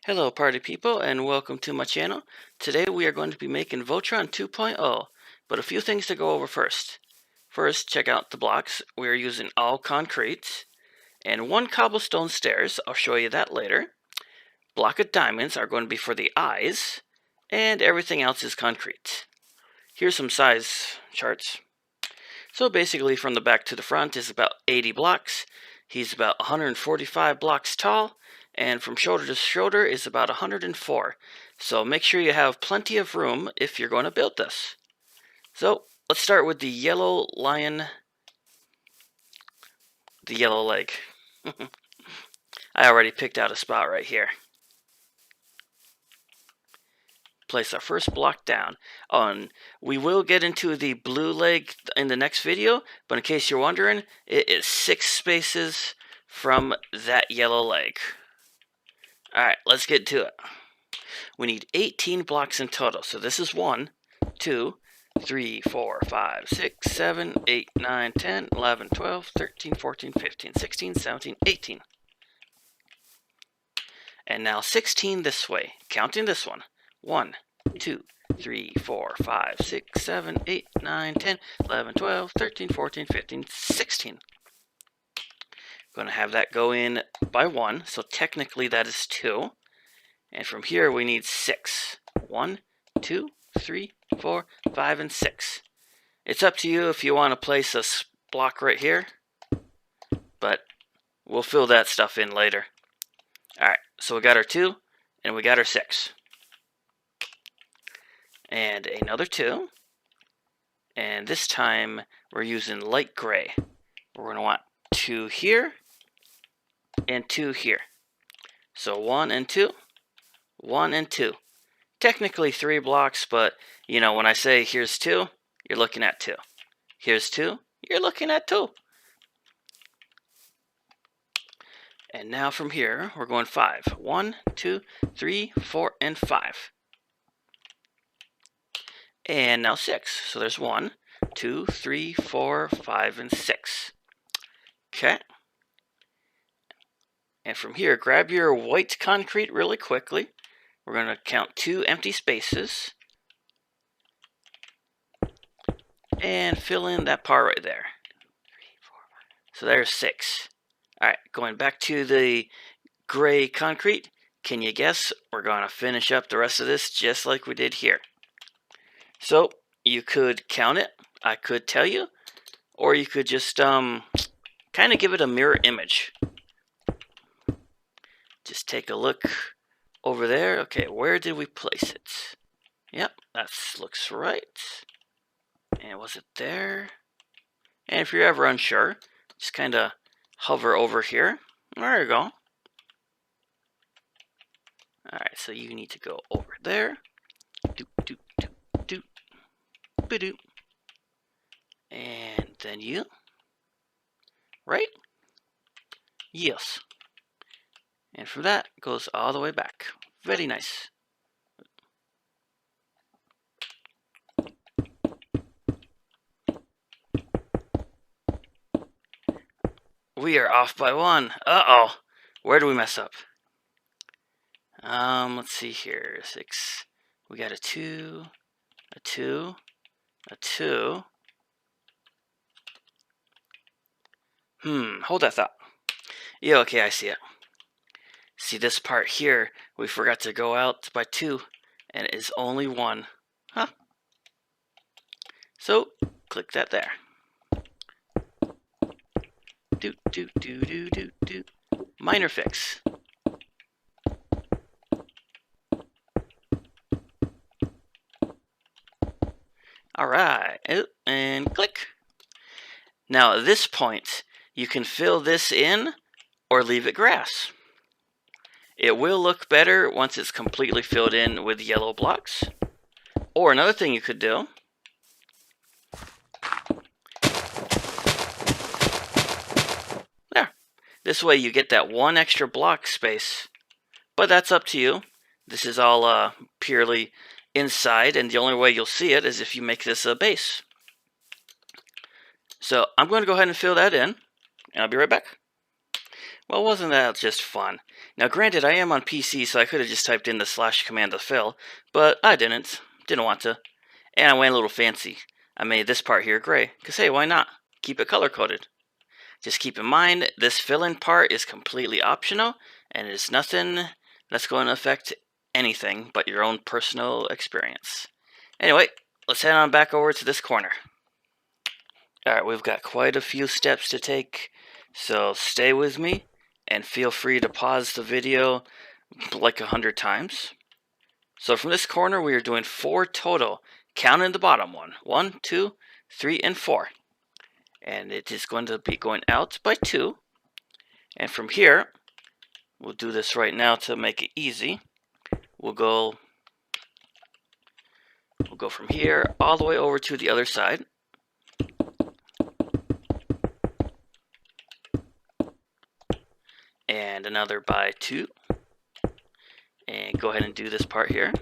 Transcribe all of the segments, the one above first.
Hello party people and welcome to my channel. Today we are going to be making Voltron 2.0, but a few things to go over first. First, check out the blocks. We are using all concrete and one cobblestone stairs. I'll show you that later. Block of diamonds are going to be for the eyes and everything else is concrete. Here's some size charts. So basically from the back to the front is about 80 blocks. He's about 145 blocks tall, and from shoulder to shoulder is about 104. So make sure you have plenty of room if you're going to build this. So let's start with the yellow lion, the yellow leg. I already picked out a spot right here. Place our first block down. We will get into the blue leg in the next video, but in case you're wondering, it is 6 spaces from that yellow leg. Alright, let's get to it. We need 18 blocks in total. So this is 1, 2, 3, 4, 5, 6, 7, 8, 9, 10, 11, 12, 13, 14, 15, 16, 17, 18. And now 16 this way, counting this one. 1, 2, 3, 4, 5, 6, 7, 8, 9, 10, 11, 12, 13, 14, 15, 16. Going to have that go in by 1, so technically that is 2. And from here we need 6. 1, 2, 3, 4, 5, and 6. It's up to you if you want to place a block right here, but we'll fill that stuff in later. Alright, so we got our 2, and we got our 6. And another 2. And this time we're using light gray. We're going to want 2 here and 2 here. So 1 and 2, 1 and 2. Technically 3 blocks, but you know, when I say here's 2, you're looking at 2. Here's 2, you're looking at 2. And now from here, we're going 5. 1, 2, 3, 4, and 5. And now 6. So there's 1, 2, 3, 4, 5, and 6. Okay. And from here, grab your white concrete really quickly. We're going to count 2 empty spaces. And fill in that part right there. 3, 4, 5. So there's 6. Alright, going back to the gray concrete. Can you guess? We're going to finish up the rest of this just like we did here. So, you could count it. I could tell you. Or you could just kind of give it a mirror image. Just take a look over there. Okay, where did we place it? Yep, that looks right. And was it there? And if you're ever unsure, just kind of hover over here. There you go. Alright, so you need to go over there. Doop, doop, doop, doop. Ba-doop. And then you. Right? Yes. And from that, it goes all the way back. Very nice. We are off by 1. Uh-oh. Where do we mess up? Let's see here. 6. We got a 2, a 2, a 2. Hold that thought. Yeah, okay, I see it. See this part here, we forgot to go out by 2, and it is only 1. Huh? So, click that there. Doot, doot, doot, doot, doot, doot. Minor fix. Alright, and click. Now at this point, you can fill this in or leave it grass. It will look better once it's completely filled in with yellow blocks. Or another thing you could do, there. This way you get that 1 extra block space. But that's up to you. This is all purely inside, and the only way you'll see it is if you make this a base. So I'm going to go ahead and fill that in, and I'll be right back. Well, wasn't that just fun? Now, granted, I am on PC, so I could have just typed in the slash command to fill, but I didn't. Didn't want to. And I went a little fancy. I made this part here gray, because hey, why not? Keep it color-coded. Just keep in mind, this fill-in part is completely optional, and it is nothing that's going to affect anything but your own personal experience. Anyway, let's head on back over to this corner. Alright, we've got quite a few steps to take, so stay with me, and feel free to pause the video like 100 times. So from this corner, we are doing 4 total, counting the bottom one. 1, 2, 3, and 4. And it is going to be going out by 2. And from here, we'll do this right now to make it easy. We'll go from here all the way over to the other side. And another by 2. And go ahead and do this part here.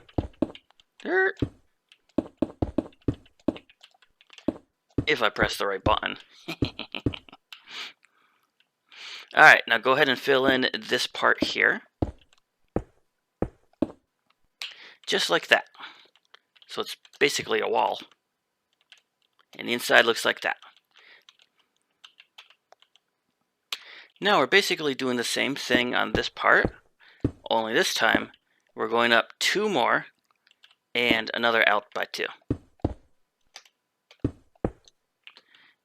If I press the right button. Alright, now go ahead and fill in this part here. Just like that. So it's basically a wall. And the inside looks like that. Now we're basically doing the same thing on this part, only this time we're going up 2 more and another out by 2.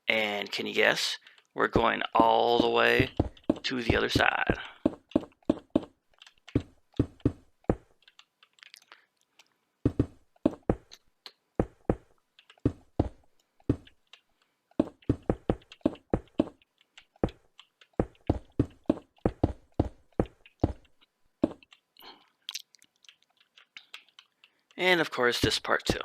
And can you guess? We're going all the way to the other side. And of course this part too.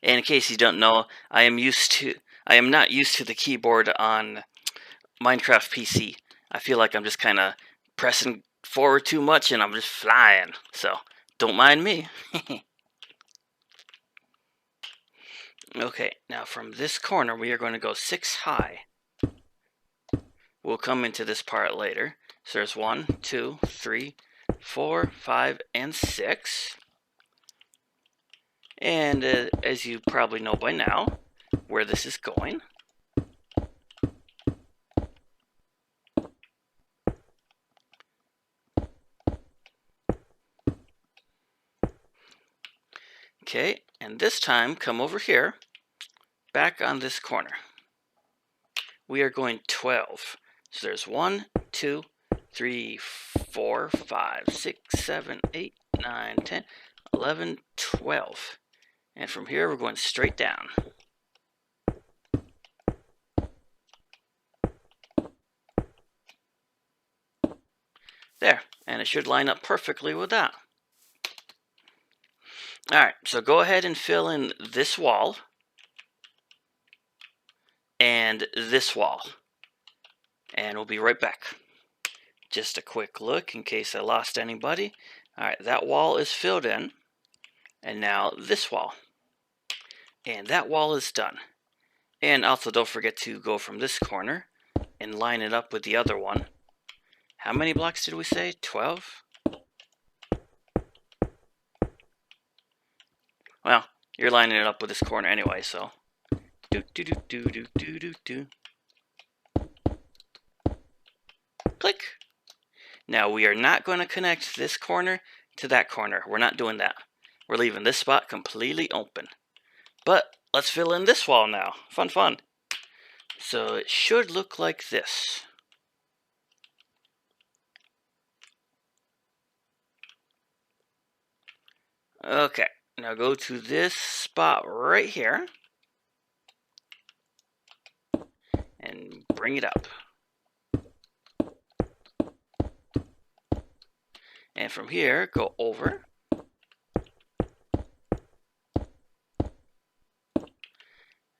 And in case you don't know, I am not used to the keyboard on Minecraft PC. I feel like I'm just kind of pressing forward too much and I'm just flying. So don't mind me. Okay, now from this corner we are going to go 6 high. We'll come into this part later. So there's 1, 2, 3, 4, 5, and 6. And as you probably know by now, where this is going. Okay, and this time come over here, back on this corner. We are going 12. So there's 1, 2, 3, 4, 5, 6, 7, 8, 9, 10, 11, 12. And from here we're going straight down. There, and it should line up perfectly with that. Alright, so go ahead and fill in this wall and this wall. And we'll be right back. Just a quick look in case I lost anybody. Alright, that wall is filled in. And now this wall. And that wall is done. And also don't forget to go from this corner and line it up with the other one. How many blocks did we say? 12? Well, you're lining it up with this corner anyway, so. Do do do do do do do do. Click. Now we are not going to connect this corner to that corner. We're not doing that. We're leaving this spot completely open. But let's fill in this wall now. Fun, fun. So it should look like this. Okay, now go to this spot right here and bring it up. And from here, go over.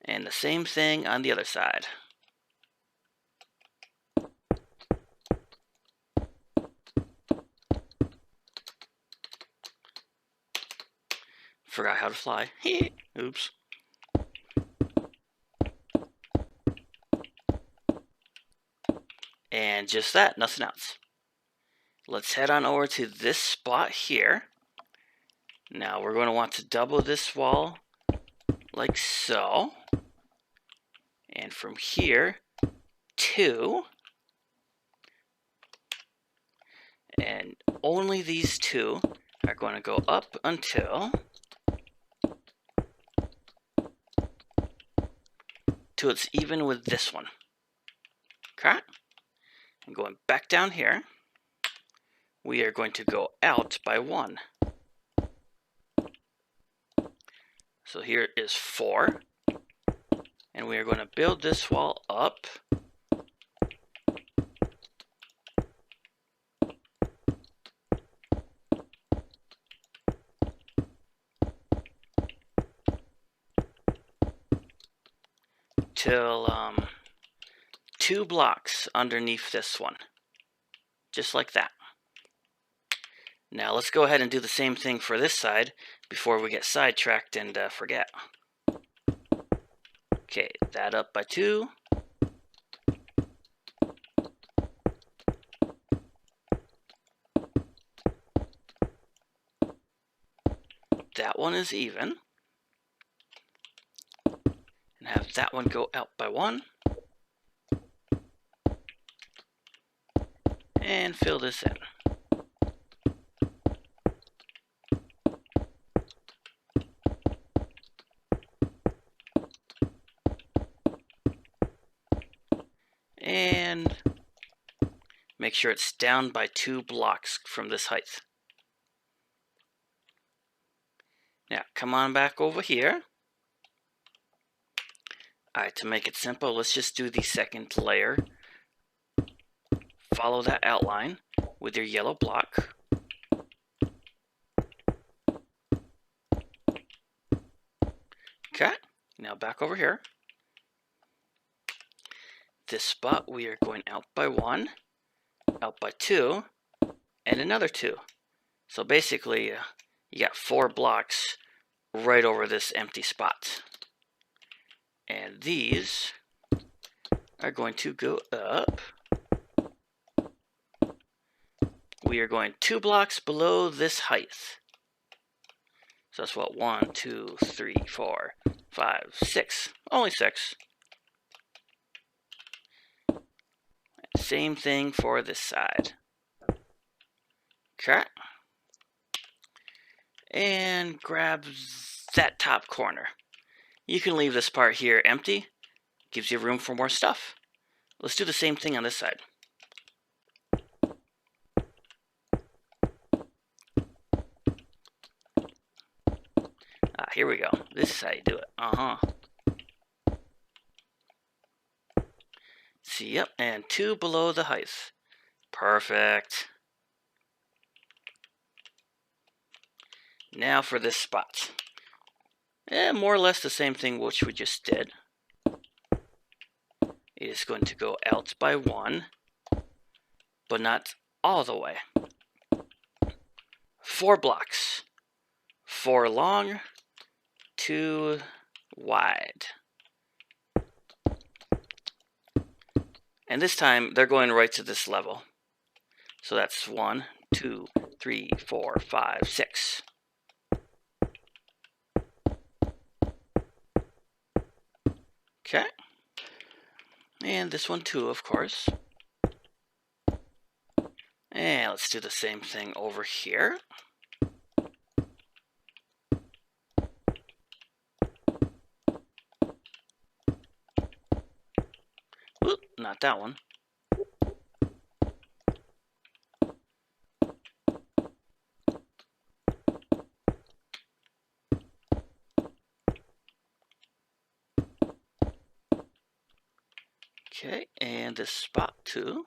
And the same thing on the other side. forgot how to fly. Oops. And just that, nothing else. Let's head on over to this spot here. Now we're going to want to double this wall like so. And from here, 2. And only these 2 are going to go up until it's even with this one. Okay? And going back down here, we are going to go out by 1. So here is 4. And we are going to build this wall up. Till 2 blocks underneath this one. Just like that. Now let's go ahead and do the same thing for this side before we get sidetracked and forget. Okay, that up by 2. That one is even. And have that one go out by 1. And fill this in. And make sure it's down by 2 blocks from this height. Now, come on back over here. Alright, to make it simple, let's just do the second layer. Follow that outline with your yellow block. Okay, now back over here. This spot we are going out by 1, out by 2, and another 2. So basically, you got 4 blocks right over this empty spot. And these are going to go up. We are going 2 blocks below this height. So that's what, 1, 2, 3, 4, 5, 6. Only 6. Same thing for this side. Okay. And grab that top corner. You can leave this part here empty. Gives you room for more stuff. Let's do the same thing on this side. Here we go. This is how you do it. See, yep, and 2 below the height. Perfect. Now for this spot. More or less the same thing which we just did. It is going to go out by 1, but not all the way. 4 blocks. 4 long, 2 wide. And this time, they're going right to this level. So that's 1, 2, 3, 4, 5, 6. Okay. And this one too, of course. And let's do the same thing over here. Oop, not that one. Okay, and this spot too.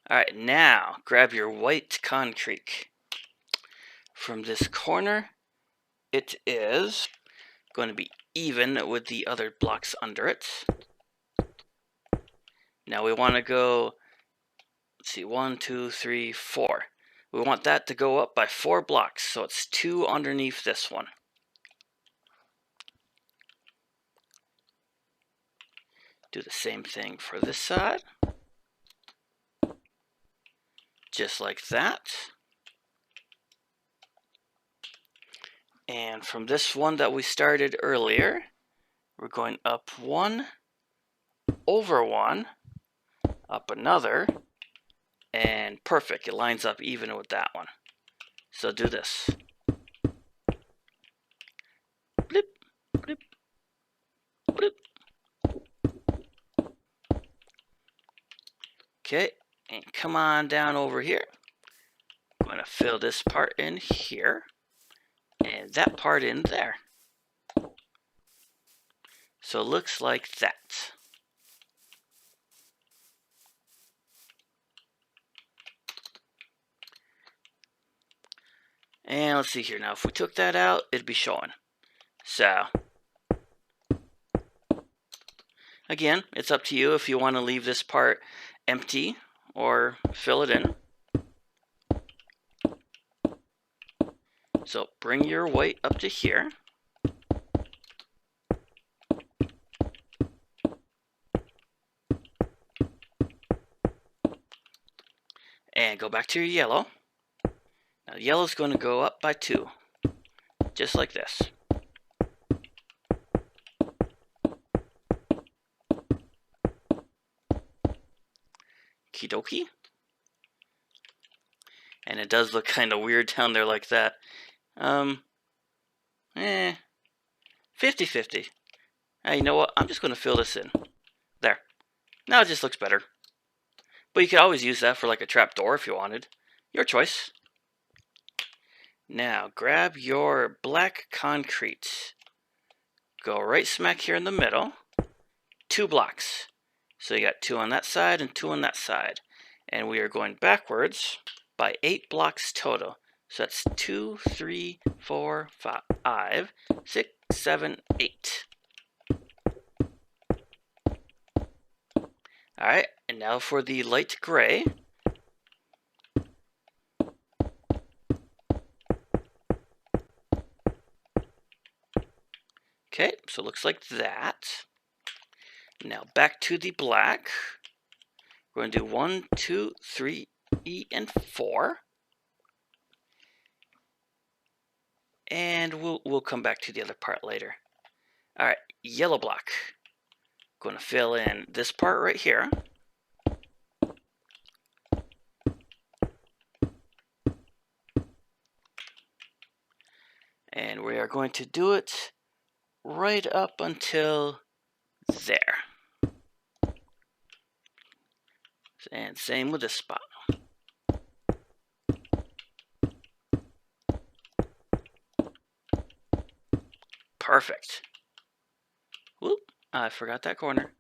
Alright, now grab your white concrete. From this corner, it is going to be even with the other blocks under it. Now we want to go let's see, 1, 2, 3, 4. We want that to go up by 4 blocks, so it's 2 underneath this one. Do the same thing for this side. Just like that. And from this one that we started earlier, we're going up 1, over 1, up another, and perfect. It lines up even with that one. So do this. Blip, blip, blip. Okay, and come on down over here. I'm going to fill this part in here, and that part in there. So it looks like that. And let's see here. Now, if we took that out, it'd be showing. So, again, it's up to you if you want to leave this part empty or fill it in. So, bring your white up to here. And go back to your yellow. Now, yellow's going to go up by 2, just like this. Okie dokie. And it does look kind of weird down there like that. 50-50. Hey, you know what? I'm just going to fill this in. There. Now it just looks better. But you could always use that for like a trap door if you wanted. Your choice. Now, grab your black concrete. Go right smack here in the middle. 2 blocks. So you got 2 on that side and 2 on that side. And we are going backwards by 8 blocks total. So that's 2, 3, 4, 5, 6, 7, 8. Alright, and now for the light gray. Okay, so it looks like that. Now back to the black. We're going to do 1, 2, 3, and 4. And we'll come back to the other part later. Alright, yellow block. Going to fill in this part right here. And we are going to do it right up until there. And same with this spot. Perfect. Whoop, I forgot that corner.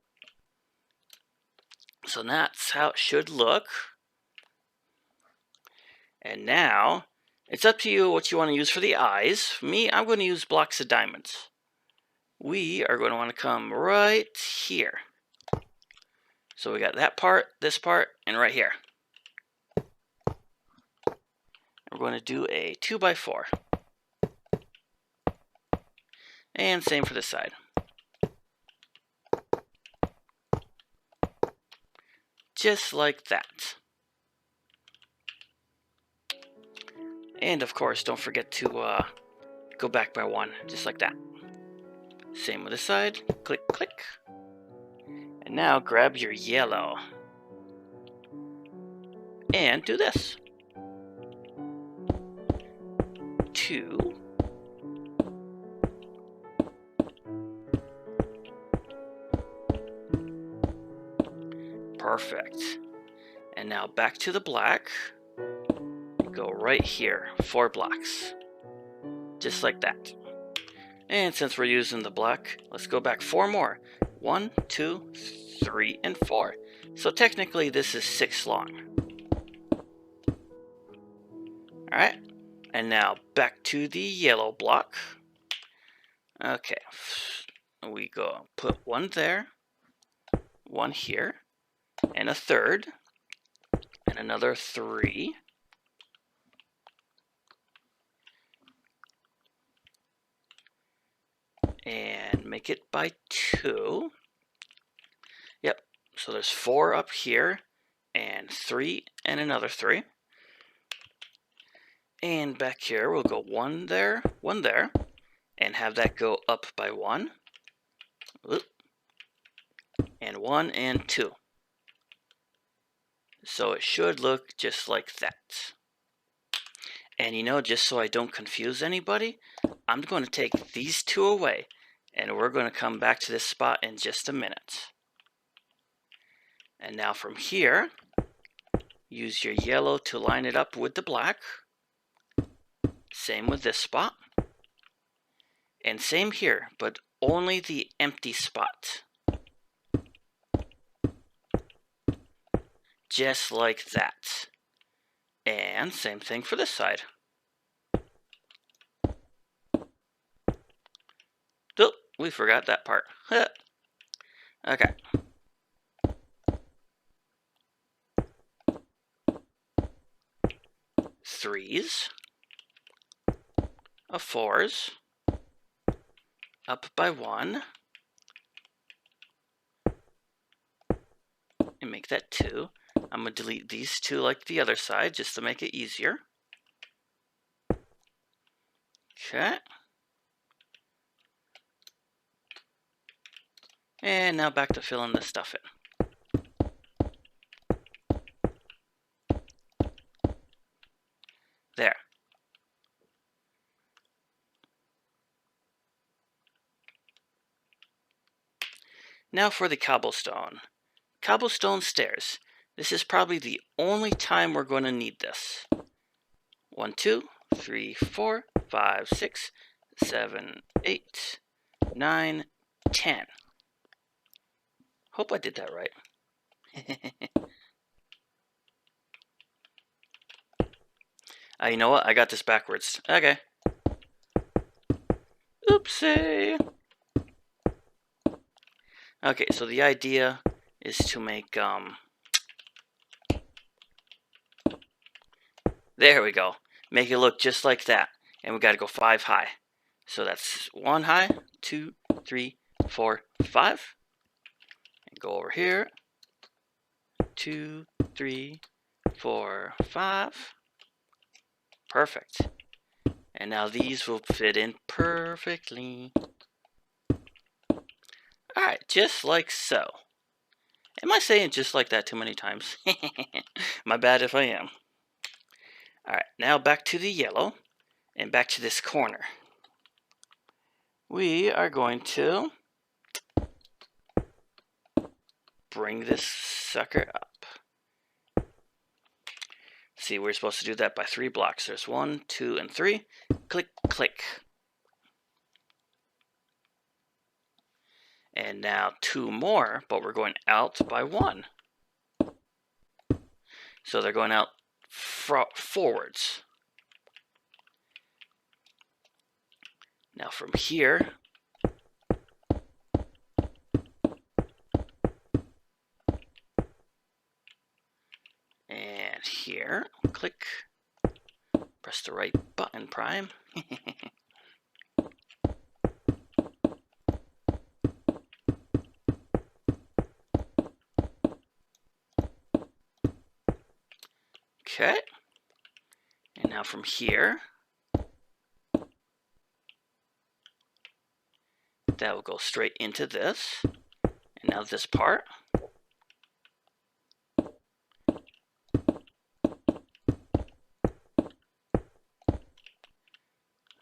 So that's how it should look. And now, it's up to you what you want to use for the eyes. For me, I'm going to use blocks of diamonds. We are going to want to come right here. So we got that part, this part, and right here. We're going to do a 2x4. And same for this side. Just like that. And of course, don't forget to go back by 1, just like that. Same with this side. Click, click. And now grab your yellow. And do this. 2. Perfect. And now back to the black. Go right here, 4 blocks. Just like that. And since we're using the black, let's go back 4 more. 1, 2, 3, and 4. So technically this is 6 long. Alright. And now back to the yellow block. Okay. We go put 1 there. 1 here. And a 3rd. and another 3. And make it by 2. Yep, so there's 4 up here, and 3 and another 3. And back here we'll go 1 there, and have that go up by 1. Oop. And 1 and 2. So it should look just like that. And you know, just so I don't confuse anybody, I'm going to take these 2 away, and we're going to come back to this spot in just a minute. And now from here, use your yellow to line it up with the black. Same with this spot. And same here, but only the empty spot. Just like that. And same thing for this side. Oh, we forgot that part. Okay. Threes. Of 4s. Up by 1. And make that 2. I'm going to delete these 2 like the other side just to make it easier. Okay. And now back to filling this stuff in. There. Now for the cobblestone. Cobblestone stairs. This is probably the only time we're going to need this. 1, 2, 3, 4, 5, 6, 7, 8, 9, 10. Hope I did that right. You know what? I got this backwards. Okay. Oopsie. Okay, so the idea is to make, there we go. Make it look just like that. And we got to go 5 high. So that's 1 high, 2, 3, 4, 5. And go over here. 2, 3, 4, 5. Perfect. And now these will fit in perfectly. Alright, just like so. Am I saying just like that too many times? My bad if I am. Alright, now back to the yellow. And back to this corner. We are going to bring this sucker up. See, we're supposed to do that by 3 blocks. There's 1, 2, and 3. Click, click. And now 2 more, but we're going out by 1. So they're going out forwards. Now from here, and here, click, press the right button, prime. Okay, and now from here, that will go straight into this, and now this part.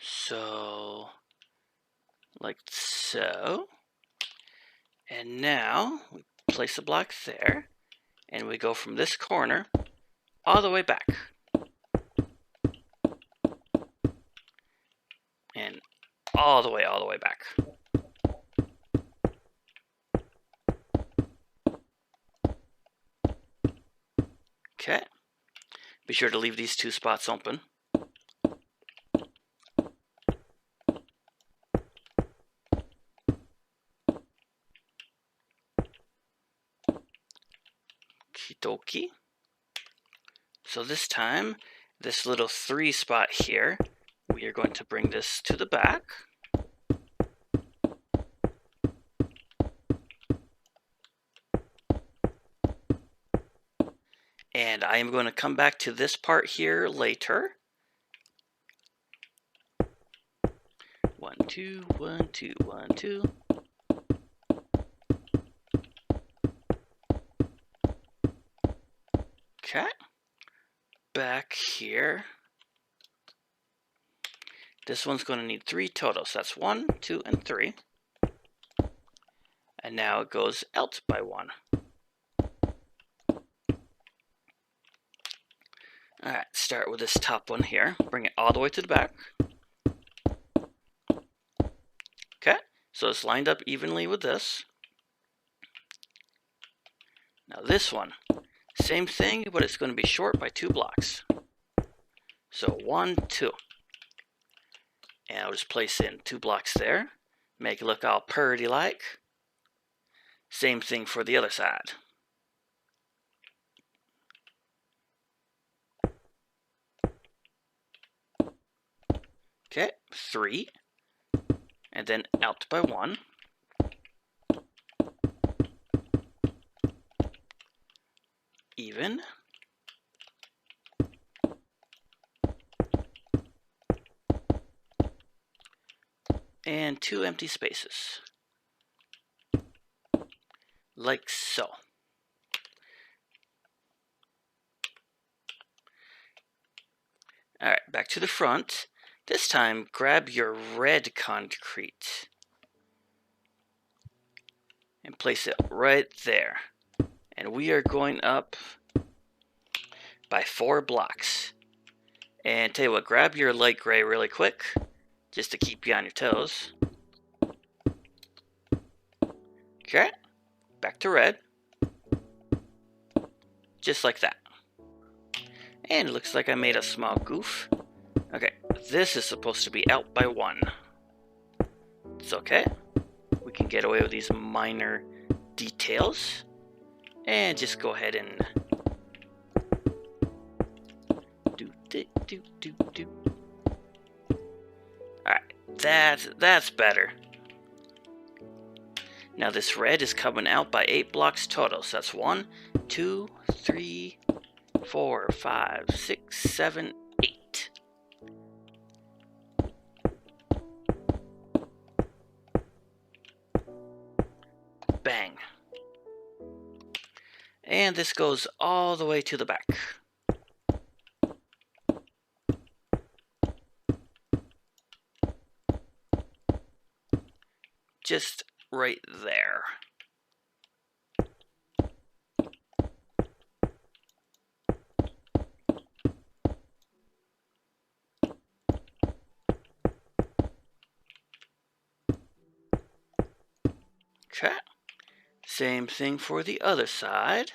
So, like so, and now we place a block there, and we go from this corner all the way back. And all the way back. Okay. Be sure to leave these 2 spots open. Okie dokie. So this time, this little 3 spot here, we are going to bring this to the back. And I am going to come back to this part here later. 1, 2, 1, 2, 1, 2. Okay. Back here. This one's going to need 3 total. So that's 1, 2, and 3. And now it goes out by 1. Alright, start with this top one here. Bring it all the way to the back. Okay, so it's lined up evenly with this. Now this one, same thing, but it's going to be short by 2 blocks. So 1, 2. And I'll just place in 2 blocks there. Make it look all purty-like. Same thing for the other side. Okay, 3. And then out by 1. Even. And 2 empty spaces. Like so. Alright, back to the front. This time, grab your red concrete and place it right there. And we are going up by 4 blocks. And tell you what, grab your light gray really quick, just to keep you on your toes. Okay, back to red. Just like that. And it looks like I made a small goof. Okay, this is supposed to be out by 1. It's okay. We can get away with these minor details. And just go ahead and do. Alright, that's better. Now this red is coming out by 8 blocks total. So that's 1, 2, 3, 4, 5, 6, 7, 8. Bang. And this goes all the way to the back. Just right there. Okay. Same thing for the other side.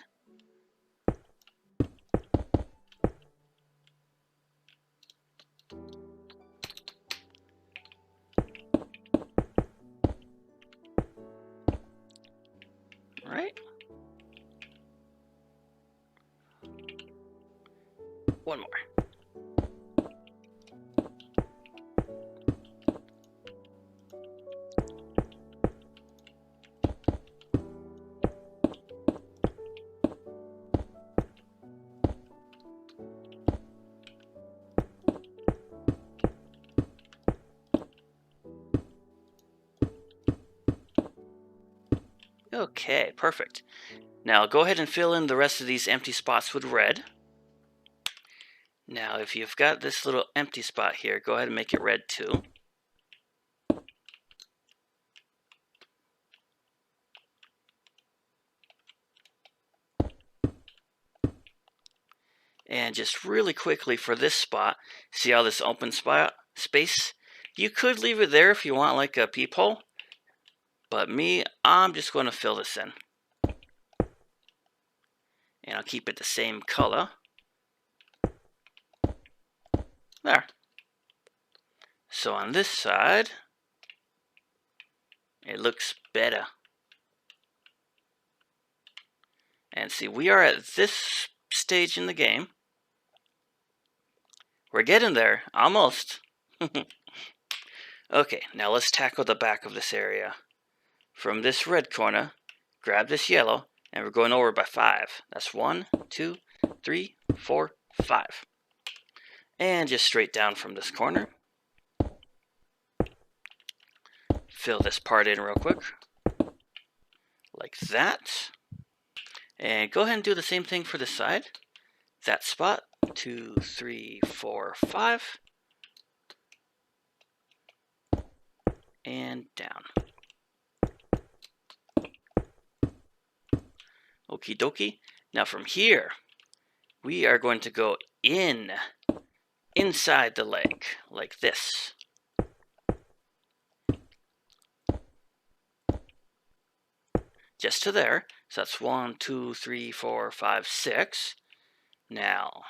Right? One more. Okay, perfect. Now go ahead and fill in the rest of these empty spots with red. Now if you've got this little empty spot here, go ahead and make it red too. And just really quickly for this spot, see all this open space? You could leave it there if you want like a peephole. But me, I'm just going to fill this in. And I'll keep it the same color. There. So on this side, it looks better. And see, we are at this stage in the game. We're getting there. Almost. Okay, now let's tackle the back of this area. From this red corner, grab this yellow, and we're going over by 5. That's 1, 2, 3, 4, 5. And just straight down from this corner. Fill this part in real quick. Like that. And go ahead and do the same thing for this side. That spot. 2, 3, 4, 5. And down. Okie dokie. Now from here, we are going to go inside the leg, like this. Just to there. So that's 1, 2, 3, 4, 5, 6. Now,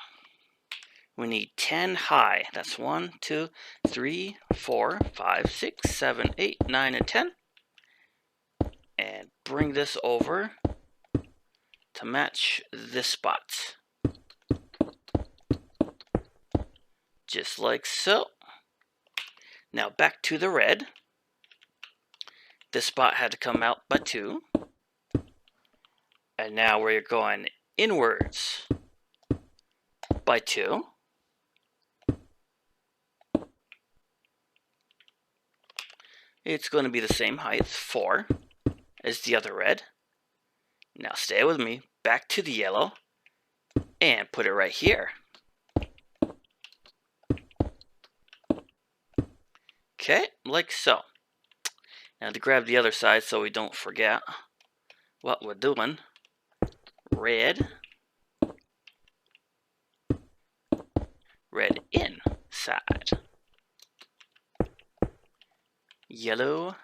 we need 10 high. That's 1, 2, 3, 4, 5, 6, 7, 8, 9, and 10. And bring this over to match this spot. Just like so. Now back to the red. This spot had to come out by 2. And now we're going inwards by 2. It's going to be the same height, 4, as the other red. Now stay with me, back to the yellow, and put it right here. Okay, like so. Now to grab the other side so we don't forget what we're doing. Red inside. Yellow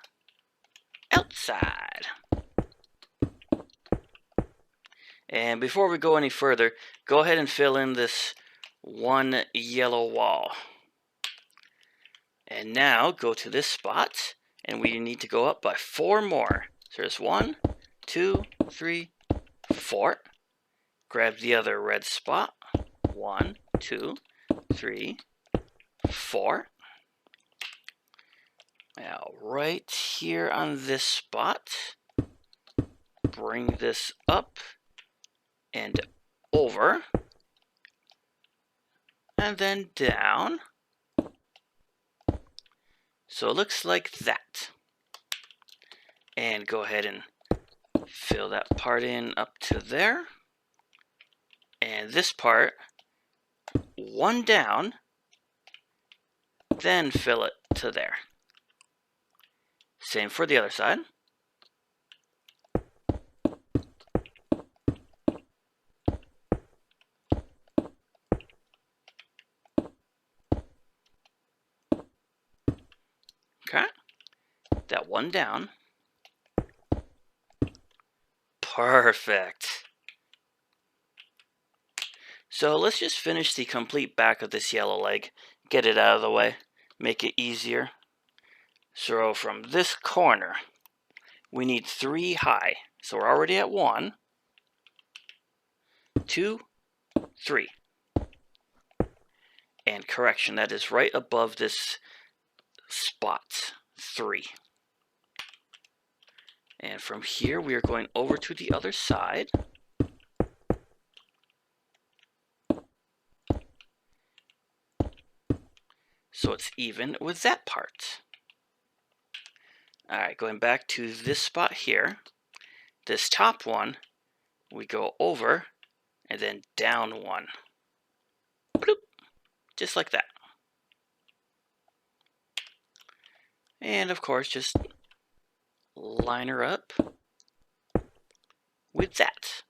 outside. And before we go any further, go ahead and fill in this one yellow wall. And now go to this spot, and we need to go up by 4 more. So there's 1, 2, 3, 4. Grab the other red spot. 1, 2, 3, 4. Now right here on this spot, bring this up and over, and then down. So it looks like that. And go ahead and fill that part in up to there. And this part, 1 down, then fill it to there. Same for the other side. Okay, that 1 down. Perfect. So let's just finish the complete back of this yellow leg. Get it out of the way. Make it easier. So from this corner, we need 3 high. So we're already at 1, 2, 3. And correction, that is right above this spot, 3. And from here, we are going over to the other side. So it's even with that part. Alright, going back to this spot here. This top one, we go over and then down 1. Bloop, just like that. And of course, just line her up with that.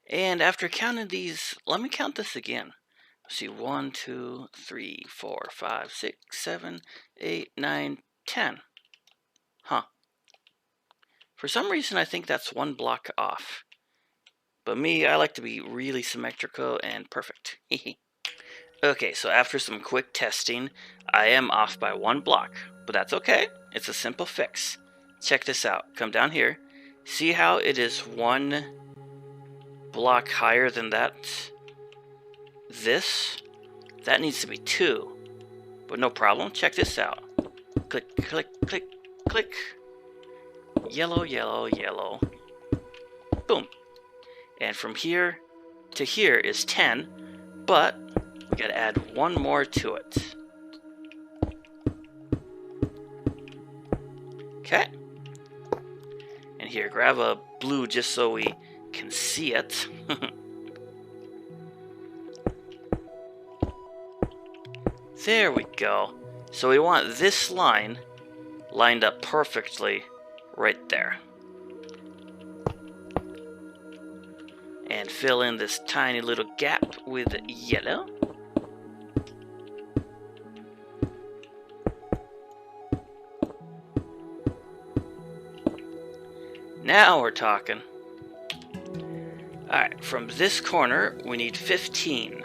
And after counting these, let me count this again. Let's see, 1, 2, 3, 4, 5, 6, 7, 8, 9, 10. Huh. For some reason, I think that's 1 block off. But me, I like to be really symmetrical and perfect. Okay, so after some quick testing, I am off by 1 block. But that's okay. It's a simple fix. Check this out. Come down here. See how it is 1 block higher than that? This? That needs to be 2. But no problem. Check this out. Click, click, click, click. Yellow, yellow, yellow. Boom. And from here to here is 10, but we gotta add 1 more to it. Okay. And here, grab a blue just so we can see it. There we go. So we want this line lined up perfectly right there. And fill in this tiny little gap with yellow. Now we're talking. Alright, from this corner we need 15.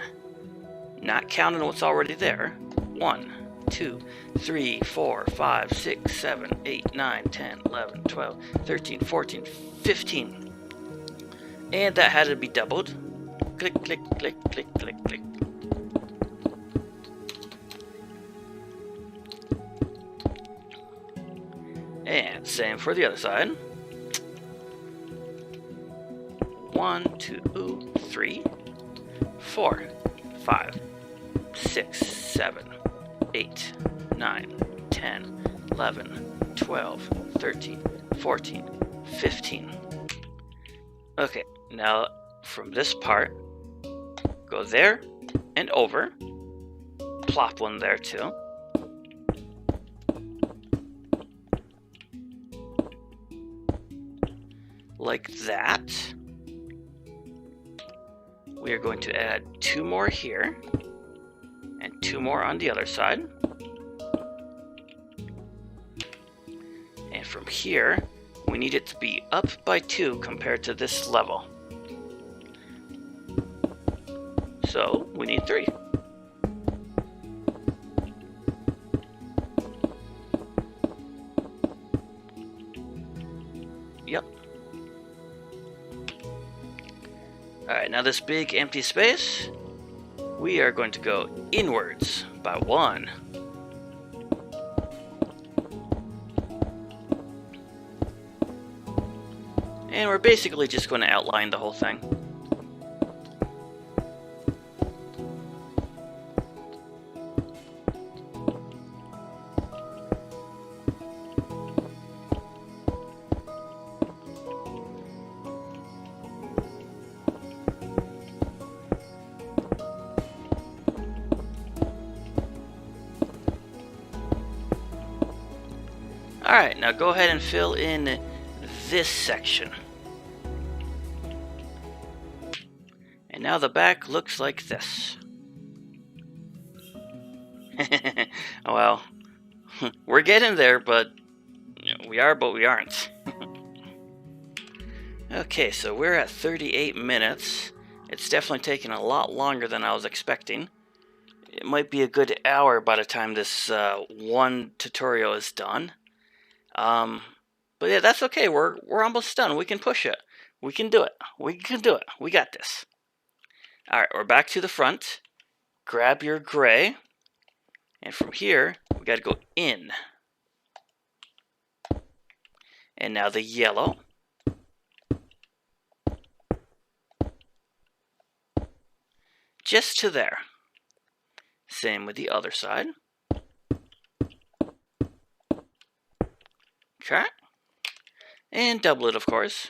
Not counting what's already there. 1, 2, 3, 4, 5, 6, 7, 8, 9, 10, 11, 12, 13, 14, 15. And that had to be doubled. Click, click, click, click, click, click. And same for the other side. 1, 2, 3, 4, 5, 6, 7, 8, 9, 10, 11, 12, 13, 14, 15. Okay, now from this part, go there and over. Plop one there too. Like that. We are going to add 2 more here and 2 more on the other side. And from here, we need it to be up by 2 compared to this level. So we need 3. Yep. Alright, now this big empty space, we are going to go inwards by 1. And we're basically just going to outline the whole thing. Alright, now go ahead and fill in this section. And now the back looks like this. Well, we're getting there, but we are, but we aren't. Okay, so we're at 38 minutes. It's definitely taking a lot longer than I was expecting. It might be a good hour by the time this one tutorial is done. But yeah, that's okay. We're almost done. We can push it. We can do it. We can do it. We got this. Alright, we're back to the front. Grab your gray. And from here, we got to go in. And now the yellow. Just to there. Same with the other side. Okay. And double it, of course.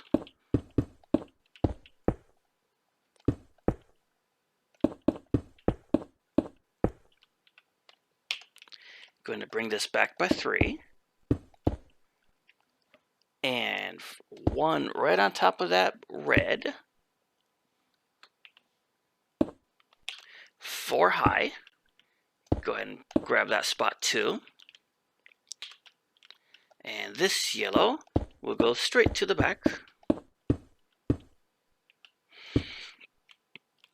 Going to bring this back by 3. And 1 right on top of that red. 4 high. Go ahead and grab that spot too. And this yellow will go straight to the back.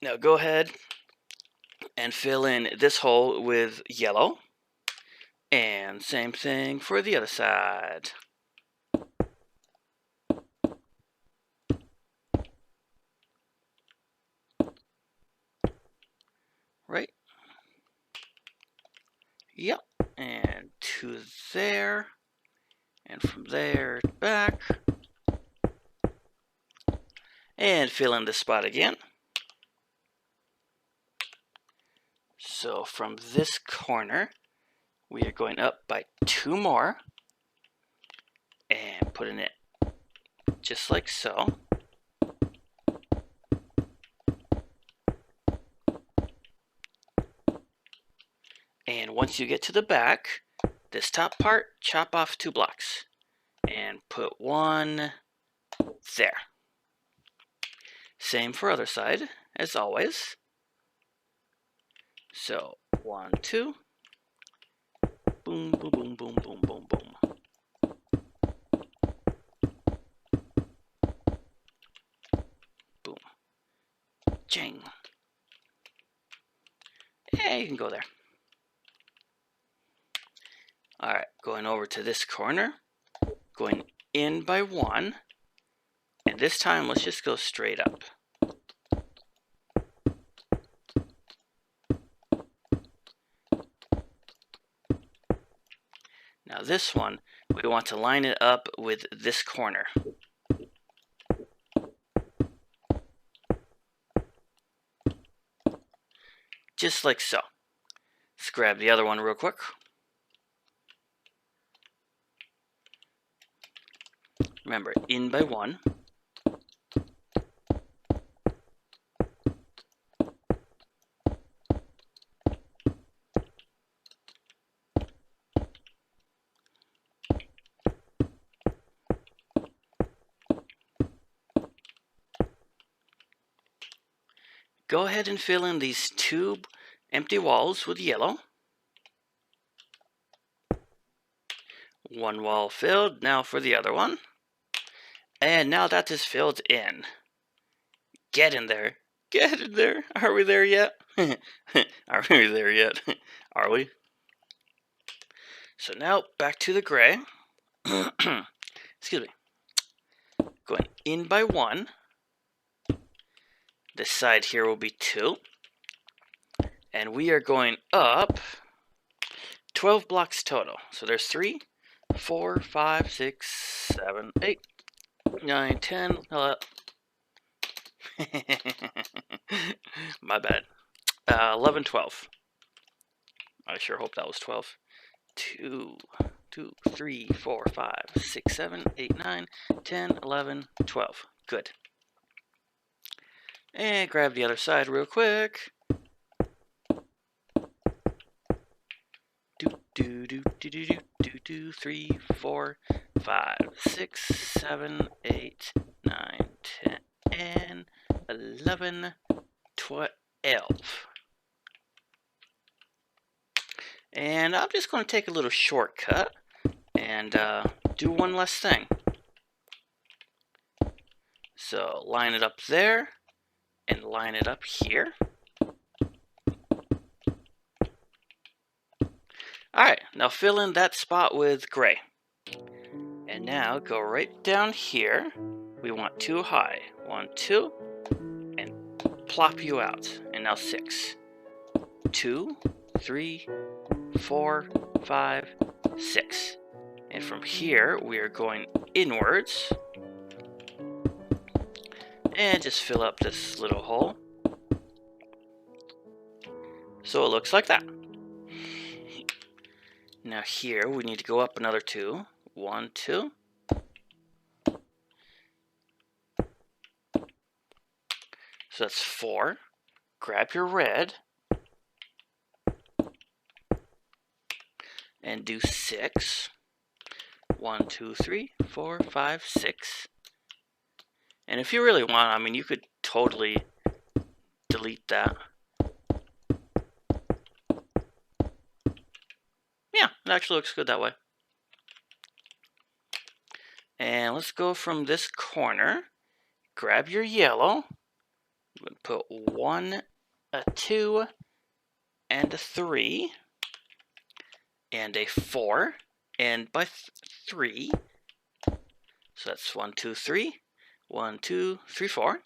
Now go ahead and fill in this hole with yellow. And same thing for the other side. Right Yep, and to there, and from there back, and fill in this spot again. So from this corner, we are going up by 2 more, and putting it just like so. And once you get to the back, this top part, chop off 2 blocks and put 1 there. Same for other side, as always. So 1, 2, boom, boom, boom, boom, boom, boom, boom. Boom. Jing. Yeah, you can go there. Alright, going over to this corner, going in by 1, and this time let's just go straight up. Now this one, we want to line it up with this corner. Just like so. Let's grab the other one real quick. Remember, in by 1. Go ahead and fill in these 2 empty walls with yellow. 1 wall filled, now for the other one. And now that is filled in. Get in there. Get in there. Are we there yet? Are we there yet? Are we? So now back to the gray. Excuse me. Going in by 1. This side here will be 2. And we are going up 12 blocks total. So there's 3, 4, 5, 6, 7, 8, 9, 10. My bad. 11, 12. I sure hope that was 12. 2, 3, 4, 5, 6, 7, 8, 9, 10, 11, 12. Good. And grab the other side real quick. Do, 3, 4, 5, 6, 7, 8, 9, 10, 11, 12. And I'm just going to take a little shortcut and do one less thing. So line it up there and line it up here. Alright, now fill in that spot with gray. And now go right down here. We want 2 high. 1, 2, and plop you out. And now 6. 2, 3, 4, 5, 6. And from here, we are going inwards. And just fill up this little hole. So it looks like that. Now here, we need to go up another 2. 1, 2. So that's 4. Grab your red. And do 6. 1, 2, 3, 4, 5, 6. And if you really want, I mean, you could totally delete that. Yeah, it actually looks good that way. And let's go from this corner. Grab your yellow. I'm going to put 1, a 2, and a 3. And a 4. And by 3. So that's 1, 2, 3. 1, 2, 3, 4.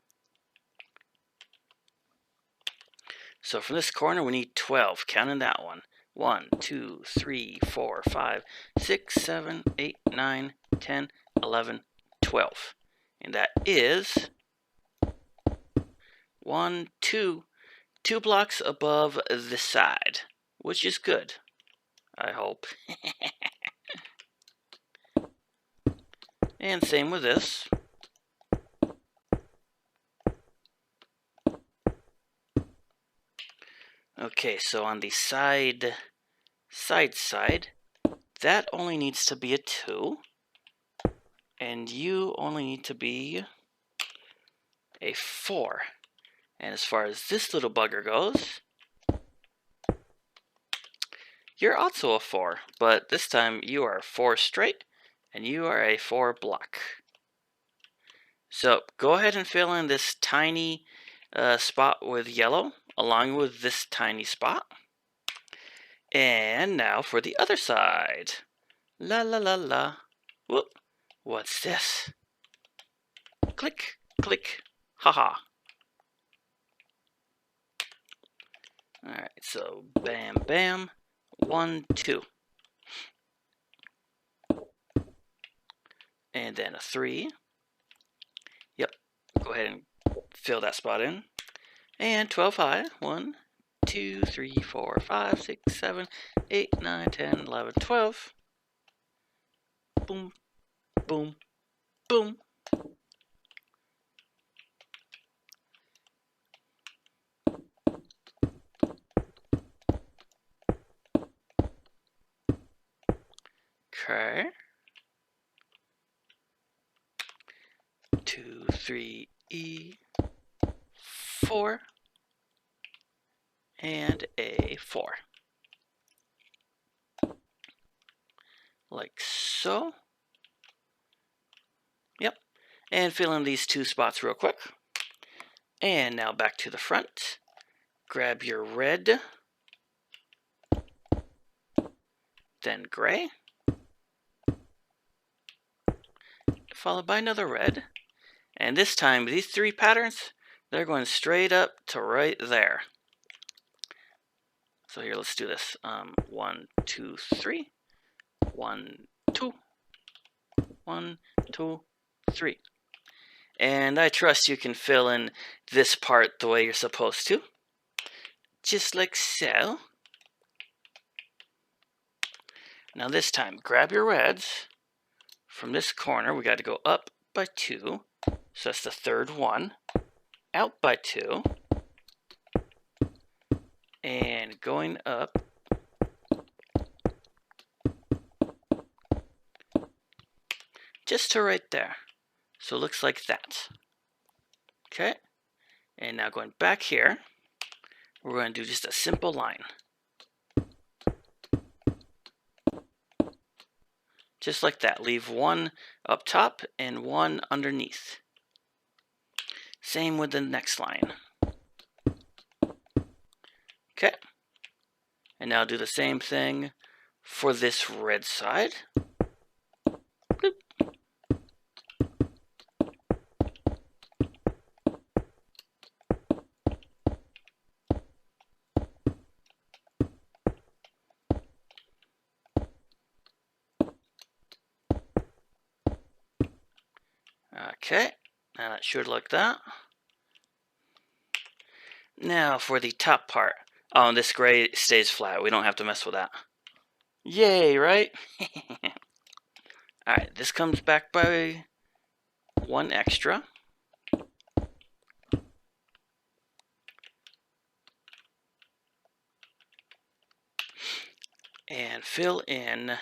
So from this corner, we need 12. Counting that one. 1, 2, 3, 4, 5, 6, 7, 8, 9, 10, 11, 12. And that is 1, 2 blocks above this side, which is good, I hope. And same with this. Okay, so on the side, that only needs to be a 2. And you only need to be a 4. And as far as this little bugger goes, you're also a 4. But this time you are 4 straight, and you are a 4 block. So go ahead and fill in this tiny spot with yellow, along with this tiny spot. And now for the other side. La la la la. Whoop. What's this? Click, click. Haha. Alright, so bam, bam. 1, 2. And then a 3. Yep. Go ahead and fill that spot in. And 12 high. 1, 2, 3, 4, 5, 6, 7, 8, 9, 10, 11, 12. Boom, boom, boom. Okay. 2, 3, E, 4, and a 4. Like so. Yep. And fill in these 2 spots real quick. And now back to the front. Grab your red, then gray, followed by another red. And this time, these 3 patterns, they're going straight up to right there. So here, let's do this. 1, 2, 3. 1, 2. 1, 2, 3. And I trust you can fill in this part the way you're supposed to. Just like so. Now this time, grab your reds. From this corner, we got to go up by 2. So that's the 3rd one. Out by 2. And going up. Just to right there. So it looks like that. Okay. And now going back here, we're going to do just a simple line. Just like that. Leave 1 up top and 1 underneath. Same with the next line. Okay. And now do the same thing for this red side. Bloop. Okay, now that should look that. Now for the top part. Oh, and this gray stays flat. We don't have to mess with that. Yay, right? Alright, this comes back by 1 extra. And fill in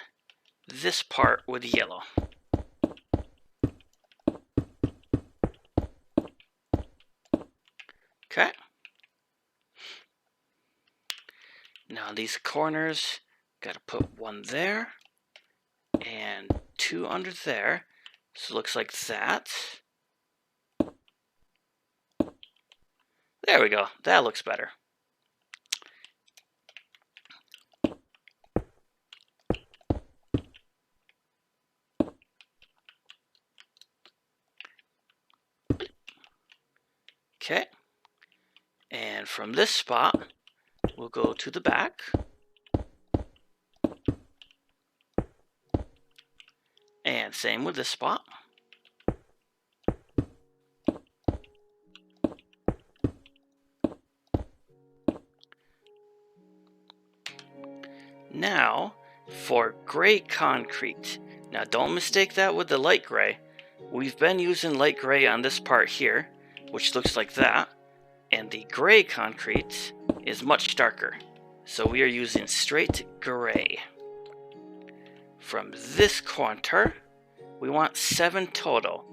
this part with yellow. Okay. Now these corners, gotta put 1 there and 2 under there. So it looks like that. There we go. That looks better. Okay. And from this spot, we'll go to the back. And same with this spot. Now, for gray concrete. Now don't mistake that with the light gray. We've been using light gray on this part here, which looks like that. And the gray concrete is much darker. So we are using straight gray. From this corner, we want 7 total.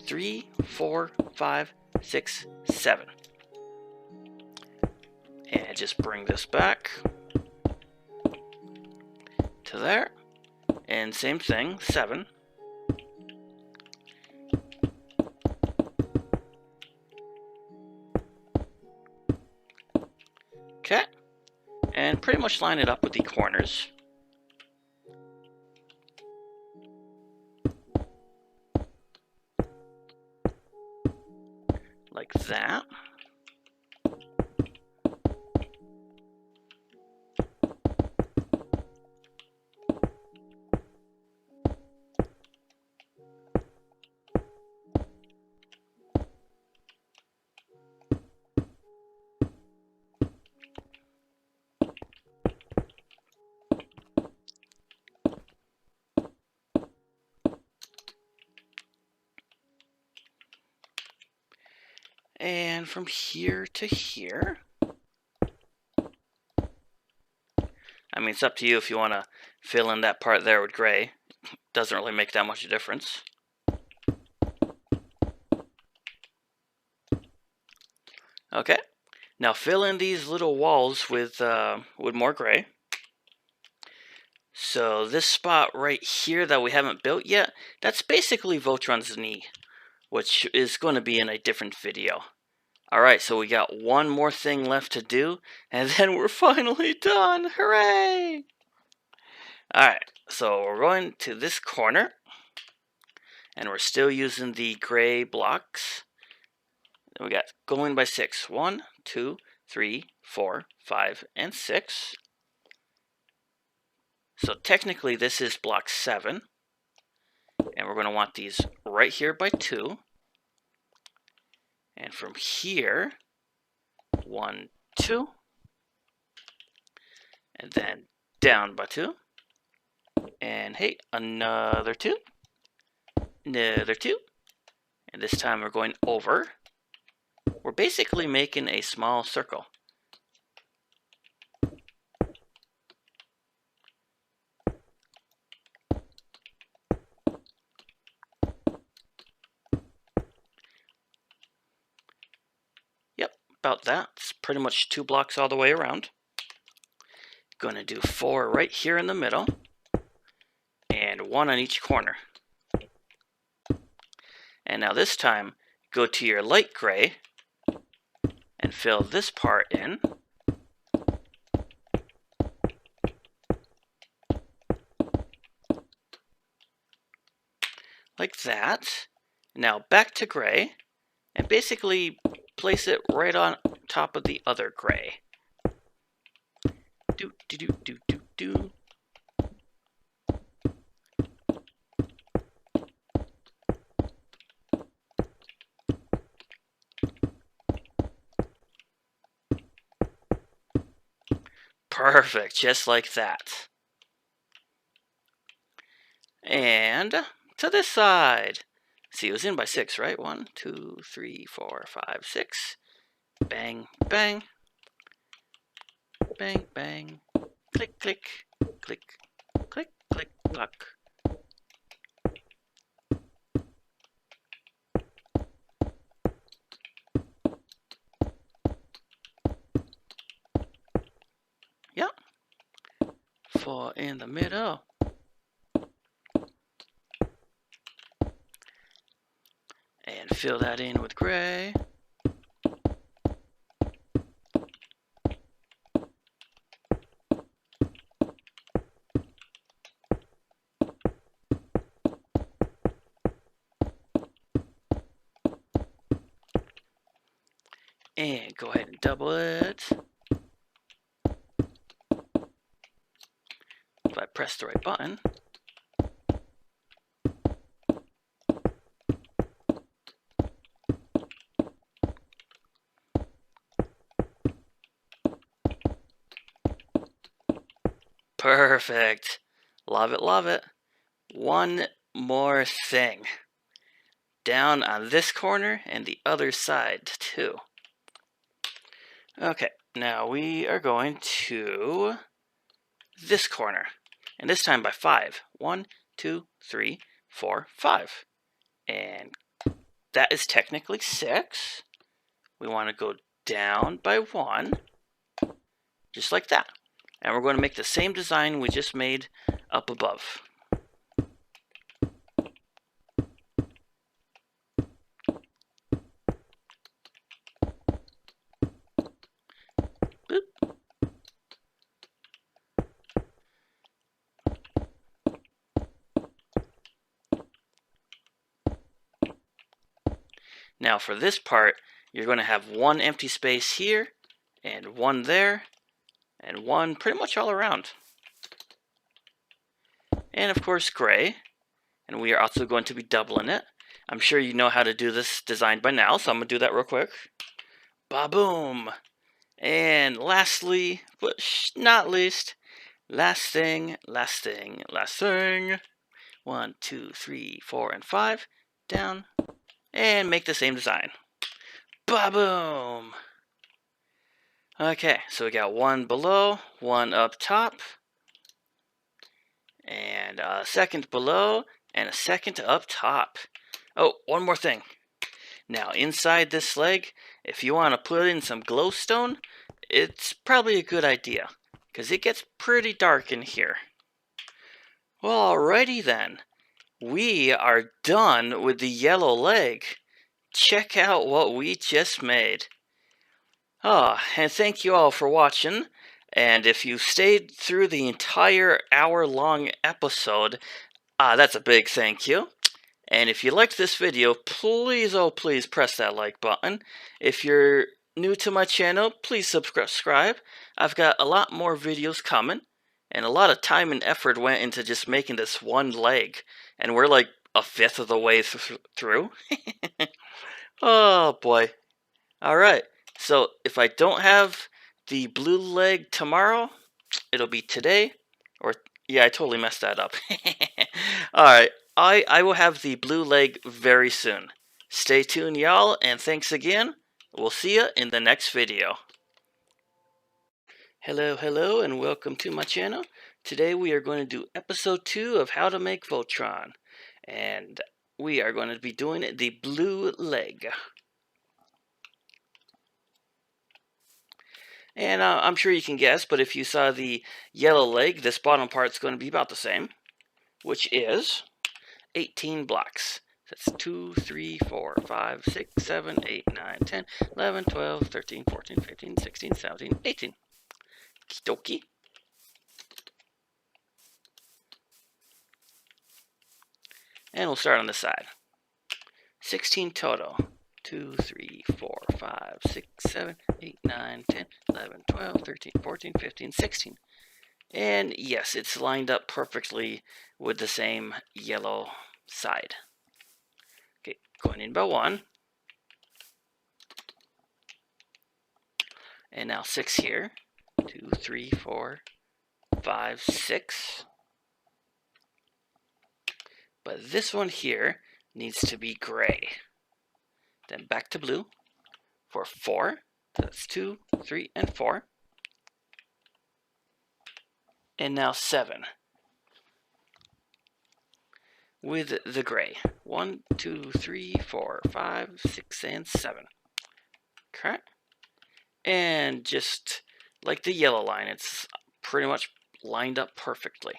3, 4, 5, 6, 7. And just bring this back to there. And same thing, 7. Okay. And pretty much line it up with the corners. Like that. And from here to here, I mean, it's up to you if you want to fill in that part there with gray. Doesn't really make that much of a difference. Okay, now fill in these little walls with more gray. So this spot right here that we haven't built yet, that's basically Voltron's knee, which is going to be in a different video. Alright, so we got one more thing left to do, and then we're finally done! Hooray! Alright, so we're going to this corner, and we're still using the gray blocks. And we got going by 6. 1, 2, 3, 4, 5, and 6. So technically this is block 7. And we're going to want these right here by 2. And from here, 1, 2. And then down by 2. And hey, another 2. Another 2. And this time we're going over. We're basically making a small circle. Yep, about that. It's pretty much 2 blocks all the way around. Gonna do 4 right here in the middle. And 1 on each corner. And now this time, go to your light gray and fill this part in. Like that. Now back to gray and basically place it right on top of the other gray. Do, do, do, do, do, do. Perfect, just like that. And to this side. See, it was in by 6, right? 1, 2, 3, 4, 5, 6. Bang, bang. Bang, bang. Click, click, click, click, click, cluck. Yep. 4 in the middle. And fill that in with gray. And go ahead and double it. If I press the right button. Perfect. Love it, love it. One more thing. Down on this corner and the other side too. Okay, now we are going to this corner. And this time by 5. 1, 2, 3, 4, 5. And that is technically 6. We want to go down by 1. Just like that. And we're going to make the same design we just made up above. Boop. Now for this part, you're going to have one empty space here, and one there, and one pretty much all around. And of course gray, and we are also going to be doubling it. I'm sure you know how to do this design by now, so I'm going to do that real quick. Ba-boom! And lastly, but not least, last thing. 1, 2, 3, 4, and 5. Down. And make the same design. Ba-boom! Okay, so we got one below, one up top, and a second below, and a second up top. Oh, one more thing. Now, inside this leg, if you want to put in some glowstone, it's probably a good idea, because it gets pretty dark in here. Well, alrighty then. We are done with the yellow leg. Check out what we just made. And thank you all for watching. And if you stayed through the entire hour-long episode, that's a big thank you. And if you liked this video, please, oh please, press that like button. If you're new to my channel, please subscribe. I've got a lot more videos coming, and a lot of time and effort went into just making this one leg. And we're like a fifth of the way through. Oh boy. Alright, so if I don't have the blue leg tomorrow, it'll be today, or yeah, I totally messed that up. Alright, I will have the blue leg very soon. Stay tuned, y'all, and thanks again. We'll see ya in the next video. Hello, and welcome to my channel. Today we are going to do episode 2 of how to make Voltron. And we are going to be doing the blue leg. And I'm sure you can guess, but if you saw the yellow leg, this bottom part's going to be about the same, which is 18 blocks. That's 2, 3, 4, 5, 6, 7, 8, 9, 10, 11, 12, 13, 14, 15, 16, 17, 18. Okie dokie. And we'll start on this side. 16 total. 2, 3, 4, 5, 6, 7, 8, 9, 10, 11, 12, 13, 14, 15, 16. And yes, it's lined up perfectly with the same yellow side. Okay, going in by 1. And now 6 here. 2, 3, 4, 5, 6. But this one here needs to be gray. Then back to blue for 4. That's 2, 3, and 4. And now 7 with the gray. 1, 2, 3, 4, 5, 6, and 7. Okay. And just like the yellow line, it's pretty much lined up perfectly.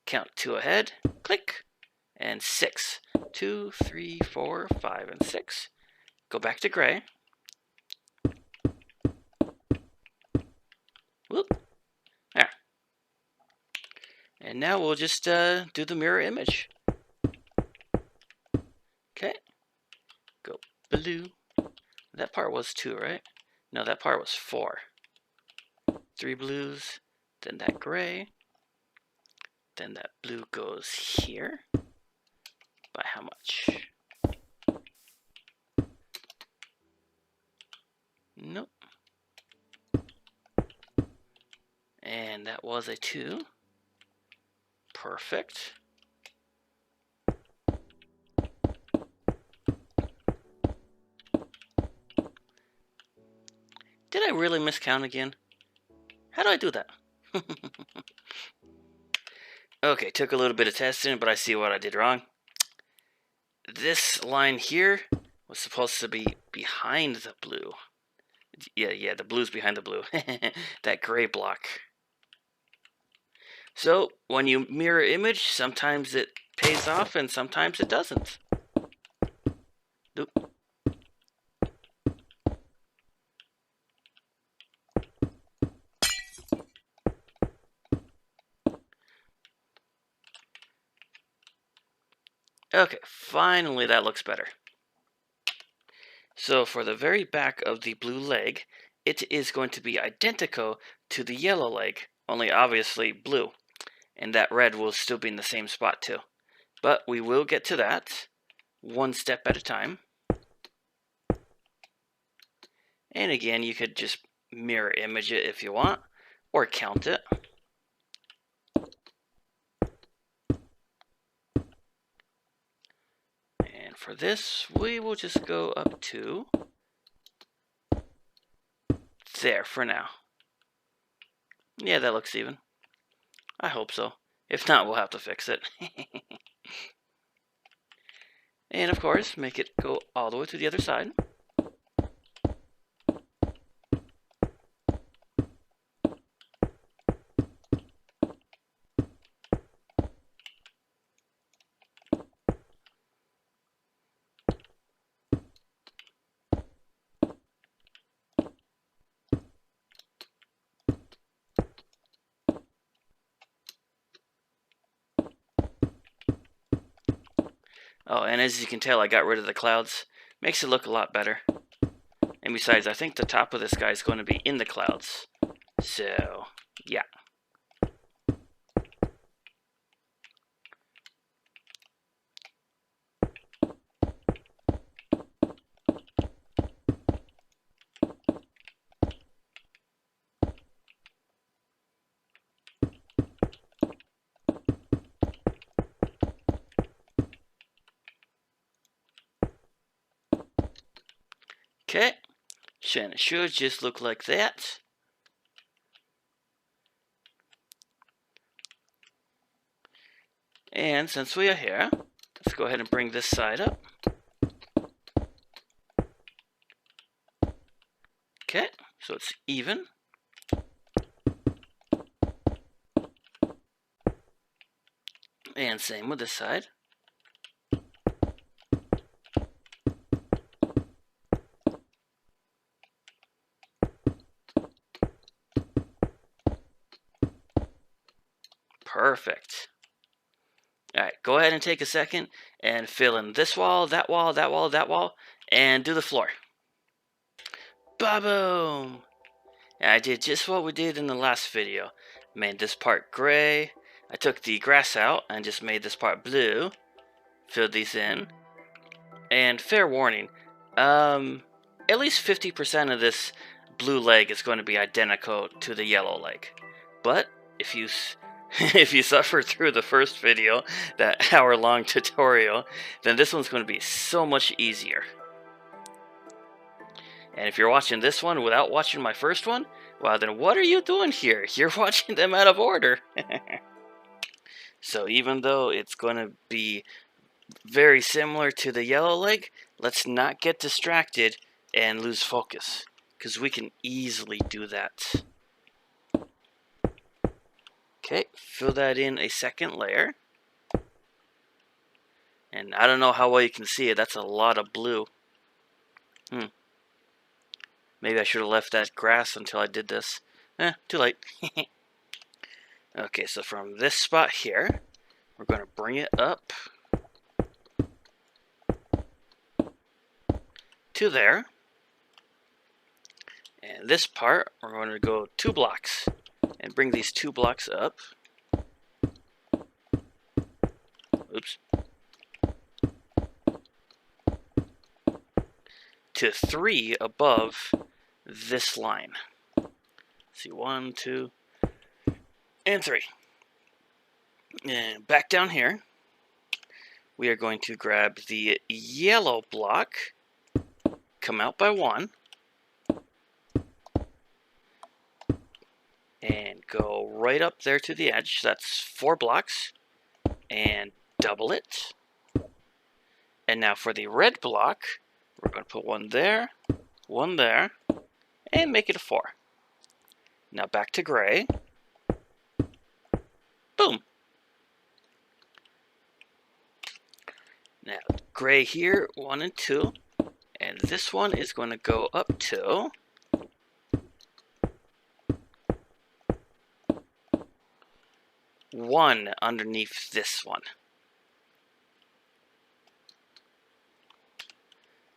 Count 2 ahead, click, and 6. 2, 3, 4, 5, and 6. Go back to gray. Whoop. There. And now we'll just do the mirror image. Okay. Go blue. That part was 2, right? No, that part was 4. 3 blues, then that gray, then that blue goes here. By how much? Nope. And that was a 2. Perfect. Did I really miscount again? How do I do that? Okay, took a little bit of testing, but I see what I did wrong. This line here was supposed to be behind the blue. Yeah, the blue's behind the blue. That gray block. So, when you mirror image, sometimes it pays off and sometimes it doesn't. Oop. Okay, finally that looks better. So for the very back of the blue leg, it is going to be identical to the yellow leg, only obviously blue. And that red will still be in the same spot too. But we will get to that one step at a time. And again, you could just mirror image it if you want, or count it. And for this, we will just go up to there for now. Yeah, that looks even. I hope so. If not, we'll have to fix it. And of course, make it go all the way to the other side. Oh, and as you can tell, I got rid of the clouds. Makes it look a lot better. And besides, I think the top of this guy is going to be in the clouds. So, yeah. Okay. And it should just look like that. And since we are here, let's go ahead and bring this side up. Okay, so it's even. And same with this side. Perfect. Alright, go ahead and take a second and fill in this wall, that wall, that wall, that wall, and do the floor. Ba-boom! And I did just what we did in the last video. Made this part gray. I took the grass out and just made this part blue. Filled these in. And fair warning, at least 50% of this blue leg is going to be identical to the yellow leg. But if you if you suffer through the first video, that hour-long tutorial, then this one's going to be so much easier. And if you're watching this one without watching my first one, well then what are you doing here? You're watching them out of order. So even though it's going to be very similar to the yellow leg, let's not get distracted and lose focus, because we can easily do that. Okay, fill that in a second layer. And I don't know how well you can see it, that's a lot of blue. Maybe I should have left that grass until I did this. Too late. Okay, so from this spot here, we're going to bring it up to there. And this part, we're going to go 2 blocks and bring these 2 blocks up. Oops. To 3 above this line. Let's see, 1, 2, and 3. And back down here, we are going to grab the yellow block, come out by 1, and go right up there to the edge. That's 4 blocks, and double it. And now for the red block, we're going to put 1 there, and make it a 4. Now back to gray. Boom. Now gray here, 1 and 2, and this one is going to go up to 1 underneath this one.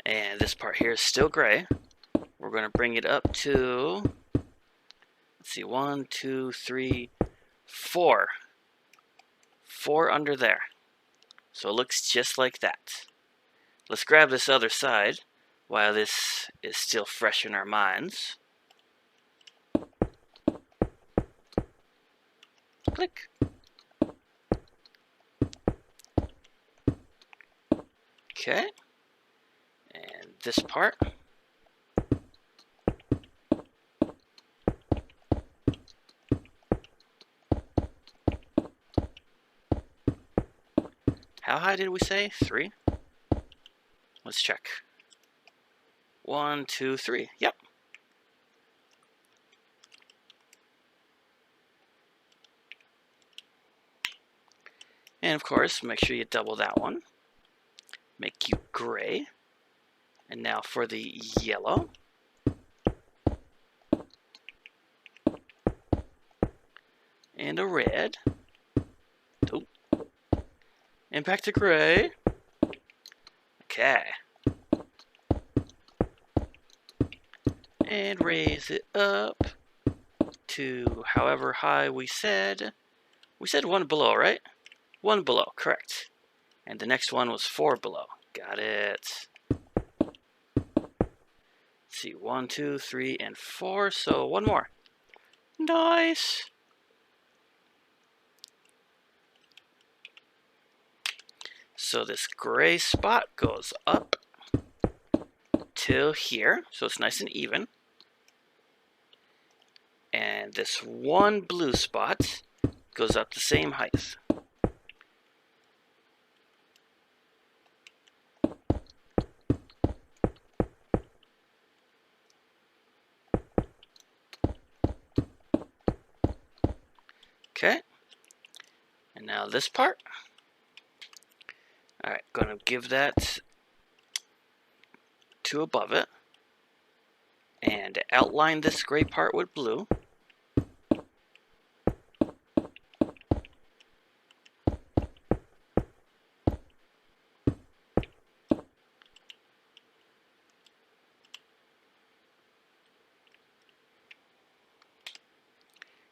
And this part here is still gray. We're going to bring it up to, let's see, 1, 2, 3, 4. 4 under there. So it looks just like that. Let's grab this other side while this is still fresh in our minds. Click. Okay. And this part. How high did we say? 3? Let's check. 1, 2, 3. Yep. And of course, make sure you double that one. Make you gray. And now for the yellow. And a red. Oh. And back to gray. Okay. And raise it up to however high we said. We said 1 below, right? 1 below, correct. And the next one was 4 below. Got it. Let's see, 1, 2, 3, and 4. So 1 more. Nice. So this gray spot goes up till here. So it's nice and even. And this one blue spot goes up the same height. Okay. And now this part. Alright, gonna give that to above it. And outline this gray part with blue.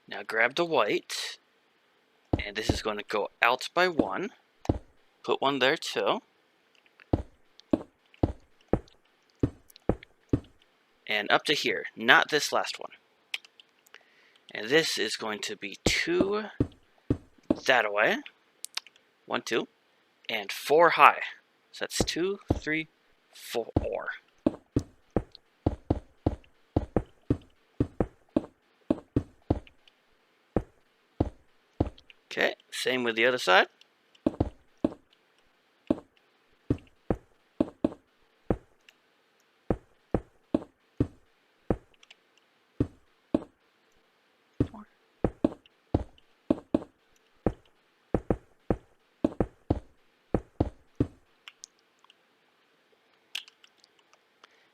Now grab the white, and this is going to go out by 1. Put 1 there too. And up to here, not this last one. And this is going to be 2 that away. 1, 2, and 4 high. So that's 2, 3, 4. Okay, same with the other side.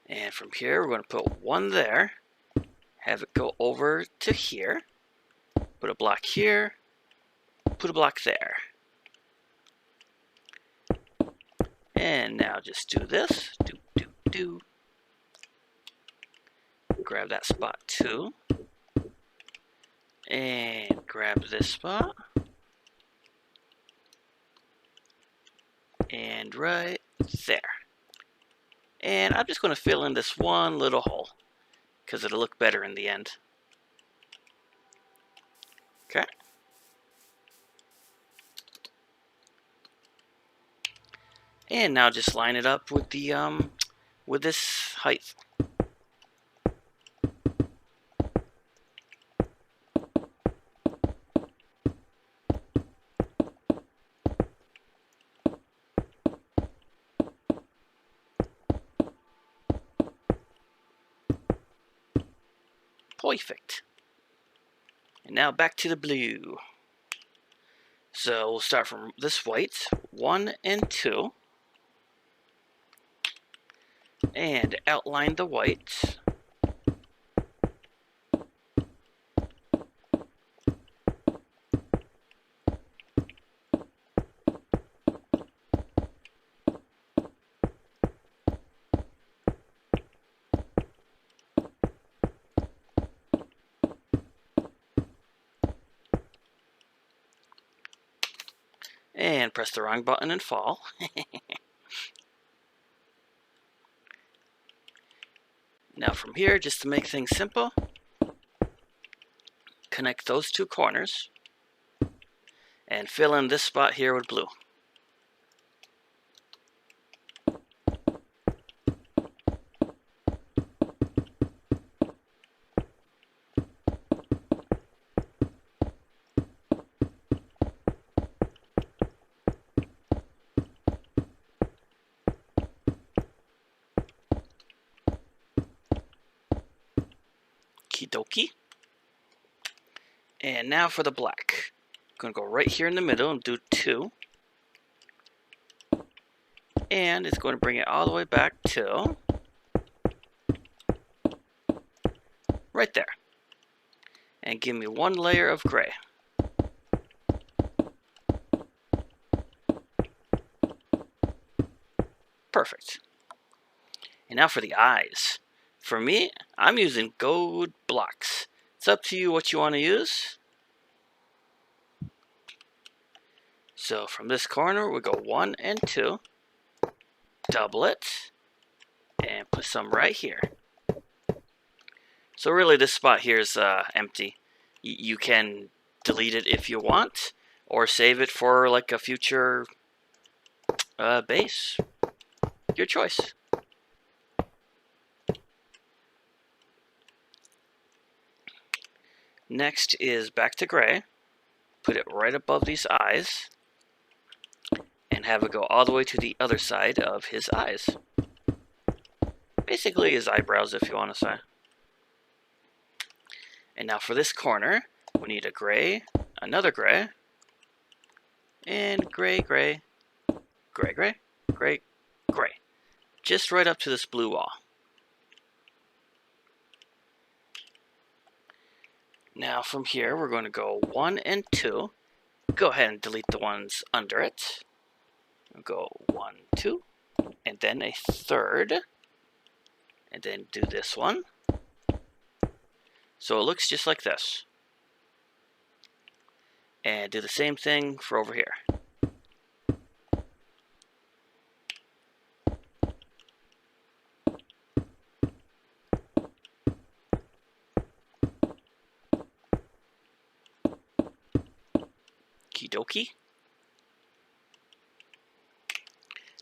And from here, we're going to put 1 there, have it go over to here, put a block here, put a block there. And now just do this, do. Grab that spot too. And grab this spot. And right there. And I'm just going to fill in this one little hole, because it'll look better in the end. Okay. And now just line it up with the with this height. Perfect. And now back to the blue. So we'll start from this white, 1 and 2, and outline the white. And press the wrong button and fall. Now from here, just to make things simple, connect those two corners and fill in this spot here with blue. Okie dokie. And now for the black. I'm going to go right here in the middle and do 2. And it's going to bring it all the way back to right there. And give me 1 layer of gray. Perfect. And now for the eyes. For me, I'm using gold blocks. It's up to you what you want to use. So from this corner, we go 1 and 2, double it, and put some right here. So really this spot here is empty. You can delete it if you want, or save it for like a future base. Your choice. Next is back to gray. Put it right above these eyes. And have it go all the way to the other side of his eyes. Basically his eyebrows, if you want to say. And now for this corner, we need a gray, another gray, and gray, gray, gray, gray, gray, gray. Just right up to this blue wall. Now from here, we're going to go 1 and 2. Go ahead and delete the ones under it. We'll go 1, 2, and then a third. And then do this one. So it looks just like this. And do the same thing for over here. Okie dokie.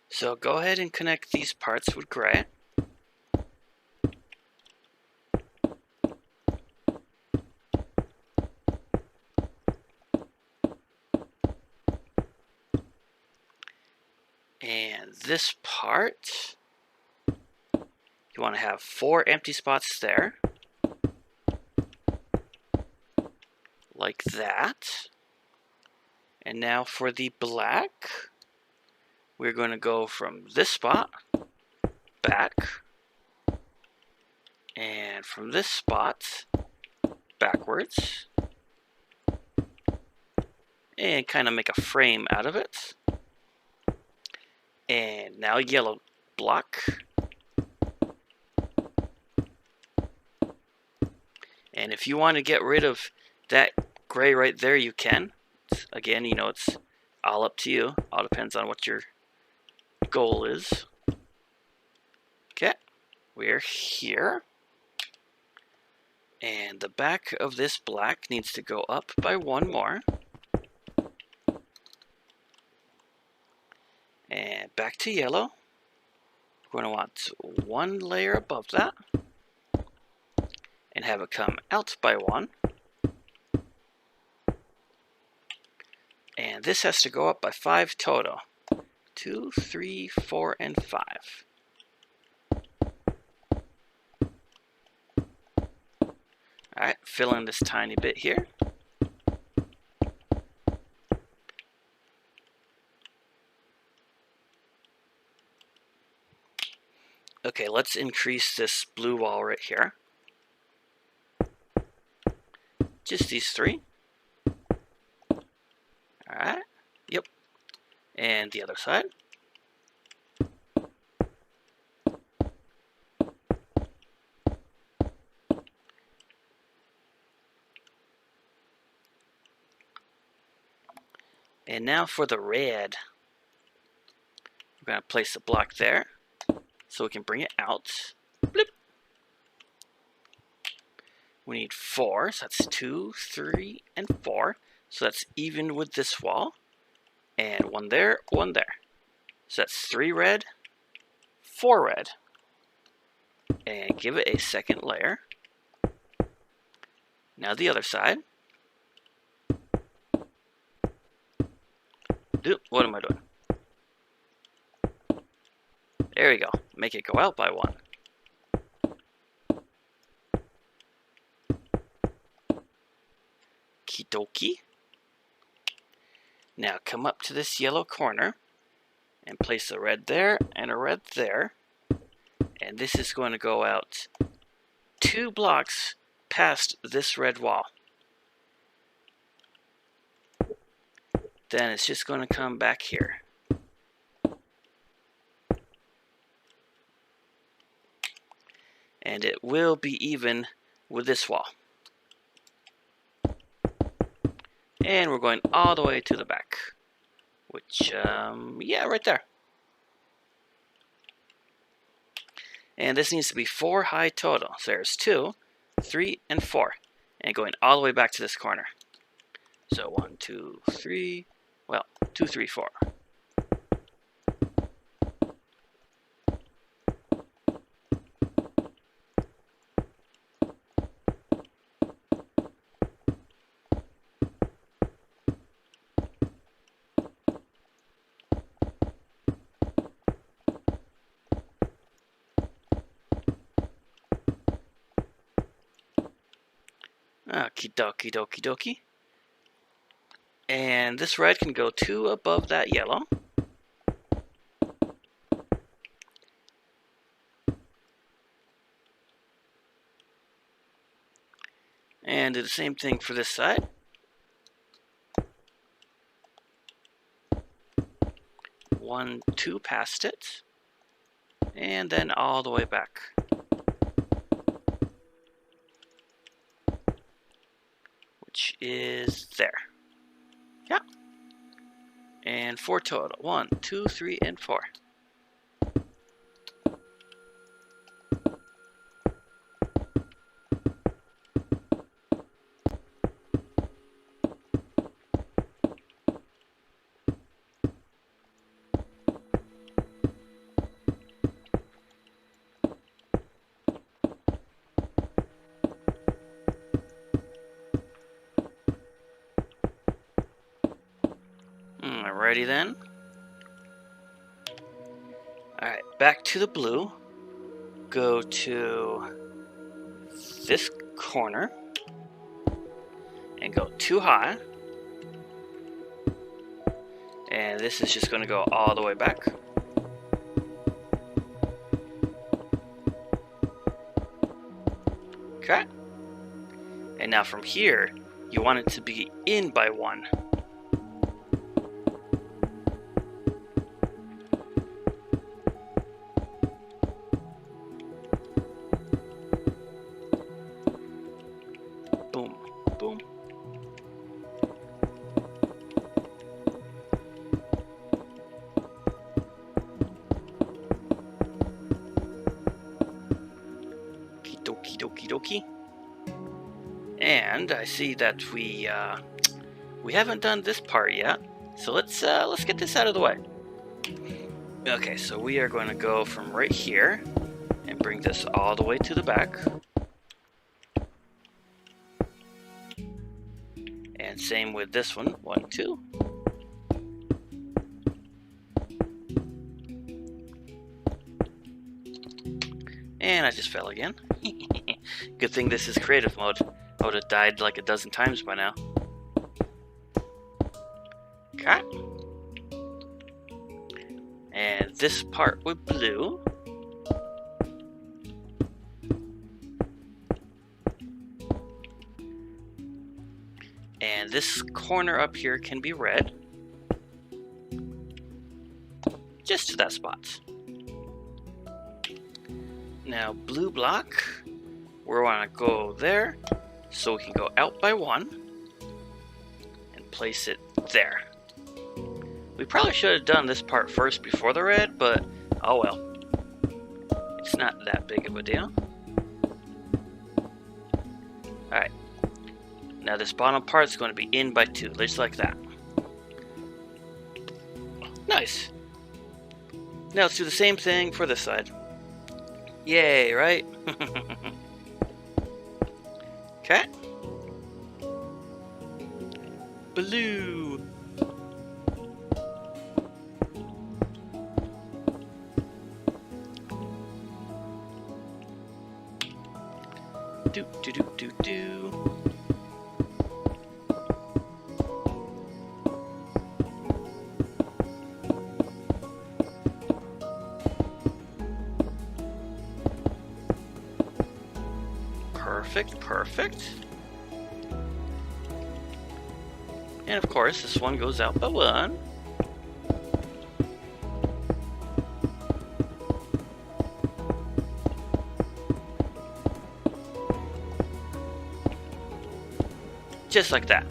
So go ahead and connect these parts with gray. And this part, you want to have 4 empty spots there. Like that. And now for the black, we're going to go from this spot back, and from this spot backwards, and kind of make a frame out of it. And now yellow block. And if you want to get rid of that gray right there, you can. Again, you know, it's all up to you. All depends on what your goal is. Okay, we're here. And the back of this black needs to go up by 1 more. And back to yellow. We're going to want one layer above that and have it come out by one. And this has to go up by 5 total. 2, 3, 4, and 5. Alright, fill in this tiny bit here. Okay, let's increase this blue wall right here. Just these 3. Alright, yep. And the other side. And now for the red. We're going to place a block there so we can bring it out. Bloop. We need 4, so that's 2, 3, and 4. So that's even with this wall. And 1 there, 1 there. So that's 3 red, 4 red. And give it a second layer. Now the other side. What am I doing? There we go. Make it go out by 1. Okie-dokie. Now come up to this yellow corner and place a red there and a red there. And this is going to go out 2 blocks past this red wall. Then it's just going to come back here. And it will be even with this wall. And we're going all the way to the back. Which, yeah, right there. And this needs to be 4 high total. So there's 2, 3, and 4. And going all the way back to this corner. So 1, 2, 3, well, 2, 3, 4. Okie dokie dokie dokie. And this red can go 2 above that yellow. And do the same thing for this side. One, 2 past it. And then all the way back. Which is there. Yeah. And 4 total. 1, 2, 3, and 4. Alrighty then. Alright, back to the blue. Go to this corner and go 2 high. And this is just going to go all the way back. Okay. And now from here, you want it to be in by 1. Boom, boom. Okie dokie dokie. And I see that we haven't done this part yet, so let's get this out of the way. Okay, so we are going to go from right here and bring this all the way to the back. And same with this one. 1, 2. And I just fell again. Good thing this is creative mode. I would have died like a dozen times by now. Okay. And this part with blue. And this corner up here can be red. Just to that spot. Now blue block, we want to go there, so we can go out by 1 and place it there. We probably should have done this part first before the red, but oh well. It's not that big of a deal. Alright. Now this bottom part is going to be in by 2, just like that. Nice. Now let's do the same thing for this side. Yay, right? Okay. Blue. Do do do do do. Perfect, perfect. And of course, this one goes out by 1. Just like that.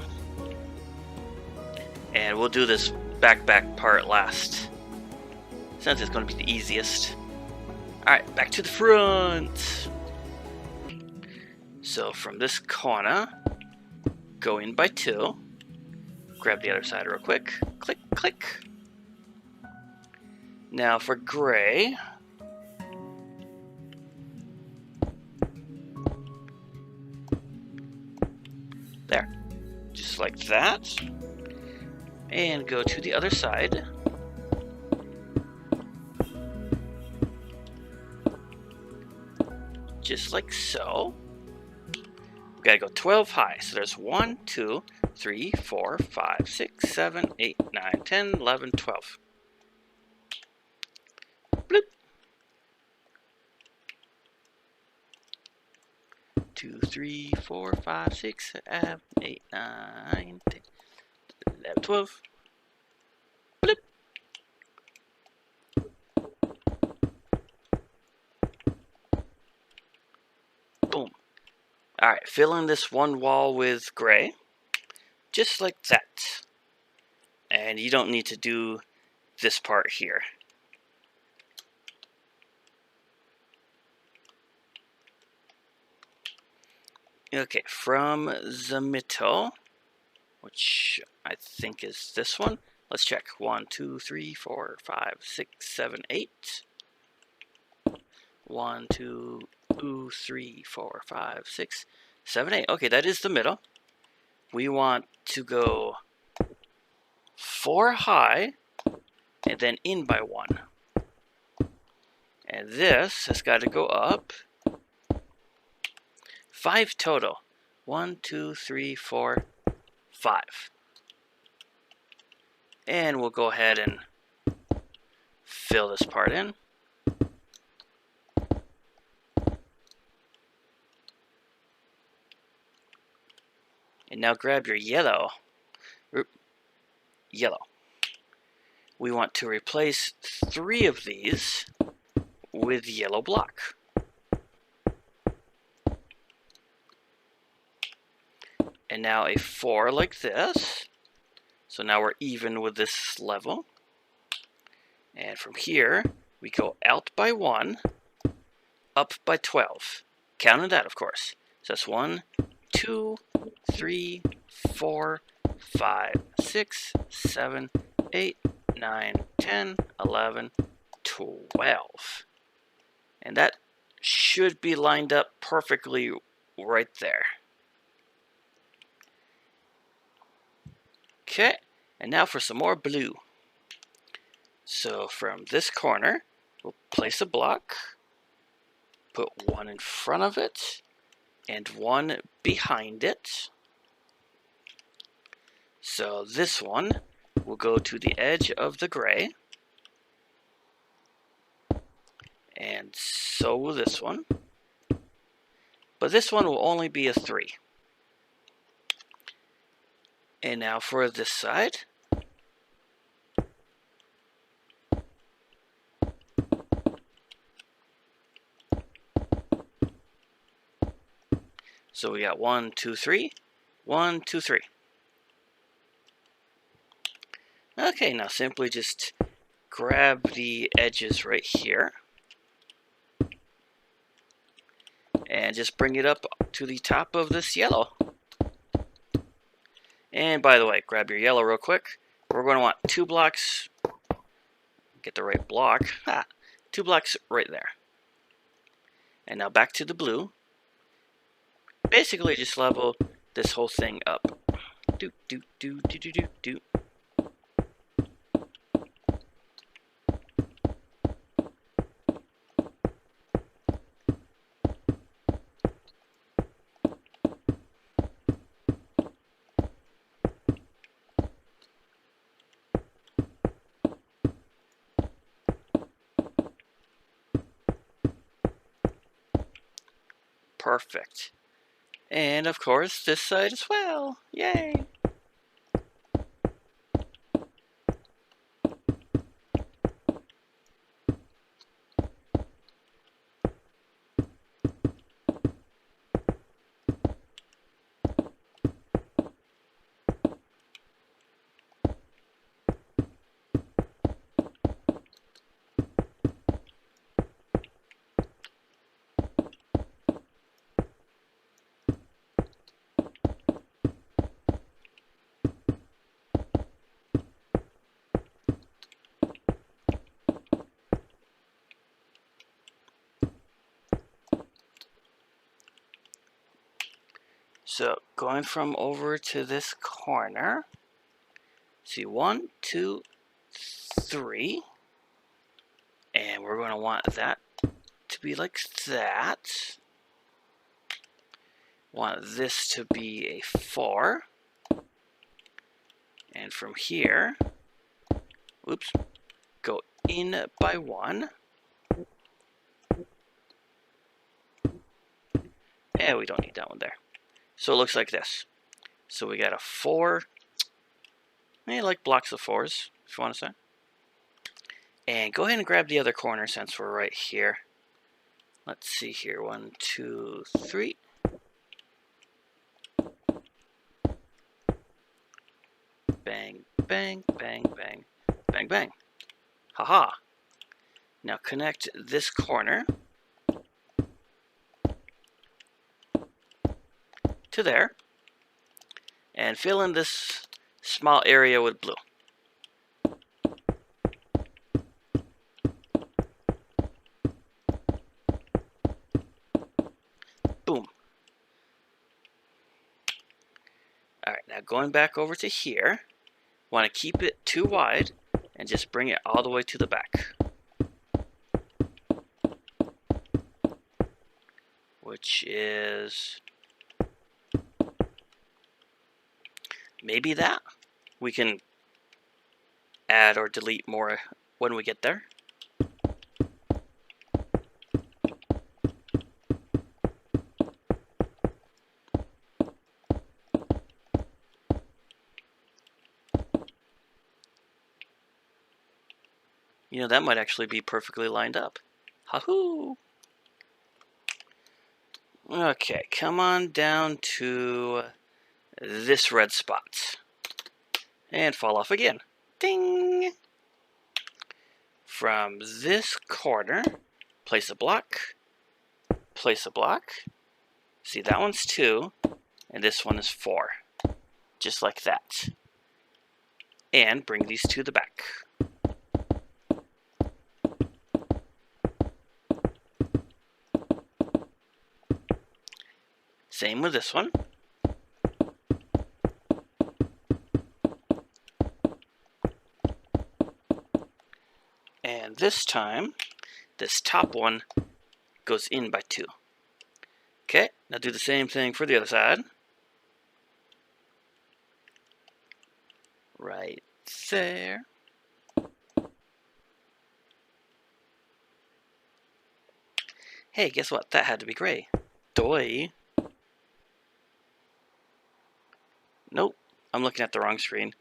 And we'll do this back part last, since it's going to be the easiest. Alright, back to the front. So from this corner, go in by 2. Grab the other side real quick. Click, click. Now for gray. There. Just like that. And go to the other side. Just like so. We gotta go 12 high. So there's 1, 2, 3, 4, 5, 6, 7, 8, 9, 10, 11, 12. Bloop. 2, 3, 4, 5, 6, 7, 8, 9, 10, 11, 12. Bloop. Boom. Alright, fill in this one wall with gray. Just like that. And you don't need to do this part here. Okay, from the middle, which I think is this one. Let's check. 1, 2, 3, 4, 5, 6, 7, 8. 1, 2, 3, 4, 5, 6, 7, 8. Okay, that is the middle. We want to go 4 high and then in by 1. And this has got to go up 5 total. 1, 2, 3, 4, 5. And we'll go ahead and fill this part in. And now grab your yellow. Yellow. We want to replace 3 of these with yellow block. And now a 4 like this. So now we're even with this level. And from here, we go out by 1, up by 12. Counting that, of course. So that's 1, 2, 3, 4, 5, 6, 7, 8, 9, 10, 11, 12. And that should be lined up perfectly right there. Okay, and now for some more blue. So from this corner, we'll place a block, put one in front of it, and one behind it. So this one will go to the edge of the gray, and so will this one. But this one will only be a 3. And now for this side. So we got 1, 2, 3. 1, 2, 3. Okay, now simply just grab the edges right here. And just bring it up to the top of this yellow. And by the way, grab your yellow real quick. We're going to want 2 blocks. Get the right block. 2 blocks right there. And now back to the blue. Basically just level this whole thing up. Do, do, do, do, do, do, do. Perfect. And of course, this side as well. Yay! So going from over to this corner, see 1, 2, 3, and we're going to want that to be like that. Want this to be a 4, and from here, oops, go in by 1. Yeah, we don't need that one there. So it looks like this. So we got a 4. I like blocks of 4s, if you want to say. And go ahead and grab the other corner since we're right here. Let's see here. 1, 2, 3. Bang, bang, bang, bang, bang, bang. Haha. Now connect this corner to there. And fill in this small area with blue. Boom. Alright, now going back over to here, want to keep it too wide and just bring it all the way to the back. Which is maybe that. We can add or delete more when we get there. You know, that might actually be perfectly lined up. Ha-hoo! Okay, come on down to this red spot. And fall off again. Ding! From this corner, place a block. Place a block. See, that one's 2, and this one is 4. Just like that. And bring these to the back. Same with this one. And this time, this top one goes in by 2. Okay, now do the same thing for the other side. Right there. Hey, guess what? That had to be gray. Doi. Nope, I'm looking at the wrong screen.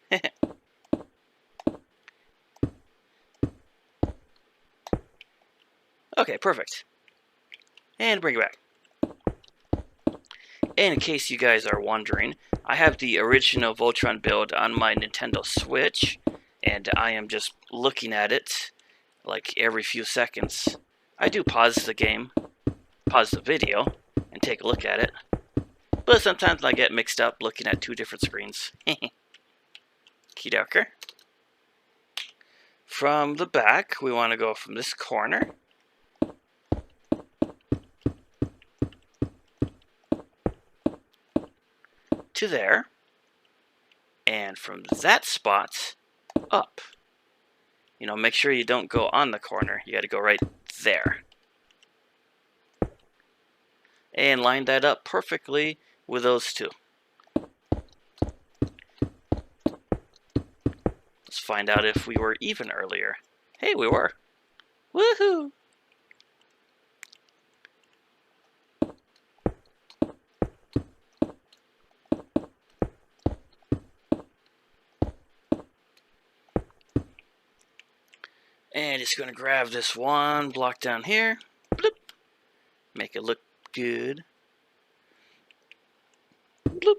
Okay, perfect. And bring it back. In case you guys are wondering, I have the original Voltron build on my Nintendo Switch, and I am just looking at it like every few seconds. I do pause the game, pause the video, and take a look at it. But sometimes I get mixed up looking at 2 different screens. Keydoker. From the back, we want to go from this corner to there, and from that spot up. You know, make sure you don't go on the corner. You got to go right there. And line that up perfectly with those 2. Let's find out if we were even earlier. Hey, we were. Woohoo! And just going to grab this one block down here. Bloop. Make it look good. Bloop.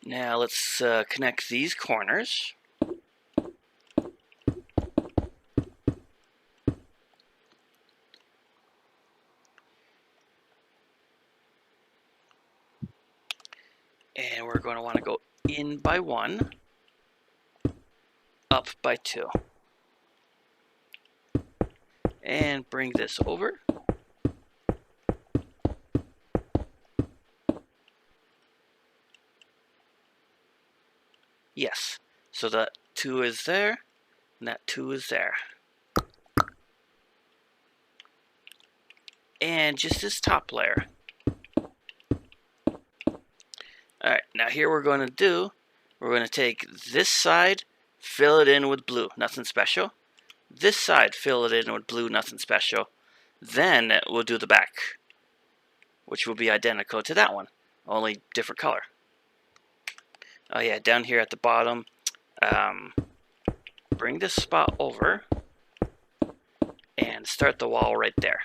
Now let's connect these corners. And we're going to want to go in by 1, up by 2. And bring this over. Yes, so that 2 is there, and that 2 is there. And just this top layer. Alright, now here we're going to take this side, fill it in with blue, nothing special. This side, fill it in with blue, nothing special. Then we'll do the back, which will be identical to that one, only different color. Oh yeah, down here at the bottom, bring this spot over and start the wall right there.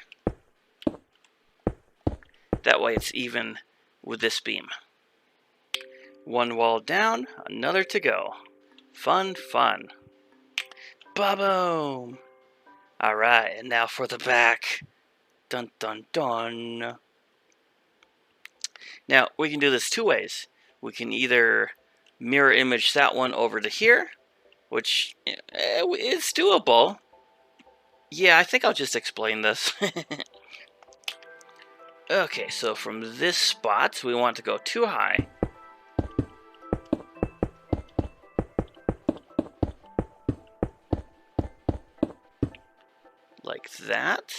That way it's even with this beam. 1 wall down, another to go. Fun, fun. Ba-boom! Alright, and now for the back. Dun dun dun. Now, we can do this 2 ways. We can either mirror image that one over to here, which is doable. Yeah, I think I'll just explain this. Okay, so from this spot, we want to go too high. Like that.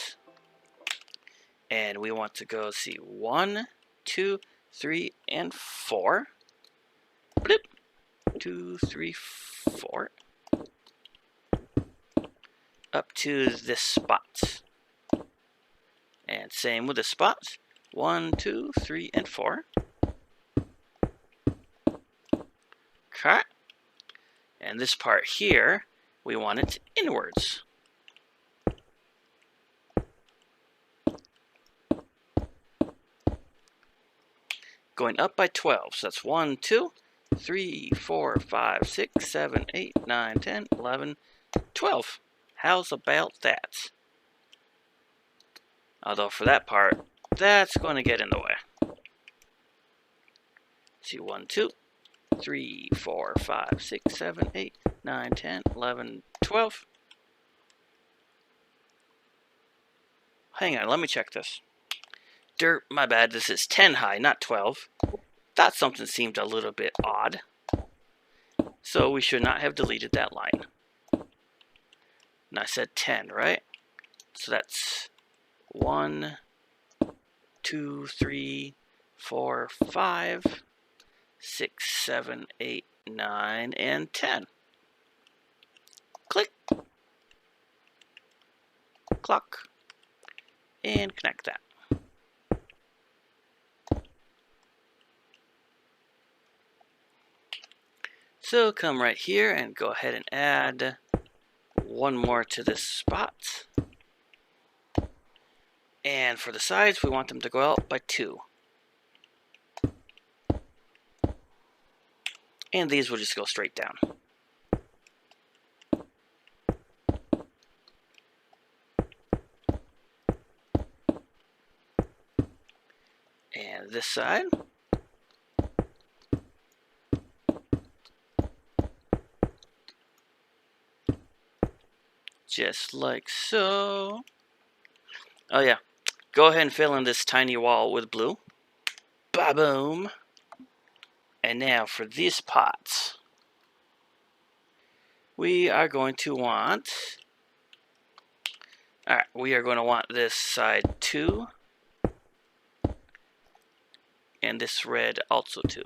And we want to go, see, 1, 2, 3, and 4. Bloop. 2, 3, 4. Up to this spot. And same with the spots. 1, 2, 3, and 4. Okay. And this part here, we want it inwards. Going up by 12. So that's 1, 2, 3, 4, 5, 6, 7, 8, 9, 10, 11, 12. How's about that? Although for that part, that's going to get in the way. See, 1, 2, 3, 4, 5, 6, 7, 8, 9, 10, 11, 12. Hang on, let me check this. my bad, this is 10 high, not 12. Thought something seemed a little bit odd. So we should not have deleted that line. And I said 10, right? So that's 1, 2, 3, 4, 5, 6, 7, 8, 9, and 10. Click. Clock. And connect that. So come right here and go ahead and add one more to this spot. And for the sides, we want them to go out by 2. And these will just go straight down. And this side. Just like so. Oh yeah, go ahead and fill in this tiny wall with blue. Ba-boom. And now for these pots, we are going to want, we are going to want this side 2, and this red also 2.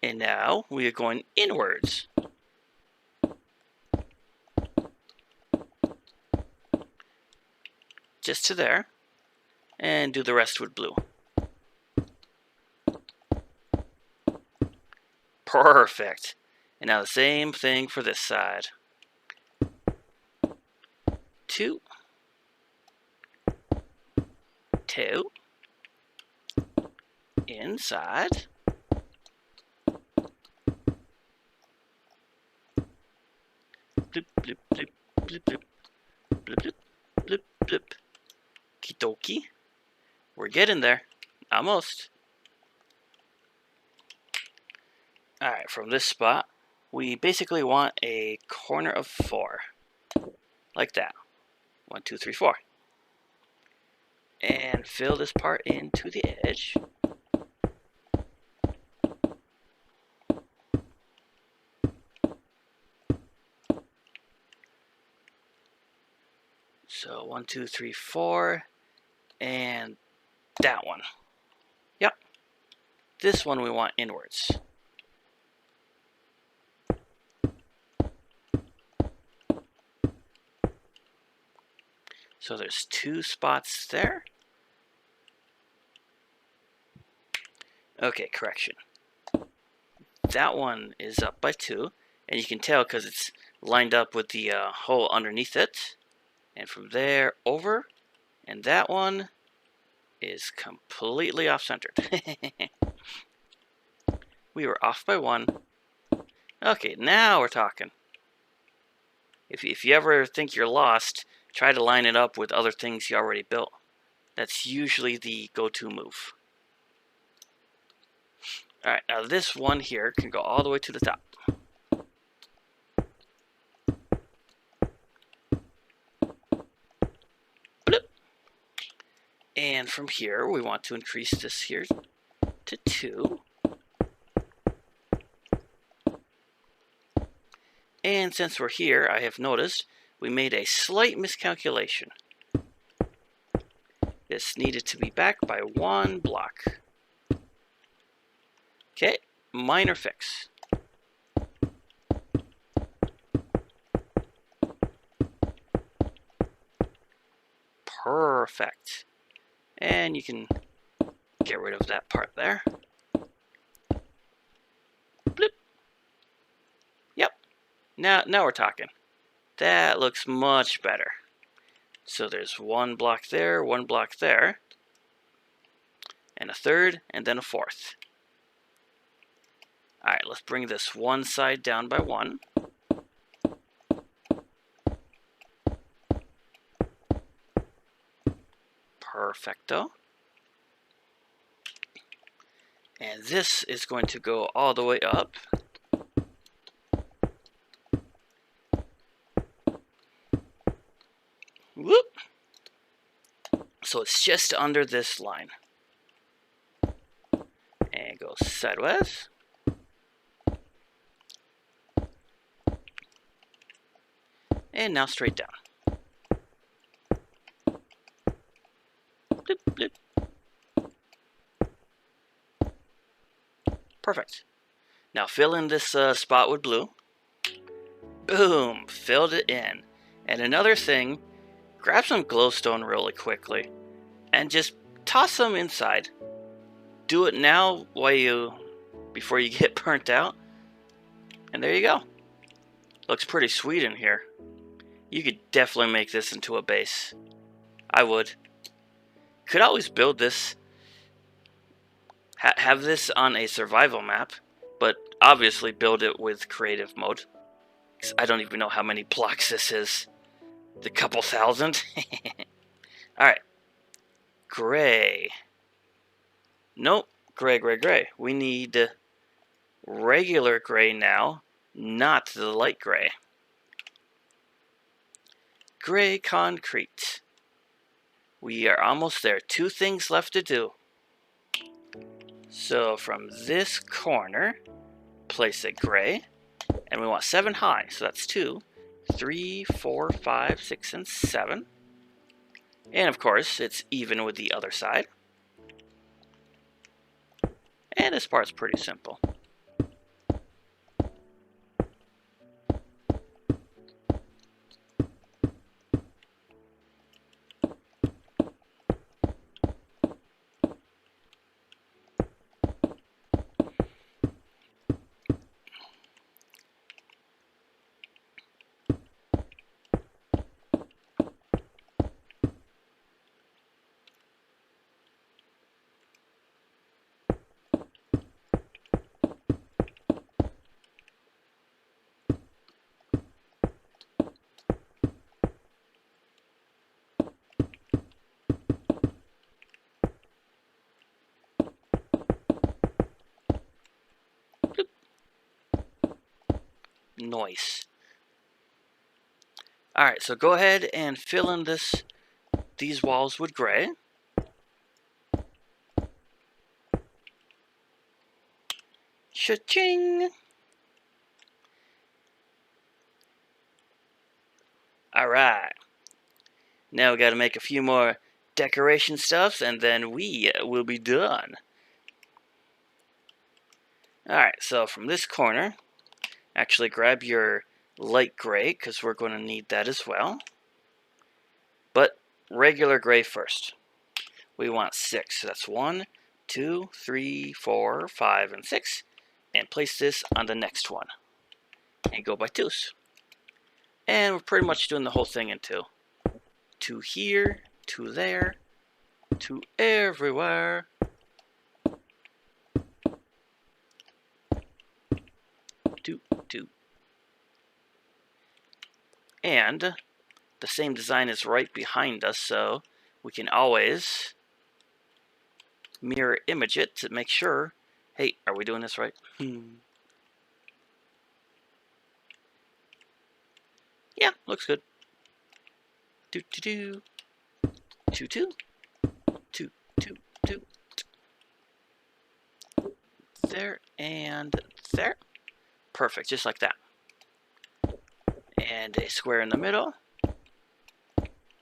And now we are going inwards. Just to there. And do the rest with blue. Perfect. And now the same thing for this side. 2. 2. Inside. Blip, blip, blip, blip, blip, blip, blip, blip, blip. Kidoki. We're getting there. Almost. Alright, from this spot, we basically want a corner of 4. Like that. 1, 2, 3, 4. And fill this part into the edge. So 1, 2, 3, 4, and that one. Yep. This one we want inwards. So there's 2 spots there. Okay, correction. That one is up by 2, and you can tell because it's lined up with the hole underneath it. And from there over, and that one is completely off-centered. We were off by 1. Okay, now we're talking. If you ever think you're lost, try to line it up with other things you already built. That's usually the go-to move. Alright, now this one here can go all the way to the top. Blip. And from here, we want to increase this here to 2. And since we're here, I have noticed we made a slight miscalculation. This needed to be back by 1 block. Okay, minor fix. Perfect. And you can get rid of that part there. Blip. Yep. Now we're talking. That looks much better. So there's 1 block there, 1 block there, and a 3rd, and then a 4th. Alright, let's bring this one side down by 1. Perfecto. And this is going to go all the way up. So it's just under this line. And go sideways. And now straight down. Bloop, bloop. Perfect. Now fill in this spot with blue. Boom! Filled it in. And another thing, grab some glowstone really quickly and just toss them inside. Do it now before you get burnt out. And there you go. Looks pretty sweet in here. You could definitely make this into a base. I would. Could always build this. Have this on a survival map, but obviously build it with creative mode. I don't even know how many blocks this is. A couple thousand? Alright. Gray. Nope. Gray, gray, gray. We need regular gray now, not the light gray. Gray concrete. We are almost there. 2 things left to do. So from this corner, place a gray. And we want 7 high. So that's 2, 3, 4, 5, 6, and 7. And of course, it's even with the other side. And this part's pretty simple. Nice. Alright, so go ahead and fill in these walls with gray. Cha-ching! Alright. Now we gotta make a few more decoration stuffs and then we will be done. Alright, so from this corner, actually grab your light gray because we're going to need that as well. But regular gray first. We want 6. So that's 1, 2, 3, 4, 5, and 6. And place this on the next one. And go by 2s. And we're pretty much doing the whole thing in 2. 2 here, 2 there, 2 everywhere. 2, 2. And the same design is right behind us, so we can always mirror image it to make sure. Hey, are we doing this right? Yeah, looks good. 2, 2, 2, 2, 2, 2, 2, 2. There and there. Perfect, just like that. And a square in the middle.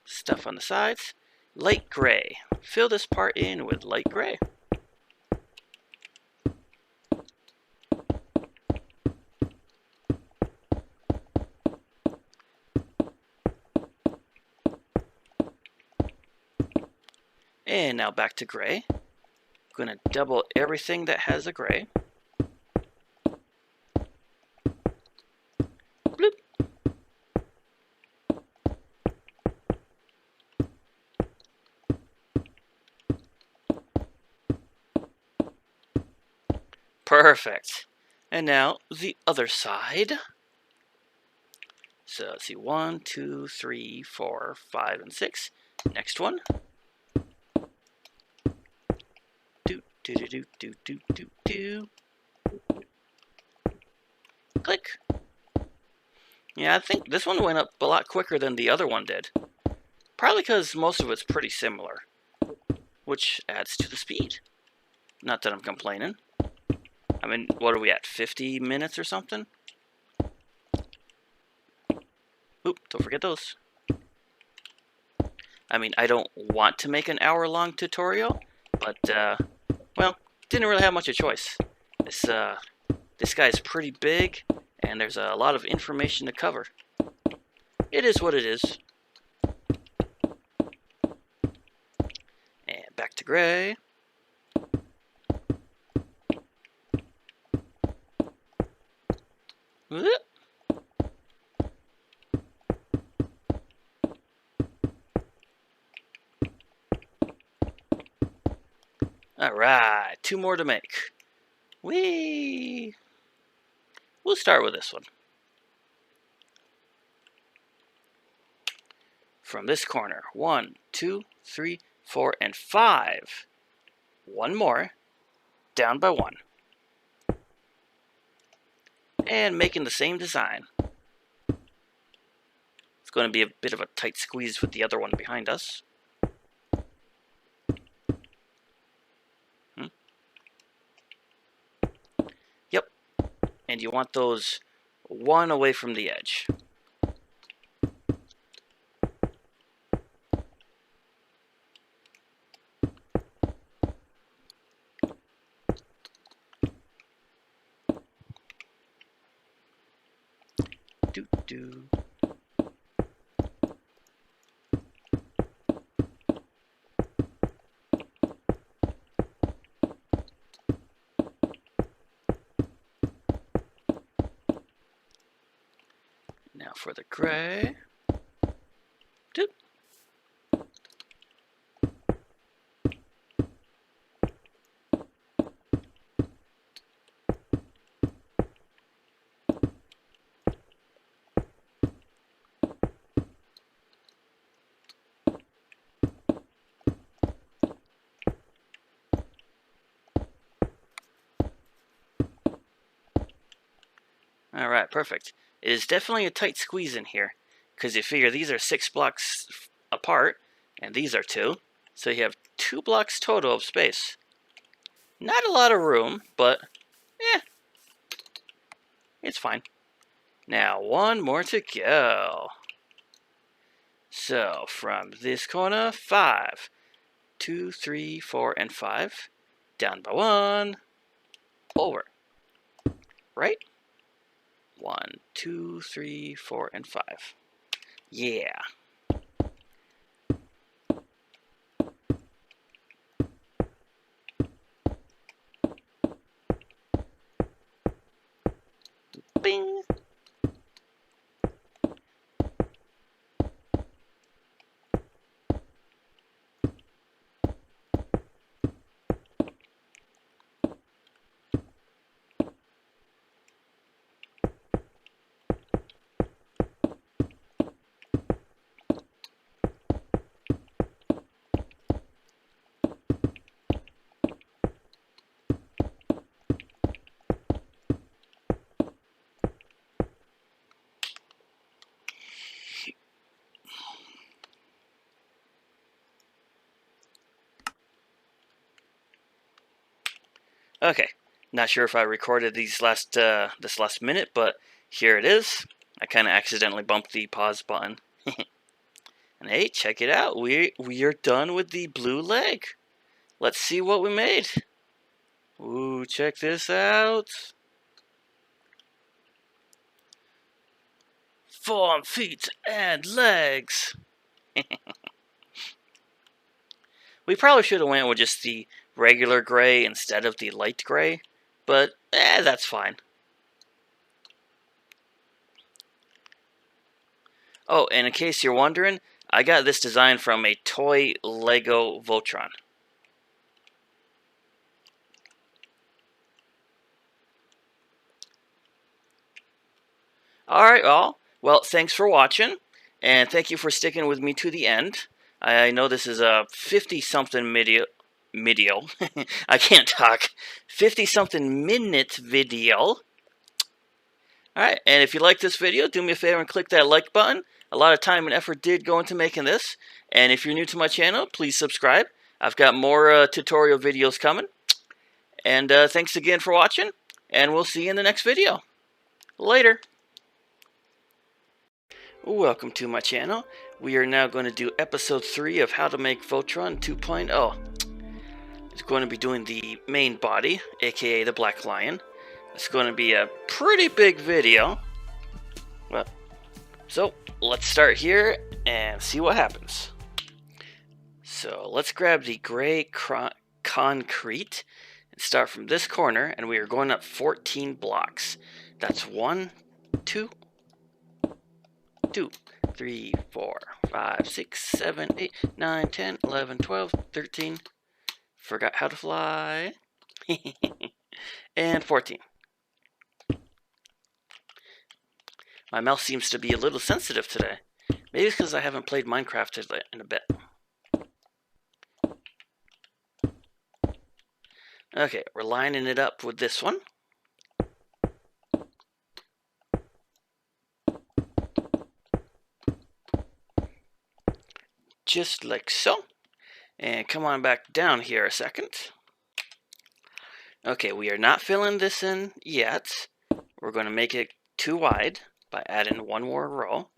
Stuff on the sides. Light gray. Fill this part in with light gray. And now back to gray. I'm going to double everything that has a gray. Bloop. Perfect. And now the other side. So let's see, 1, 2, 3, 4, 5, and 6. Next one. Do do do do do do do. Click. Yeah, I think this one went up a lot quicker than the other one did. Probably because most of it's pretty similar. which adds to the speed. Not that I'm complaining. I mean, what are we at, 50 minutes or something? Oop, don't forget those. I mean, I don't want to make an hour-long tutorial, but, well, didn't really have much of a choice. This guy's pretty big, and there's a lot of information to cover. It is what it is. And back to gray. Whoop. Alright, 2 more to make. Whee! We'll start with this one. From this corner, 1, 2, 3, 4, and 5. One more, down by 1. And making the same design. It's going to be a bit of a tight squeeze with the other one behind us. Yep. And you want those 1 away from the edge. Do. Now for the gray. Doop. Alright, perfect. It is definitely a tight squeeze in here, because you figure these are 6 blocks apart, and these are 2, so you have 2 blocks total of space. Not a lot of room, but, it's fine. Now, 1 more to go. So, from this corner, 5. 2, 3, 4, and 5. Down by 1. Over. Right? 1, 2, 3, 4, and 5. Yeah. Bing. Okay, not sure if I recorded these this last minute, but here it is. I kind of accidentally bumped the pause button. And hey, check it out. We are done with the blue leg. Let's see what we made. Ooh, check this out. Form, feet, and legs. We probably should have went with just the regular gray instead of the light gray, but that's fine. Oh, and in case you're wondering, I got this design from a toy Lego Voltron. Alright, well, thanks for watching, and thank you for sticking with me to the end. I know this is a 50-something video. I can't talk. 50-something minute video. Alright, and if you like this video, do me a favor and click that like button. A lot of time and effort did go into making this. And if you're new to my channel, please subscribe. I've got more tutorial videos coming. And thanks again for watching, and we'll see you in the next video. Later. Welcome to my channel. We are now going to do episode 3 of how to make Voltron 2.0. It's going to be doing the main body, aka the Black Lion. It's going to be a pretty big video. Well, so let's start here and see what happens. So let's grab the gray concrete and start from this corner, and we are going up 14 blocks. That's 1, 2, 3, 4, 5, 6, 7, 8, 9, 10, 11, 12, 13. Forgot how to fly. And 14. My mouse seems to be a little sensitive today. Maybe it's because I haven't played Minecraft in a bit. Okay, we're lining it up with this one. Just like so. And come on back down here a second. Okay, we are not filling this in yet. We're going to make it too wide by adding one more row.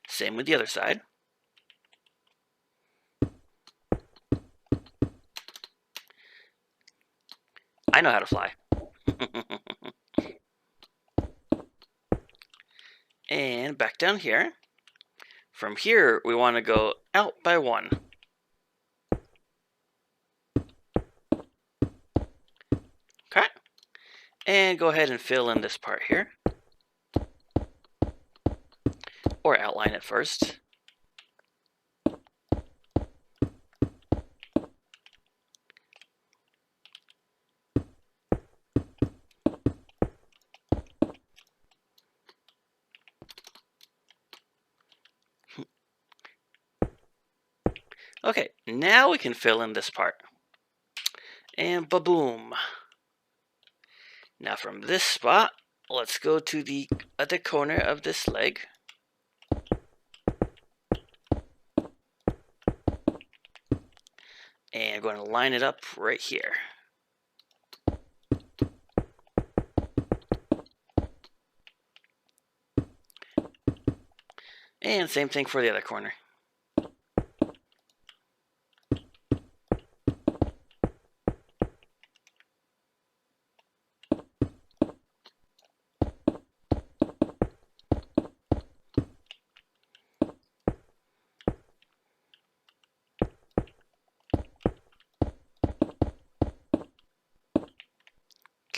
Same with the other side. I know how to fly. And back down here. From here, we want to go out by 1. Okay. And go ahead and fill in this part here. Or outline it first. Okay, now we can fill in this part. And ba-boom. Now from this spot, let's go to the other corner of this leg. And I'm going to line it up right here. And same thing for the other corner.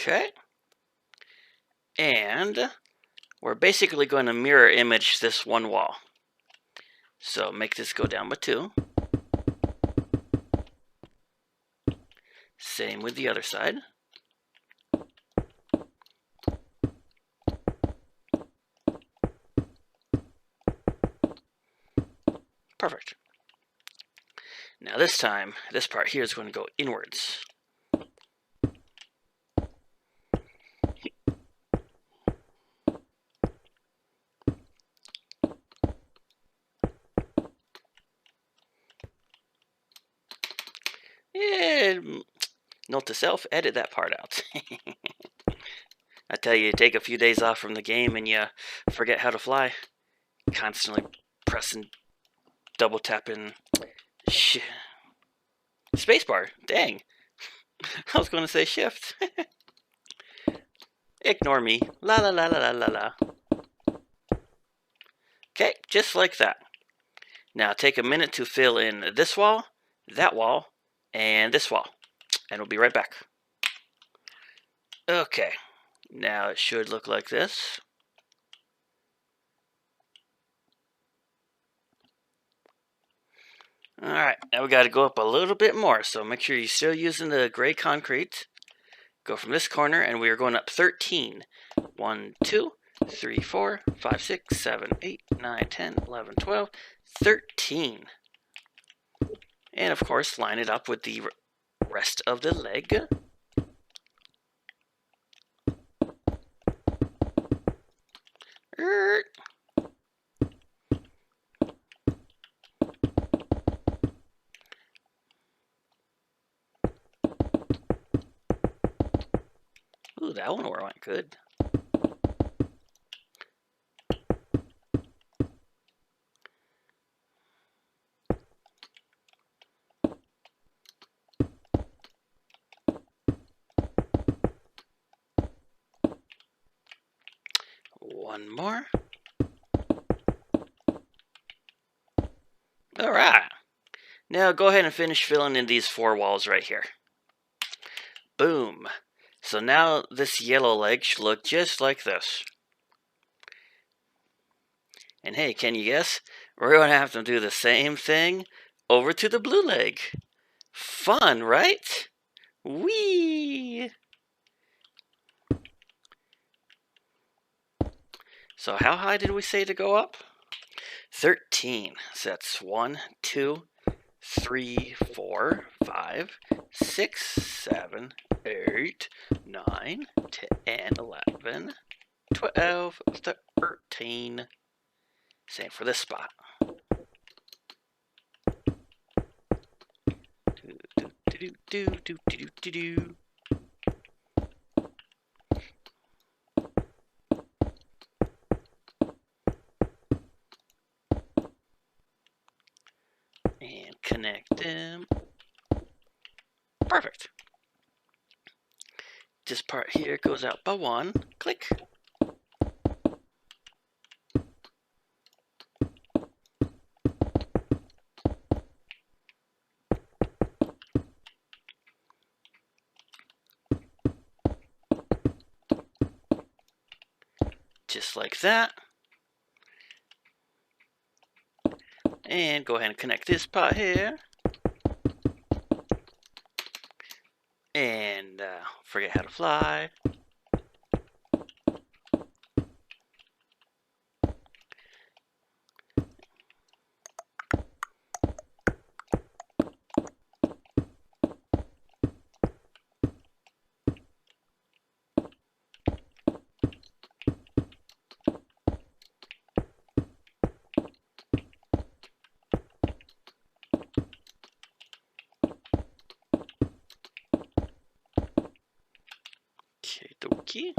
Okay. And we're basically going to mirror image this one wall. So make this go down by 2. Same with the other side. Perfect. Now this time, this part here is going to go inwards. Note to self, edit that part out. I tell you, take a few days off from the game and you forget how to fly. Constantly pressing, double tapping, spacebar. Dang. I was going to say shift. Ignore me. La la la la la la la. Okay, just like that. Now take a minute to fill in this wall, that wall, and this wall. And we'll be right back. Okay, now it should look like this. Alright, now we got to go up a little bit more, so make sure you're still using the gray concrete. Go from this corner, and we are going up 13. 1, 2, 3, 4, 5, 6, 7, 8, 9, 10, 11, 12, 13. And of course, line it up with the rest of the leg. Ooh, that one went good. One more. All right. Now go ahead and finish filling in these 4 walls right here. Boom. So now this yellow leg should look just like this. And hey, can you guess? We're going to have to do the same thing over to the blue leg. Fun, right? Whee! So how high did we say to go up? 13. So that's 1, 2, 3, 4, 5, 6, 7, 8, 9, 10, 11, 12, 13. Same for this spot. Do. And connect them. Perfect. This part here goes out by 1. Click. Just like that. And go ahead and connect this part here. And forget how to fly. Okay, dokie.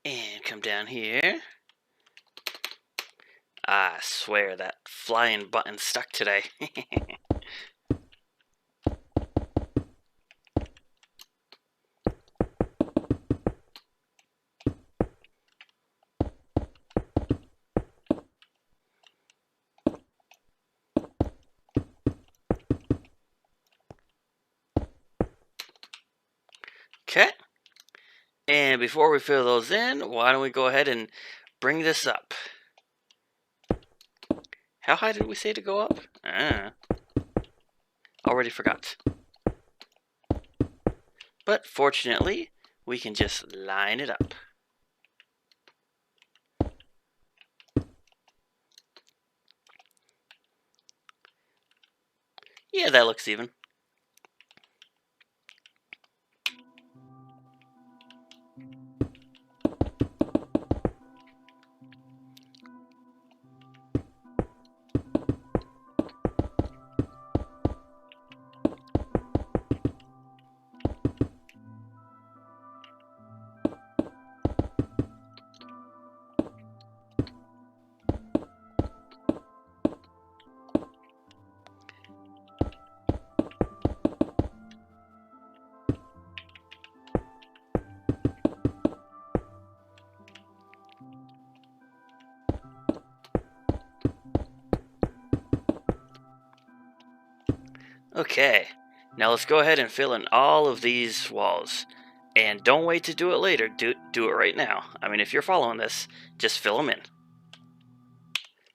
And come down here. I swear that flying button stuck today. Okay. And before we fill those in, why don't we go ahead and bring this up? How high did we say to go up? Already forgot. But fortunately, we can just line it up. Yeah, that looks even. Okay, now let's go ahead and fill in all of these walls. And don't wait to do it later, do it right now. I mean, if you're following this, just fill them in.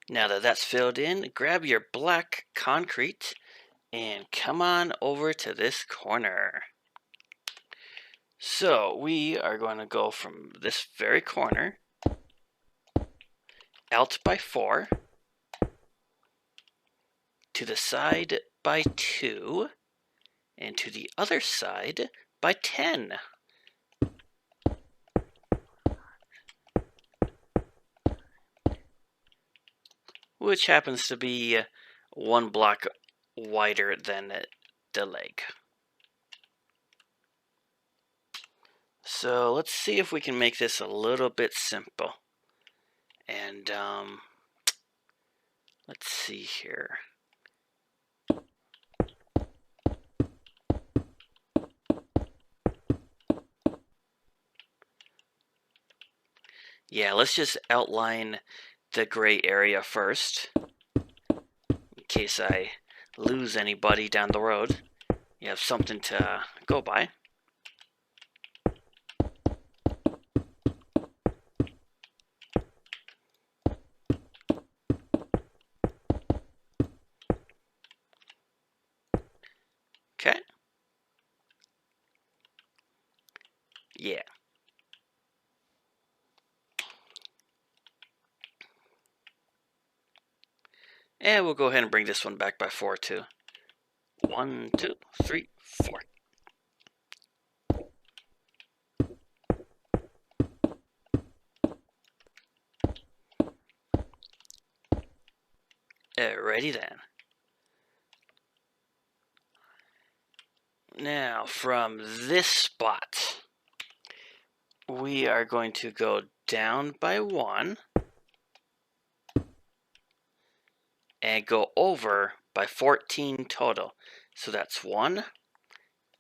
Now that that's filled in, grab your black concrete and come on over to this corner. So we are going to go from this very corner out by 4 to the side by 2 and to the other side by 10. Which happens to be 1 block wider than the leg. So let's see if we can make this a little bit simple. And let's see here. Yeah, let's just outline the gray area first, in case I lose anybody down the road. You have something to go by. Okay. Yeah. And we'll go ahead and bring this one back by 4 too. 1, 2, 3, 4. Alrighty then. Now from this spot, we are going to go down by 1 and go over by 14 total. So that's 1,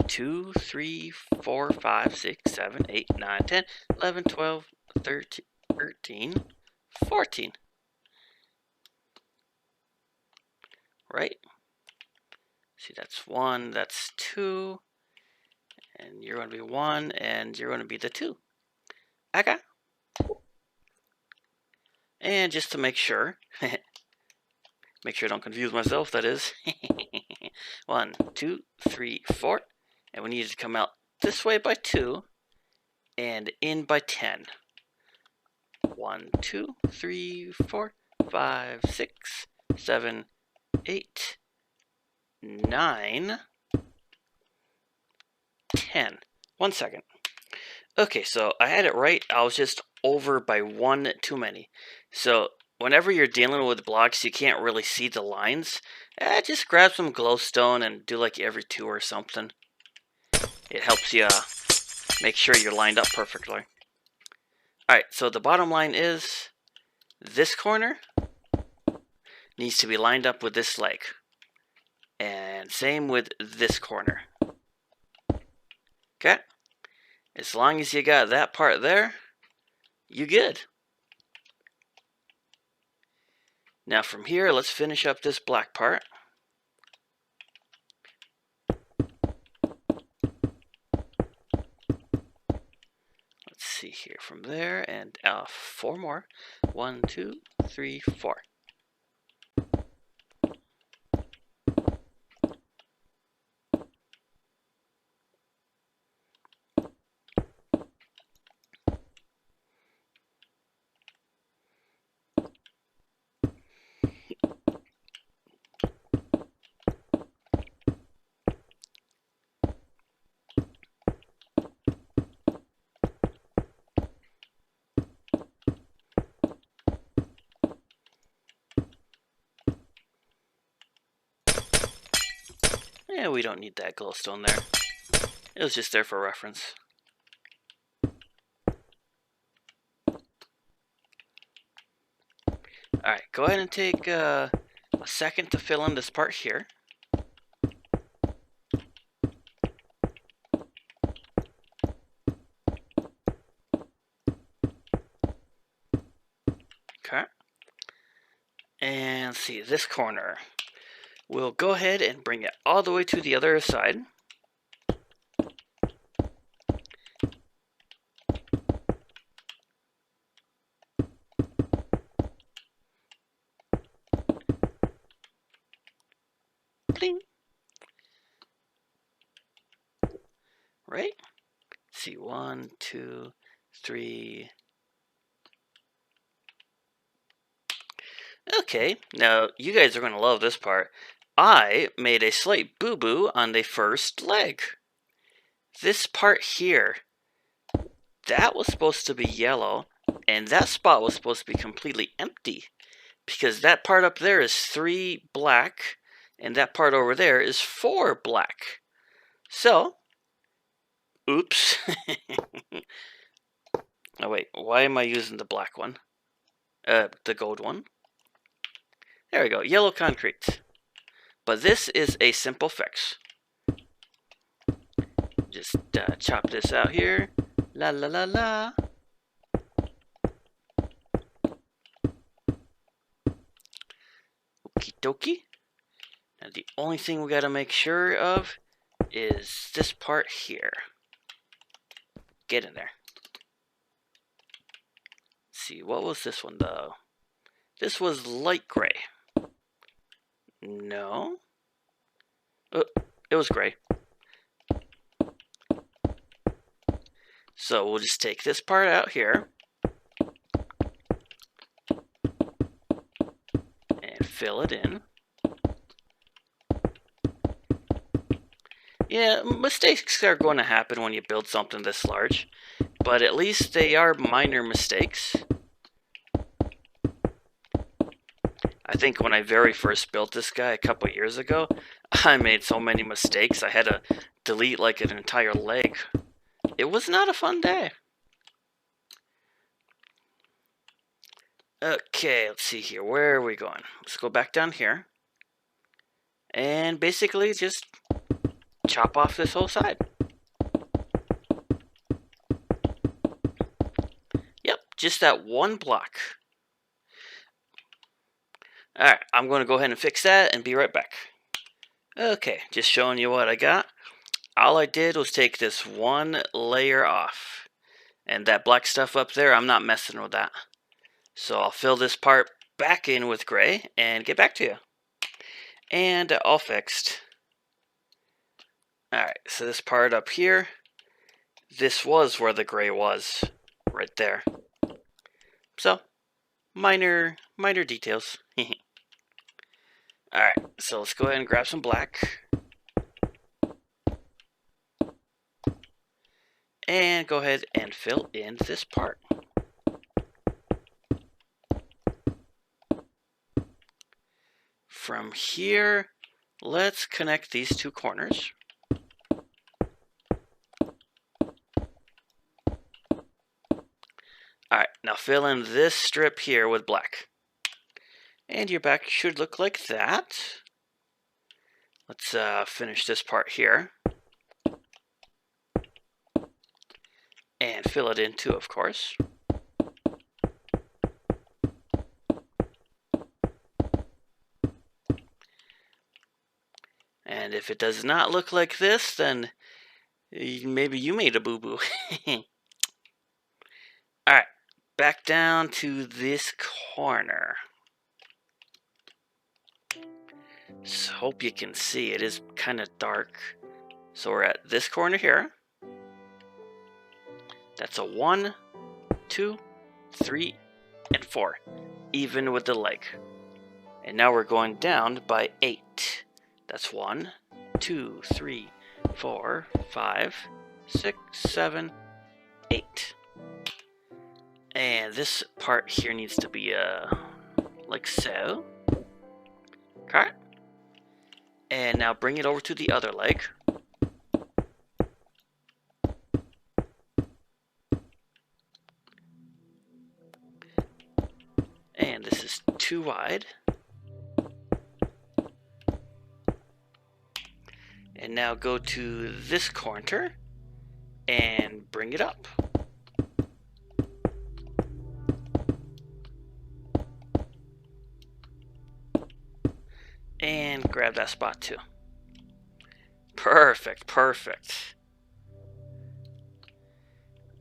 2, 3, 4, 5, 6, 7, 8, 9, 10, 11, 12, 13, 14. Right? See, that's 1, that's 2, and you're going to be 1, and you're going to be the 2. Okay. And just to make sure, make sure I don't confuse myself, that is. 1, 2, 3, 4. And we need to come out this way by 2 and in by 10. 1, 2, 3, 4, 5, 6, 7, 8, 9, 10. 1 second. Okay, so I had it right. I was just over by 1 too many. So whenever you're dealing with blocks, you can't really see the lines. Just grab some glowstone and do like every 2 or something. It helps you make sure you're lined up perfectly. Alright, so the bottom line is this corner needs to be lined up with this leg. And same with this corner. Okay? As long as you got that part there, you good. Now from here, let's finish up this black part. Let's see here from there and 4 more. 1, 2, 3, 4. Yeah, we don't need that glowstone there. It was just there for reference. Alright, go ahead and take a second to fill in this part here. Okay. And see, this corner. We'll go ahead and bring it all the way to the other side. Bling. Right? Let's see, 1, 2, 3. Okay, now you guys are going to love this part. I made a slight boo-boo on the first leg. This part here, that was supposed to be yellow, and that spot was supposed to be completely empty, because that part up there is 3 black And that part over there is for black. So, oops. Oh wait, why am I using the black one? The gold one. There we go, yellow concrete. But this is a simple fix. Just chop this out here. La la la la. Okie dokie. Now the only thing we gotta make sure of is this part here. Get in there. Let's see, what was this one though? This was light gray. No. It was gray. So we'll just take this part out here and fill it in. Yeah, mistakes are going to happen when you build something this large, but at least they are minor mistakes. I think when I very first built this guy a couple years ago, I made so many mistakes I had to delete like an entire leg. It was not a fun day. Okay, let's see here. Where are we going? Let's go back down here. And basically just chop off this whole side. Yep, just that one block. Alright, I'm going to go ahead and fix that and be right back. Okay, just showing you what I got. All I did was take this one layer off. And that black stuff up there, I'm not messing with that. So I'll fill this part back in with gray and get back to you. And all fixed. Alright, so this part up here, this was where the gray was, right there. So, minor details. Alright, so let's go ahead and grab some black. And go ahead and fill in this part. From here, let's connect these two corners. Alright, now fill in this strip here with black. And your back should look like that. Let's finish this part here. And fill it in too, of course. And if it does not look like this, then maybe you made a boo-boo. Alright, back down to this corner. So hope you can see, it is kind of dark. So we're at this corner here. That's a 1, 2, 3, and 4, even with the leg. And now we're going down by 8. That's 1, 2, 3, 4, 5, 6, 7, 8. And this part here needs to be like so. Okay. And now bring it over to the other leg. And this is too wide. And now go to this corner and bring it up. And grab that spot too. Perfect, perfect.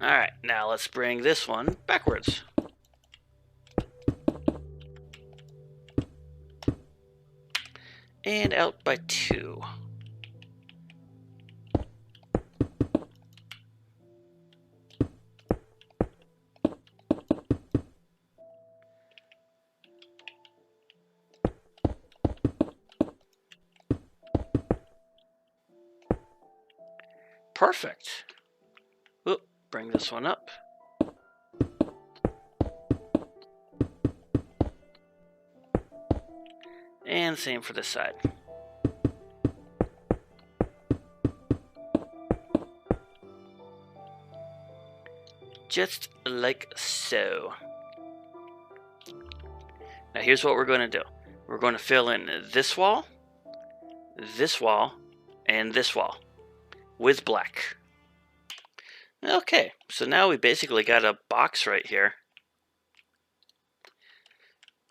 Alright, now let's bring this one backwards. And out by 2. Perfect. Oop, bring this one up. And same for this side. just like so. Now here's what we're going to do. We're going to fill in this wall, and this wall with black. Okay, so now we basically got a box right here.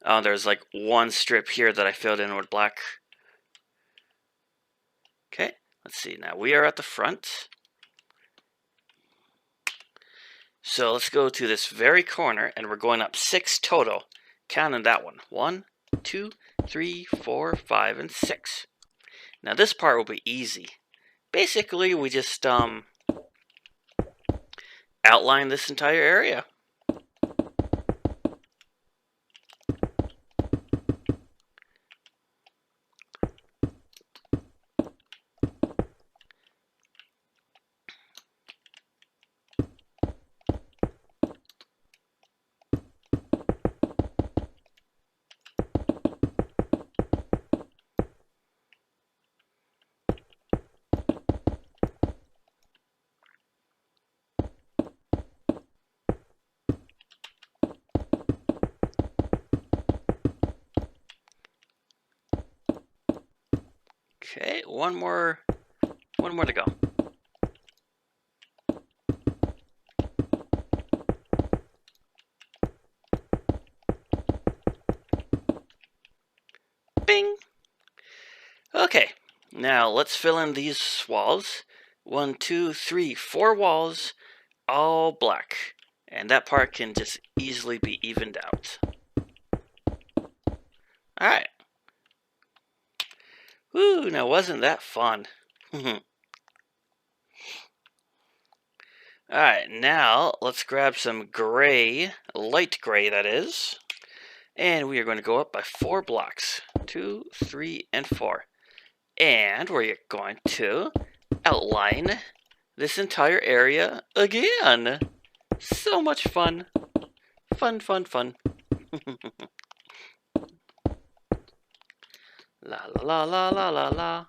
Oh, there's like one strip here that I filled in with black. Okay, let's see. Now we are at the front. So let's go to this very corner, and we're going up 6 total. Counting that one. 1, 2, 3, 4, 5, and 6. Now this part will be easy. Basically, we just outline this entire area. Okay, one more to go. Bing! Okay, now let's fill in these walls. 1, 2, 3, 4 walls, all black. And that part can just easily be evened out. Alright. Woo, now wasn't that fun? Alright, now let's grab some gray, light gray that is. And we are going to go up by 4 blocks. 2, 3, and 4. And we're going to outline this entire area again. So much fun. Fun, fun, fun. La la la la la la la.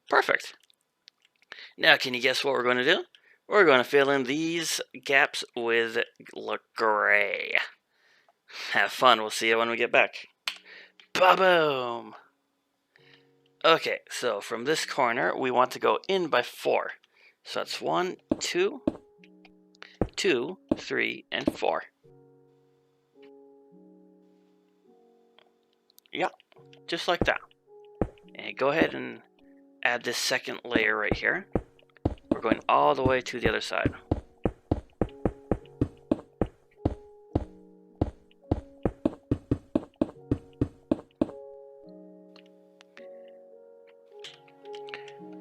Perfect. Now, can you guess what we're going to do? We're going to fill in these gaps with gray. Have fun. We'll see you when we get back. Ba-boom! Okay, so from this corner, we want to go in by 4. So that's 1, 2, 2, 3, and 4. Yep, just like that. And go ahead and add this second layer right here. We're going all the way to the other side.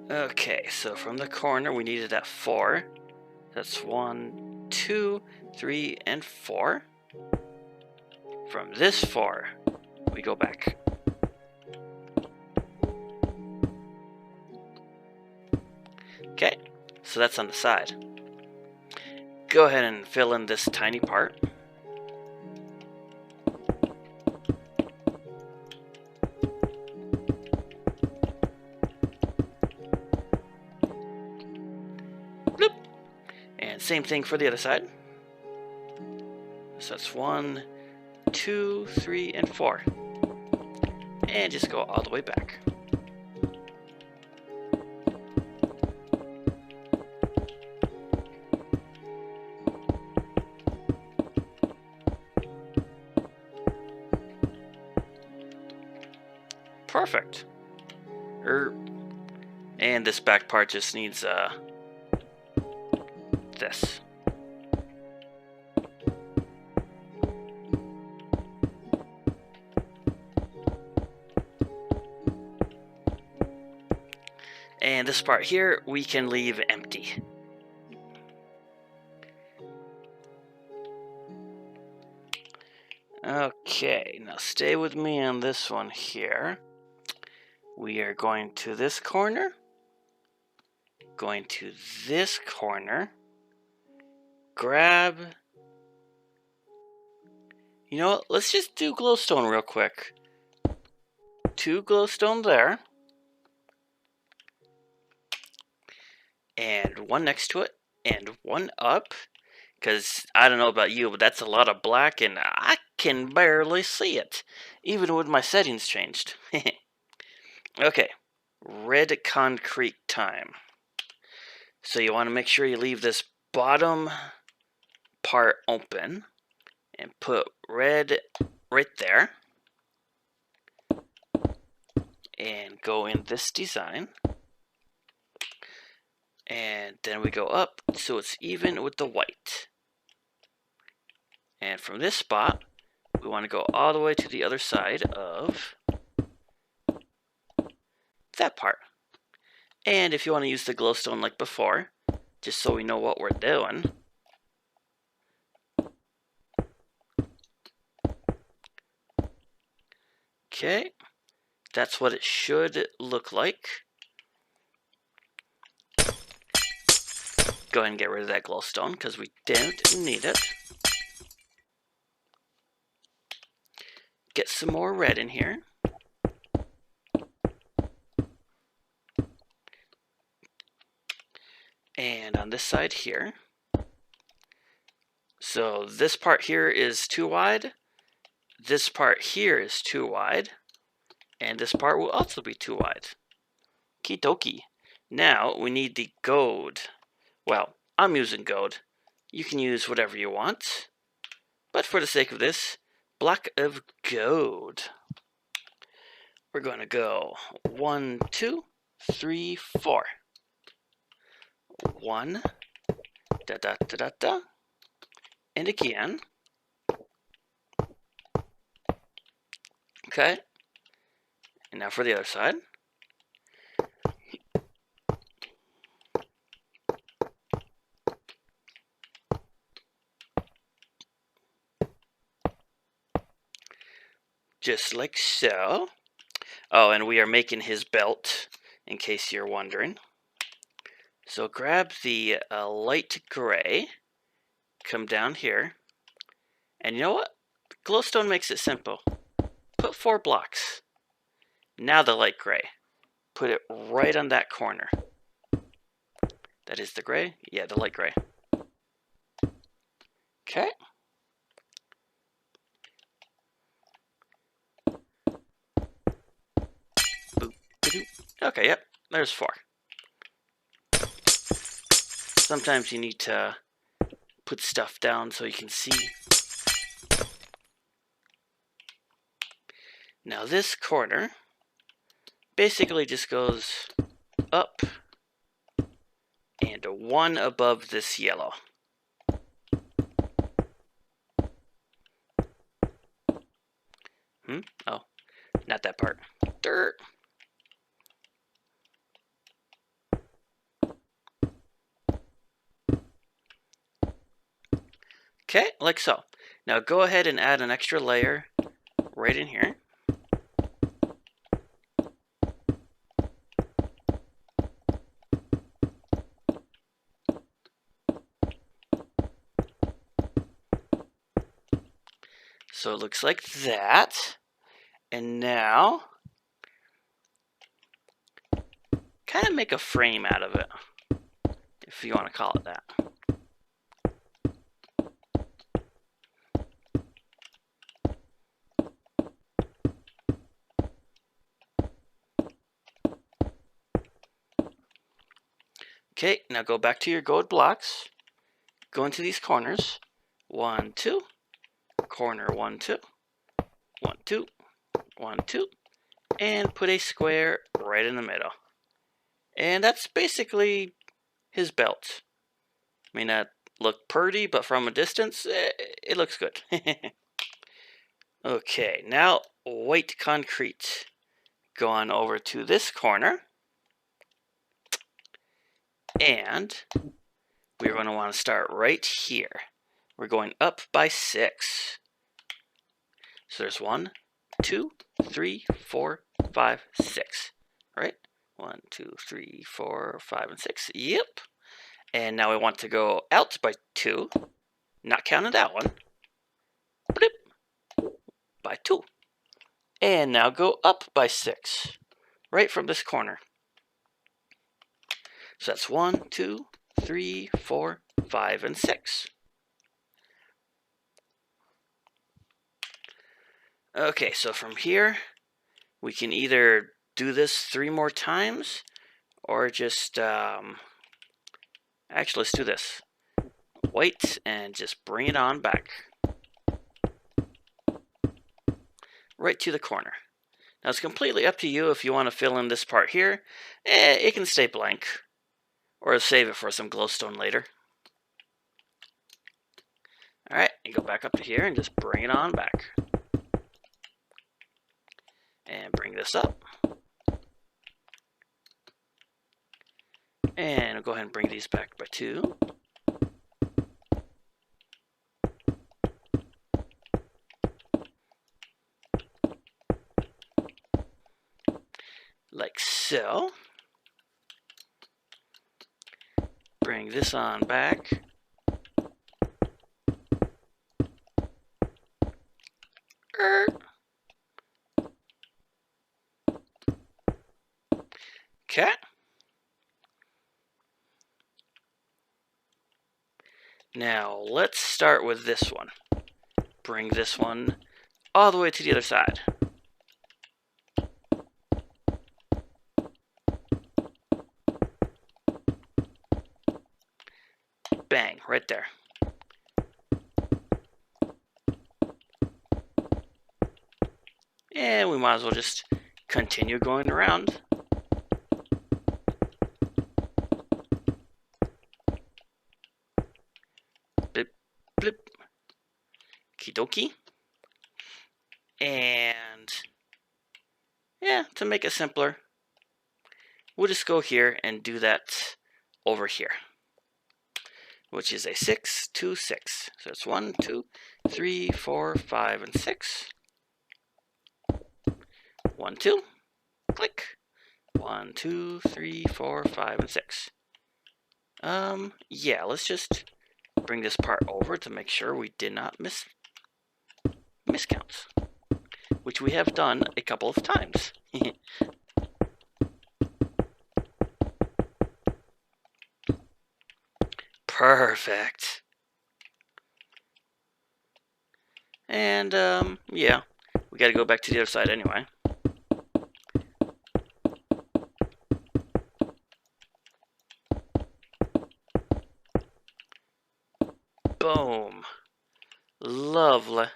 Okay, so from the corner we needed that 4. That's 1, 2, 3, and 4. From this 4, we go back. Okay, so that's on the side. Go ahead and fill in this tiny part. Bloop. And same thing for the other side. So that's 1, 2, 3, and 4. And just go all the way back. Perfect. And this back part just needs this. And this part here, we can leave empty. Okay, now stay with me on this one here. We are going to this corner, going to this corner, grab... You know what, let's just do glowstone real quick. 2 glowstone there. And 1 next to it, and 1 up. Because I don't know about you, but that's a lot of black, and I can barely see it, even with my settings changed. Okay, red concrete time. So you want to make sure you leave this bottom part open, and put red right there. And go in this design. And then we go up so it's even with the white. And from this spot, we want to go all the way to the other side of that part. And if you want to use the glowstone like before, just so we know what we're doing. Okay, that's what it should look like. Go ahead and get rid of that glowstone because we don't need it. Get some more red in here. And on this side here. So this part here is too wide. This part here is too wide. And this part will also be too wide. Okie dokie. Now we need the gold. Well, I'm using gold. You can use whatever you want. But for the sake of this, block of gold. We're going to go 1, 2, 3, 4. 1, da da da da da, and again. Okay. And now for the other side. Just like so. Oh, and we are making his belt, in case you're wondering. So grab the light gray, come down here, and you know what? Glowstone makes it simple. Put 4 blocks. Now the light gray. Put it right on that corner. That is the gray? Yeah, the light gray. Okay. Okay, yep, there's 4. Sometimes you need to put stuff down so you can see. Now this corner basically just goes up and 1 above this yellow. Oh, not that part. Dirt. Okay, like so. Now go ahead and add an extra layer right in here. So it looks like that. And now, kind of make a frame out of it, if you want to call it that. Okay, now go back to your gold blocks. Go into these corners. 1, 2. Corner 1, 2. 1, 2. 1, 2. And put a square right in the middle. And that's basically his belt. May not look pretty, but from a distance, it looks good. Okay, now white concrete. Go on over to this corner. And we're going to want to start right here. We're going up by 6. So there's 1, 2, 3, 4, 5, 6. Right? 1, 2, 3, 4, 5, and 6. Yep. And now we want to go out by 2. Not counting that one. Blip. By 2. And now go up by 6. Right from this corner. So that's 1, 2, 3, 4, 5, and 6. Okay, so from here, we can either do this 3 more times, or just, actually, let's do this. White, and just bring it on back. Right to the corner. Now, it's completely up to you if you want to fill in this part here. It can stay blank, or save it for some glowstone later. Alright, and go back up to here and just bring it on back. And bring this up. And I'll go ahead and bring these back by 2. Like so. Bring this on back. Okay. Now, let's start with this one. Bring this one all the way to the other side. Bang, right there. And we might as well just continue going around. Blip, blip. Kidoki. And yeah, to make it simpler, we'll just go here and do that over here, which is a 6, 2, 6. So it's 1, 2, 3, 4, 5, and 6. 1, 2, click. 1, 2, 3, 4, 5, and 6. Yeah, let's just bring this part over to make sure we did not miscount, which we have done a couple of times. Perfect. And, yeah, we gotta go back to the other side anyway. Boom. Lovely.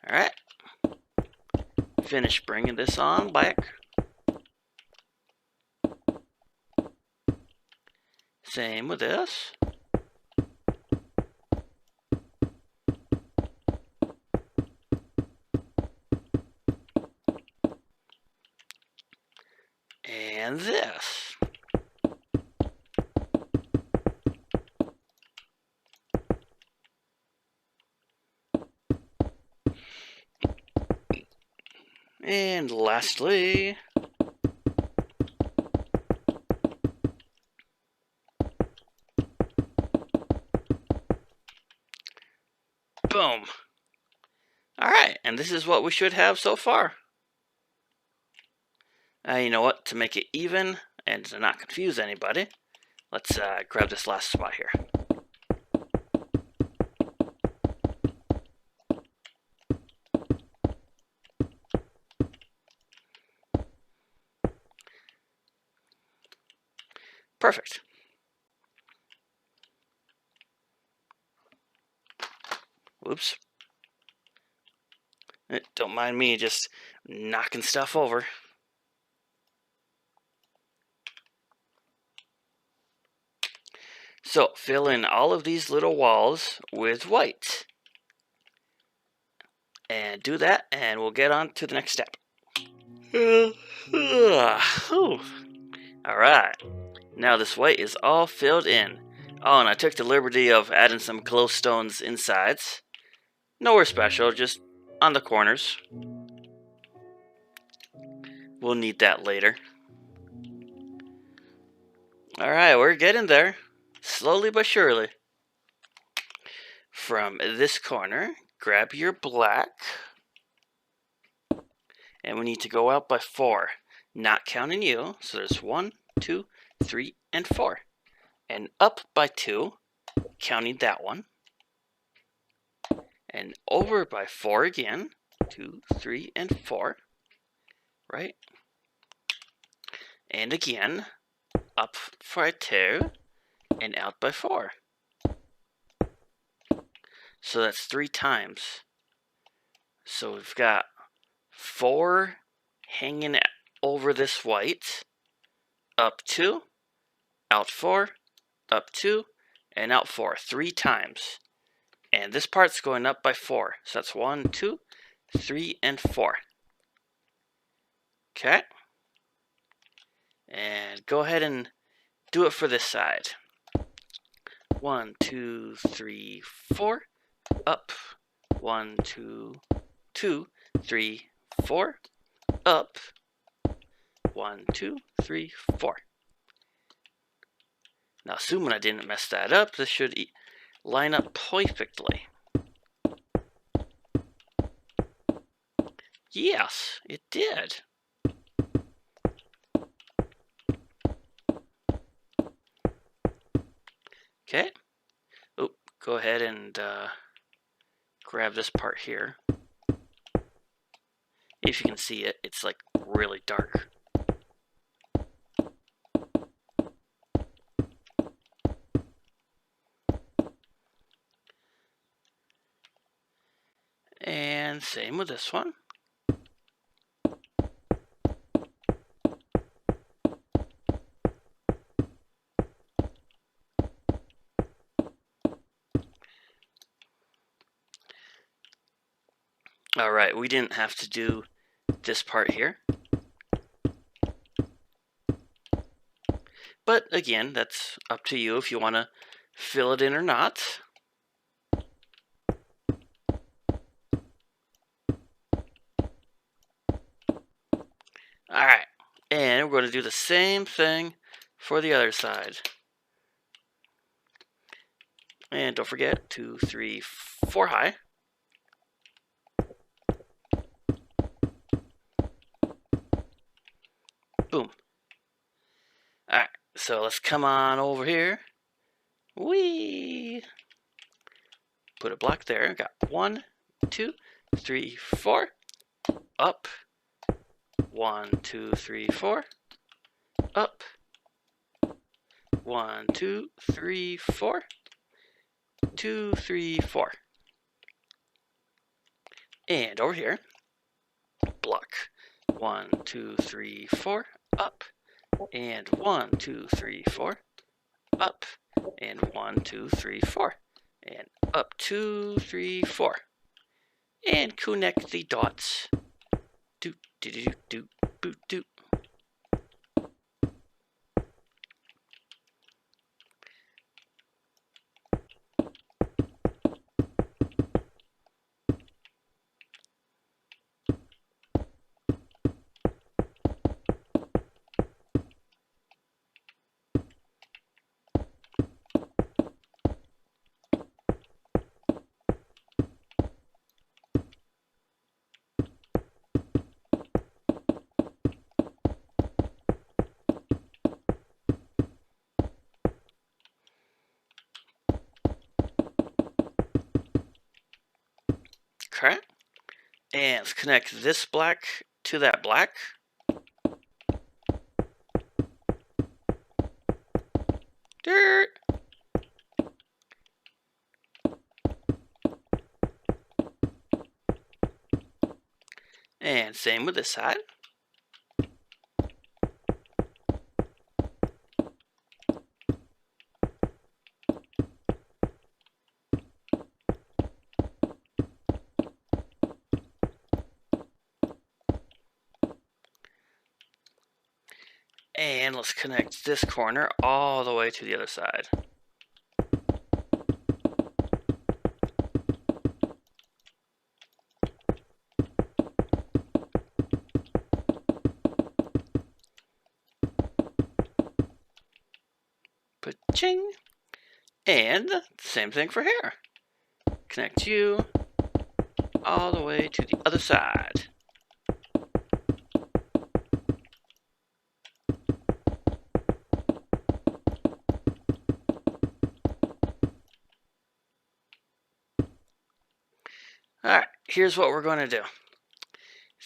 Alright. Finish bringing this on back. Same with this. And this. And lastly, boom. Alright, and this is what we should have so far. You know what, to make it even and to not confuse anybody, let's grab this last spot here. Perfect. Whoops. Don't mind me just knocking stuff over. So, fill in all of these little walls with white. And do that, and we'll get on to the next step. Alright. Now this white is all filled in. Oh, and I took the liberty of adding some glowstones insides. Nowhere special, just on the corners. We'll need that later. Alright, we're getting there. Slowly but surely. From this corner, grab your black. And we need to go out by 4. Not counting you. So there's 1, 2, 3, and 4. And up by 2, counting that one. And over by 4 again. 2, 3, and 4. Right? And again, up by 2, and out by 4. So that's 3 times. So we've got 4 hanging over this white, up 2, out 4, up 2, and out 4, 3 times. And this part's going up by 4. So that's 1, 2, 3, and 4. Okay. And go ahead and do it for this side. 1, 2, 3, 4. Up. 1, 2, 2, 3, 4. Up. 1, 2, 3, 4. Now, assuming I didn't mess that up, this should line up perfectly. Yes, it did. Okay. Oh, go ahead and grab this part here. If you can see it, it's like really dark. And same with this one. Alright, we didn't have to do this part here. But again, that's up to you if you want to fill it in or not. Alright, and we're going to do the same thing for the other side. And don't forget, 2, 3, 4 high. Boom. Alright, so let's come on over here. Whee! Put a block there. Got 1, 2, 3, 4. Up. 1, 2, 3, 4. Up. 1, 2, 3, 4. 2, 3, 4. And over here, block. 1, 2, 3, 4. Up. And 1, 2, 3, 4. Up. And 1, 2, 3, 4. And up, 2, 3, 4. And connect the dots. Do, do, do, do, boot, do. Okay. And let's connect this black to that black. Dirt. And same with this side. And let's connect this corner all the way to the other side. Ching! And same thing for here. Connect you all the way to the other side. Alright, here's what we're going to do.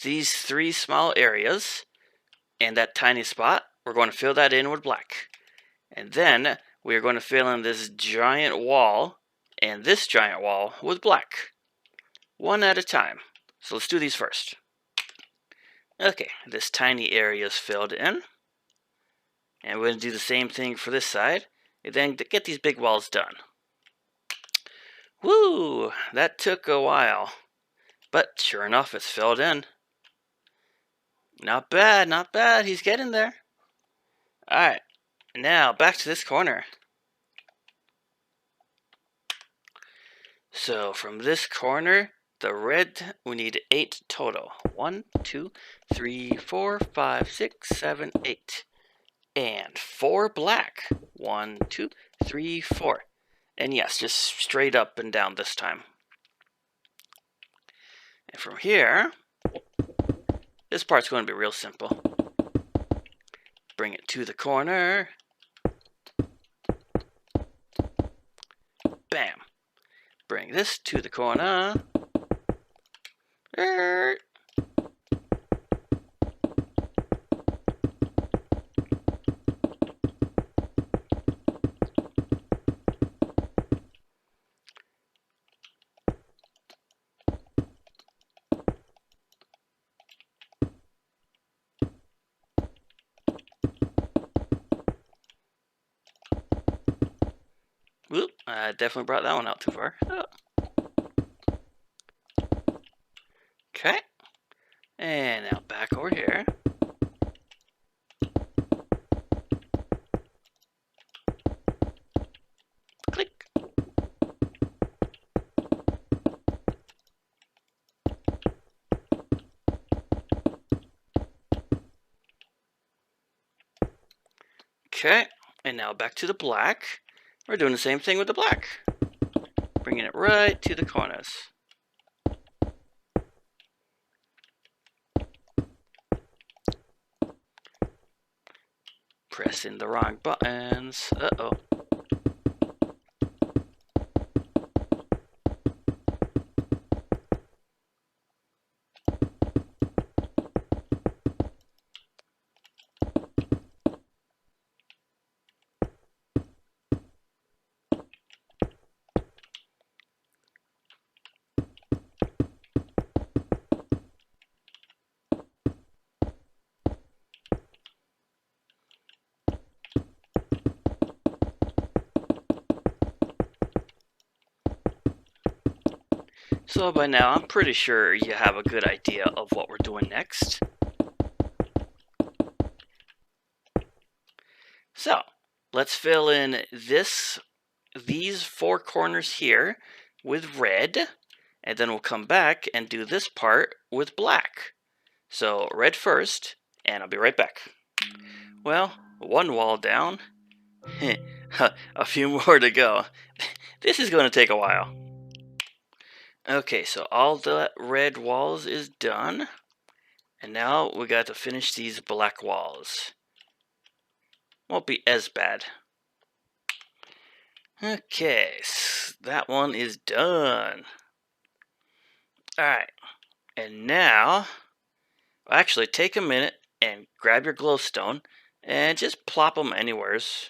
These three small areas and that tiny spot, we're going to fill that in with black. And then we are going to fill in this giant wall and this giant wall with black. One at a time. So let's do these first. Okay, this tiny area is filled in. And we're going to do the same thing for this side. And then get these big walls done. Woo! That took a while. But sure enough, it's filled in. Not bad, not bad. He's getting there. Alright, now back to this corner. So from this corner, the red, we need 8 total. 1, 2, 3, 4, 5, 6, 7, 8. And 4 black. 1, 2, 3, 4. And yes, just straight up and down this time. And from here, this part's going to be real simple. Bring it to the corner. Bam. Bring this to the corner. Whoop, I definitely brought that one out too far. Oh. Okay. And now back over here. Click. Okay. And now back to the black. We're doing the same thing with the black. Bringing it right to the corners. Pressing the wrong buttons. Uh-oh. So by now, I'm pretty sure you have a good idea of what we're doing next. So, let's fill in these 4 corners here with red, and then we'll come back and do this part with black. So, red first, and I'll be right back. Well, one wall down. A few more to go. This is going to take a while. Okay, so all the red walls is done. And now we got to finish these black walls. Won't be as bad. Okay, so that one is done. Alright, and now, actually take a minute and grab your glowstone and just plop them anywheres.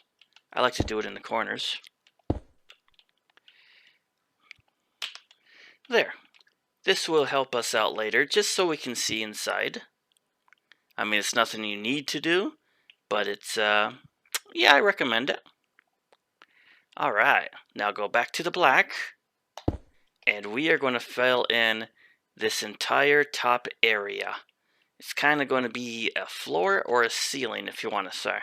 I like to do it in the corners. There. This will help us out later, just so we can see inside. I mean, it's nothing you need to do, but it's, yeah, I recommend it. Alright, now go back to the black, and we are going to fill in this entire top area. It's kind of going to be a floor or a ceiling, if you want to say.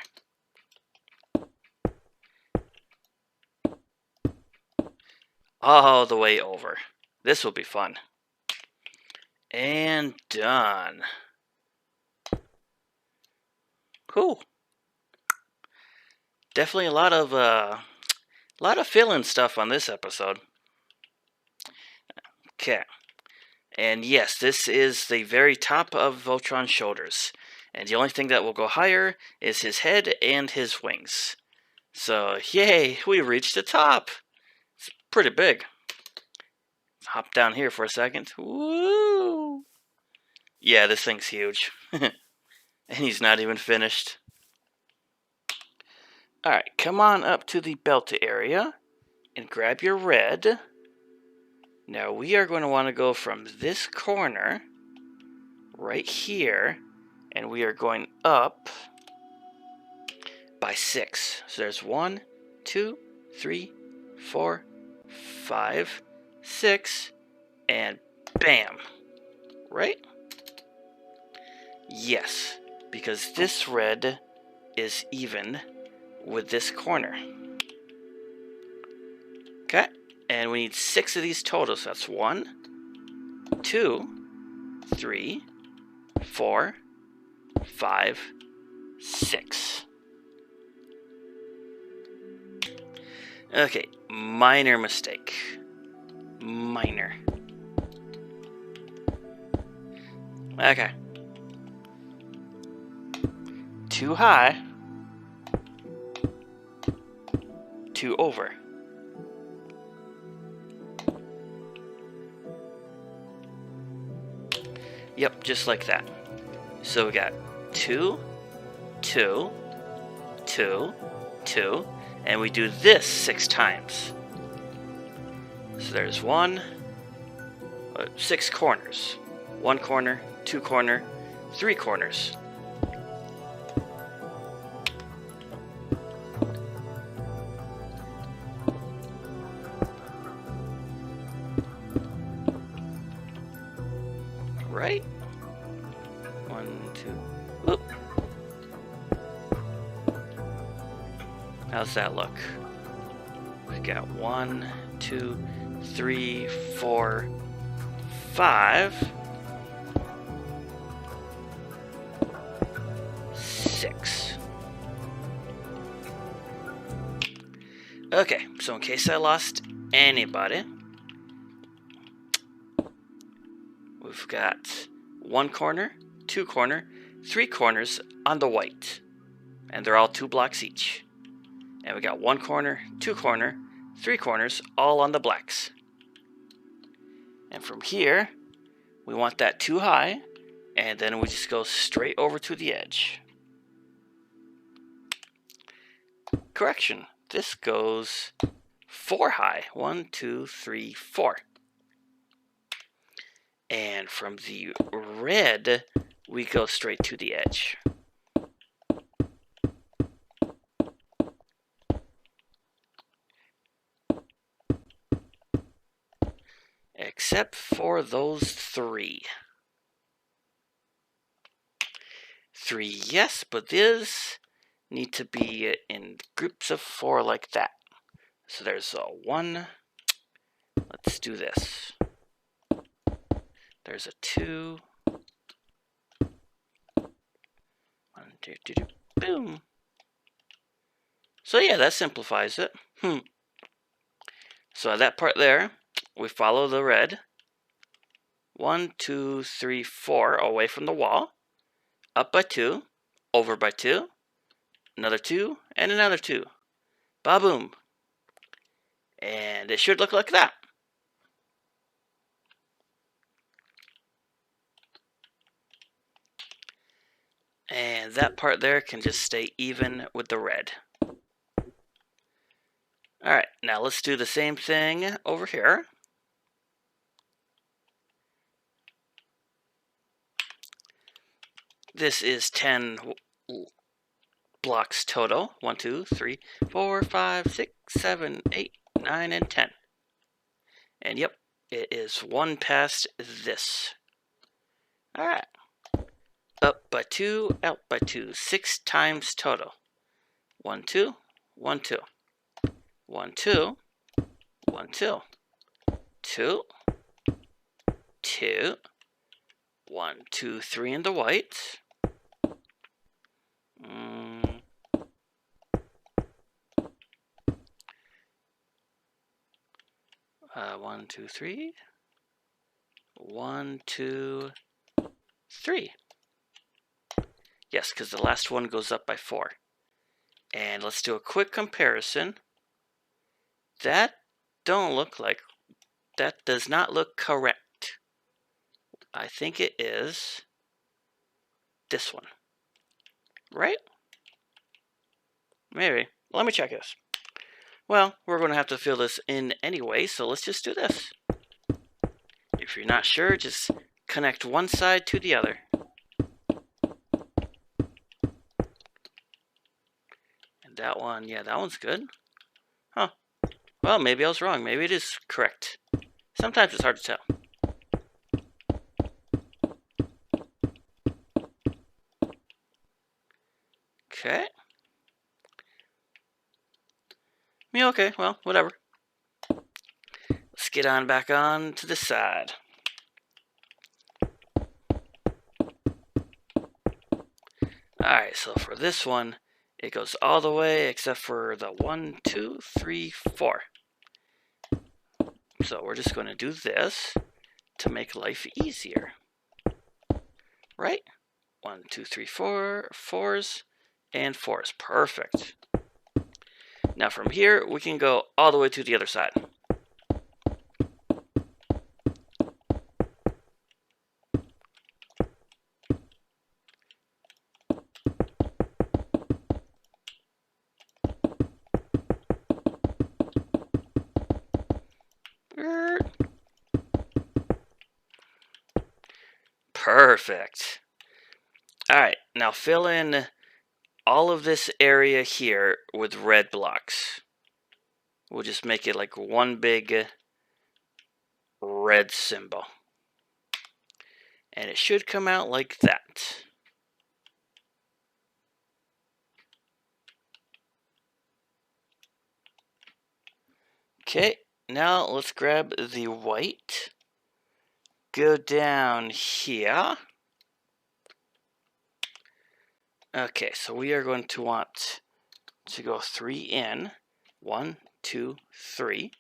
All the way over. This will be fun. And done. Cool. Definitely a lot of fill-in stuff on this episode. Okay. And yes, this is the very top of Voltron's shoulders. And the only thing that will go higher is his head and his wings. So, yay, we reached the top. It's pretty big. Hop down here for a second. Woo! Yeah, this thing's huge. And he's not even finished. Alright, come on up to the belt area and grab your red. Now we are going to want to go from this corner right here, and we are going up by 6. So there's 1, 2, 3, 4, 5, 6, and bam. Right? Yes, because this red is even with this corner. Okay, and we need 6 of these total. So that's 1, 2, 3, 4, 5, 6. Okay, minor mistake. Minor. Okay. Too high. Too over. Yep, just like that. So we got 2, 2, 2, 2, and we do this 6 times. So there's 6 corners. 1 corner, 2 corner, 3 corners. Right? 1, 2. Oop. How's that look? We got 1, 2, 3, 4, 5, 6. Okay, so in case I lost anybody, we've got 1 corner, 2 corner, 3 corners on the white, and they're all 2 blocks each. And we got 1 corner, 2 corner, 3 corners, all on the blacks. And from here, we want that too high, and then we just go straight over to the edge. Correction, this goes 4 high. 1, 2, 3, 4. And from the red, we go straight to the edge. Except for those 3. 3, yes, but these need to be in groups of 4 like that. So there's a 1. Let's do this. There's a 2. 1, 2, 2, 2, boom. So yeah, that simplifies it. So that part there, we follow the red. 1, 2, 3, 4 away from the wall. Up by 2. Over by 2. Another 2. And another 2. Ba-boom. And it should look like that. And that part there can just stay even with the red. Alright, now let's do the same thing over here. This is 10 blocks total. 1, 2, 3, 4, 5, 6, 7, 8, 9, and 10. And yep, it is 1 past this. Alright. Up by 2, out by 2. 6 times total. 1, 2, 1, 2. 1, 2, 1, 2. 2, 2. 1, 2, 3 in the white. 1, 2, 3. 1, 2, 3. Yes, because the last one goes up by 4. And let's do a quick comparison. That does not look correct. I think it is this one. Right? Maybe. Let me check this. Well, we're going to have to fill this in anyway, so let's just do this. If you're not sure, just connect one side to the other. And that one, yeah, that one's good. Huh. Well, maybe I was wrong. Maybe it is correct. Sometimes it's hard to tell. Okay. Yeah, okay, well, whatever. Let's get on back on to the side. Alright, so for this one, it goes all the way except for the 1, 2, 3, 4. So we're just going to do this to make life easier. Right? 1, 2, 3, 4, 4s, and 4s. Perfect. Now from here, we can go all the way to the other side. Perfect. Alright, now fill in all of this area here with red blocks. We'll just make it like one big red symbol. And it should come out like that. Okay, now let's grab the white. Go down here. Okay, so we are going to want to go 3 in. 1, 2, 3.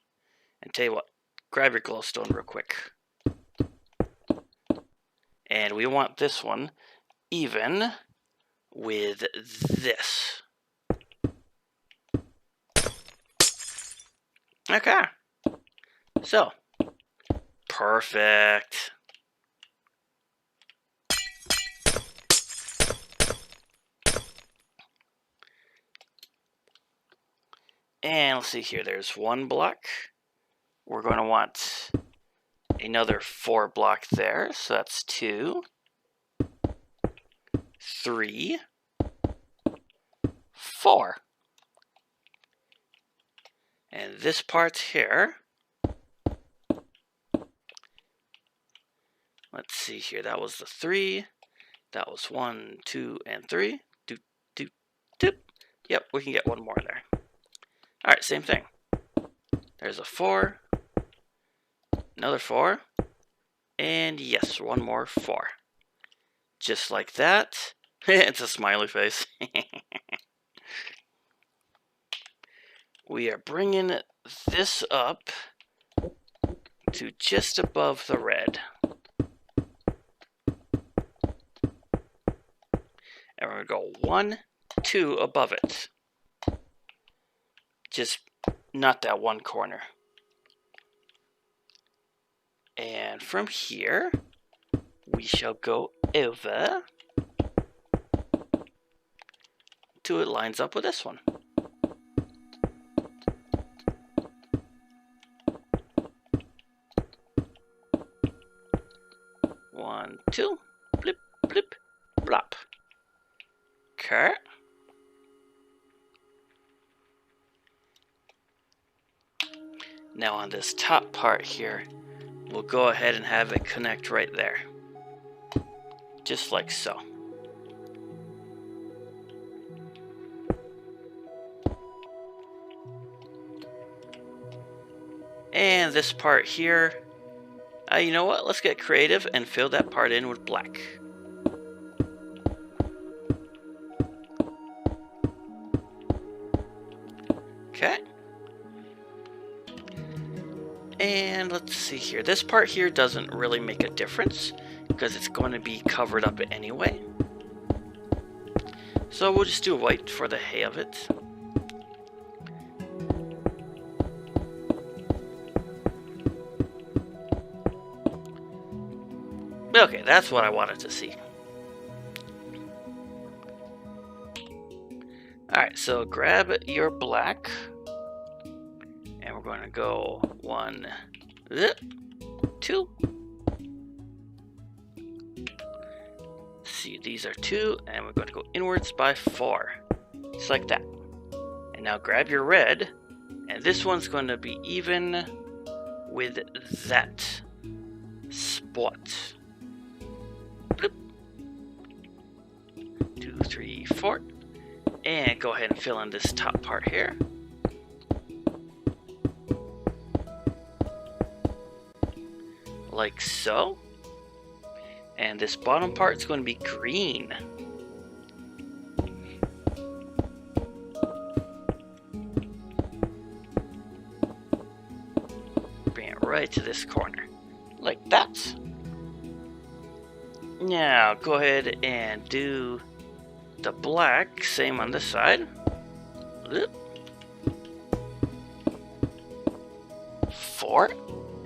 And tell you what, grab your glowstone real quick. And we want this one even with this. Okay. So, perfect. And let's see here, there's 1 block. We're going to want another 4 block there, so that's 2, 3, 4. And this part here, let's see here, that was the 3, that was 1, 2, and 3. Doop, doop, doop. Yep, we can get 1 more in there. Alright, same thing. There's a 4, another 4, and yes, 1 more 4. Just like that. It's a smiley face. We are bringing this up to just above the red. And we're going to go 1, 2 above it. Just not that one corner. And from here, we shall go over till it lines up with this one. One, 2, blip, blip, blop. Okay. Now on this top part here, we'll go ahead and have it connect right there. Just like so. And this part here, you know what? Let's get creative and fill that part in with black. Okay. And let's see here. This part here doesn't really make a difference because it's going to be covered up anyway. So we'll just do white for the hay of it. Okay, that's what I wanted to see. Alright, so grab your black. And we're going to go 1, 2. See, these are 2, and we're going to go inwards by 4. Just like that. And now grab your red, and this one's going to be even with that spot. Bloop. 2, 3, 4. And go ahead and fill in this top part here. Like so. And this bottom part is going to be green. Bring it right to this corner. Like that. Now go ahead and do the black, same on this side. 4.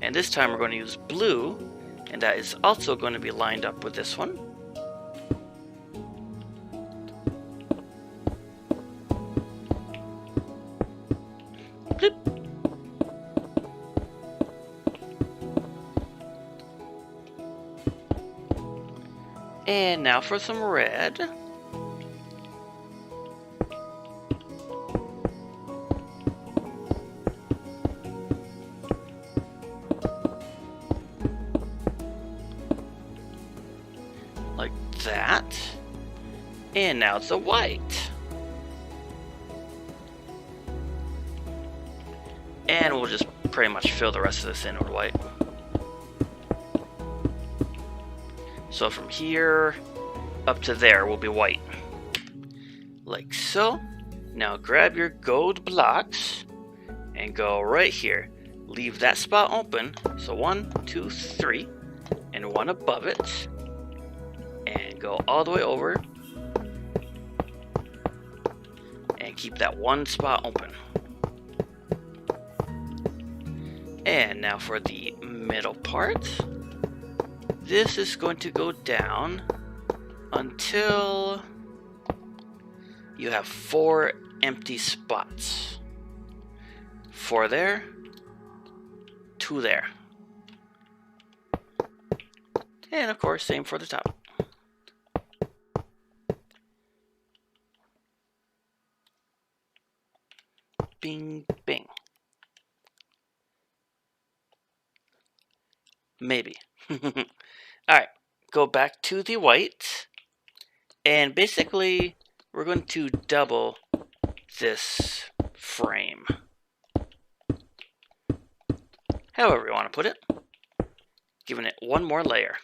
And this time we're going to use blue, and that is also going to be lined up with this one. Bloop. And now for some red. Like that. And now it's a white. And we'll just pretty much fill the rest of this in with white. So from here up to there will be white. Like so. Now grab your gold blocks and go right here. Leave that spot open. So 1, 2, 3. And one above it. And go all the way over. And keep that one spot open. And now for the middle part. This is going to go down until you have 4 empty spots. 4 there, 2 there. And of course, same for the top. Bing, bing. Maybe. Alright, go back to the white. And basically, we're going to double this frame. However you want to put it. Giving it one more layer.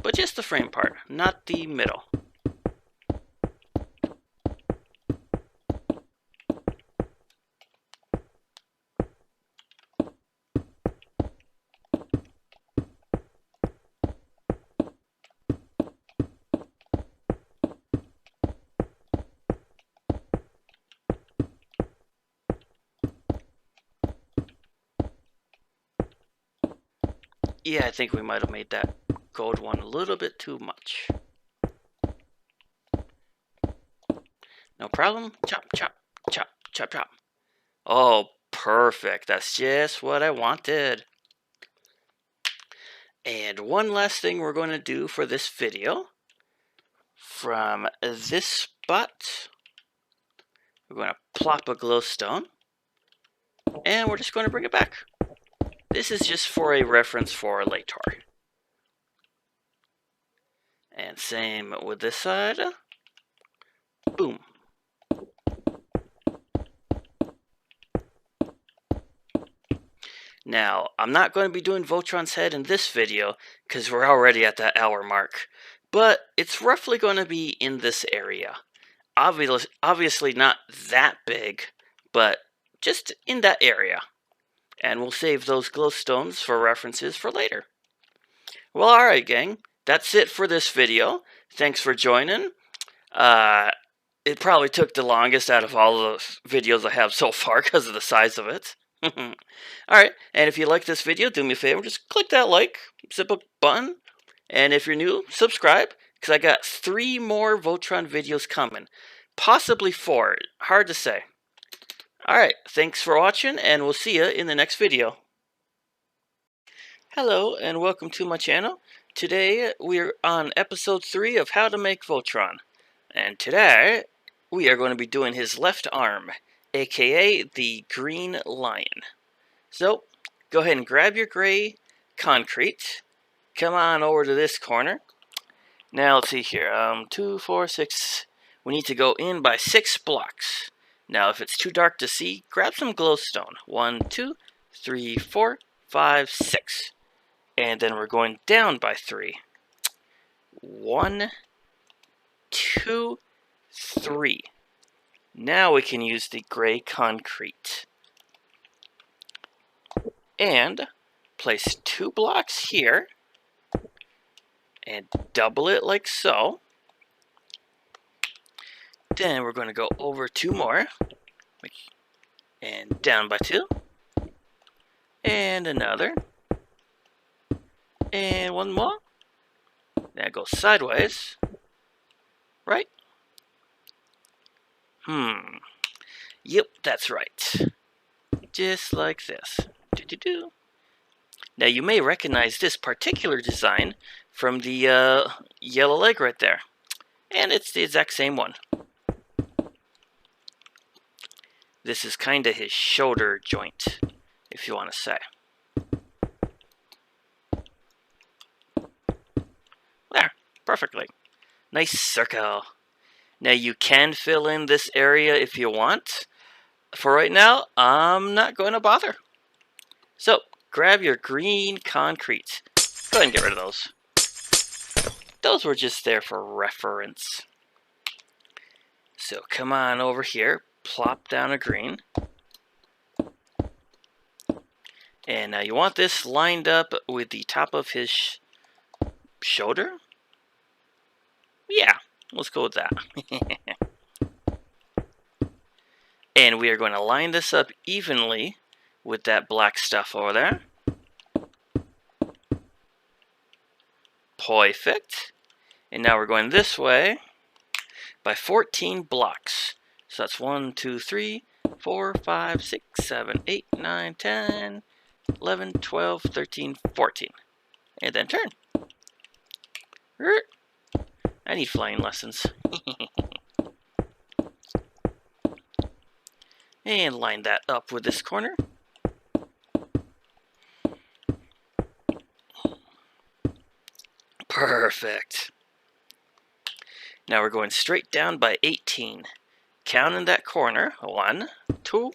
But just the frame part, not the middle. Yeah, I think we might have made that gold one a little bit too much. No problem. Chop, chop, chop, chop, chop. Oh, perfect. That's just what I wanted. And one last thing we're going to do for this video. From this spot, we're going to plop a glowstone. And we're just going to bring it back. This is just for a reference for later. And same with this side. Boom. Now, I'm not going to be doing Voltron's head in this video, because we're already at that hour mark, but it's roughly going to be in this area. Obviously not that big, but just in that area. And we'll save those glowstones for references for later. Well, alright gang, that's it for this video. Thanks for joining. It probably took the longest out of all the videos I have so far because of the size of it. Alright, and if you like this video, do me a favor, just click that like, button. And if you're new, subscribe, because I got 3 more Voltron videos coming. Possibly 4, hard to say. Alright, thanks for watching, and we'll see you in the next video. Hello, and welcome to my channel. Today, we're on episode 3 of How to Make Voltron. And today, we are going to be doing his left arm, aka the green lion. So, go ahead and grab your gray concrete. Come on over to this corner. Now, let's see here. 2, 4, 6. We need to go in by 6 blocks. Now, if it's too dark to see, grab some glowstone. 1, 2, 3, 4, 5, 6. And then we're going down by 3. 1, 2, 3. Now we can use the gray concrete. And place 2 blocks here. And double it like so. Then we're going to go over 2 more. And down by 2. And another. And 1 more. That goes sideways. Right? Yep, that's right. Just like this. Do-do-do. Now you may recognize this particular design from the yellow leg right there. And it's the exact same one. This is kind of his shoulder joint, if you want to say. There, perfectly. Nice circle. Now you can fill in this area if you want. For right now, I'm not going to bother. So, grab your green concrete. Go ahead and get rid of those. Those were just there for reference. So come on over here, plop down a green. And now you want this lined up with the top of his shoulder? Yeah, let's go with that. And we are going to line this up evenly with that black stuff over there. Perfect. And now we're going this way by 14 blocks. So that's 1, 2, 3, 4, 5, 6, 7, 8, 9, 10, 11, 12, 13, 14. And then turn. I need flying lessons. And line that up with this corner. Perfect. Now we're going straight down by 18. Counting that corner. 1, 2,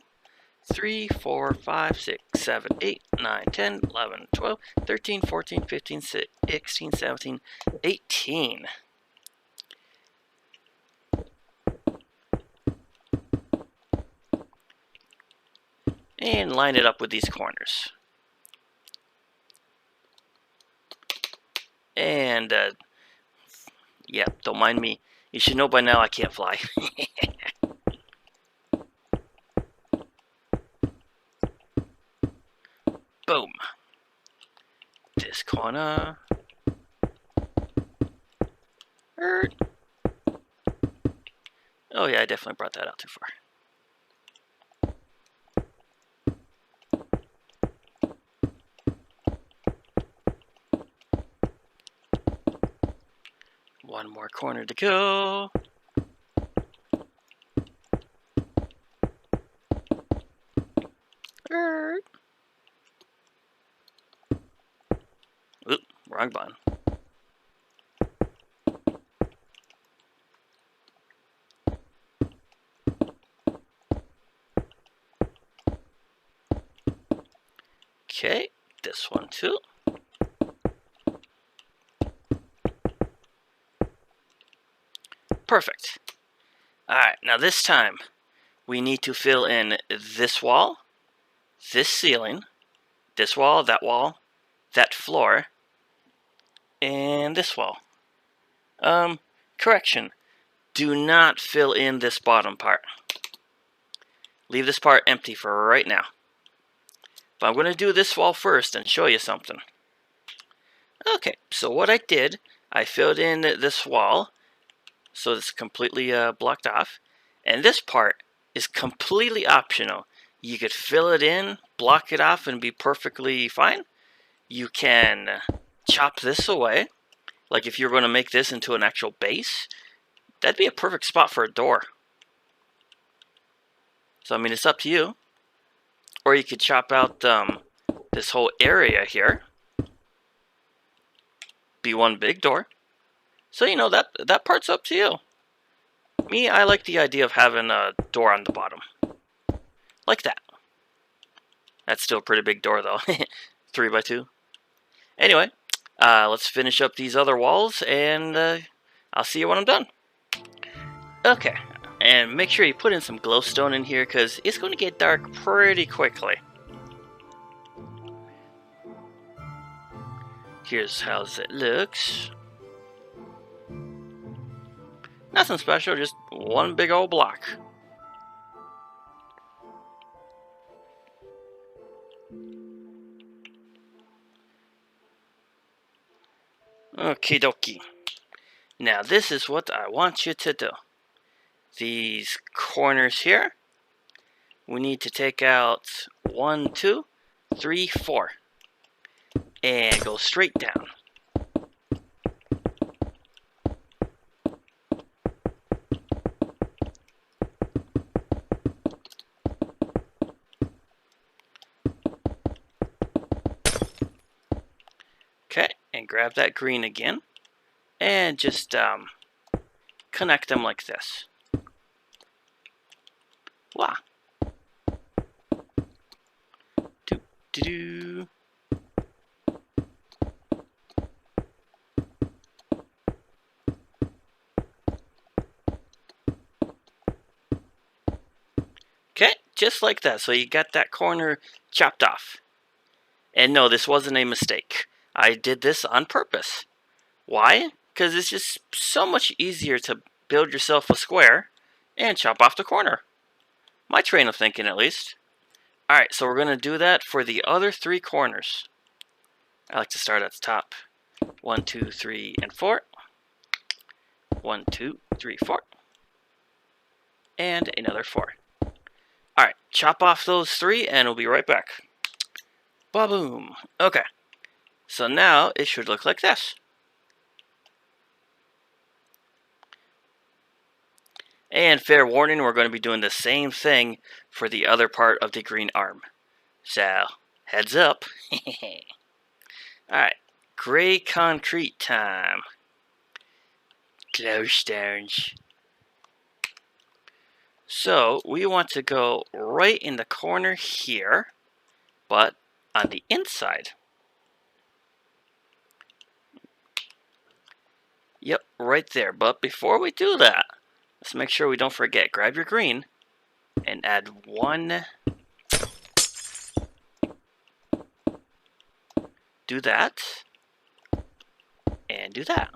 3, 4, 5, 6, 7, 8, 9, 10, 11, 12, 13, 14, 15, 16, 17, 18. And line it up with these corners. And, yeah, don't mind me. You should know by now I can't fly. Boom. This corner. Oh yeah, I definitely brought that out too far. One more corner to go. Oop, wrong button. Okay, this one too. Perfect. Alright, now this time we need to fill in this wall, this ceiling, this wall, that floor, and this wall. Correction. Do not fill in this bottom part. Leave this part empty for right now. But I'm going to do this wall first and show you something. Okay, so what I did, I filled in this wall so it's completely blocked off. And this part is completely optional. You could fill it in, block it off, and be perfectly fine. You can chop this away. Like if you're going to make this into an actual base, that'd be a perfect spot for a door. So, I mean, it's up to you. Or you could chop out this whole area here. Be one big door. So, you know, that part's up to you. Me, I like the idea of having a door on the bottom. Like that. That's still a pretty big door, though. 3x2. Anyway, let's finish up these other walls, and I'll see you when I'm done. Okay, and make sure you put in some glowstone in here, because it's going to get dark pretty quickly. Here's how it looks. Nothing special, just one big old block. Okie dokie. Now this is what I want you to do. These corners here, we need to take out 1, 2, 3, 4. And go straight down. Okay, and grab that green again. And just connect them like this. Wow. Do-do-do. Okay, just like that. So you got that corner chopped off. And no, this wasn't a mistake. I did this on purpose. Why? Because it's just so much easier to build yourself a square and chop off the corner. My train of thinking, at least. Alright, so we're going to do that for the other 3 corners. I like to start at the top. 1, 2, 3, and 4. 1, 2, 3, 4. And another 4. Alright, chop off those 3 and we'll be right back. Ba-boom. Okay, so now it should look like this. And fair warning, we're going to be doing the same thing for the other part of the green arm. So, heads up. Alright, gray concrete time. Glowstones. So, we want to go right in the corner here, but on the inside. Yep, right there. But before we do that, let's make sure we don't forget. Grab your green and add 1. Do that. And do that.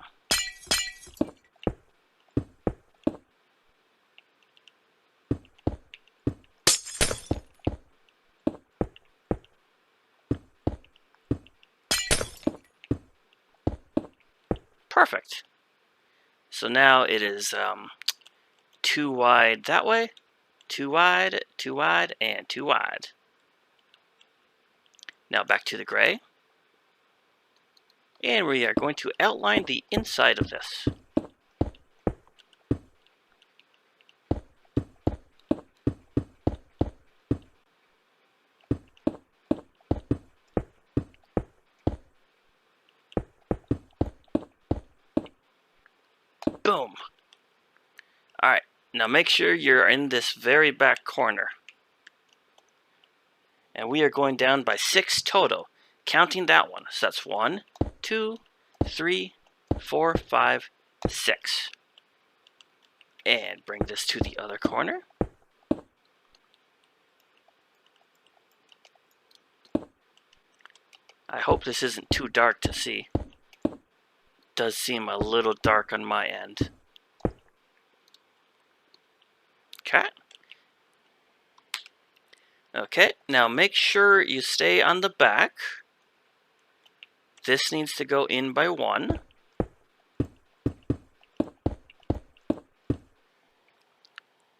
Perfect. So now it is 2 wide that way, 2 wide, 2 wide, and 2 wide. Now back to the gray. And we are going to outline the inside of this. Boom. Alright, now make sure you're in this very back corner. And we are going down by 6 total, counting that one. So that's 1, 2, 3, 4, 5, 6. And bring this to the other corner. I hope this isn't too dark to see. It does seem a little dark on my end. Okay. Okay, now make sure you stay on the back. This needs to go in by 1.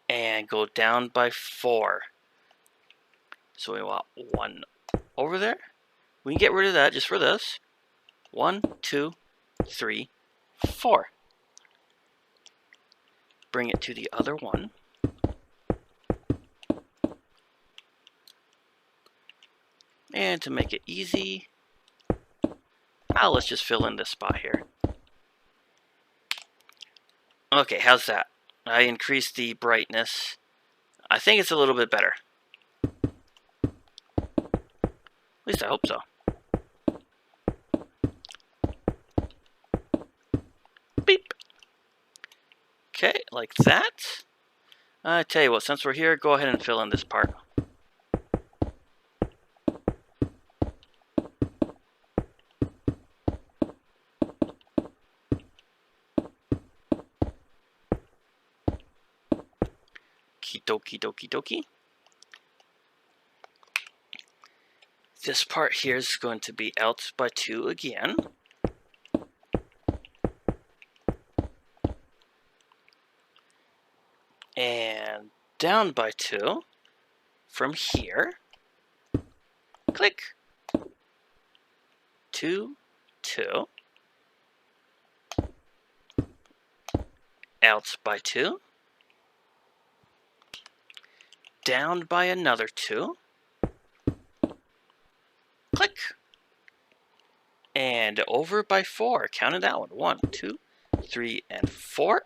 And go down by 4. So we want 1 over there. We can get rid of that just for this. 1, 2, 3, 4. Bring it to the other one. And to make it easy, let's just fill in this spot here. Okay, how's that? I increased the brightness. I think it's a little bit better. At least I hope so. Beep. Okay, like that. I tell you what, since we're here, go ahead and fill in this part. Dokie dokie dokie. This part here is going to be out by 2 again. And down by 2 from here. Click. 2, 2. Out by 2. Down by another 2. Click. And over by 4. Counted that one. 1, 2, 3, and 4.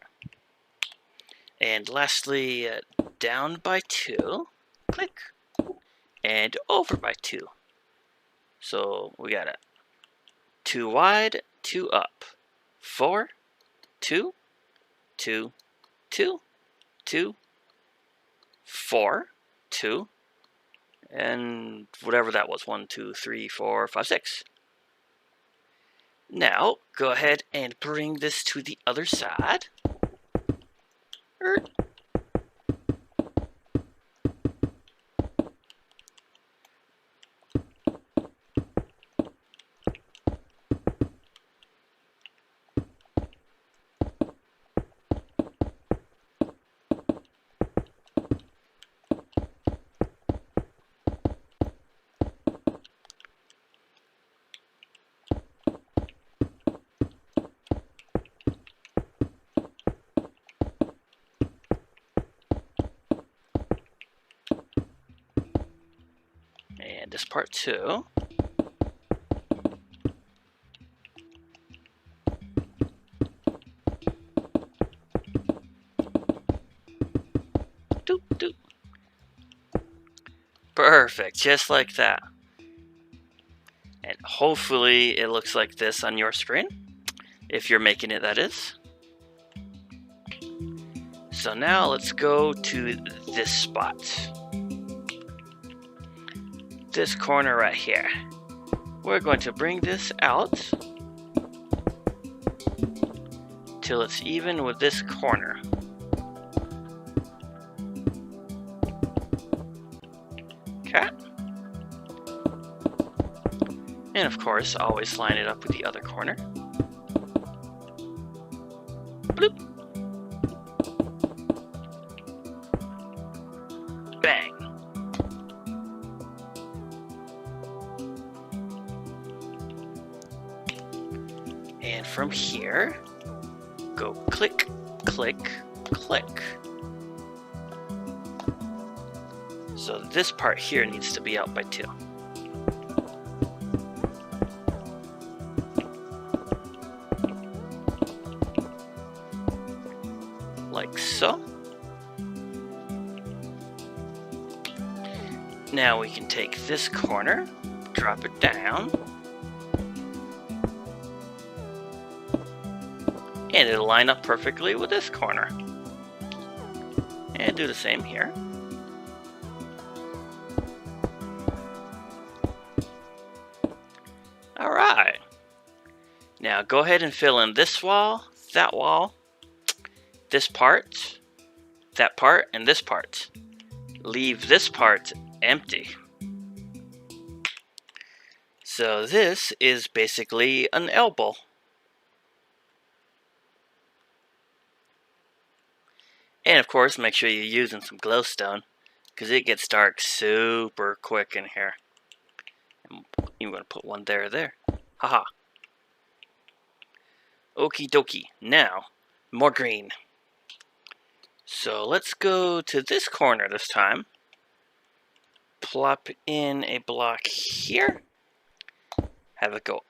And lastly, down by 2. Click. And over by 2. So we got a 2 wide, 2 up. 4, 2, 2, 2, 2, 4, 2, and whatever that was, 1, 2, 3, 4, 5, 6. Now, go ahead and bring this to the other side. And this part too. Doop, doop. Perfect, just like that. And hopefully it looks like this on your screen, if you're making it, that is. So now let's go to this spot. This corner right here. We're going to bring this out till it's even with this corner. Okay. And of course, always line it up with the other corner. Bloop. Bang. And from here, go click, click, click. So this part here needs to be out by 2. Like so. Now we can take this corner, drop it down, and it'll line up perfectly with this corner. And do the same here. Alright. Now go ahead and fill in this wall, this part, that part, and this part. Leave this part empty. So this is basically an elbow. And of course, make sure you're using some glowstone, because it gets dark super quick in here. And you're going to put one there. Haha. Okie dokie. Now, more green. So let's go to this corner this time. Plop in a block here. Have it go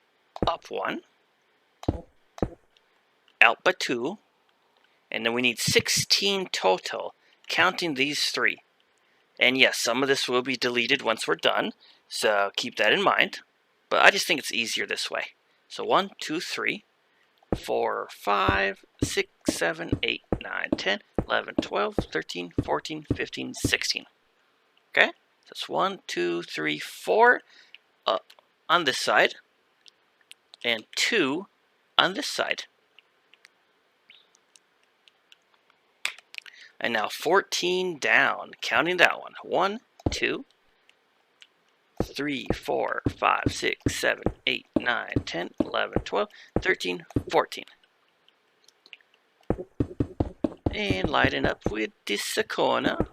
up one. Out by two. And then we need 16 total, counting these three. And yes, some of this will be deleted once we're done, so keep that in mind. But I just think it's easier this way. So 1, 2, 3, 4, 5, 6, 7, 8, 9, 10, 11, 12, 13, 14, 15, 16. Okay? That's 1, 2, 3, 4 on this side, and 2 on this side. And now 14 down, counting that one. 1, 2, 3, 4, 5, 6, 7, 8, 9, 10, 11, 12, 13, 14. And lighten up with this corner.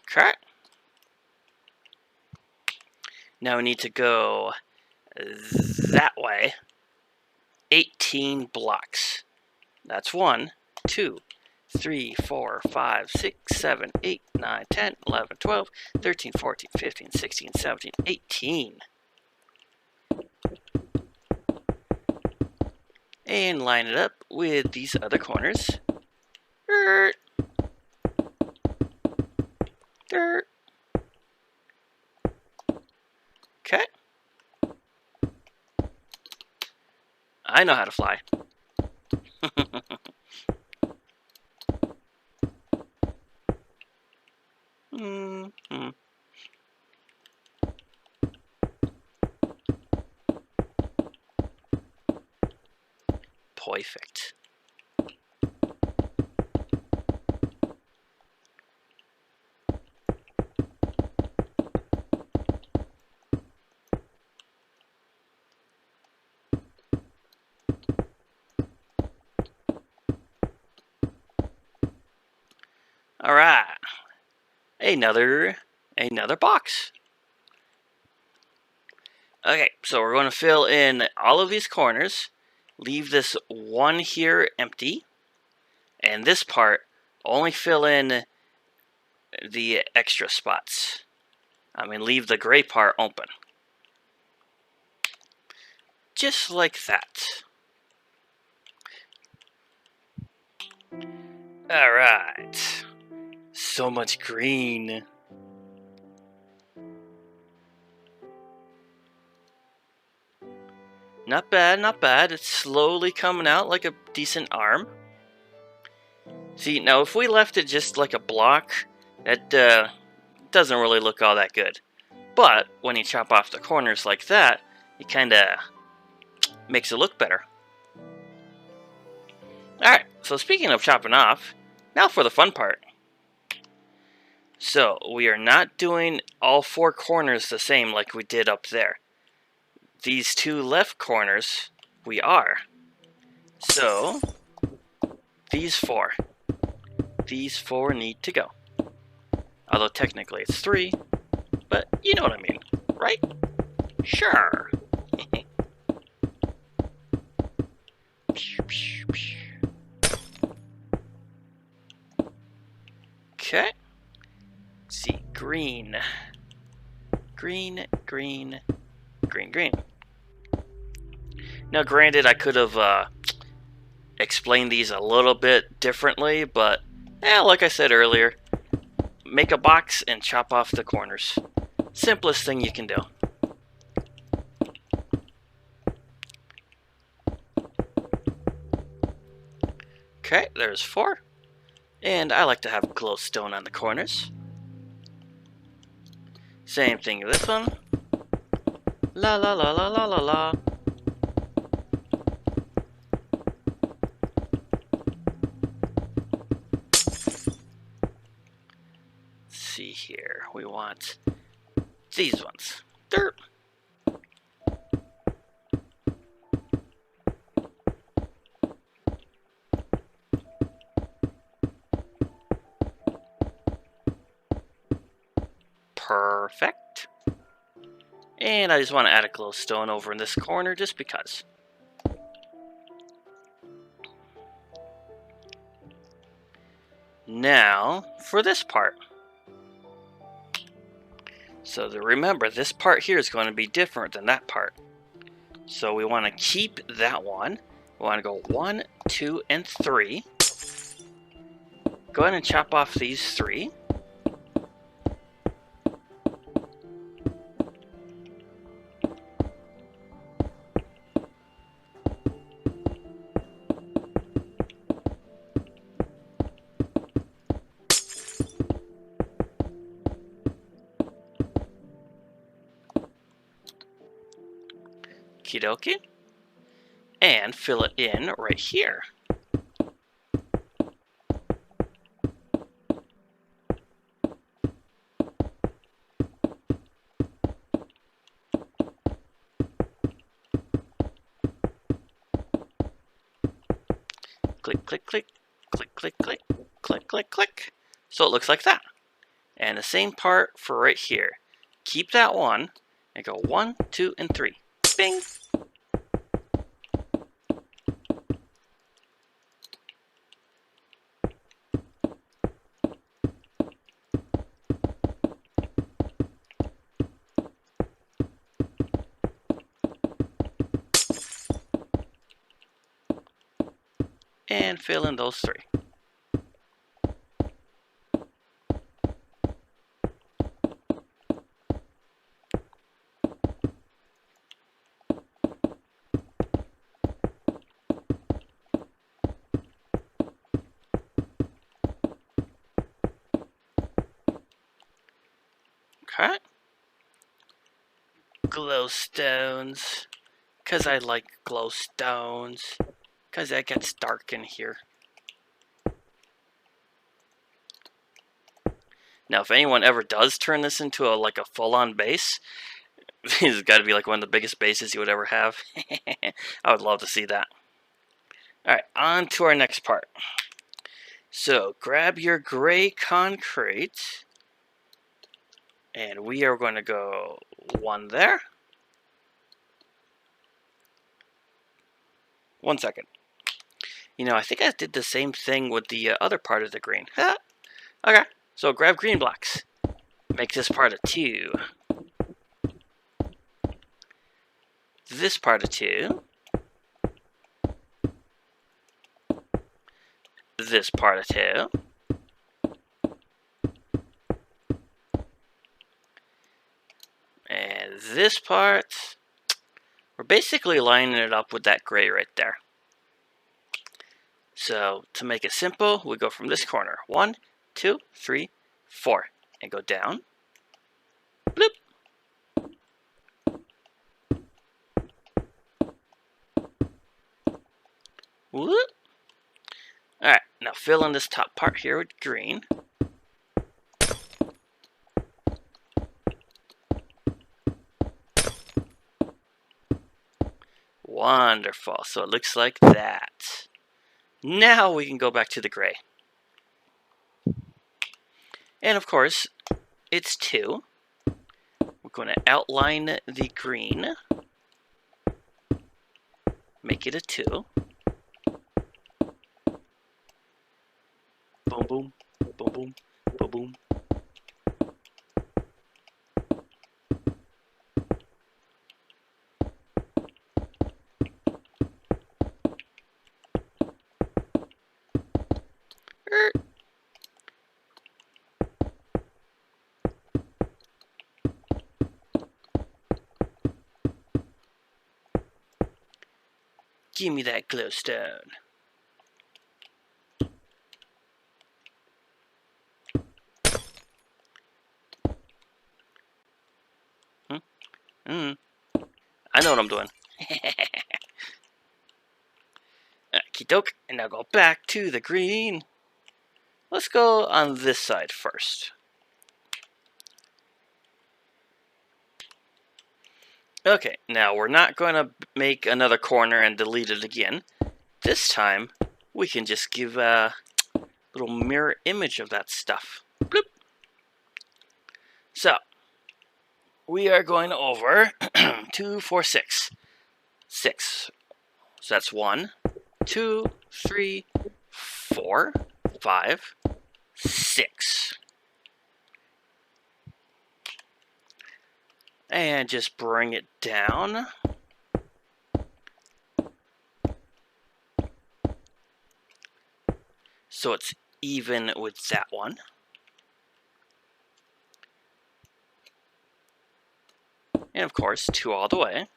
Okay. Now we need to go that way. 18 blocks. That's 1, 2, 3, 4, 5, 6, 7, 8, 9, 10, 11, 12, 13, 14, 15, 16, 17, 18. And line it up with these other corners. Dirt. Okay. I know how to fly. Perfect. All right, another box. Okay, so we're going to fill in all of these corners, leave this one here empty, and this part only fill in the extra spots. I mean, leave the gray part open. Just like that. All right. So much green. Not bad, not bad. It's slowly coming out like a decent arm. See, now if we left it just like a block, that doesn't really look all that good. But when you chop off the corners like that, it kind of makes it look better. Alright, so speaking of chopping off, now for the fun part. So, we are not doing all four corners the same like we did up there. These two left corners, we are. So, these four need to go. Although technically it's 3, but you know what I mean, right? Sure. Okay. Let's see, green. Green, green, green, green. Now granted, I could have explain these a little bit differently, but like I said earlier, make a box and chop off the corners. Simplest thing you can do. Okay, there's 4. And I like to have glowstone on the corners. Same thing with this one. La la la la la la la. Let's see here. We want these ones. Dirt. Perfect. And I just want to add a glowstone over in this corner just because. Now, for this part. So remember, this part here is going to be different than that part. So we want to keep that one. We want to go 1, 2, and 3. Go ahead and chop off these 3. Okie dokie. And fill it in right here. Click, click, click, click, click, click, click, click, click. So it looks like that. And the same part for right here. Keep that one and go 1, 2, and 3. Bing! And fill in those 3. Okay. Glowstones. Because I like glowstones. Because it gets dark in here. Now, if anyone ever does turn this into a full-on base, this has got to be like one of the biggest bases you would ever have. I would love to see that. Alright, on to our next part. So, grab your gray concrete. And we are going to go 1 there. 1 second. You know, I think I did the same thing with the other part of the green. Okay, so grab green blocks. Make this part of 2. This part of 2. This part of 2. And this part, we're basically lining it up with that gray right there. So to make it simple, we go from this corner. 1, 2, 3, 4. And go down. Bloop. Whoop. Alright, now fill in this top part here with green. Wonderful. So it looks like that. Now we can go back to the gray. And of course, it's 2. We're going to outline the green. Make it a 2. Boom, boom, boom, boom, boom, boom. Give me that glowstone. I know what I'm doing. Okie doke, and now go back to the green. Let's go on this side first. Okay, now we're not going to make another corner and delete it again. This time, we can just give a little mirror image of that stuff. Bloop. So, we are going over 2, 4, 6. 6. So that's 1, 2, 3, 4, 5, 6. And just bring it down. So it's even with that one. And of course, 2 all the way.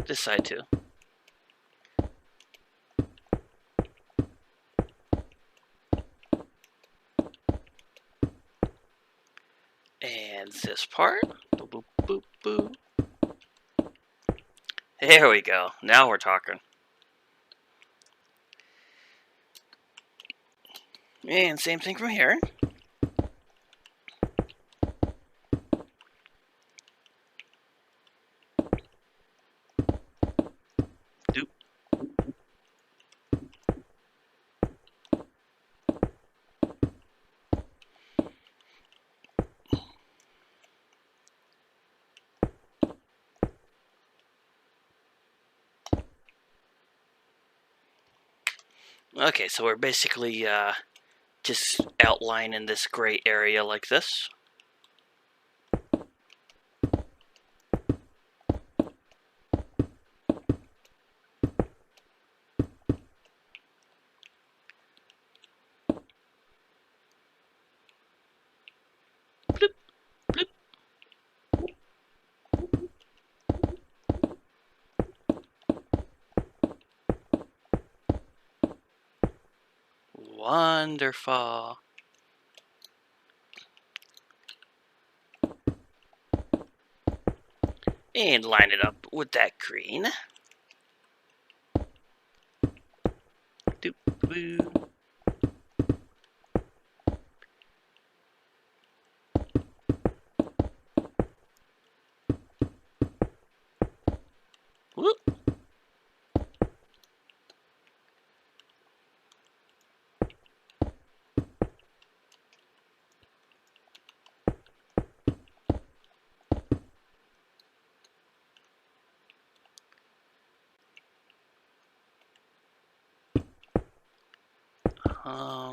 This side too. And this part. Boop, boop, boop, boop. There we go. Now we're talking. And same thing from here. Doop. Okay, so we're basically just outlining this gray area like this. Bloop, bloop. Wonderful. And line it up with that green. Doop, boo. Whoop.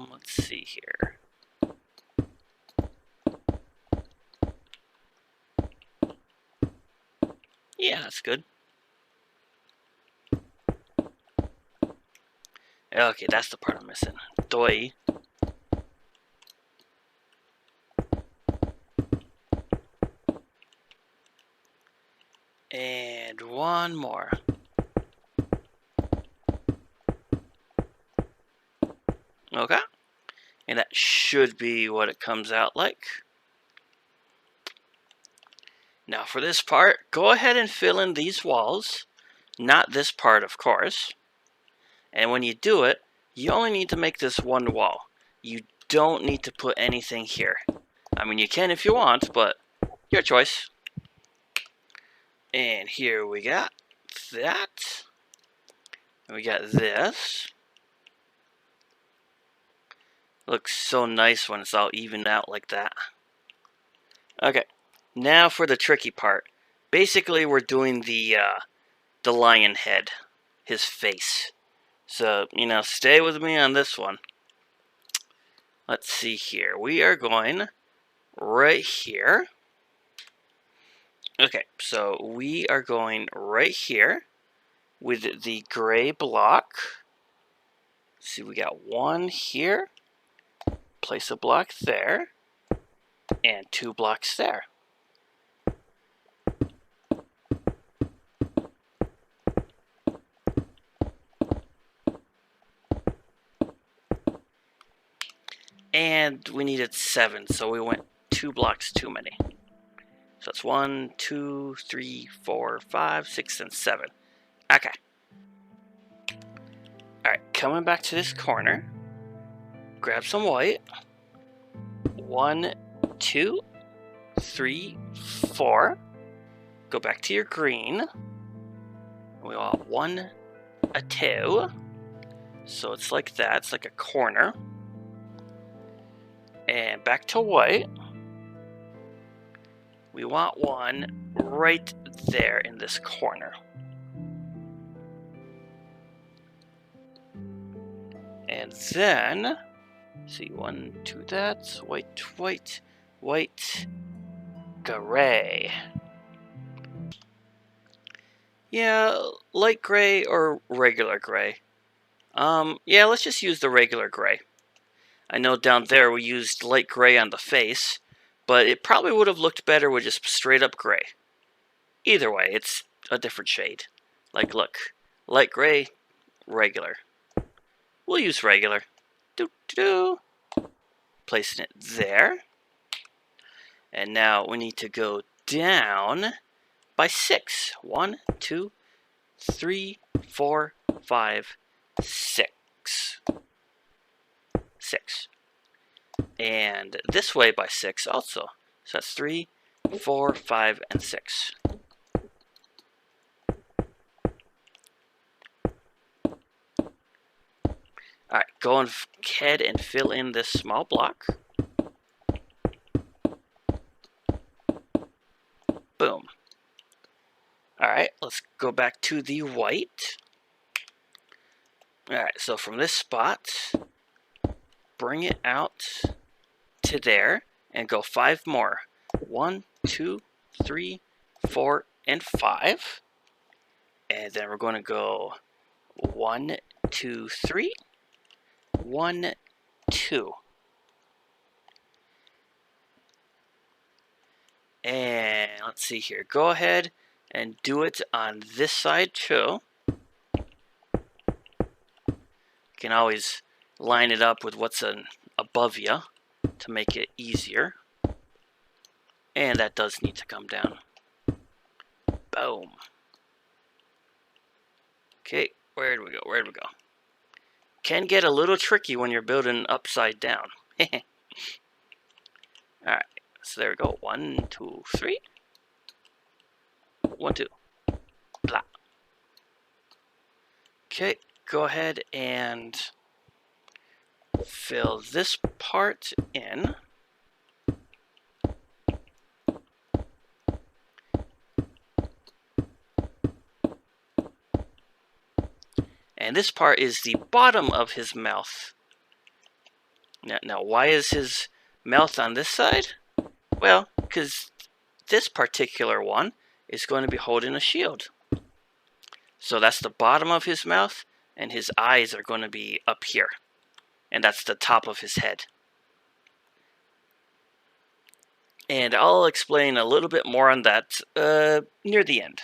Let's see here. Yeah, that's good. Okay, that's the part I'm missing. Doi. And one more. Okay. And that should be what it comes out like. Now for this part, go ahead and fill in these walls. Not this part, of course. And when you do it, you only need to make this one wall. You don't need to put anything here. I mean, you can if you want, but your choice. And here we got that. And we got this. Looks so nice when it's all evened out like that. Okay, now for the tricky part. Basically, we're doing the lion head, his face. So, stay with me on this one. Let's see here. We are going right here. Okay, so we are going right here with the gray block. See, we got one here, place a block there, and 2 blocks there. And we needed 7, so we went 2 blocks too many. So it's 1, 2, 3, 4, 5, 6, and 7. Okay. Alright, coming back to this corner. Grab some white. 1, 2, 3, 4. Go back to your green. We want 1, a 2. So it's like that. It's like a corner. And back to white. We want 1 right there in this corner. And then, see, 1, 2, that's white, white, white, gray. Yeah, light gray or regular gray. Yeah, let's just use the regular gray. I know down there we used light gray on the face, but it probably would have looked better with just straight up gray. Either way, it's a different shade. Like, look, light gray, regular. We'll use regular. Placing it there. And now we need to go down by 6. 1, 2, 3, 4, 5, 6. 6. And this way by 6 also. So that's 3, 4, 5, and 6. Alright, go ahead and fill in this small block. Boom. Alright, let's go back to the white. Alright, so from this spot, bring it out to there and go 5 more. 1, 2, 3, 4, and 5. And then we're going to go 1, 2, 3. 1, 2. And let's see here. Go ahead and do it on this side too. You can always line it up with what's above you to make it easier. And that does need to come down. Boom. Okay, where did we go? Where did we go? Can get a little tricky when you're building upside down. Alright, so there we go. 1, 2, 3. 1, 2. Blah. Okay, go ahead and fill this part in. And this part is the bottom of his mouth. Now, why is his mouth on this side? Well, because this particular one is going to be holding a shield. So that's the bottom of his mouth, and his eyes are going to be up here. And that's the top of his head. And I'll explain a little bit more on that near the end.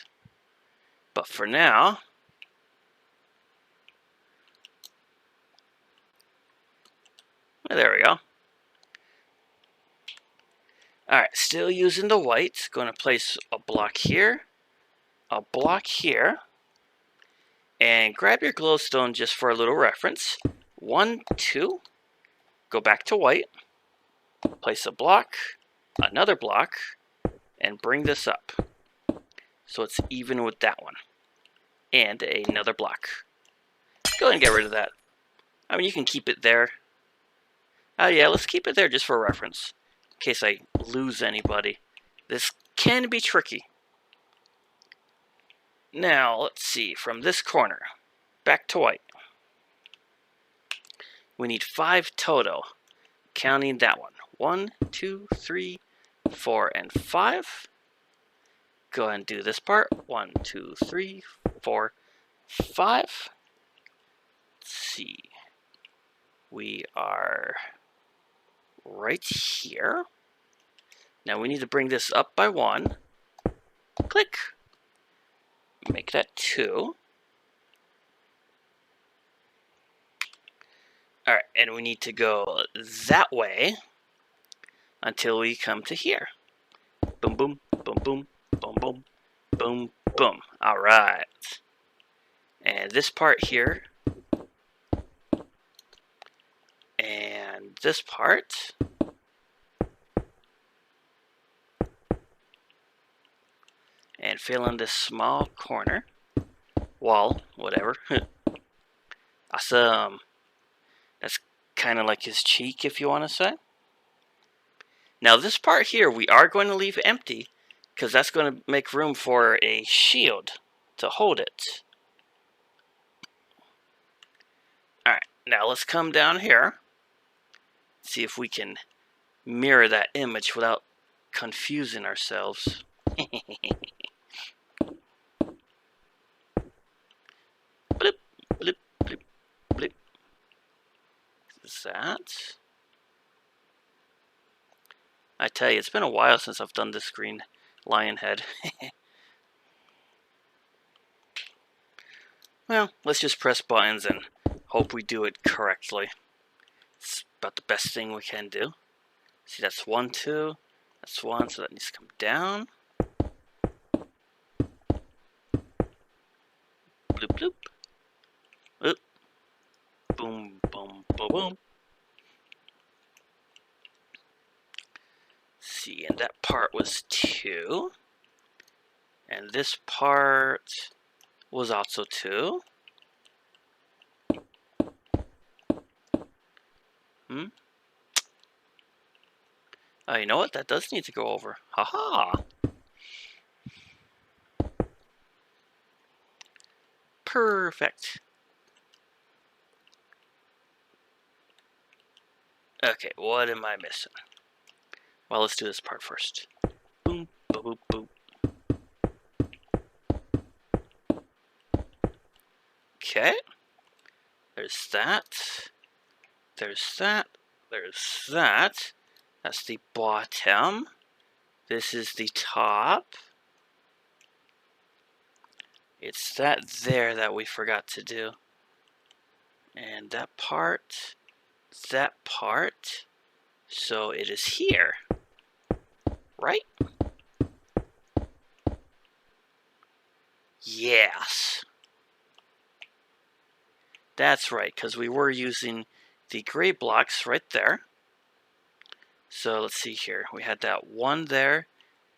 But for now, there we go. Alright, still using the white. Going to place a block here, a block here, and grab your glowstone just for a little reference. 1, 2, go back to white, place a block, another block, and bring this up so it's even with that one. And another block. Go ahead and get rid of that. I mean, you can keep it there. Oh yeah, let's keep it there just for reference, in case I lose anybody. This can be tricky. Now, let's see, from this corner, back to white. We need 5 total, counting that one. 1, 2, 3, 4, and 5. go ahead and do this part. 1, 2, 3, 4, 5. Let's see. We are right here. Now we need to bring this up by 1. Click. Make that 2. Alright, and we need to go that way until we come to here. Boom, boom, boom, boom, boom, boom, boom, boom. Alright. And this part here. And this part. And fill in this small corner. Wall, whatever. Awesome. That's kind of like his cheek, if you want to say. Now this part here, we are going to leave empty, because that's going to make room for a shield to hold it. Alright, now let's come down here. See if we can mirror that image without confusing ourselves. Blip, blip, blip, blip. Is that? I tell you, it's been a while since I've done this green lion head. Well, let's just press buttons and hope we do it correctly. It's about the best thing we can do. See, that's 1, 2. That's 1, so that needs to come down. Bloop, bloop. Oop. Boom, boom, boom, boom. See, and that part was 2. And this part was also 2. Oh, you know what? That does need to go over. Haha! Perfect. Okay, what am I missing? Well, let's do this part first. Boom, boop, boop, boop. Okay. There's that. There's that. There's that. That's the bottom. This is the top. It's that there that we forgot to do. And that part. That part. So it is here. Right? Yes. That's right, because we were using the gray blocks right there. So let's see here. We had that 1 there,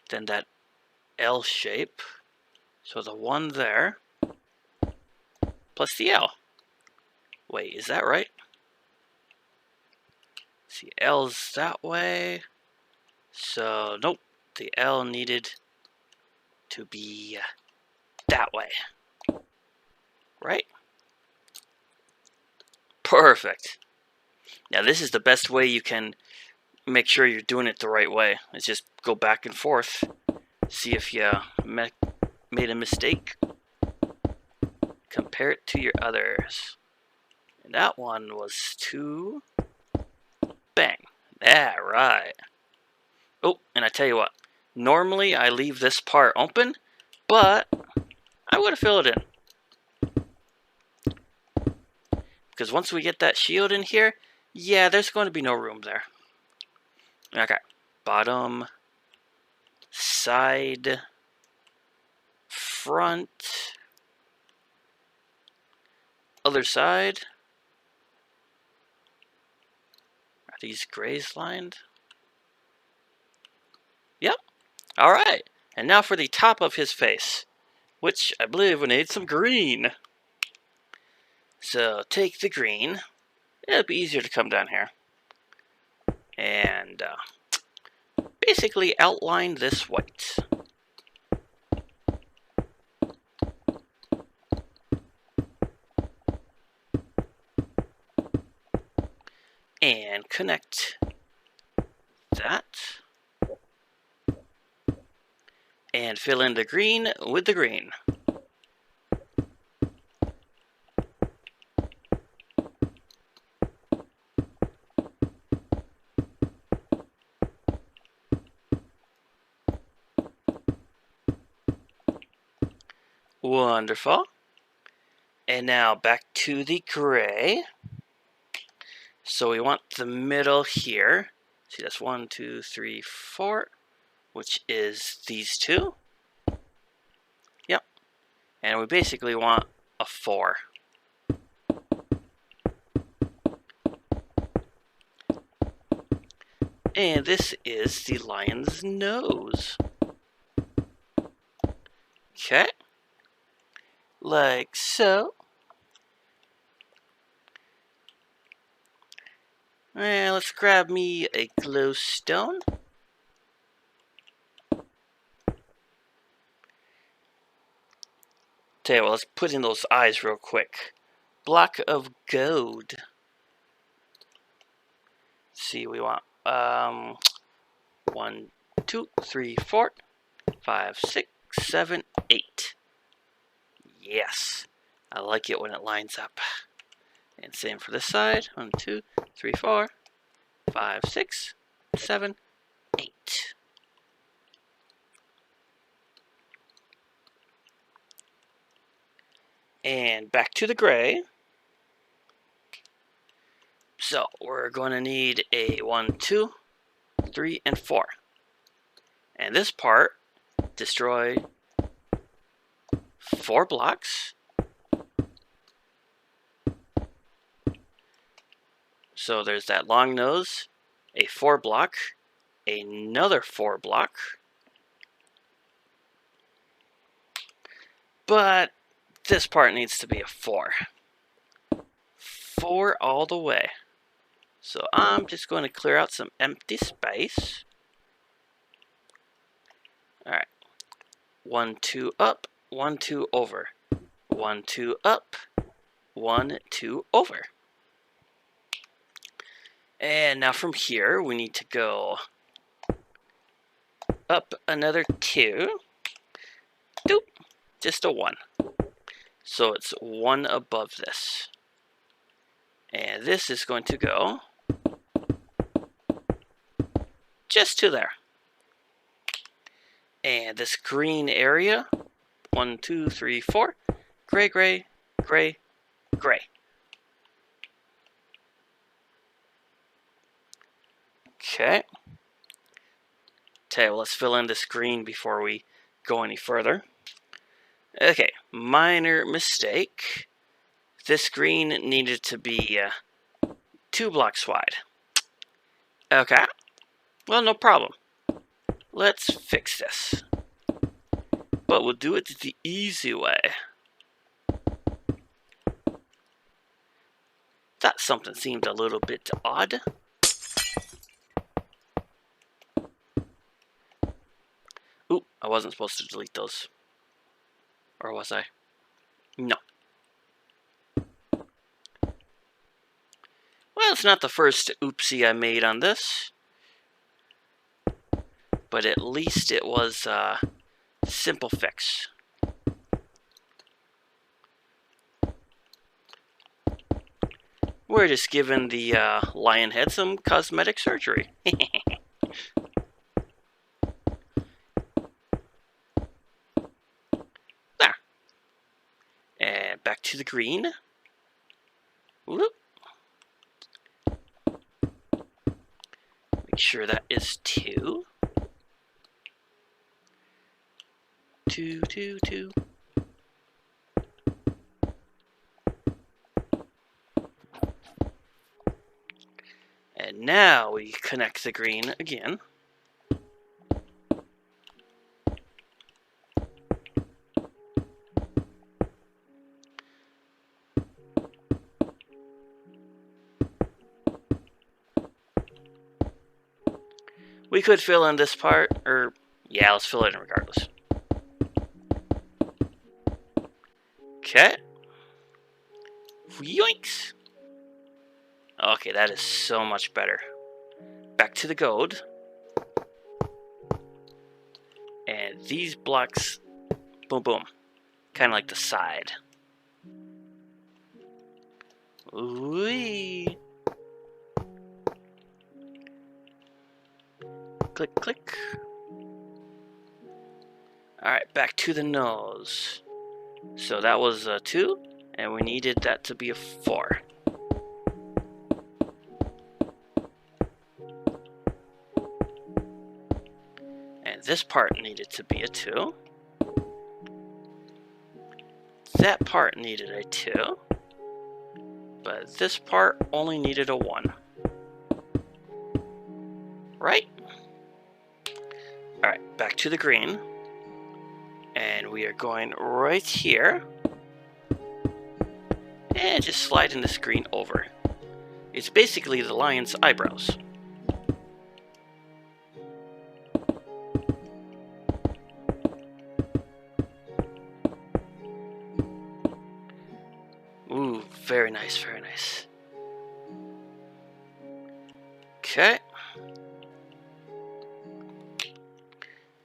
then that L shape. So the 1 there, plus the L. Wait, is that right? See, L's that way. So, nope. The L needed to be that way. Right? Perfect. Now this is the best way you can make sure you're doing it the right way. Is just go back and forth. See if you made a mistake. Compare it to your others. And that one was 2. Bang. Yeah, right. Oh, and I tell you what. Normally I leave this part open, but I'm going to fill it in. Because once we get that shield in here, yeah, there's going to be no room there. Okay. Bottom, side, front, other side. Are these grays lined? Yep. Alright. And now for the top of his face, which I believe we need some green. So take the green. It'll be easier to come down here. And basically outline this white. And connect that. And fill in the green with the green. Wonderful. And now back to the gray. So we want the middle here. See, that's 1, 2, 3, 4, which is these two. Yep. And we basically want a 4. And this is the lion's nose. Okay. Like so. And let's grab me a glowstone. Tell you what, let's put in those eyes real quick. Block of gold. Let's see, we want 1, 2, 3, 4, 5, 6, 7, 8. Yes, I like it when it lines up. And same for this side. 1, 2, 3, 4, 5, 6, 7, 8. And back to the gray. So we're going to need a 1, 2, 3, and 4. And this part, destroy 4 blocks. So there's that long nose, a 4 block, another 4 block. But this part needs to be a 4. 4 all the way. So I'm just going to clear out some empty space. Alright. 1, 2 up, 1, 2 over. 1, 2 up, 1, 2 over. And now from here, we need to go up another 2. Doop. Just a 1. So it's 1 above this. And this is going to go just to there. And this green area, 1, 2, 3, 4, gray, gray, gray, gray. Okay. Okay, well, let's fill in this green before we go any further. Okay, minor mistake. This green needed to be 2 blocks wide. Okay, well, no problem. Let's fix this. But we'll do it the easy way. That something seemed a little bit odd. Ooh, I wasn't supposed to delete those. Or was I? No. Well, it's not the first oopsie I made on this. But at least it was a simple fix. We're just giving the lion head some cosmetic surgery. There. And back to the green. Whoop. Make sure that is 2. 2, 2, 2. And now we connect the green again. We could fill in this part, or yeah, let's fill it in regardless. Okay. Yoinks! Okay, that is so much better. Back to the gold. And these blocks, boom, boom, kind of like the side. Ooh-wee. Click, click. Alright, back to the nose. So that was a 2, and we needed that to be a 4. And this part needed to be a 2. That part needed a 2. But this part only needed a 1. Right? Alright, back to the green. And we are going right here. And just sliding this green over. It's basically the lion's eyebrows. Ooh, very nice, very nice. Okay.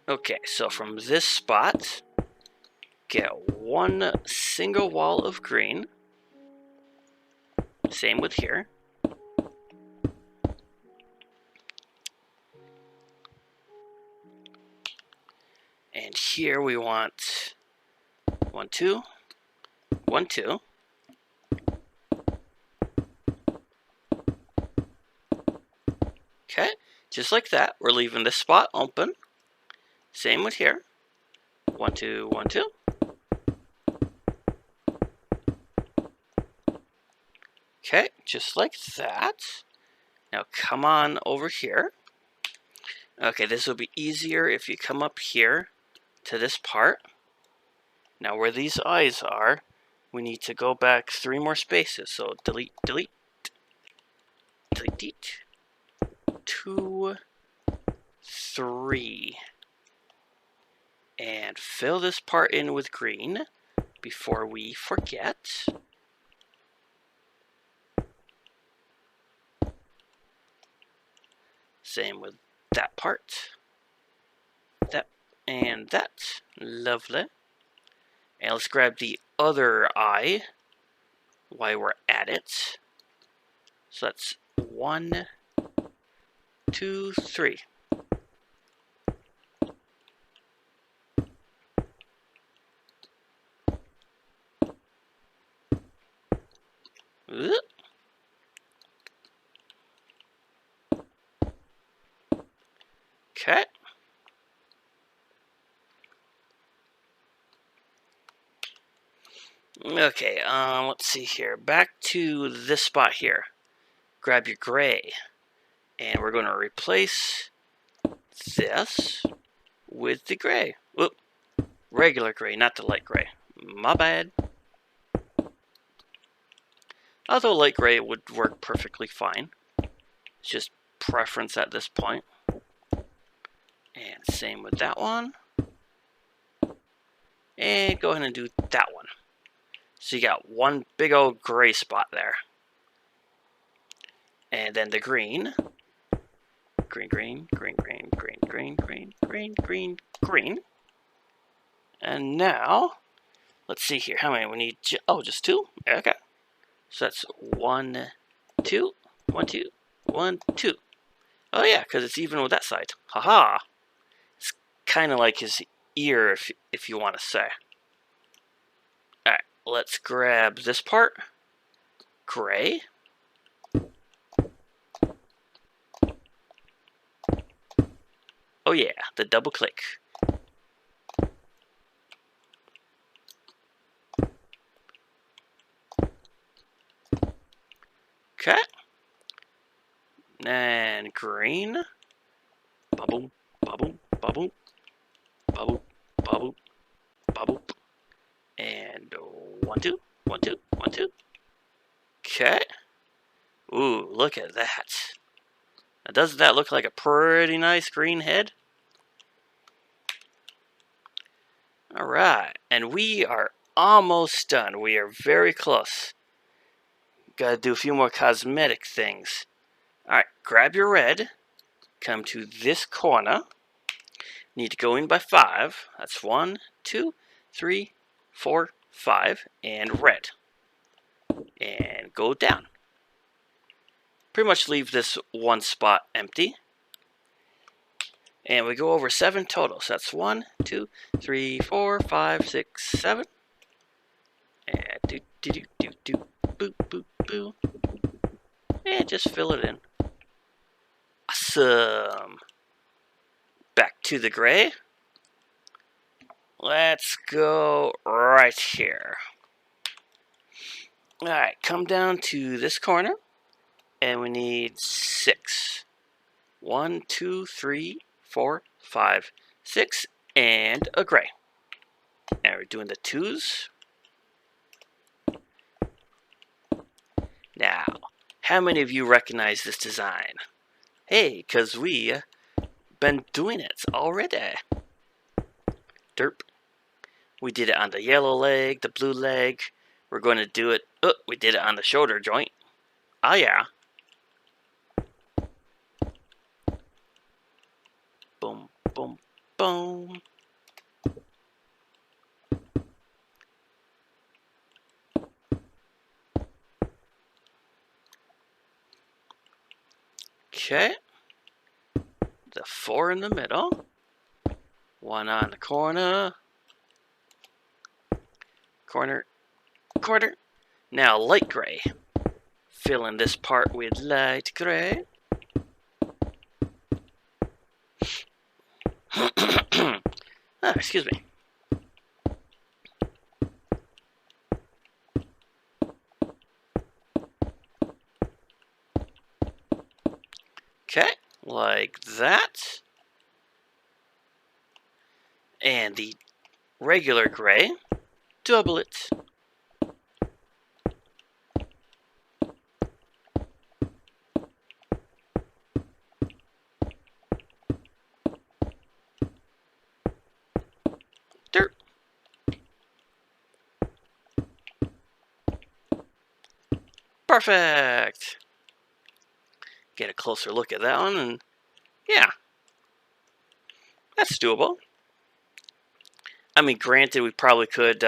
Okay, so from this spot, get one single wall of green. Same with here. And here we want 1, 2, 1, 2. Okay, just like that, we're leaving this spot open. Same with here. 1, 2, 1, 2. Okay, just like that. Now come on over here. Okay, this will be easier if you come up here to this part. Now where these eyes are, we need to go back 3 more spaces. So delete, delete, delete, 2, 3. And fill this part in with green before we forget. Same with that part. That and that. Lovely. And let's grab the other eye while we're at it. So that's 1, 2, 3. Okay. Okay, let's see here. Back to this spot here. Grab your gray. And we're going to replace this with the gray. Whoop. Regular gray, not the light gray. My bad. Although light gray would work perfectly fine. It's just preference at this point. And same with that one. And go ahead and do that one. So you got one big old gray spot there. And then the green. Green, green, green, green, green, green, green, green, green, green. And now, let's see here. How many we need? Oh, just 2? Okay. So that's 1, 2, 1, 2, 1, 2. Oh yeah, because it's even with that side. Haha. It's kind of like his ear, if you want to say. Alright, let's grab this part. Gray. Oh yeah, the double click. Okay. And green. Bubble, bubble, bubble, bubble, bubble, bubble. And 1, 2, 1, 2, 1, 2. Okay. Ooh, look at that. Now, doesn't that look like a pretty nice green head? Alright, and we are almost done. We are very close. Gotta do a few more cosmetic things. Alright, grab your red. Come to this corner. Need to go in by 5. That's 1, 2, 3, 4, 5, and red. And go down. Pretty much leave this one spot empty. And we go over 7 total. So that's 1, 2, 3, 4, 5, 6, 7. And do, boop, boop, boo. And just fill it in. Awesome. Back to the gray. Let's go right here. Alright, come down to this corner. And we need 6. 1, 2, 3, 4, 5, 6. And a gray. And we're doing the 2s. Now, how many of you recognize this design? Hey, because we been doing it already. Derp. We did it on the yellow leg, the blue leg. We're going to do it. Oh, we did it on the shoulder joint. Oh yeah. Boom, boom, boom. Okay. The 4 in the middle. 1 on the corner. Corner. Corner. Now light gray. Fill in this part with light gray. Excuse me. Okay, like that. And the regular gray, double it. Dirt. Perfect. Get a closer look at that one, and yeah, that's doable. I mean, granted, we probably could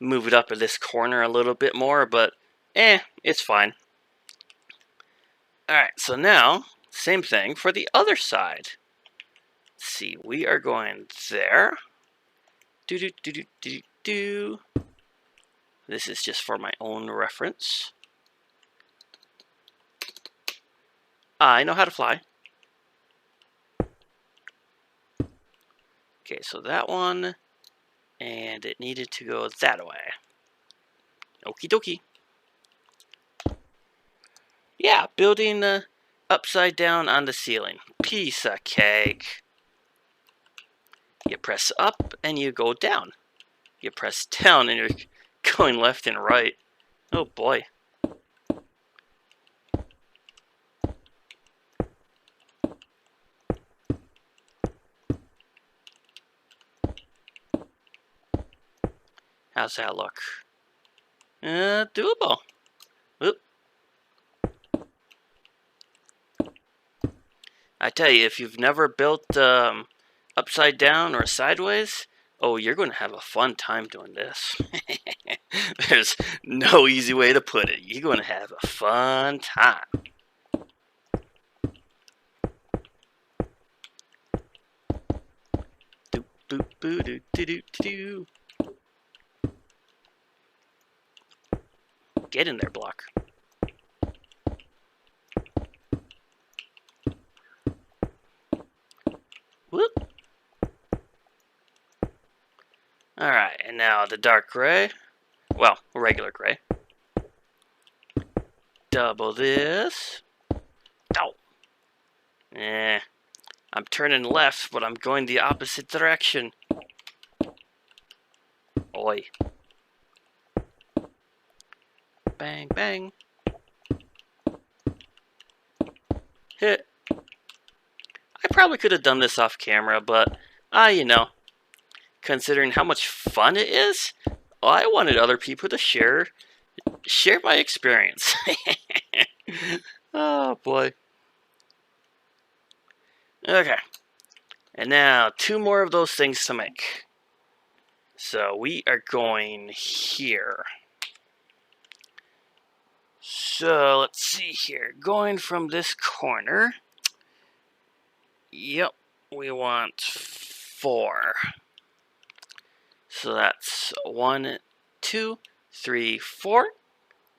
move it up in this corner a little bit more, but it's fine. Alright, so now, same thing for the other side. Let's see, we are going there. Do. This is just for my own reference. I know how to fly. Okay, so that one, and it needed to go that way. Okie dokie. Yeah, building upside down on the ceiling. Piece of cake. You press up and you go down. You press down and you're going left and right. Oh boy. How's that look? Doable. Oop. I tell you, if you've never built upside down or sideways, oh, you're going to have a fun time doing this. There's no easy way to put it. You're going to have a fun time. Doop, boop, boo, doo, doo, doo, doo. Get in there, block. Whoop. Alright, and now the dark gray. Well, regular gray. Double this. Oh. I'm turning left, but I'm going the opposite direction. Oi. Bang, bang. Hit. I probably could have done this off camera, but, you know, considering how much fun it is, I wanted other people to share my experience. Oh, boy. Okay. And now 2 more of those things to make. So we are going here. So let's see here. Going from this corner. Yep, we want 4. So that's 1, 2, 3, 4.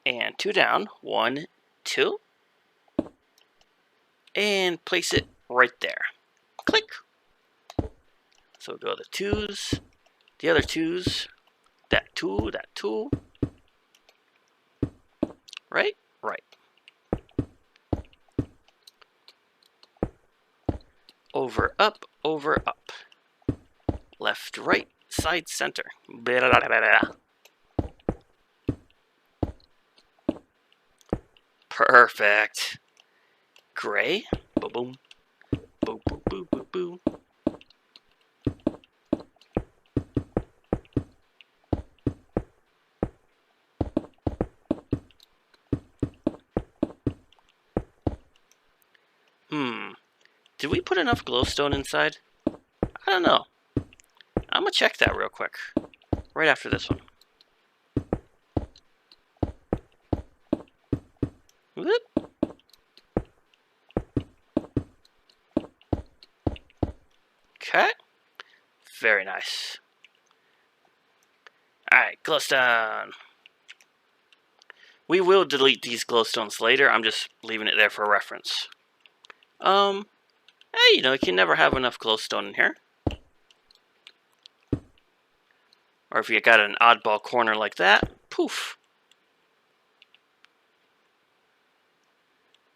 And 2 down. 1, 2. And place it right there. Click. So go the 2s, the other 2s, that 2, that 2. Right? Right. Over, up, over, up. Left, right, side, center. Blah, blah, blah, blah. Perfect. Gray. Boom, boom. Boom, boom, boom, boom, boom. Did we put enough glowstone inside? I don't know. I'm gonna check that real quick. Right after this one. Whoop. Okay. Very nice. Alright, glowstone. We will delete these glowstones later. I'm just leaving it there for reference. Hey, you can never have enough glowstone in here. Or if you got an oddball corner like that, poof.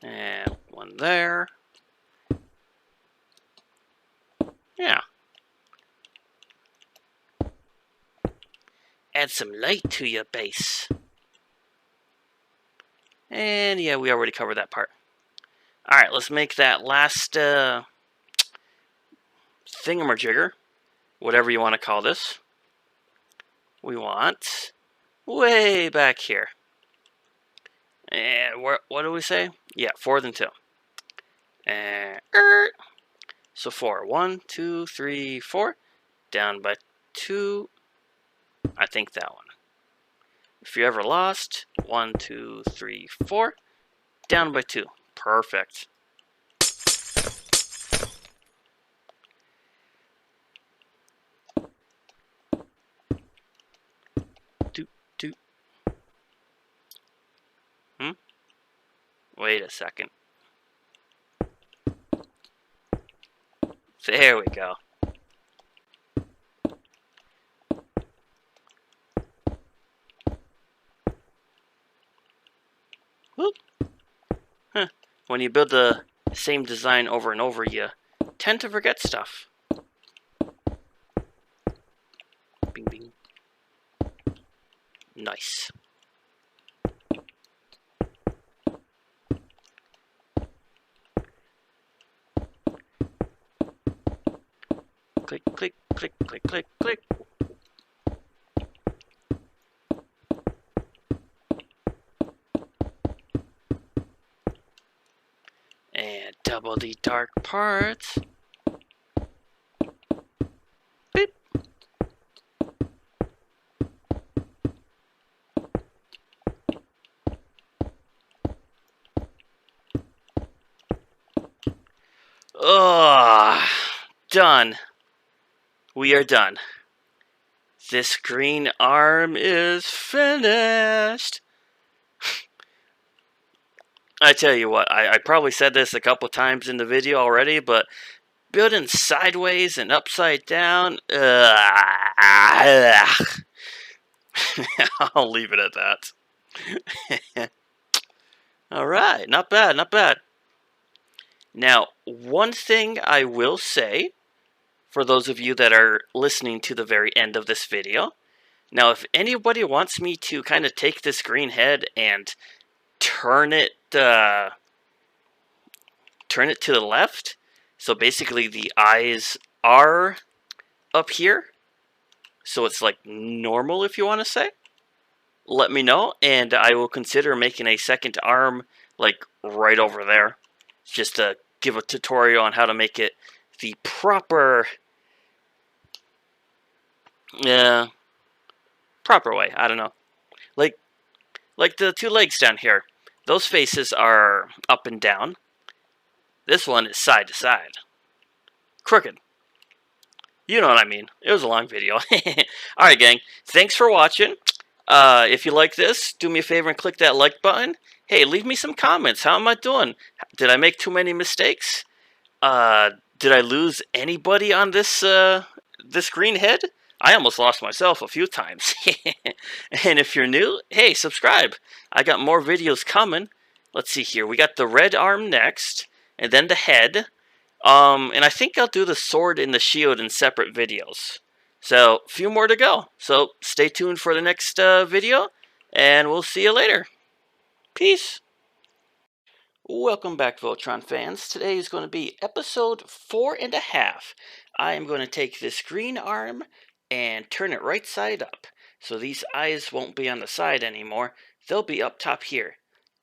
And one there. Yeah. Add some light to your base. And yeah, we already covered that part. Alright, let's make that last thingamajigger, whatever you want to call this. We want way back here. And what do we say? Yeah, 4 than 2. And so 4. 1, 2, 3, 4. Down by 2. I think that one. If you're ever lost, 1, 2, 3, 4. Down by 2. Perfect. Wait a second. There we go. Whoop. Huh. When you build the same design over and over, you tend to forget stuff. Bing, bing. Nice. Click, click, click, click, click, click. And double the dark parts. Beep. Oh, done. We are done. This green arm is finished. I tell you what, I probably said this a couple times in the video already, but building sideways and upside down, I'll leave it at that. Alright, not bad, not bad. Now, one thing I will say, for those of you that are listening to the very end of this video, now if anybody wants me to kind of take this green head and turn it to the left, so basically the eyes are up here, so it's like normal, if you want to say, let me know, and I will consider making a second arm like right over there, just to give a tutorial on how to make it the proper proper way. I don't know. Like the two legs down here. Those faces are up and down. This one is side to side. Crooked. You know what I mean. It was a long video. Alright, gang. Thanks for watching. If you like this, do me a favor and click that like button. Hey, leave me some comments. How am I doing? Did I make too many mistakes? Did I lose anybody on this green head? I almost lost myself a few times. And if you're new, hey, subscribe. I got more videos coming. Let's see here. We got the red arm next, and then the head. And I think I'll do the sword and the shield in separate videos. So, a few more to go. So, stay tuned for the next video, and we'll see you later. Peace. Welcome back, Voltron fans. Today is going to be episode 4.5. I am going to take this green arm and turn it right side up. So these eyes won't be on the side anymore. They'll be up top here.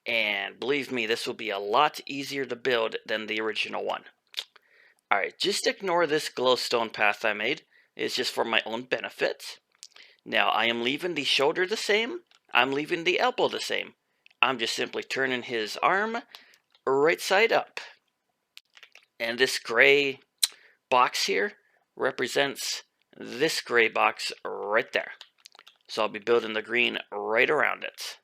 And believe me, this will be a lot easier to build than the original one. Alright, just ignore this glowstone path I made. It's just for my own benefit. Now, I am leaving the shoulder the same. I'm leaving the elbow the same. I'm just simply turning his arm right side up. And this gray box here represents this gray box right there. So I'll be building the green right around it.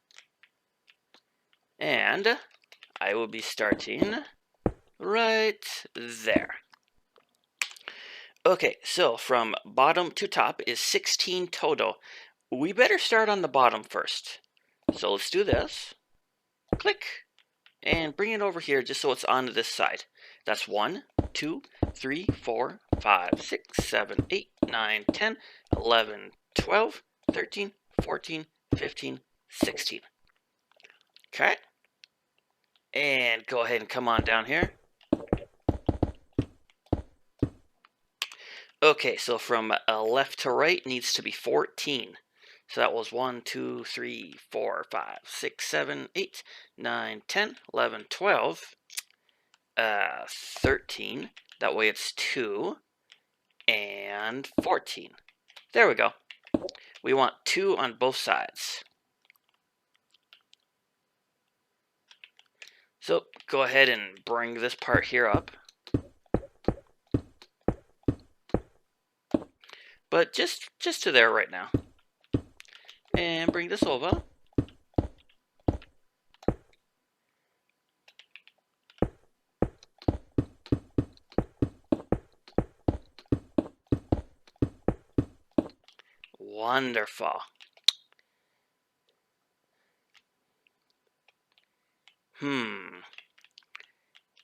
And I will be starting right there. Okay, so from bottom to top is 16 total. We better start on the bottom first. So let's do this. Click. And bring it over here just so it's on this side. That's 1, 2, 3, 4, 5, 6, 7, 8, 9, 10, 11, 12, 13, 14, 15, 16. Okay. And go ahead and come on down here. Okay, so from left to right needs to be 14. So that was 1, 2, 3, 4, 5, 6, 7, 8, 9, 10, 11, 12, 13. That way it's 2, and 14. There we go. We want 2 on both sides. So go ahead and bring this part here up. But just to there right now. And bring this over. Wonderful.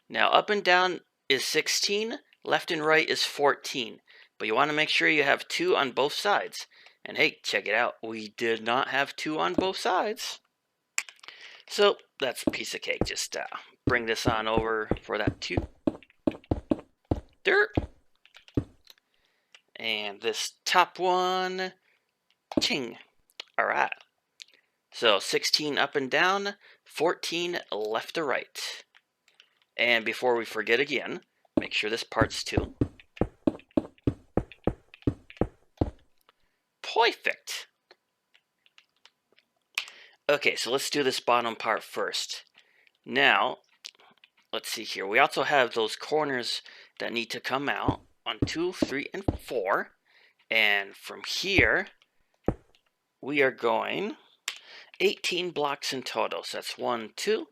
Now up and down is 16, left and right is 14. But you want to make sure you have 2 on both sides. And hey, check it out. We did not have 2 on both sides. So that's a piece of cake. Just bring this on over for that 2. Dirt. And this top one. Ching. Alright. So 16 up and down, 14 left to right. And before we forget again, make sure this part's 2. Perfect. Okay, so let's do this bottom part first. Now, let's see here. We also have those corners that need to come out on 2, 3, and 4. And from here, we are going 18 blocks in total. So that's 1, 2,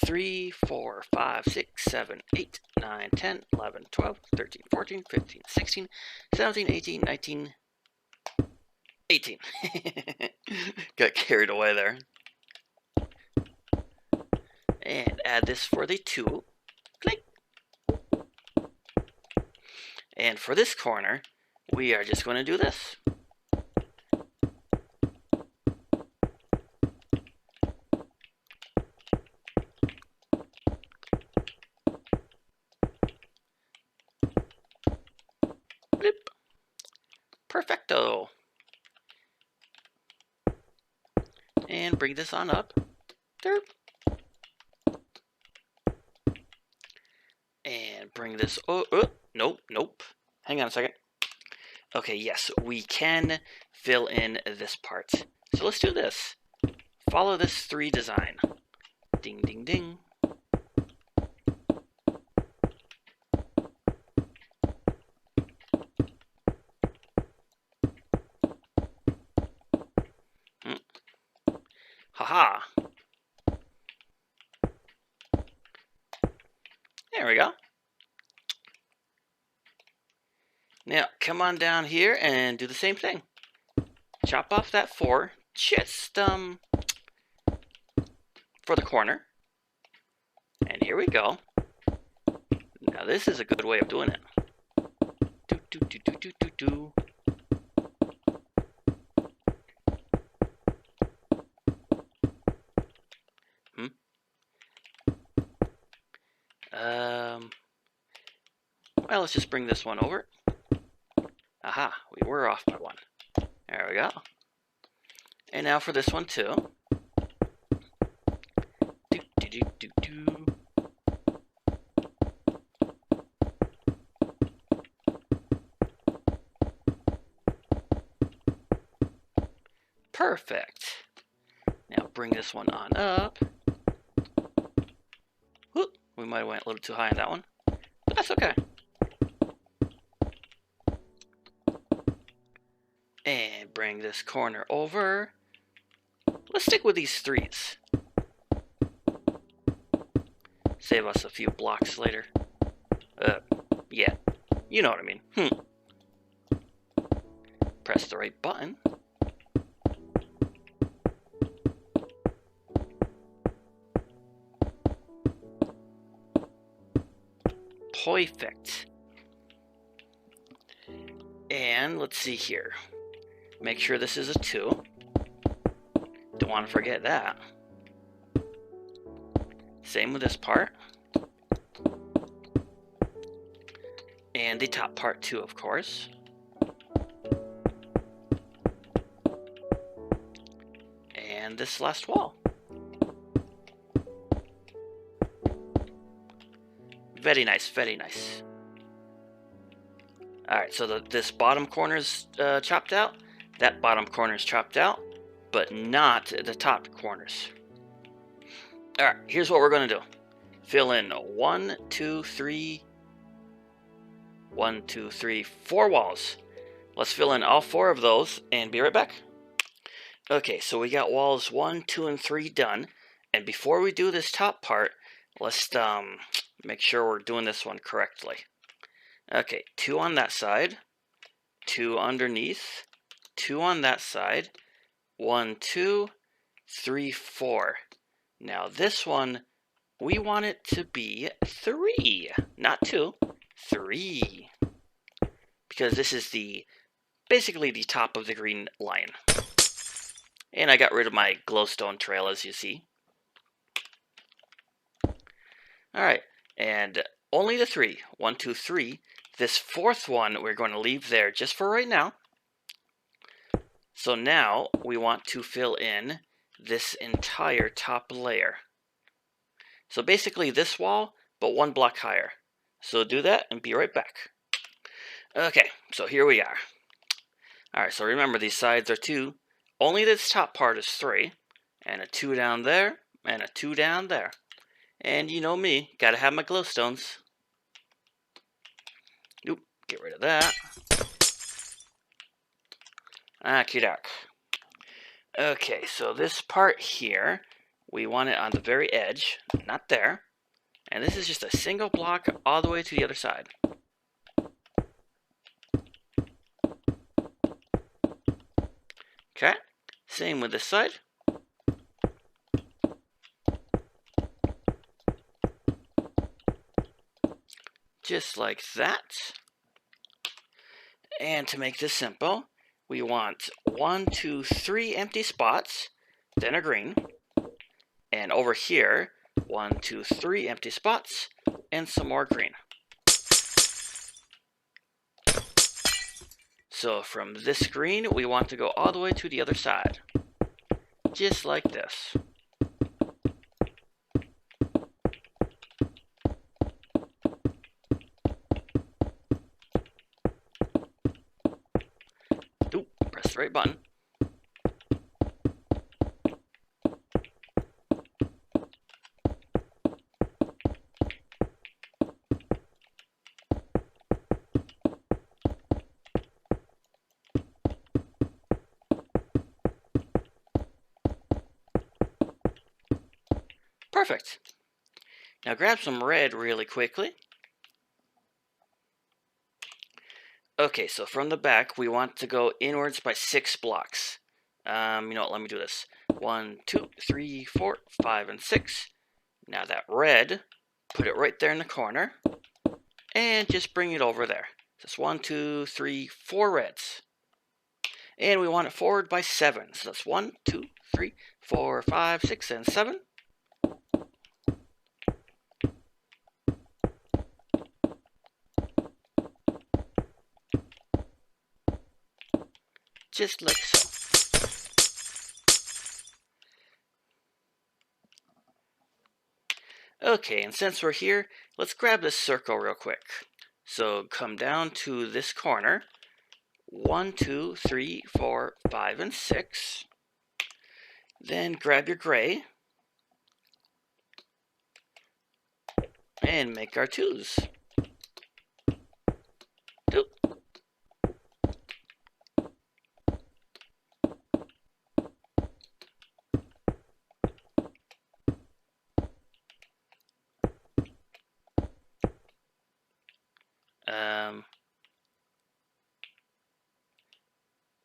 3, 4, 5, 6, 7, 8, 9, 10, 11, 12, 13, 14, 15, 16, 17, 18, 19, 18. Got carried away there. And add this for the 2. Click. And for this corner, we are just going to do this. Blip. Perfecto. And bring this on up. Derp. And bring this, nope. hang on a second. Okay, yes, we can fill in this part. So let's do this. Follow this 3 design. Ding, ding, ding. Haha. There we go. Now, come on down here and do the same thing. Chop off that 4, just, for the corner. And here we go. Now, this is a good way of doing it. Do, do, do, do, do, do, do. Well, let's just bring this one over. Aha, we were off by 1. There we go. And now for this one too. Do, do, do, do, do. Perfect. Now bring this one on up. Whoop, we might have went a little too high on that one, but that's okay. And bring this corner over. Let's stick with these 3s. Save us a few blocks later. Yeah, you know what I mean. Press the right button. Perfect. And let's see here. Make sure this is a 2. Don't want to forget that. Same with this part. And the top part too, of course. And this last wall. Very nice, very nice. Alright, so this bottom corner is chopped out. That bottom corner is chopped out, but not the top corners. Alright, here's what we're going to do. Fill in 1, 2, 3, 1, 2, 3, 4 walls. Let's fill in all 4 of those and be right back. Okay, so we got walls 1, 2, and 3 done. And before we do this top part, let's make sure we're doing this one correctly. Okay, 2 on that side, 2 underneath, 2 on that side, 1, 2, 3, 4. Now this one, we want it to be 3, not 2, 3. Because this is basically the top of the green line. And I got rid of my glowstone trail, as you see. Alright, and only the 3. 1, 2, 3. This 4th one we're going to leave there just for right now. So now we want to fill in this entire top layer. So basically this wall, but 1 block higher. So do that and be right back. Okay, so here we are. Alright, so remember these sides are 2. Only this top part is 3. And a 2 down there, and a 2 down there. And you know me, gotta have my glowstones. Oop, get rid of that. Okey-doke. Okay, so this part here, we want it on the very edge, not there. And this is just a single block all the way to the other side. Okay, same with this side. Just like that. And to make this simple, we want 1, 2, 3 empty spots, then a green. And over here, 1, 2, 3 empty spots, and some more green. So from this green, we want to go all the way to the other side. Just like this. the right button. Perfect. Now grab some red really quickly. Okay, so from the back, we want to go inwards by 6 blocks. You know what, let me do this. 1, 2, 3, 4, 5, and 6. Now that red, put it right there in the corner, and just bring it over there. That's 1, 2, 3, 4 reds. And we want it forward by 7. So that's 1, 2, 3, 4, 5, 6, and 7. Just like so. Okay, and since we're here, let's grab this circle real quick. So come down to this corner. 1, 2, 3, 4, 5, and 6. Then grab your gray and make our 2s. 2.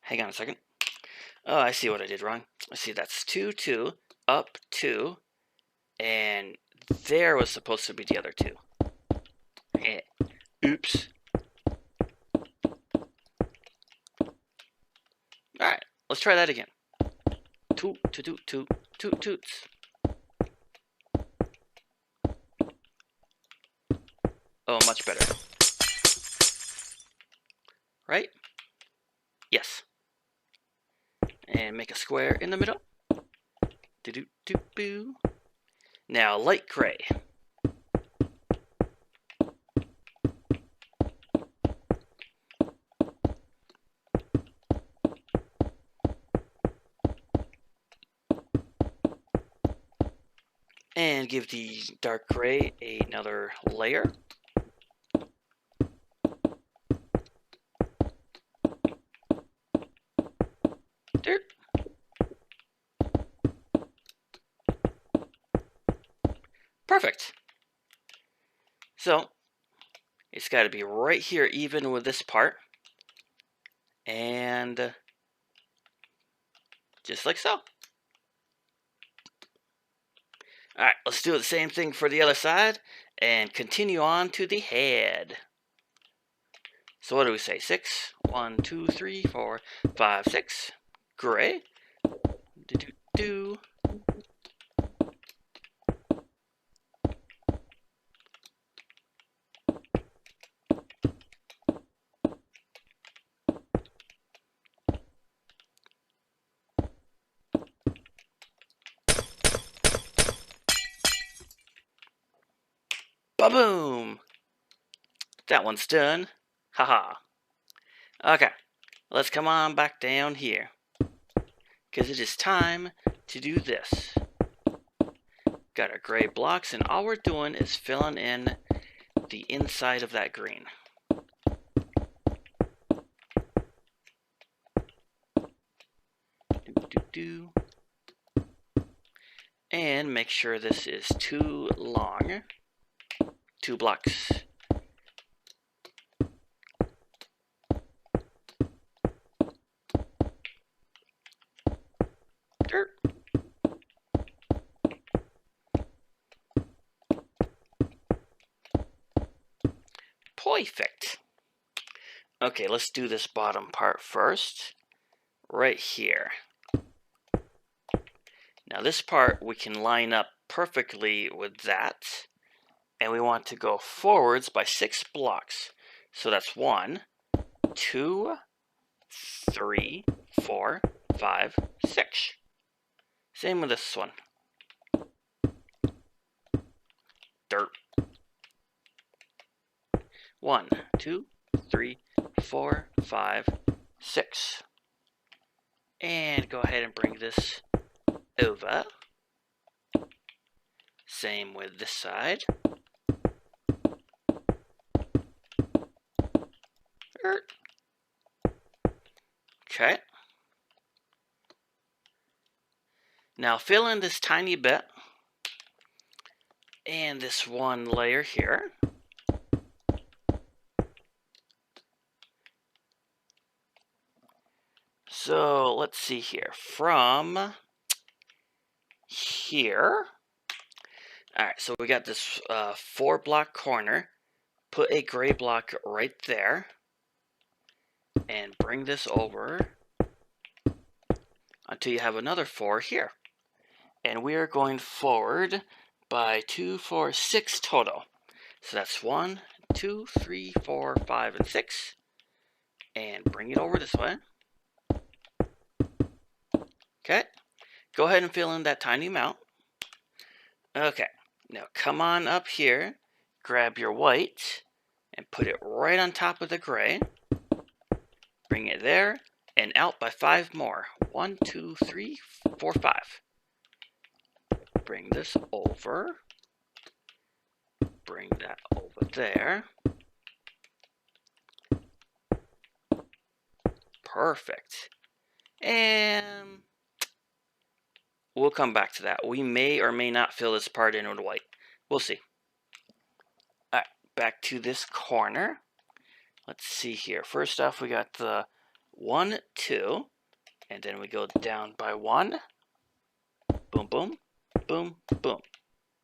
Hang on a second. Oh, I see what I did wrong. I see that's 2, 2, up 2, and there was supposed to be the other 2. Oops. Alright, let's try that again. 2, 2, 2, 2, 2 toots. Oh, much better. Right? Yes. And make a square in the middle. Do-do-do-boo. Now, light gray. And give the dark gray another layer. Dirt. Perfect. So, it's got to be right here even with this part. And just like so. Alright, let's do the same thing for the other side and continue on to the head. So what do we say? 6? 1, 2, 3, 4, 5, 6. Gray. Do-do-do. Ba-boom! That one's done. Haha. Okay, let's come on back down here. Because it is time to do this. Got our gray blocks, and all we're doing is filling in the inside of that green. Do-do-do. And make sure this is too long. 2 blocks. Dirt. Perfect. Okay, let's do this bottom part first. Right here. Now this part we can line up perfectly with that. And we want to go forwards by 6 blocks. So that's 1, 2, 3, 4, 5, 6. Same with this one. Dirt. 1, 2, 3, 4, 5, 6. And go ahead and bring this over. Same with this side. Okay. Now fill in this tiny bit and this one layer here. So let's see here. From here. Alright, so we got this 4-block corner. Put a gray block right there. And bring this over until you have another 4 here. And we are going forward by 2, 4, 6 total. So that's 1, 2, 3, 4, 5, and 6. And bring it over this way. Okay. Go ahead and fill in that tiny amount. Okay. Now come on up here. Grab your white and put it right on top of the gray. Bring it there and out by 5 more. 1, 2, 3, 4, 5. Bring this over. Bring that over there. Perfect. And we'll come back to that. We may or may not fill this part in with white. We'll see. Alright, back to this corner. Let's see here. First off, we got the 1, 2. And then we go down by 1. Boom, boom, boom, boom.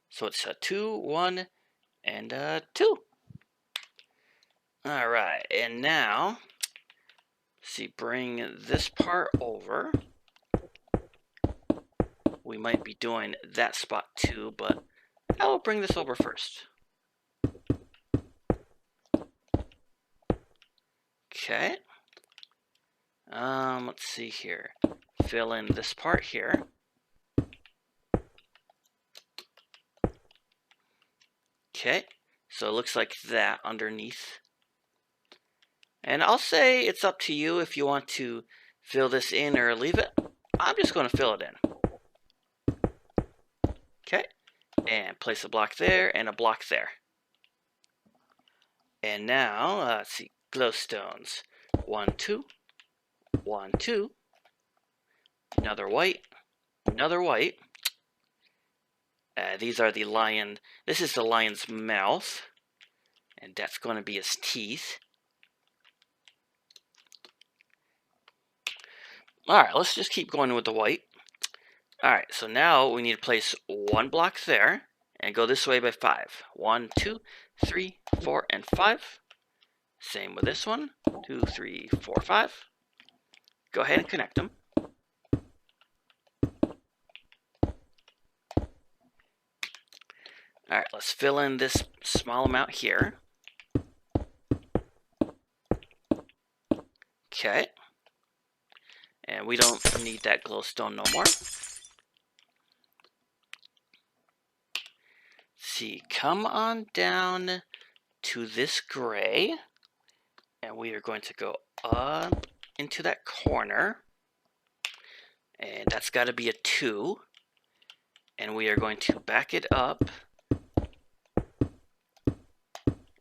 So it's a 2, 1, and a 2. Alright, and now, see, bring this part over. We might be doing that spot too, but I will bring this over first. Okay. Let's see here. Fill in this part here. Okay, so it looks like that underneath. And I'll say it's up to you if you want to fill this in or leave it. I'm just going to fill it in. Okay, and place a block there and a block there. And now, let's see, glowstones. 1, 2, 1, 2. Another white, another white. These are the lion. This is the lion's mouth. And that's going to be his teeth. Alright, let's just keep going with the white. Alright, so now we need to place 1 block there. And go this way by 5. 1, 2, 3, 4, and 5. Same with this one. 2, 3, 4, 5. Go ahead and connect them. Alright, let's fill in this small amount here. Okay. And we don't need that glowstone no more. See, come on down to this gray. And we are going to go up into that corner. And that's got to be a 2. And we are going to back it up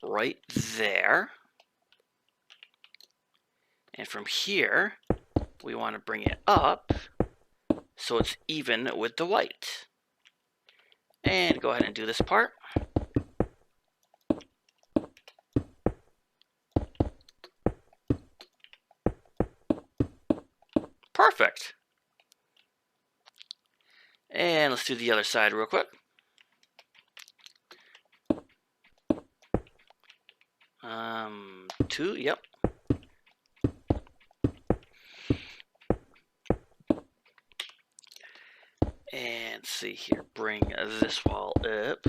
right there. And from here, we want to bring it up so it's even with the white. And go ahead and do this part. Perfect. And let's do the other side real quick. Two, yep. And see here, bring this wall up.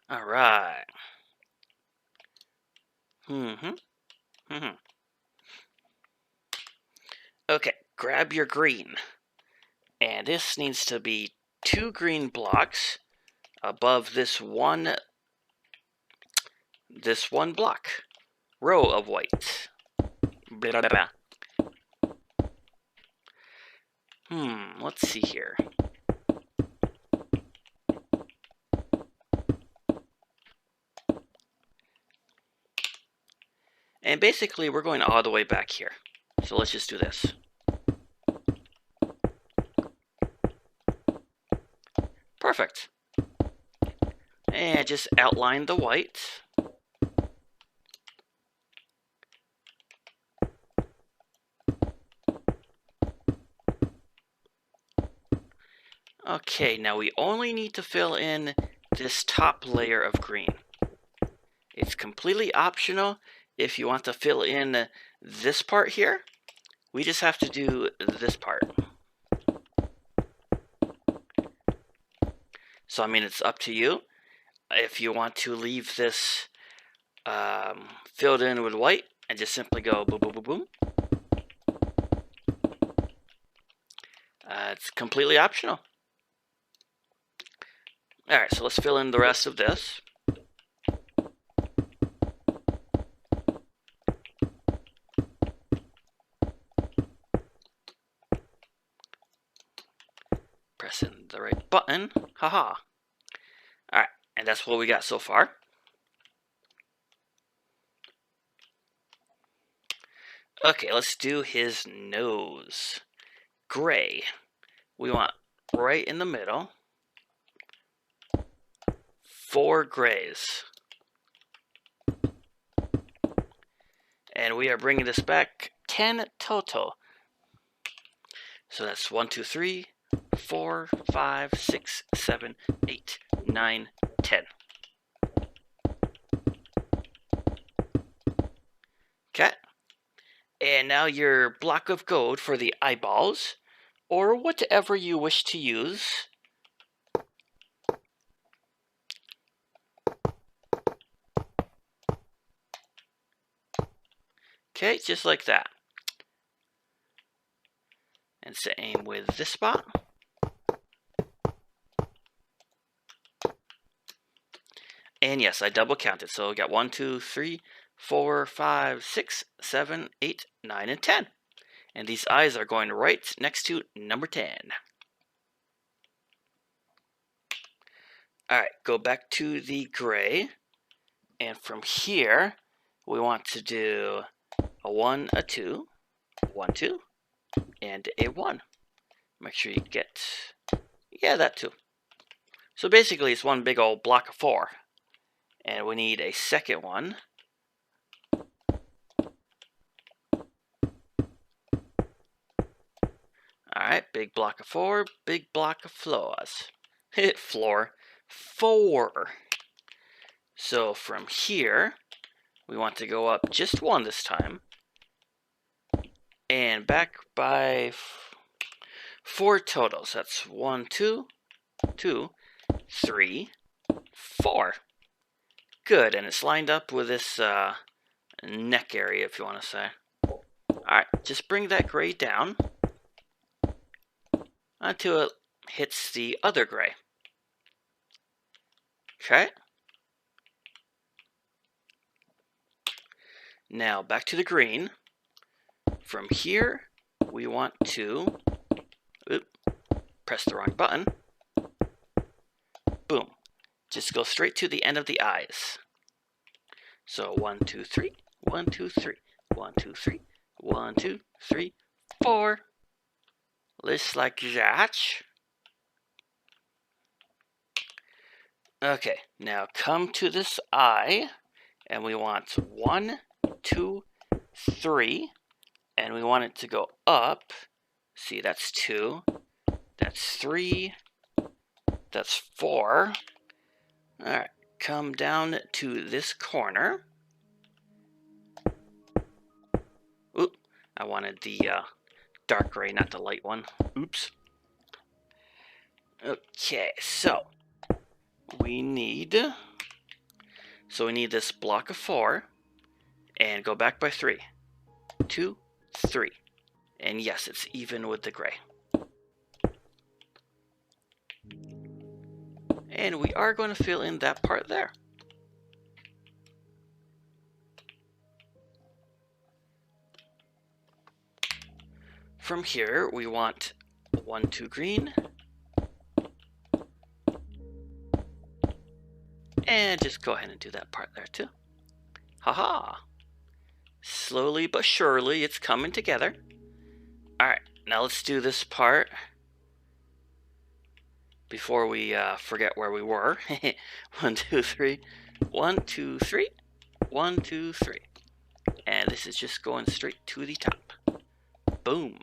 All right. Okay, grab your green. And this needs to be 2 green blocks above this 1 this one block, row of white. Blah, blah, blah. Let's see here. And basically, we're going all the way back here. So let's just do this. Perfect. And just outline the white. Okay, now we only need to fill in this top layer of green. It's completely optional if you want to fill in this part here. We just have to do this part. So, I mean, it's up to you. If you want to leave this filled in with white and just simply go boom, boom, boom, boom. It's completely optional. Alright, so let's fill in the rest of this. Pressing the right button. Haha. Alright, and that's what we got so far. Okay, let's do his nose. Gray. We want right in the middle. 4 grays. And we are bringing this back 10 total. So that's 1, 2, 3, 4, 5, 6, 7, 8, 9, 10. Okay. And now your block of gold for the eyeballs, or whatever you wish to use. Okay, just like that. And same with this spot. And yes, I double counted. So we got 1, 2, 3, 4, 5, 6, 7, 8, 9, and 10. And these eyes are going right next to number 10. Alright, go back to the gray. And from here, we want to do a 1, a 2, 1, 2, and a 1. Make sure you get, yeah, that too. So basically, it's one big old block of 4. And we need a second one. Alright, big block of 4, big block of floors. Floor. 4. So from here, we want to go up just 1 this time. And back by 4 totals. That's 1, 2, 2, 3, 4. Good, and it's lined up with this neck area, if you want to say. Alright, just bring that gray down until it hits the other gray. Okay. Now back to the green. From here, we want to press the wrong button. Boom. Just go straight to the end of the eyes. So 1, 2, 3, 1, 2, 3, 1, 2, 3, 1, 2, 3, 4. Just like that. Okay, now come to this eye, and we want 1, 2, 3, and we want it to go up. See, that's 2, that's 3, that's 4. Alright, come down to this corner. Oop, I wanted the dark gray, not the light one. Oops. Okay, so we need this block of 4 and go back by 3. 2, 3. And yes, it's even with the gray. And we are going to fill in that part there. from here, we want 1, 2 green. And just go ahead and do that part there too. Haha. Slowly but surely, it's coming together. Alright, now let's do this part before we forget where we were. 1, 2, 3. 1, 2, 3. 1, 2, 3. And this is just going straight to the top. Boom.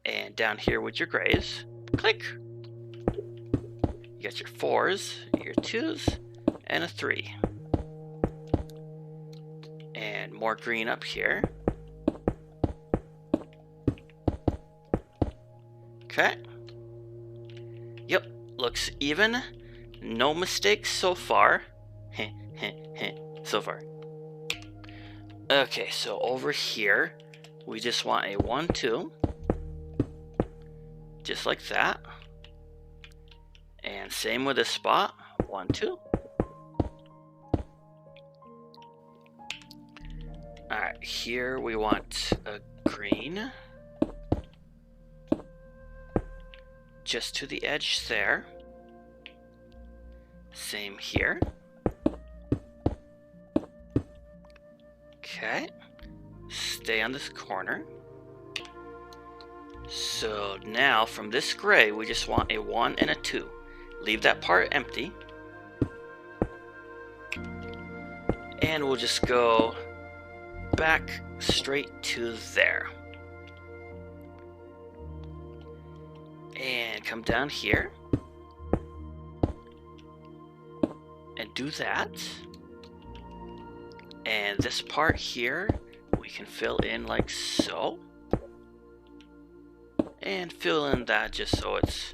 And down here with your grays. Click. You got your 4s, your 2s, and a 3. And more green up here. Okay. Yep, looks even. No mistakes so far. So far. Okay, so over here, we just want a 1, 2. Just like that. And same with this spot. 1, 2. Alright, here we want a green. Just to the edge there. Same here. Okay. Stay on this corner. So now from this gray, we just want a 1 and a 2. Leave that part empty. And we'll just go back straight to there. And come down here. And do that. And this part here, we can fill in like so. And fill in that just so it's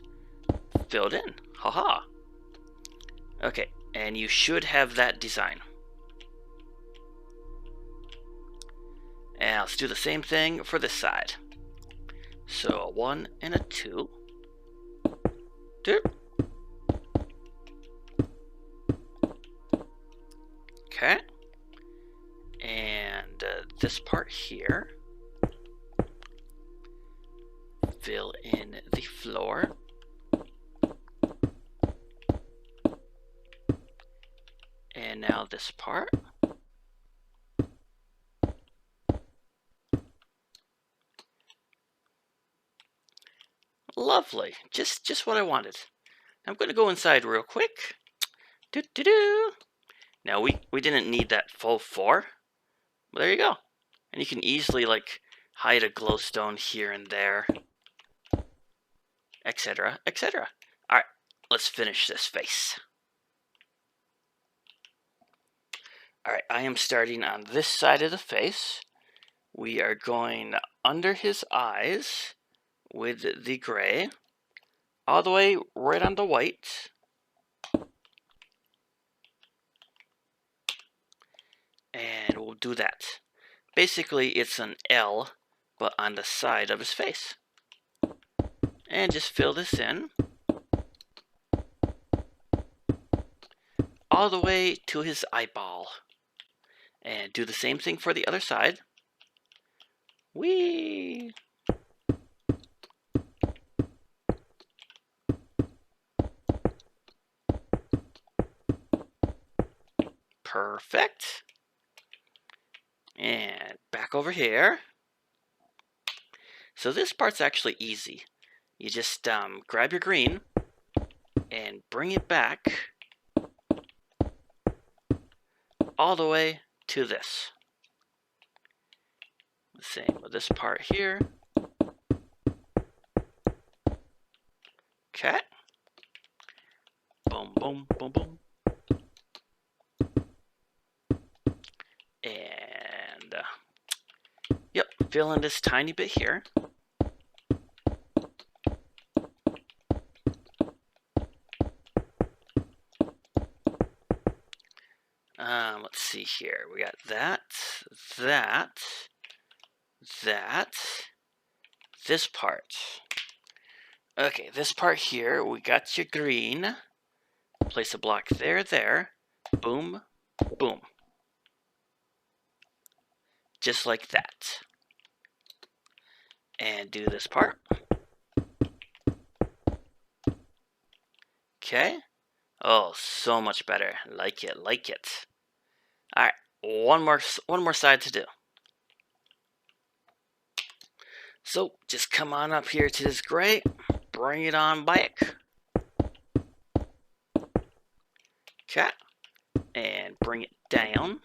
filled in. Haha. Okay, and you should have that design. And let's do the same thing for this side. So a 1 and a 2. Okay. And this part here. Fill in the floor. And now this part. Lovely. Just what I wanted. I'm going to go inside real quick. Now we didn't need that full 4. But there you go. And you can easily like hide a glowstone here and there. Etc. etc. Alright, let's finish this face. Alright, I am starting on this side of the face. We are going under his eyes with the gray, all the way right on the white. And we'll do that. Basically, it's an L, but on the side of his face. And just fill this in. All the way to his eyeball. And do the same thing for the other side. Whee! Perfect. And back over here. So this part's actually easy. You just grab your green and bring it back all the way to this. Same with this part here. Okay. Boom, boom, boom, boom. And, yep, fill in this tiny bit here. Let's see here. We got that, this part. Okay, this part here, we got your green. Place a block there. Boom, boom. Just like that. and do this part. Okay. Oh, so much better. Like it, like it. All right, one more side to do. So just come on up here to this gray, bring it on back. Okay, and bring it down.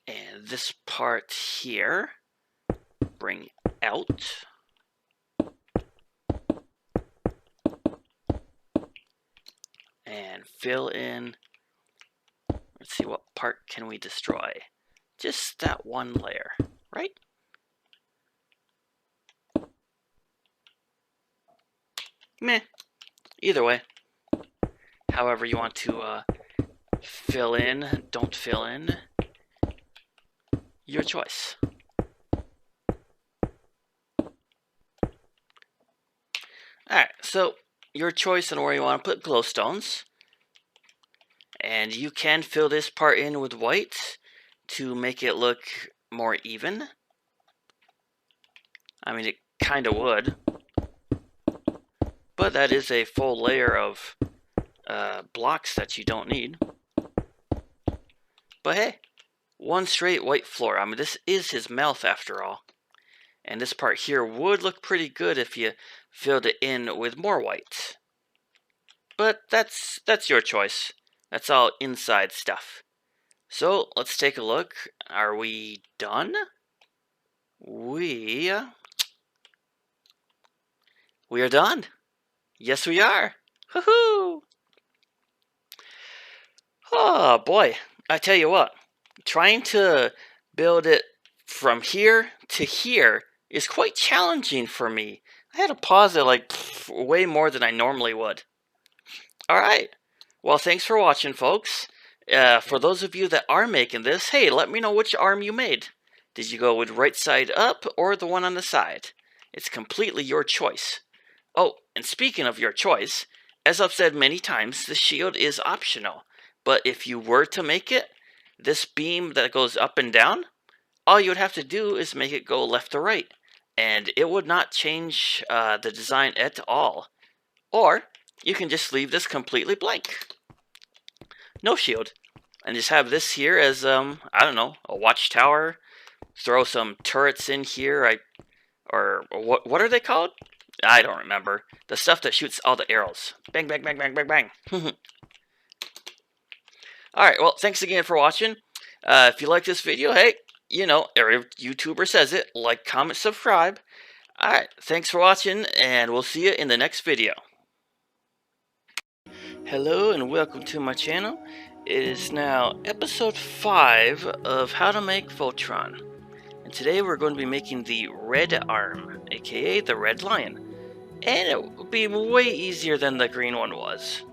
And this part here, bring out. And fill in. Let's see, what part can we destroy? Just that one layer, right? Meh. Either way. However you want to fill in, don't fill in. Your choice. Alright, so your choice on where you want to put glowstones. And you can fill this part in with white to make it look more even. I mean, it kind of would. But that is a full layer of blocks that you don't need. But hey, one straight white floor. I mean, this is his mouth after all. And this part here would look pretty good if you filled it in with more white. But that's your choice. That's all inside stuff. So let's take a look. Are we done? We are done. Yes, we are. Woohoo! Oh boy, I tell you what, trying to build it from here to here is quite challenging for me. I had to pause it like way more than I normally would. Alright, well thanks for watching, folks. For those of you that are making this, hey, let me know which arm you made. Did you go with right side up or the one on the side? It's completely your choice. Oh, and speaking of your choice, as I've said many times, the shield is optional. But if you were to make it, this beam that goes up and down, all you would have to do is make it go left to right. And it would not change the design at all. Or you can just leave this completely blank. No shield. And just have this here as, I don't know, a watchtower. Throw some turrets in here. Or what are they called? I don't remember. The stuff that shoots all the arrows. Bang, bang, bang, bang, bang, bang. Alright, well, thanks again for watching. If you like this video, hey, you know, every YouTuber says it. Like, comment, subscribe. Alright, thanks for watching, and we'll see you in the next video. Hello, and welcome to my channel. It is now episode 5 of How to Make Voltron. And today we're going to be making the red arm, aka the red lion. And it will be way easier than the green one was.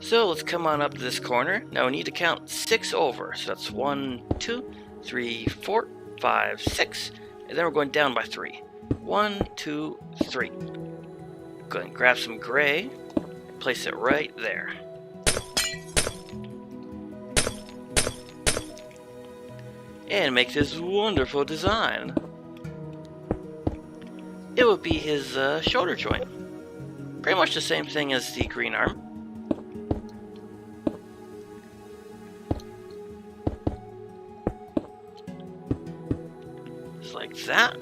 So let's come on up to this corner. Now we need to count 6 over. So that's 1, 2, 3, 4, 5, 6. And then we're going down by 3. 1, 2, 3. Go ahead and grab some gray. And place it right there. And make this wonderful design. It would be his shoulder joint. Pretty much the same thing as the green arm. Just like that.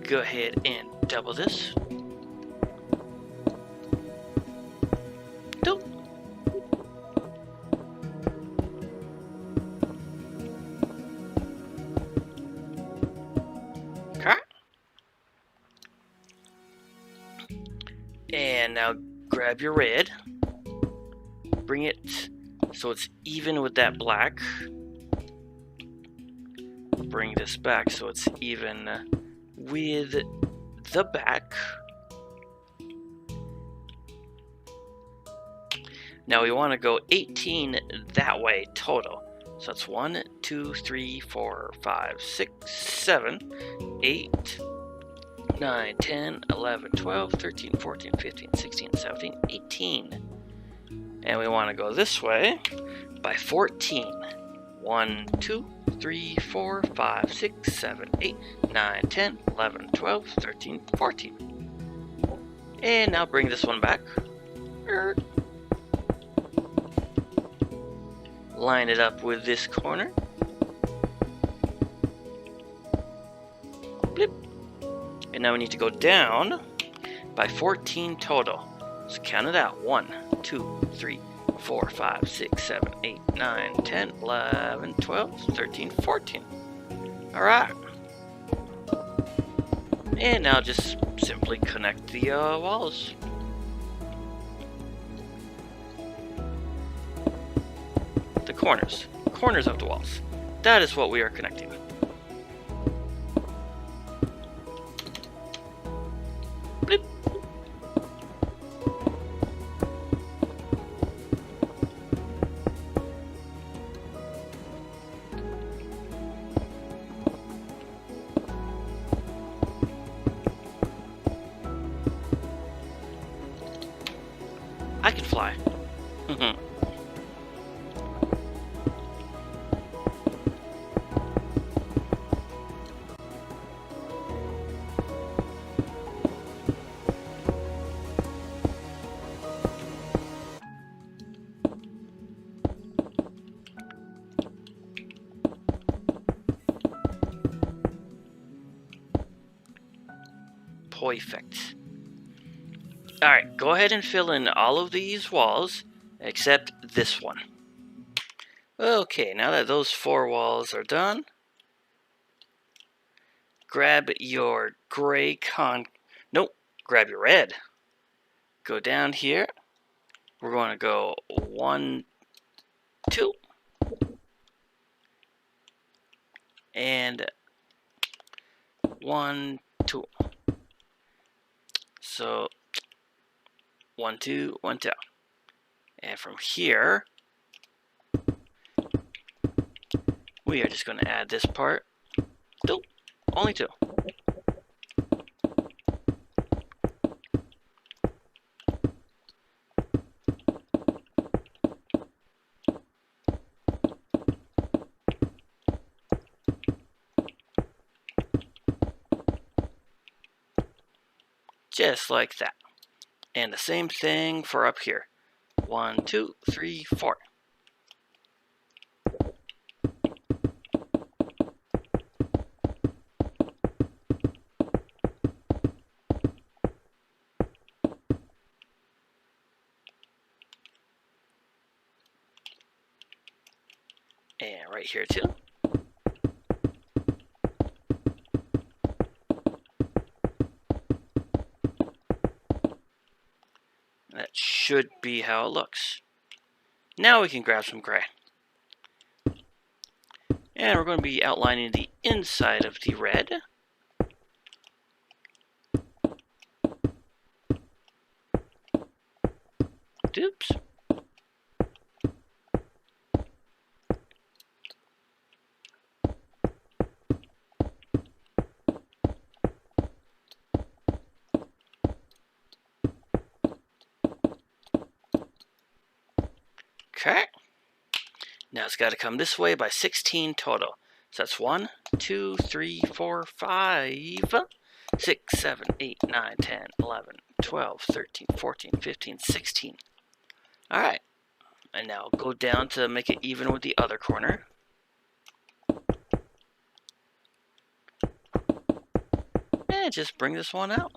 Go ahead and double this. Dope. Okay. And now grab your red. Bring it so it's even with that black. Bring this back so it's even with the back. Now we want to go 18 that way total. So that's 1, 2, 3, 4, 5, 6, 7, 8, 9, 10, 11, 12, 13, 14, 15, 16, 17, 18. And we want to go this way by 14. 1, 2, 3, 4, 5, 6, 7, 8, 9, 10, 11, 12, 13, 14. And now bring this one back. Line it up with this corner. Blip. And now we need to go down by 14 total. So count it out. 1, 2, 3, 4, 5, 6, 7, 8, 9, 10, 11, 12, 13, 14. Alright. And now just simply connect the walls. The corners of the walls. That is what we are connecting. Blip. I can fly. Perfect. Alright, go ahead and fill in all of these walls except this one. Okay, now that those 4 walls are done, grab your gray grab your red. Go down here. We're going to go 1, 2, and 1, 2. So 1, 2, 1, 2. And from here, we are just going to add this part. Nope, only 2. Just like that. And the same thing for up here. 1, 2, 3, 4. And right here too. That should be how it looks. Now we can grab some gray. And we're going to be outlining the inside of the red. Oops. Okay. Now it's got to come this way by 16 total. So that's 1, 2, 3, 4, 5, 6, 7, 8, 9, 10, 11, 12, 13, 14, 15, 16. Alright. And now go down to make it even with the other corner. And just bring this one out.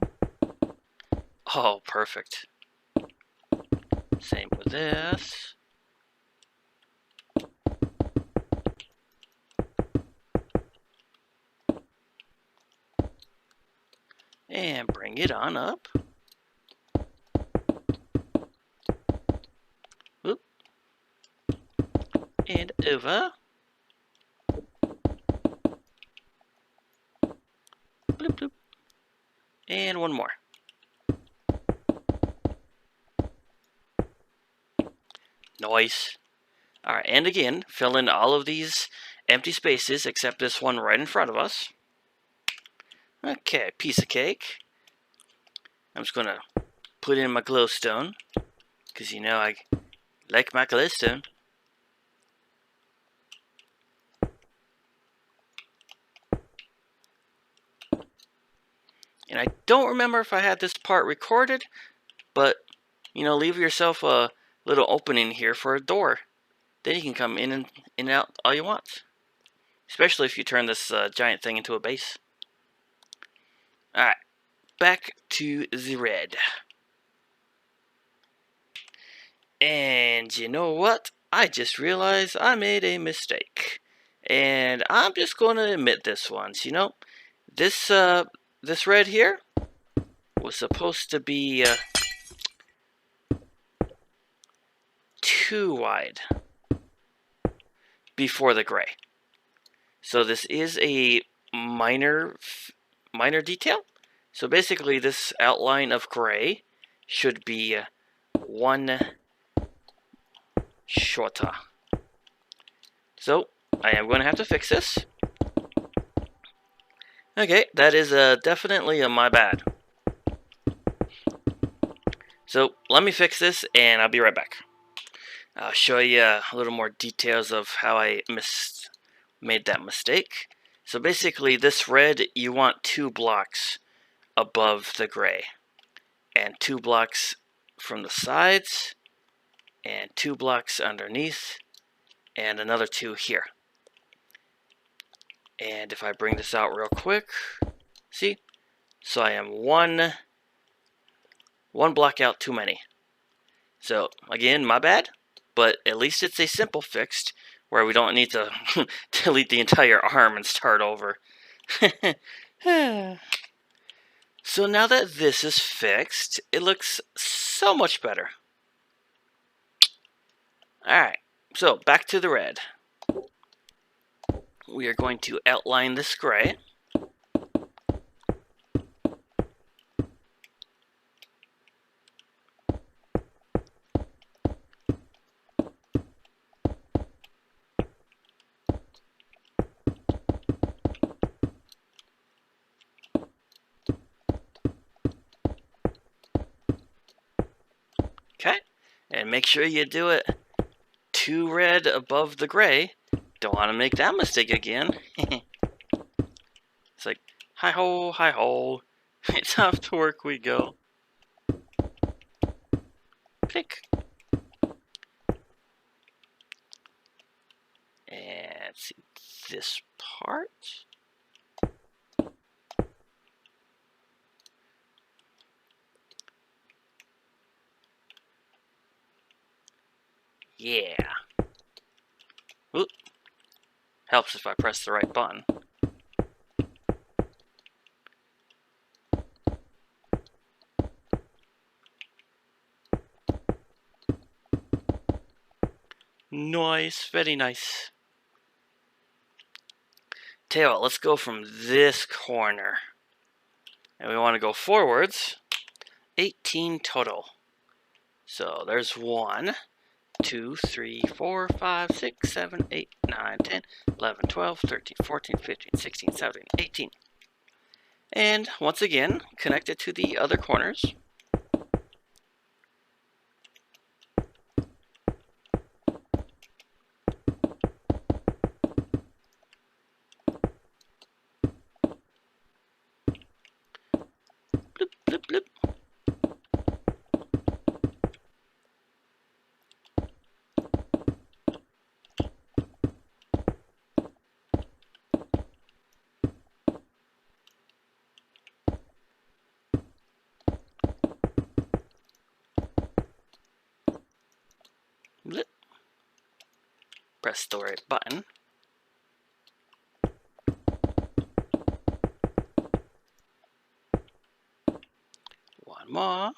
Oh, perfect. Same with this. And bring it on up. Oop. And over. Bloop, bloop. And one more. Nice. Alright, and again, fill in all of these empty spaces except this one right in front of us. Okay, piece of cake. I'm just gonna put in my glowstone, because you know I like my glowstone. And I don't remember if I had this part recorded, but, you know, leave yourself a little opening here for a door. Then you can come in and out all you want. Especially if you turn this giant thing into a base. Alright, back to the red. And you know what? I just realized I made a mistake. And I'm just going to admit this once. You know, this red here was supposed to be too wide before the gray. So this is a minor detail. So basically this outline of gray should be one shorter. So I am going to have to fix this. Okay, that is definitely my bad. So let me fix this and I'll be right back. I'll show you a little more details of how I made that mistake. So basically this red, you want 2 blocks above the gray. And 2 blocks from the sides. And 2 blocks underneath. And another 2 here. And if I bring this out real quick, see? So I am one block out too many. So again, my bad, but at least it's a simple fix where we don't need to delete the entire arm and start over. So now that this is fixed, it looks so much better. Alright, so back to the red. We are going to outline this gray. Okay, and make sure you do it 2 red above the gray. Don't want to make that mistake again. It's like, hi-ho, hi-ho. It's off to work we go. Click. And let's see this part. Yeah. Oop. Helps if I press the right button. Nice, very nice. Tell you what, let's go from this corner. And we want to go forwards. 18 total. So there's 1, 2, 3, 4, 5, 6, 7, 8, 9, 10, 11, 12, 13, 14, 15, 16, 17, 18. And once again, connect it to the other corners. Bloop, bloop, bloop. Bloop. Press the right button. One more.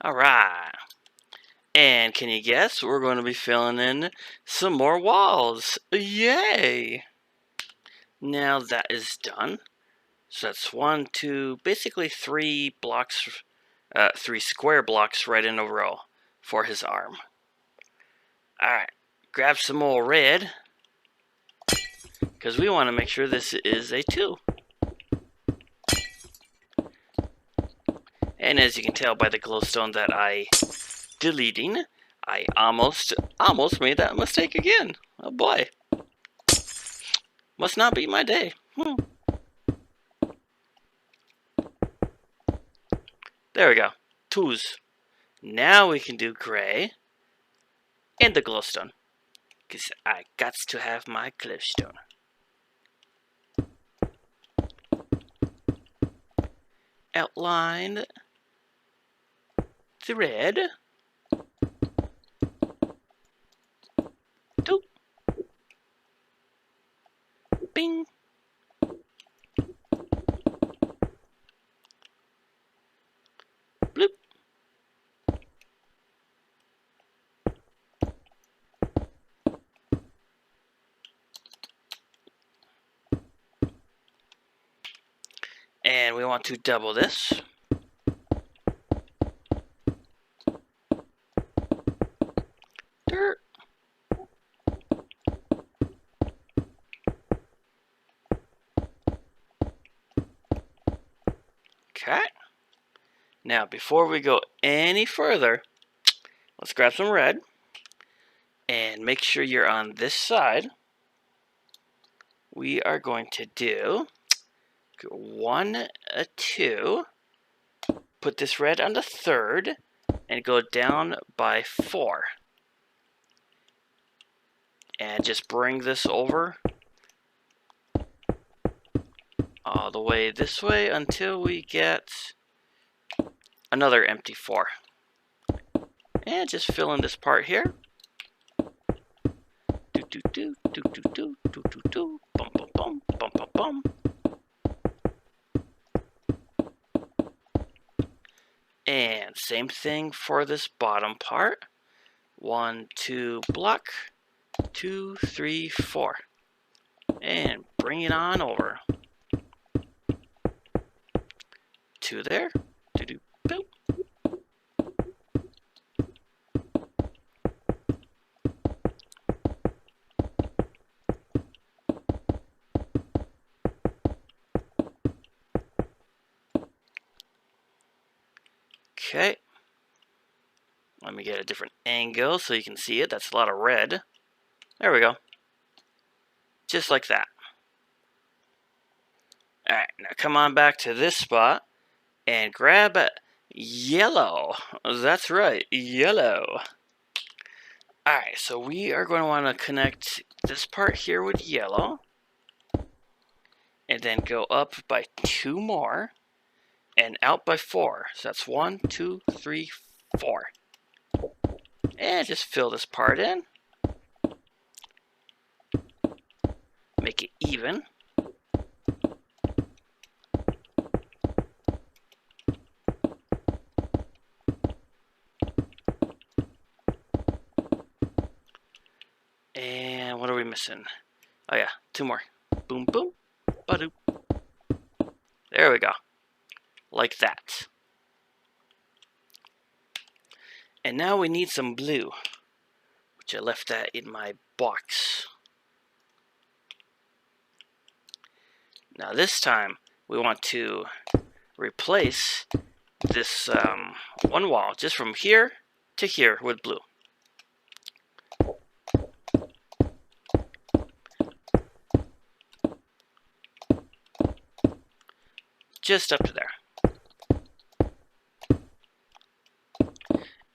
Alright. And can you guess? We're going to be filling in some more walls. Yay! Now that is done. So that's 1, 2, basically 3 blocks, 3 square blocks right in a row for his arm. Alright, grab some more red. because we want to make sure this is a 2. And as you can tell by the glowstone that I deleting, I almost made that mistake again. Oh boy. Must not be my day. There we go. 2s. Now we can do gray and the glowstone. Because I got to have my glowstone. Outline the red. 2. Bing. Bloop. And we want to double this. Dirt. Okay. Now, before we go any further, let's grab some red and make sure you're on this side. We are going to do 1, 2, put this red on the 3rd, and go down by 4. And just bring this over all the way this way until we get another empty 4. And just fill in this part here. Do do do do do do do do do. Bum bum bum bum bum bum. And same thing for this bottom part. 1, 2 block. 2, 3, 4. And bring it on over. 2 there. Do do boop. Okay. Let me get a different angle so you can see it. That's a lot of red. There we go. Just like that. Alright, now come on back to this spot and grab yellow. That's right, yellow. Alright, so we are going to want to connect this part here with yellow. And then go up by 2 more. And out by 4. So that's 1, 2, 3, 4. And just fill this part in. Make it even. And what are we missing? Oh yeah, 2 more. Boom, boom, ba-doop. There we go. Like that. And now we need some blue, which I left that in my box. Now this time we want to replace this one wall just from here to here with blue. Just up to there.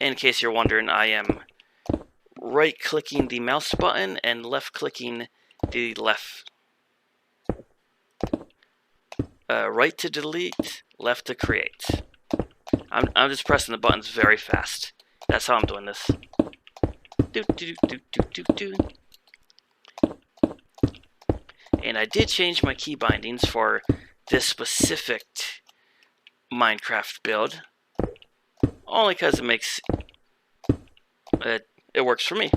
In case you're wondering, I am right-clicking the mouse button and left-clicking the left. Right to delete, left to create. I'm just pressing the buttons very fast. That's how I'm doing this. And I did change my key bindings for this specific Minecraft build. Only because it makes it works for me.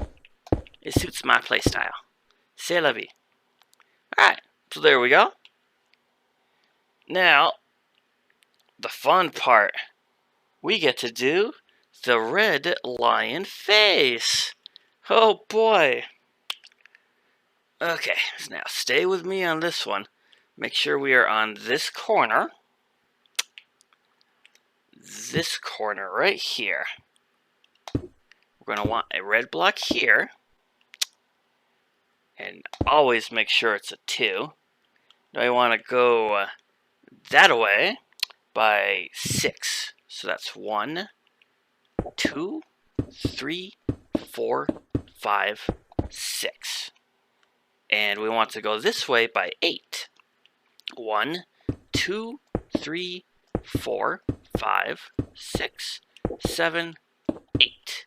It suits my playstyle. C'est la vie. Alright, so there we go. Now, the fun part. We get to do the red lion face. Oh boy. Okay, so now stay with me on this one. Make sure we are on this corner. This corner right here. We're going to want a red block here. And always make sure it's a 2. Now I want to go that way by 6. So that's 1, 2, 3, 4, 5, 6. And we want to go this way by 8. 1, 2, 3, 4, 5, 6, 7, 8.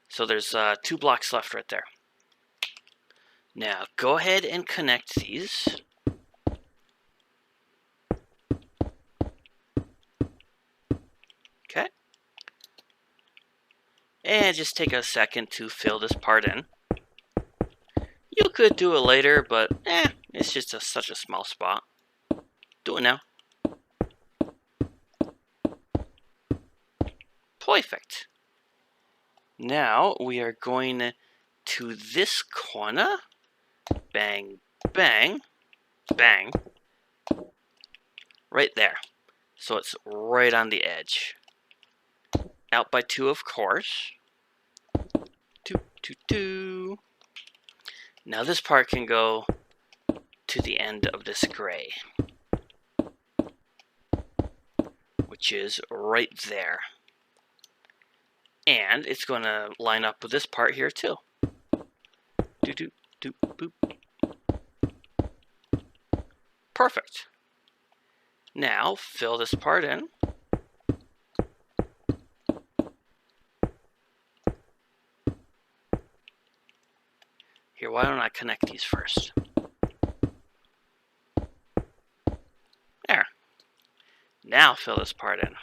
So there's 2 blocks left right there. Now go ahead and connect these. Okay. And just take a second to fill this part in. You could do it later, but it's just such a small spot. Do it now. Perfect. Now we are going to this corner. Bang, bang, bang. Right there. So it's right on the edge. Out by 2, of course. 2, 2, 2. Now this part can go to the end of this gray, which is right there. And it's going to line up with this part here too. Do, do, do, boop. Perfect. Now fill this part in. Here, why don't I connect these first? There. Now fill this part in.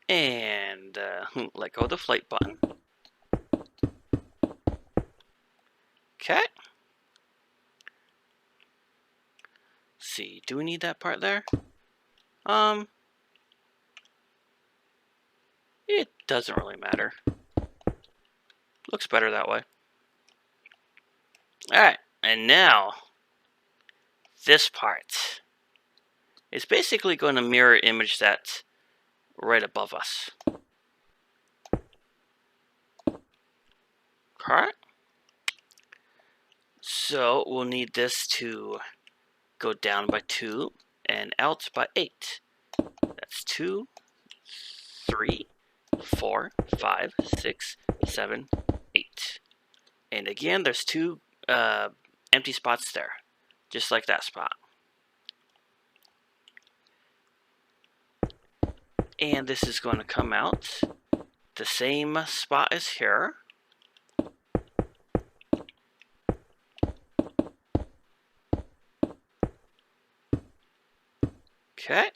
And let go of the flight button. Okay. Let's see, do we need that part there? It doesn't really matter. Looks better that way. Alright, and now this part is basically going to mirror image that right above us. Alright. So we'll need this to go down by 2 and out by 8. That's 2, 3, 4, 5, 6, 7, 8. And again, there's 2 empty spots there, just like that spot. And this is going to come out the same spot as here. Okay.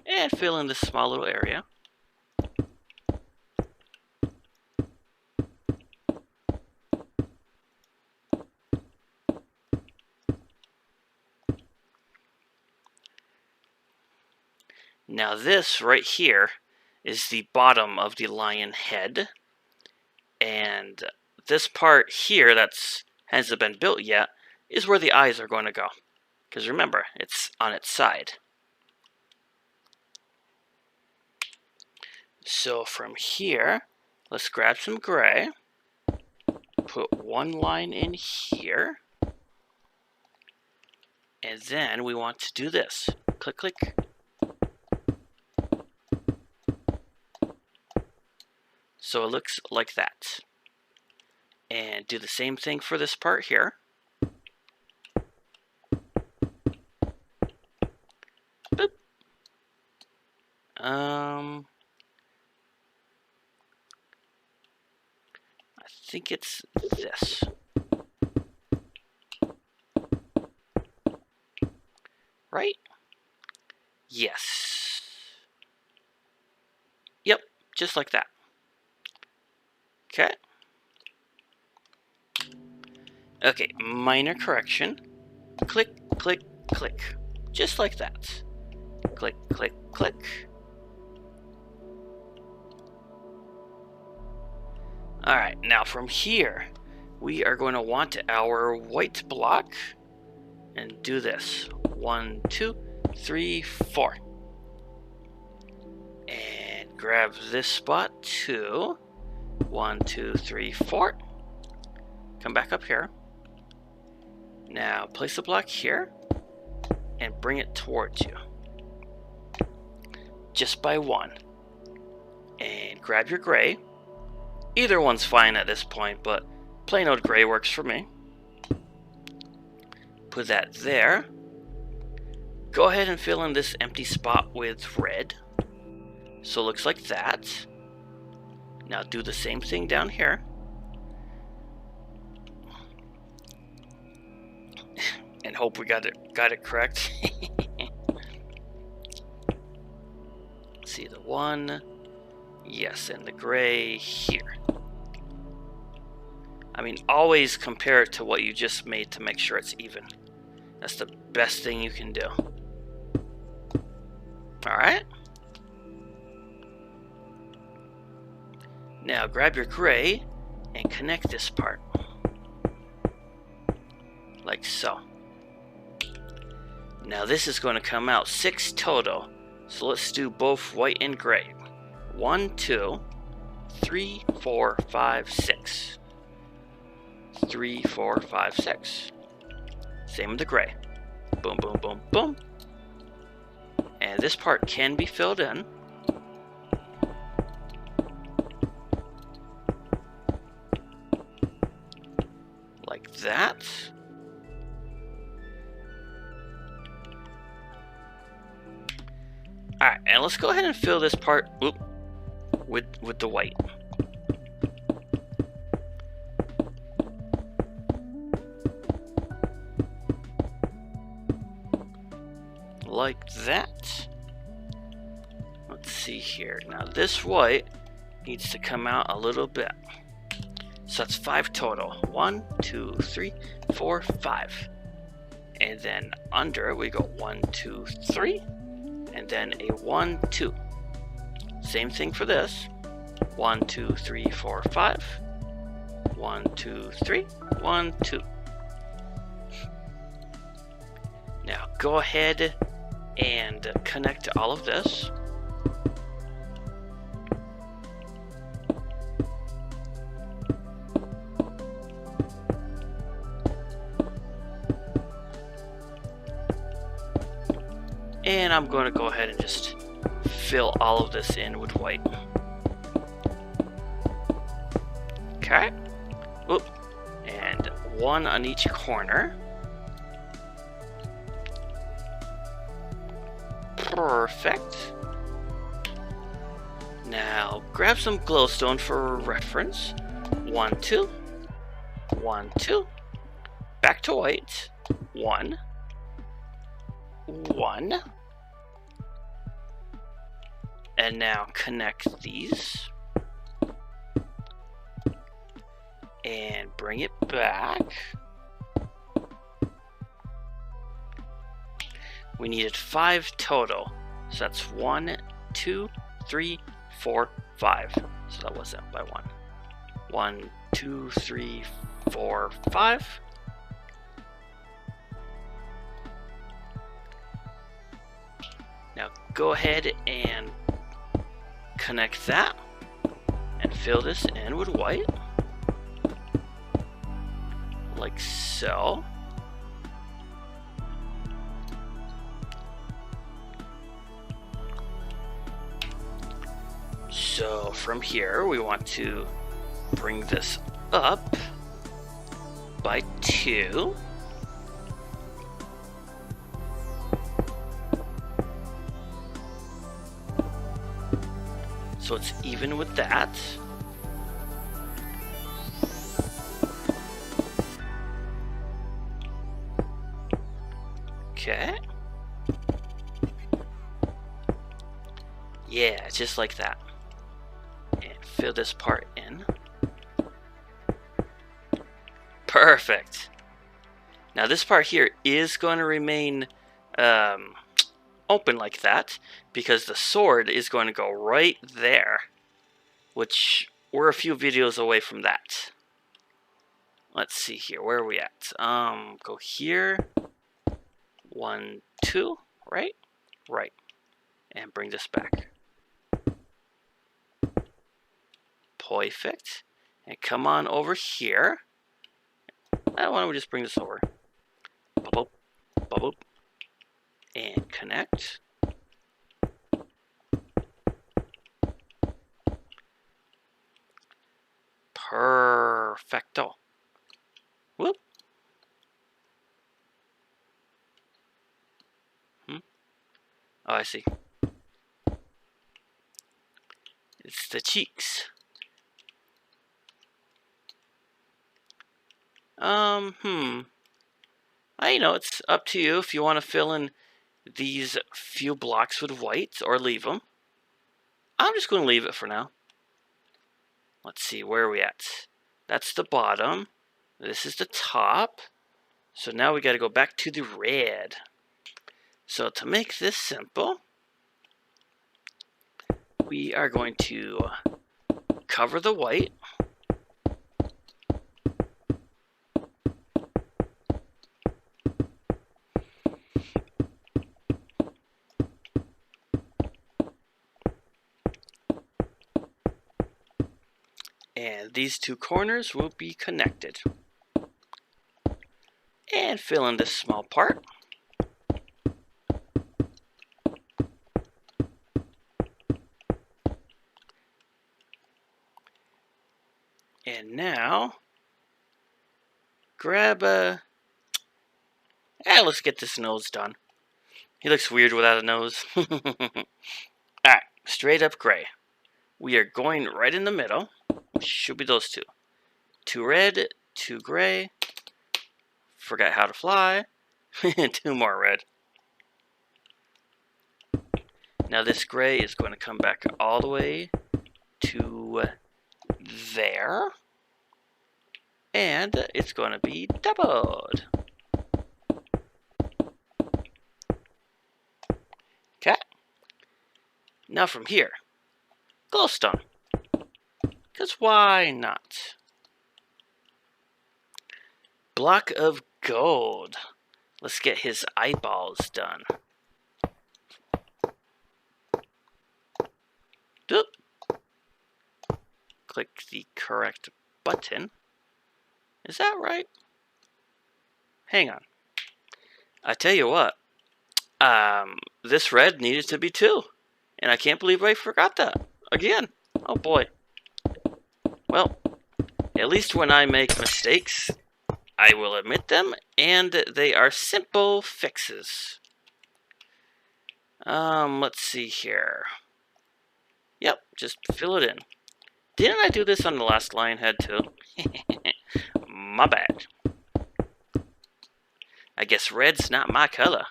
And fill in this small little area. Now this right here is the bottom of the lion head. And this part here that hasn't been built yet is where the eyes are going to go. Because remember, it's on its side. So from here, let's grab some gray. Put one line in here. And then we want to do this. Click, click. So it looks like that. And do the same thing for this part here. Boop. I think it's this. Right? Yes. Yep, just like that. Okay. Okay, minor correction. Click, click, click. Just like that. Click, click, click. Alright, now from here, we are going to want our white block and do this. 1, 2, 3, 4. And grab this spot too. 1, 2, 3, 4. Come back up here. Now place the block here and bring it towards you. Just by 1. And grab your gray. Either one's fine at this point, but plain old gray works for me. Put that there. Go ahead and fill in this empty spot with red. So it looks like that. Now do the same thing down here. And hope we got it correct. See the 1. Yes, and the gray here. I mean, always compare it to what you just made to make sure it's even. That's the best thing you can do. Alright. Now grab your gray and connect this part. Like so. Now this is going to come out 6 total. So let's do both white and gray. 1, 2, 3, 4, 5, 6. 3, 4, 5, 6. Same with the gray. Boom, boom, boom, boom. And this part can be filled in. Like that. Alright, and let's go ahead and fill this part with the white. Like that. Let's see here. Now this white needs to come out a little bit. So that's 5 total. 1, 2, 3, 4, 5. And then under we go 1, 2, 3. And then a 1, 2. Same thing for this. 1, 2, 3, 4, 5. 1, 2, 3. 1, 2. Now go ahead and connect all of this. And I'm going to go ahead and just fill all of this in with white. Okay. Oop. And 1 on each corner. Perfect. Now grab some glowstone for reference. 1, 2. 1, 2. Back to white. 1. 1. And now connect these. And bring it back. We needed 5 total. So that's 1, 2, 3, 4, 5. So that was it by 1. 1, 2, 3, 4, 5. Now go ahead and connect that and fill this in with white. Like so. So from here we want to bring this up by 2. So it's even with that. Okay. Yeah, just like that. And fill this part in. Perfect. Now this part here is going to remain open like that because the sword is going to go right there, which we're a few videos away from that. Let's see here. Where are we at? Go here. 1, 2, right? Right. And bring this back. Perfect. And come on over here. Why don't we just bring this over? Bubble, bubble, and connect. Perfecto. Whoop. Oh, I see. It's the cheeks. It's up to you if you want to fill in these few blocks with white or leave them. I'm just going to leave it for now. Let's see, where are we at? That's the bottom. This is the top. So now we got to go back to the red. So to make this simple, we are going to cover the white. And these two corners will be connected. And fill in this small part. And now, grab a... let's get this nose done. He looks weird without a nose. Alright, straight up gray. We are going right in the middle, which should be those two. 2 red, 2 gray. Forgot how to fly. 2 more red. Now this gray is going to come back all the way to there. And it's going to be doubled. Okay. Now from here, glowstone. Because why not? Block of gold. Let's get his eyeballs done. Doop. Click the correct button. Is that right? Hang on. I tell you what. This red needed to be 2. And I can't believe I forgot that. Again. Oh boy. Well, at least when I make mistakes, I will admit them, and they are simple fixes. Let's see here. Yep, just fill it in. Didn't I do this on the last lion head too? My bad. I guess red's not my color.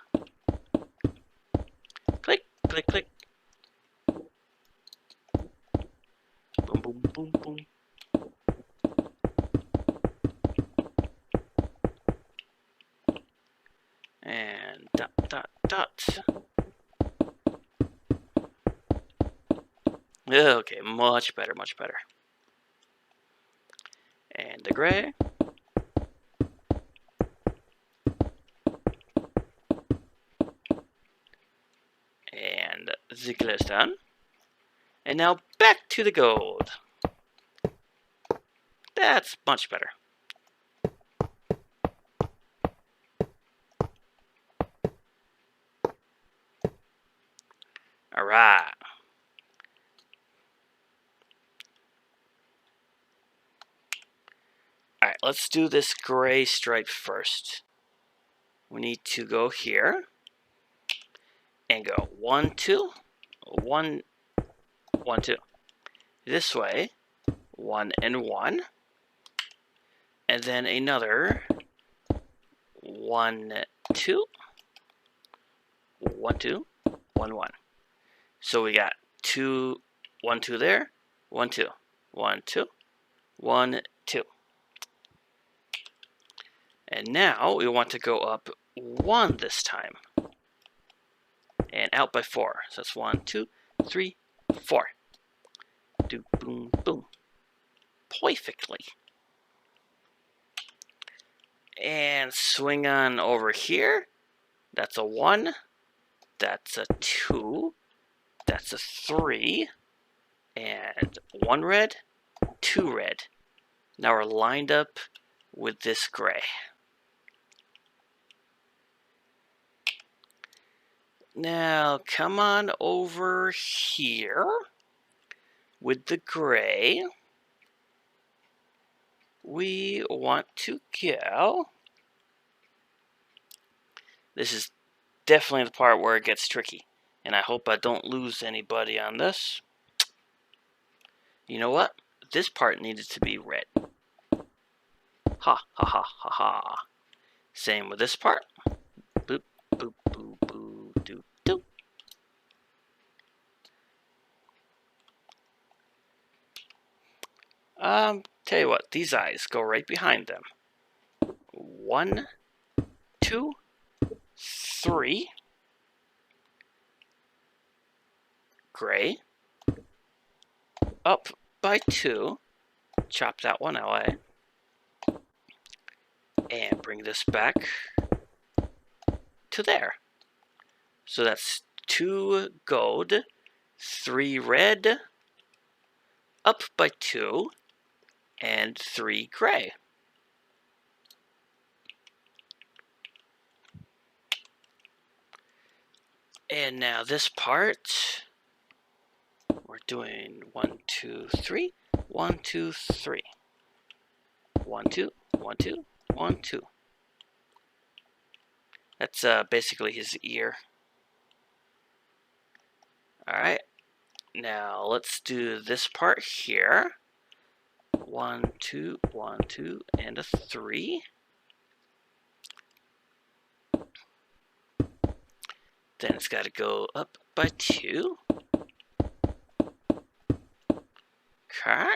Click, click, click. Boom, boom, boom, boom. And dot, dot, dot. Okay, much better, much better. And the gray. And the glow's done. And now back to the gold. That's much better. Alright. Alright, let's do this gray stripe first. We need to go here. And go 1, 2. 1, 1, 2. This way. 1 and 1. And then another 1, 2. 1, 2. 1, 1. So we got 2, 1, 2 there. 1, 2. 1, 2. 1, 2. And now we want to go up 1 this time. And out by 4. So that's 1, 2, 3, 4. Do boom, boom. perfectly. And swing on over here. That's a 1. That's a 2. That's a 3. And 1 red, 2 red. Now we're lined up with this gray. Now come on over here with the gray. We want to go. This is definitely the part where it gets tricky. And I hope I don't lose anybody on this. You know what? This part needed to be red. Ha ha ha ha ha. Same with this part. Boop, boop, boop, boop, doop, doop. Tell you what, these eyes go right behind them. 1, 2, 3. Gray. Up by 2. Chop that one away. And bring this back to there. So that's 2 gold, 3 red, up by 2, and 3 gray. And now this part, we're doing 1, 2, 3, 1, 2, 3. 1, 2, 1, 2, 1, 2. That's basically his ear. Alright, now let's do this part here. 1, 2, 1, 2, and a 3. Then it's got to go up by 2. Okay.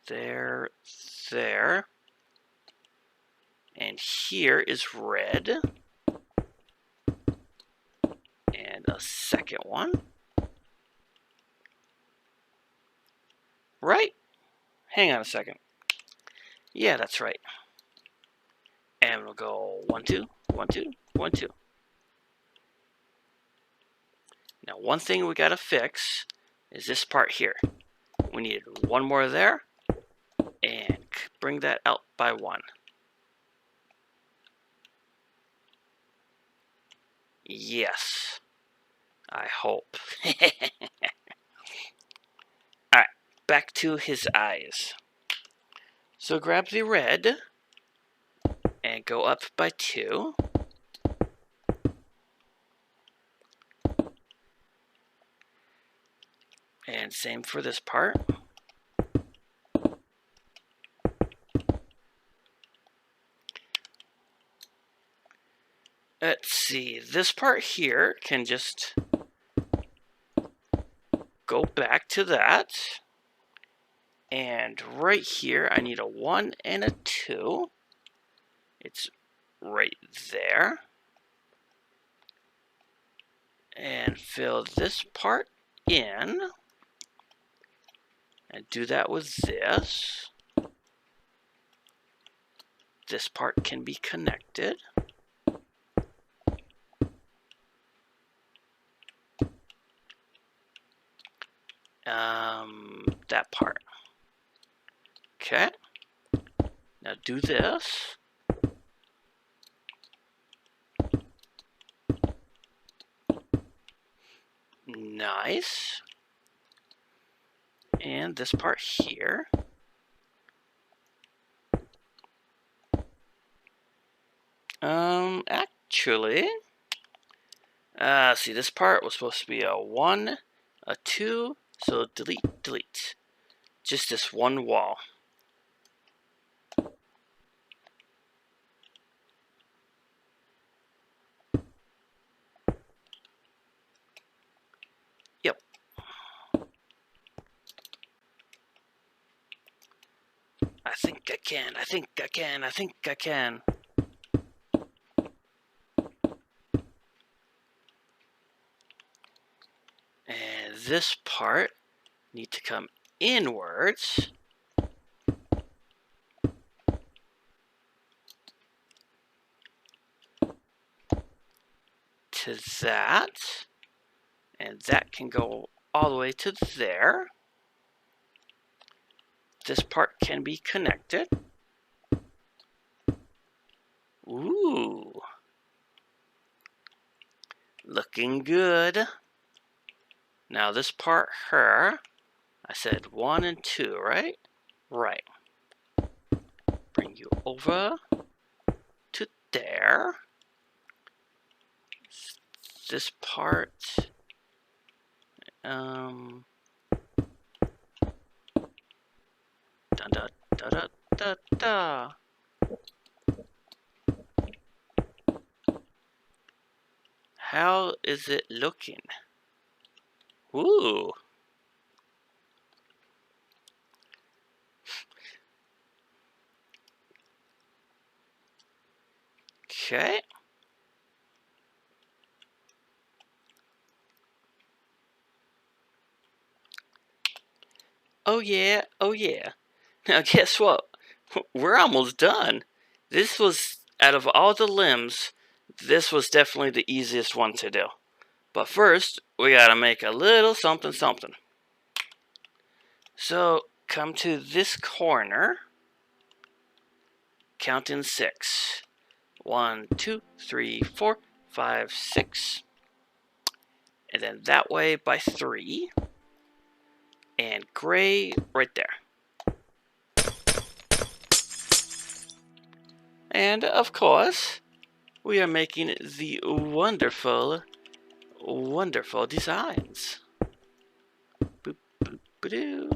There. And here is red. And a second one. Right? Hang on a second. Yeah, that's right. And we'll go 1, 2, 1, 2, 1, 2. Now, one thing we gotta fix is this part here. We need 1 more there, and bring that out by 1. Yes. I hope. Alright, back to his eyes. So grab the red, and go up by 2. And same for this part. Let's see, this part here can just go back to that. And right here, I need a 1 and a 2. It's right there. And fill this part in. And do that with this. This part can be connected. That part. Okay. Now do this. Nice. And this part here. Actually, see, this part was supposed to be a 1, a 2, so delete, delete. Just this one wall. Yep. I think I can, I think I can, I think I can. And this part need to come inwards to that, and that can go all the way to there. This part can be connected. Ooh. Looking good. Now this part here, I said 1 and 2, right? Right. Bring you over to there. This part, da da da da da da. How is it looking? Ooh. Okay. Oh yeah, oh yeah. Now guess what? We're almost done. This was, out of all the limbs, this was definitely the easiest one to do. But first, we gotta make a little something something. So, come to this corner, count in 6. 1, 2, 3, 4, 5, 6. And then that way by 3. And gray right there. And of course, we are making the wonderful, wonderful designs. Boop, boop, ba-doo.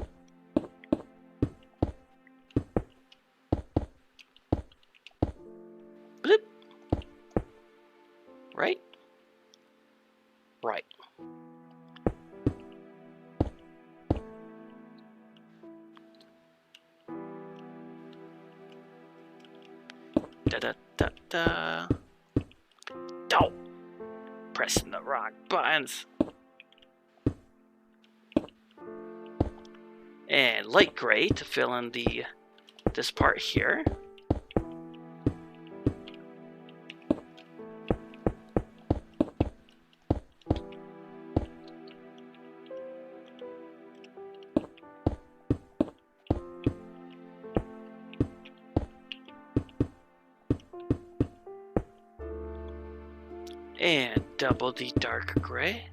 Bloop. Right? Right. Da da da da. Don't pressing the wrong buttons. And light gray to fill in this part here. And double the dark gray.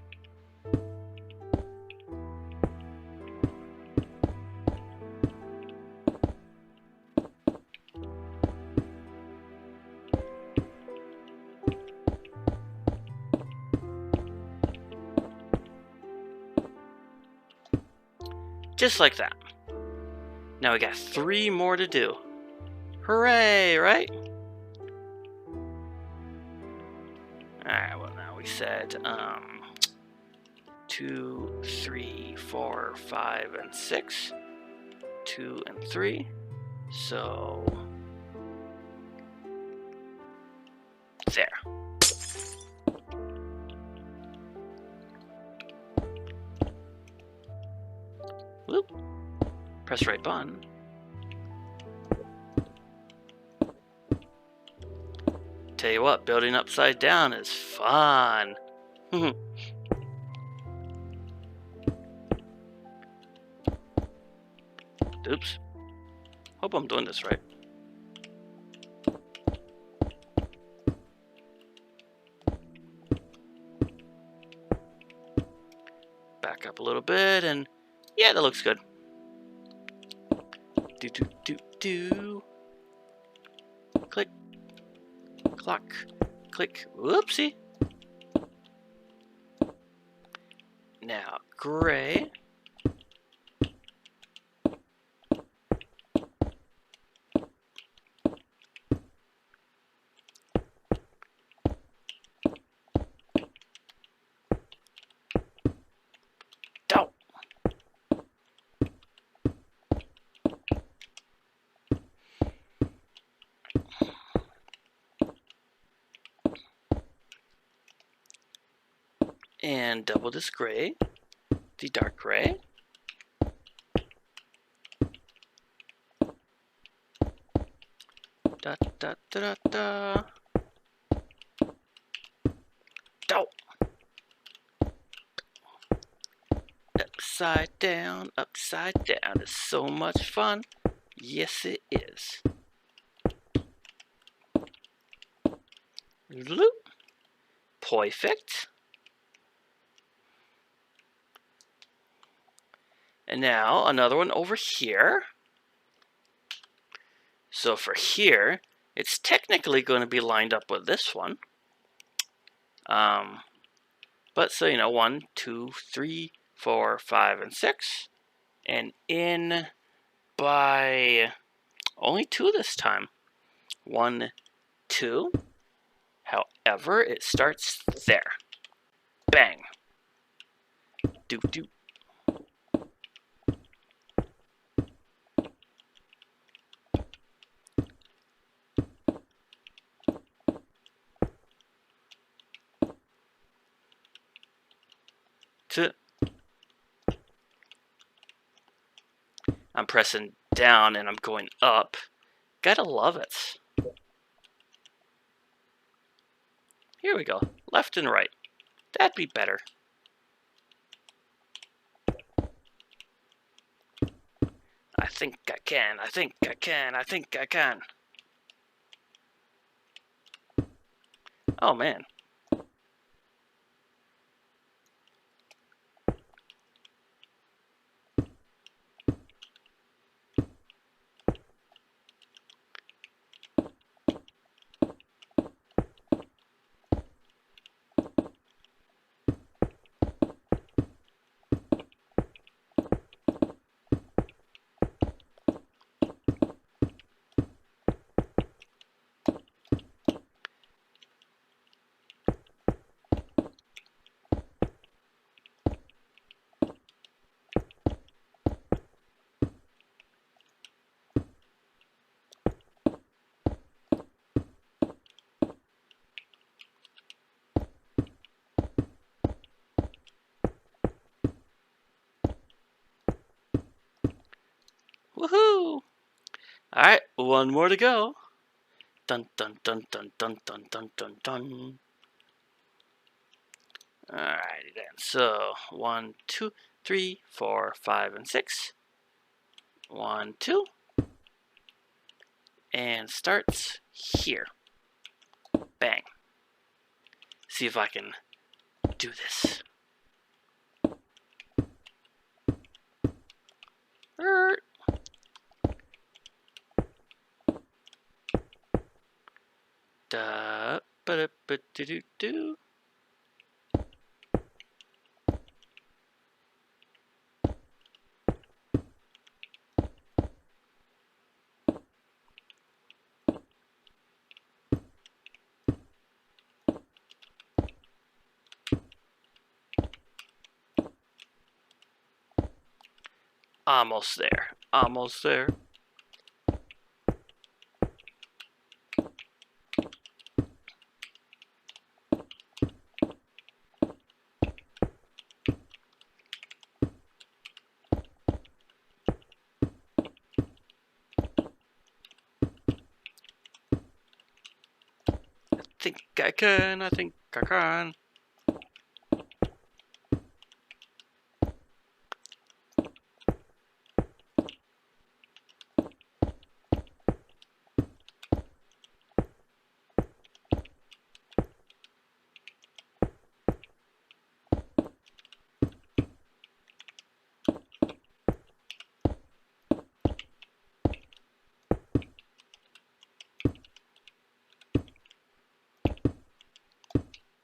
Just like that. Now we got 3 more to do. Hooray, right? Alright, well now we said 2, 3, 4, 5, and 6. 2 and 3. So there. Whoop. Press right button. Tell you what, building upside down is fun. Oops. Hope I'm doing this right. Back up a little bit, and yeah, that looks good. Do do do do. Click. Clock. Click. Whoopsie. Now, gray. Down. And double this gray, the dark gray. Da-da-da. Oh. Upside down, upside down. It's so much fun. Yes, it is. Loop. Perfect. And now another one over here. So for here, it's technically going to be lined up with this one. But so, you know, 1, 2, 3, 4, 5, and 6. And in by only 2 this time. 1, 2. However, it starts there. Bang. Doop doop. I'm pressing down and I'm going up. Gotta love it. Here we go. Left and right. That'd be better. I think I can. I think I can. I think I can. Oh man. Woohoo! Alright, one more to go. Dun dun dun dun dun dun dun dun dun. Alrighty then. So 1, 2, 3, 4, 5, and 6. 1, 2. And starts here. Bang. See if I can do this. Da ba da ba do do do. Almost there. Almost there. I think I can. I think I can.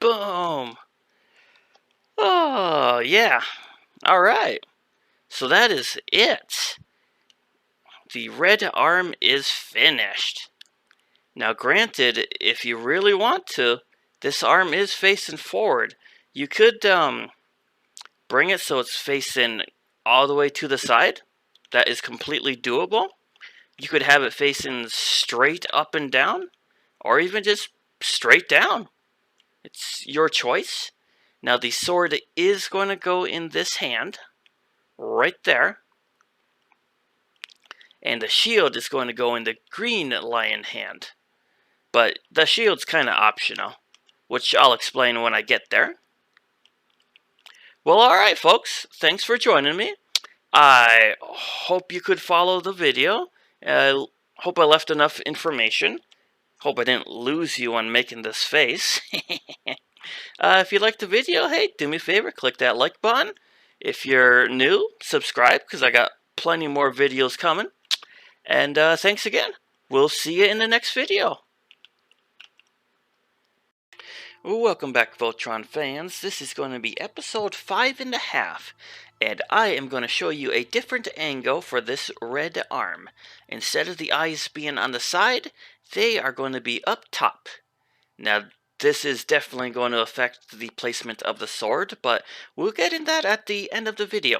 Boom! Oh, yeah. Alright. So that is it. The red arm is finished. Now, granted, if you really want to, this arm is facing forward. You could bring it so it's facing all the way to the side. That is completely doable. You could have it facing straight up and down, or even just straight down. It's your choice. Now the sword is going to go in this hand, right there. And the shield is going to go in the green lion hand. but the shield's kind of optional, which I'll explain when I get there. Well, alright folks, thanks for joining me. I hope you could follow the video. Hope I left enough information. Hope I didn't lose you on making this face. If you liked the video, hey, do me a favor, click that like button. If you're new, subscribe, because I got plenty more videos coming. And thanks again. We'll see you in the next video. Welcome back, Voltron fans. This is going to be episode 5.5, and I am going to show you a different angle for this red arm. Instead of the eyes being on the side, they are going to be up top. Now, this is definitely going to affect the placement of the sword, but we'll get in that at the end of the video.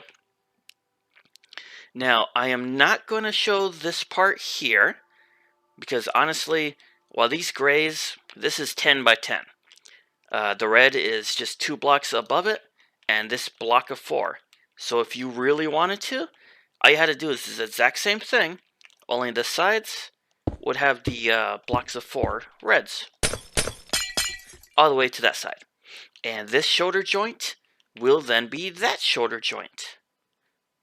Now, I am not going to show this part here, because honestly, while these grays, this is 10 by 10. The red is just 2 blocks above it, and this block of 4. So if you really wanted to, all you had to do is the exact same thing, only the sides would have the blocks of 4 reds. All the way to that side. And this shoulder joint will then be that shoulder joint.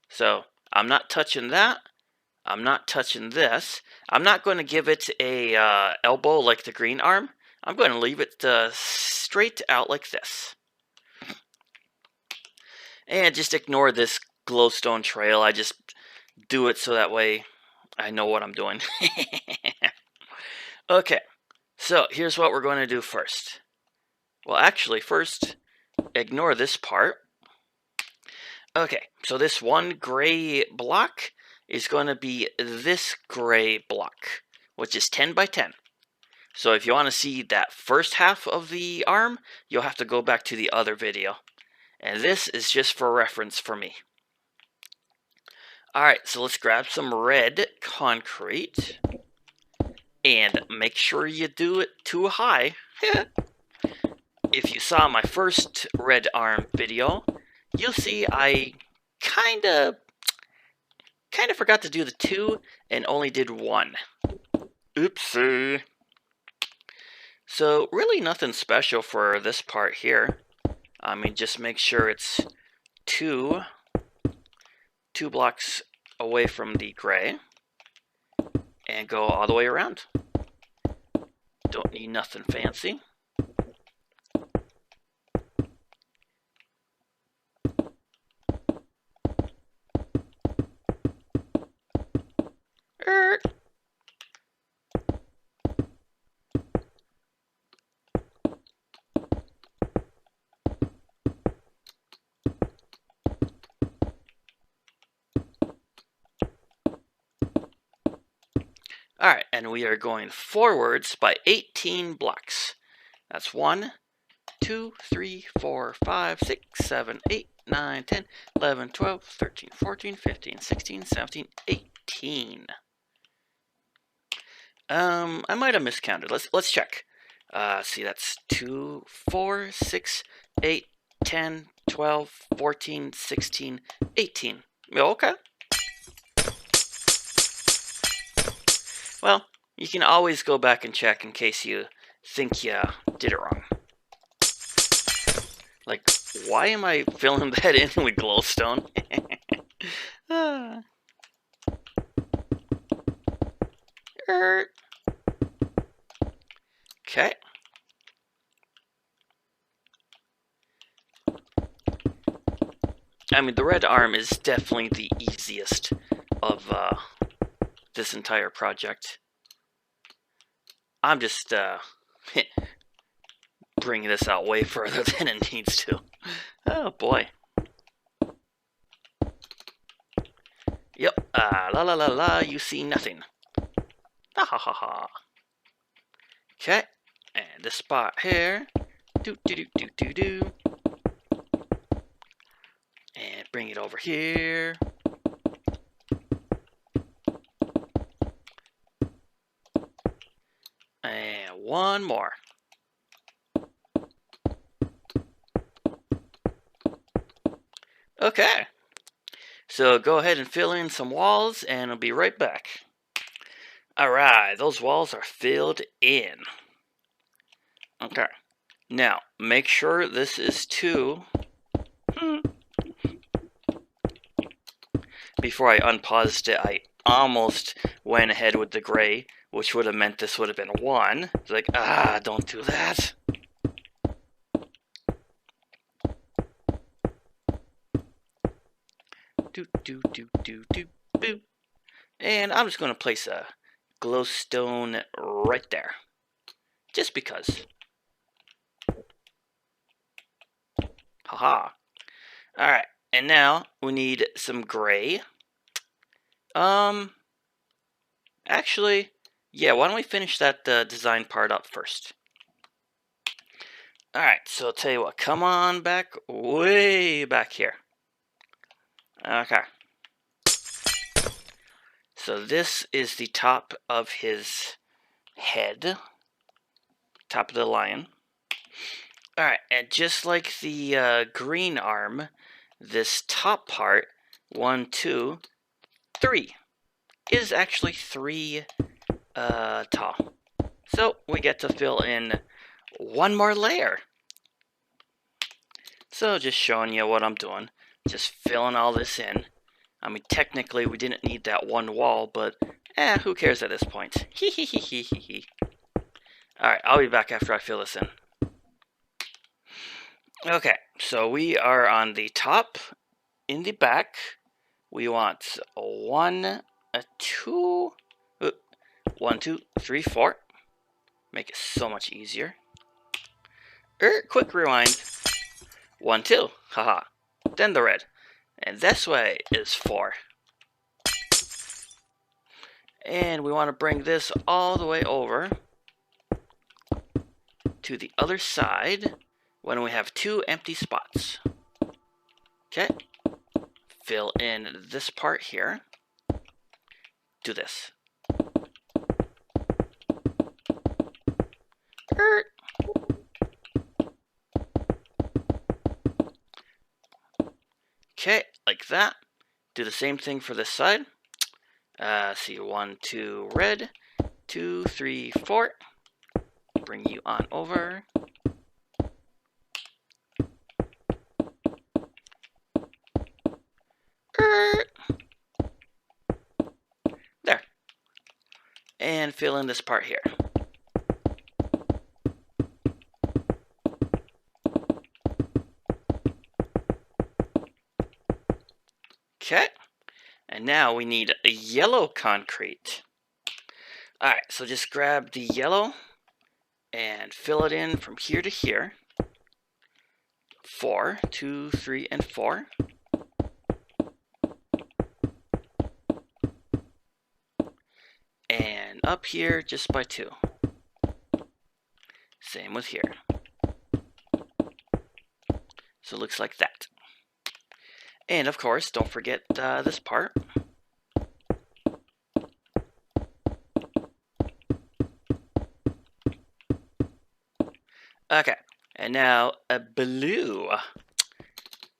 So I'm not touching that. I'm not touching this. I'm not going to give it a elbow like the green arm. I'm going to leave it straight out like this. And just ignore this glowstone trail. I just do it so that way I know what I'm doing. Okay, so here's what we're going to do first. Well, actually, first, ignore this part. Okay, so this one gray block is going to be this gray block, which is 10 by 10. So if you want to see that first half of the arm, you'll have to go back to the other video. And this is just for reference for me. Alright, so let's grab some red concrete. And make sure you do it too high. If you saw my first red arm video, you'll see I kinda forgot to do the 2 and only did 1. Oopsie. So really nothing special for this part here. I mean, just make sure it's two blocks away from the gray and go all the way around. Don't need nothing fancy. Alright, and we are going forwards by 18 blocks. That's 1, 2, 3, 4, 5, 6, 7, 8, 9, 10, 11, 12, 13, 14, 15, 16, 17, 18. I might have miscounted. Let's check. See, that's 2, 4, 6, 8, 10, 12, 14, 16, 18. Okay. Well, you can always go back and check in case you think you did it wrong. Like, why am I filling that in with glowstone? Okay. I mean, the red arm is definitely the easiest of this entire project. I'm just bringing this out way further than it needs to. Oh boy. Yep. La la la la. You see nothing. Ha ha ha ha. Okay. And this spot here. Do do do do do do. And bring it over here. And one more. Okay. So go ahead and fill in some walls and I'll be right back. Alright, those walls are filled in. Okay. Now, make sure this is 2. Before I unpaused it, I almost went ahead with the gray, which would have meant this would have been 1. It's like, don't do that. Boop. And I'm just going to place a glowstone right there. Just because. Haha. Alright, and now we need some gray. Actually, yeah, why don't we finish that design part up first? Alright, so I'll tell you what, come on back, way back here. Okay. So this is the top of his head. Top of the lion. Alright, and just like the green arm, this top part, 1, 2, 3, is actually 3 tall. So we get to fill in 1 more layer. So just showing you what I'm doing. Just filling all this in. I mean, technically we didn't need that 1 wall, but who cares at this point? Hee hee hee hee hee hee. Alright, I'll be back after I fill this in. Okay, so we are on the top. In the back, we want 1, 2, 1, 2, 3, 4. Make it so much easier. Quick rewind. 1, 2. Haha. Then the red. And this way is 4. And we want to bring this all the way over to the other side when we have 2 empty spots. Okay. Fill in this part here. Do this. Okay, like that. Do the same thing for this side. See, 1, 2, red. 2, 3, 4. Bring you on over. There. And fill in this part here. Okay. And now we need a yellow concrete. Alright, so just grab the yellow and fill it in from here to here. 4, 2, 3, and 4. And up here just by 2. Same with here. So it looks like that. And of course, don't forget this part. Okay, and now a blue.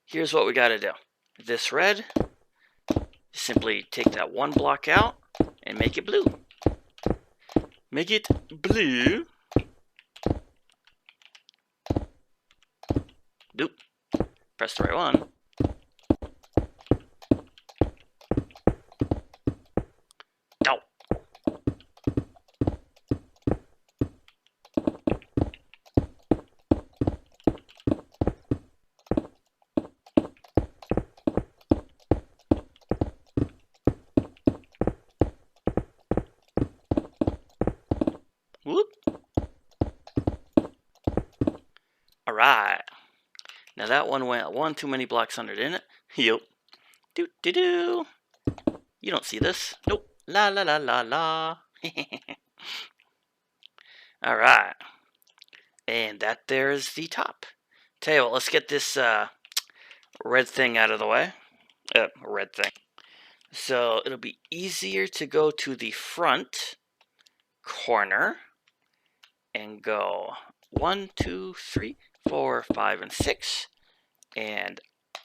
Here's what we gotta do. This red, simply take that 1 block out and make it blue. Make it blue. Doop. Press the right one. No. Whoop. Alright. Now that one went 1 too many blocks under, didn't it? Yup. Do do do. You don't see this. Nope. La la la la la. Alright. And that there's the top. Tell you what, let's get this red thing out of the way. Red thing. So it'll be easier to go to the front corner and go 1, 2, 3, 4, 5, and 6, and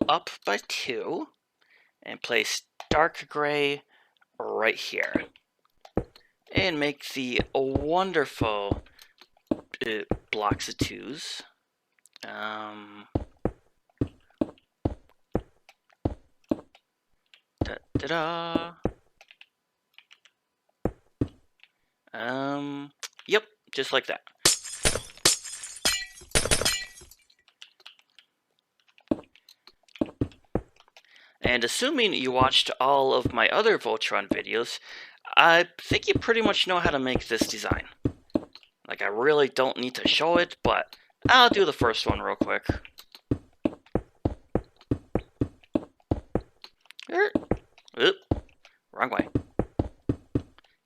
up by 2, and place dark gray right here. and make the wonderful blocks of 2s. Da-da-da. Yep, just like that. And assuming you watched all of my other Voltron videos, I think you pretty much know how to make this design. Like, I really don't need to show it, but I'll do the first one real quick. Oop, wrong way.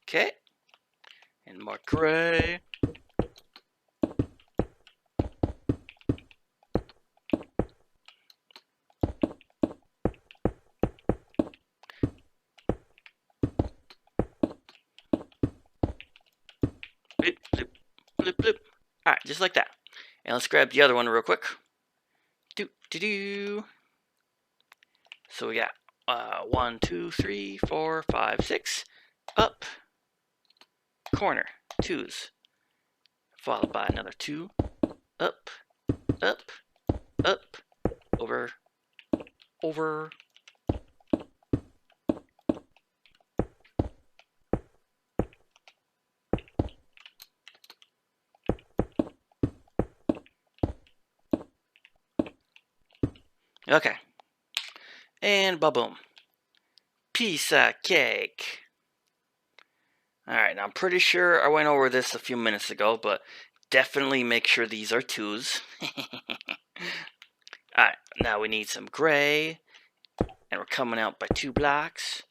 Okay. And more gray. Bloop, bloop, bloop, bloop. Alright, just like that. And let's grab the other one real quick. Do. So we got 1, 2, 3, 4, 5, 6. Up. Corner. 2s. Followed by another 2. Up. Up. Up. Over. Over. Okay. And ba-boom. Piece of cake. Alright, now I'm pretty sure I went over this a few minutes ago, but definitely make sure these are 2s. Alright, now we need some gray, and we're coming out by 2 blocks.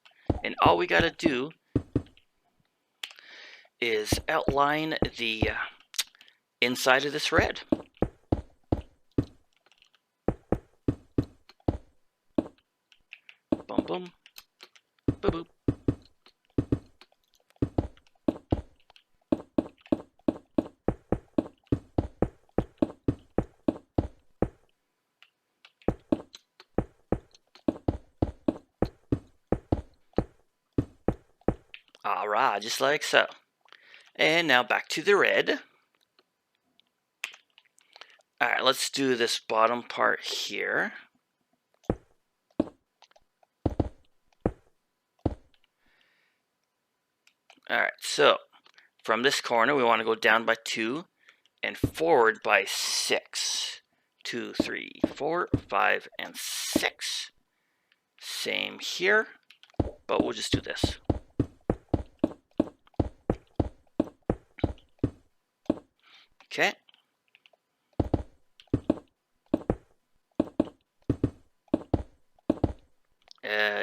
And all we gotta do is outline the inside of this red. Boom, boom, boop, boop. Alright, just like so. And now back to the red. Alright, let's do this bottom part here. Alright, so from this corner we want to go down by 2 and forward by 6. 2, 3, 4, 5, and 6. Same here, but we'll just do this. Okay.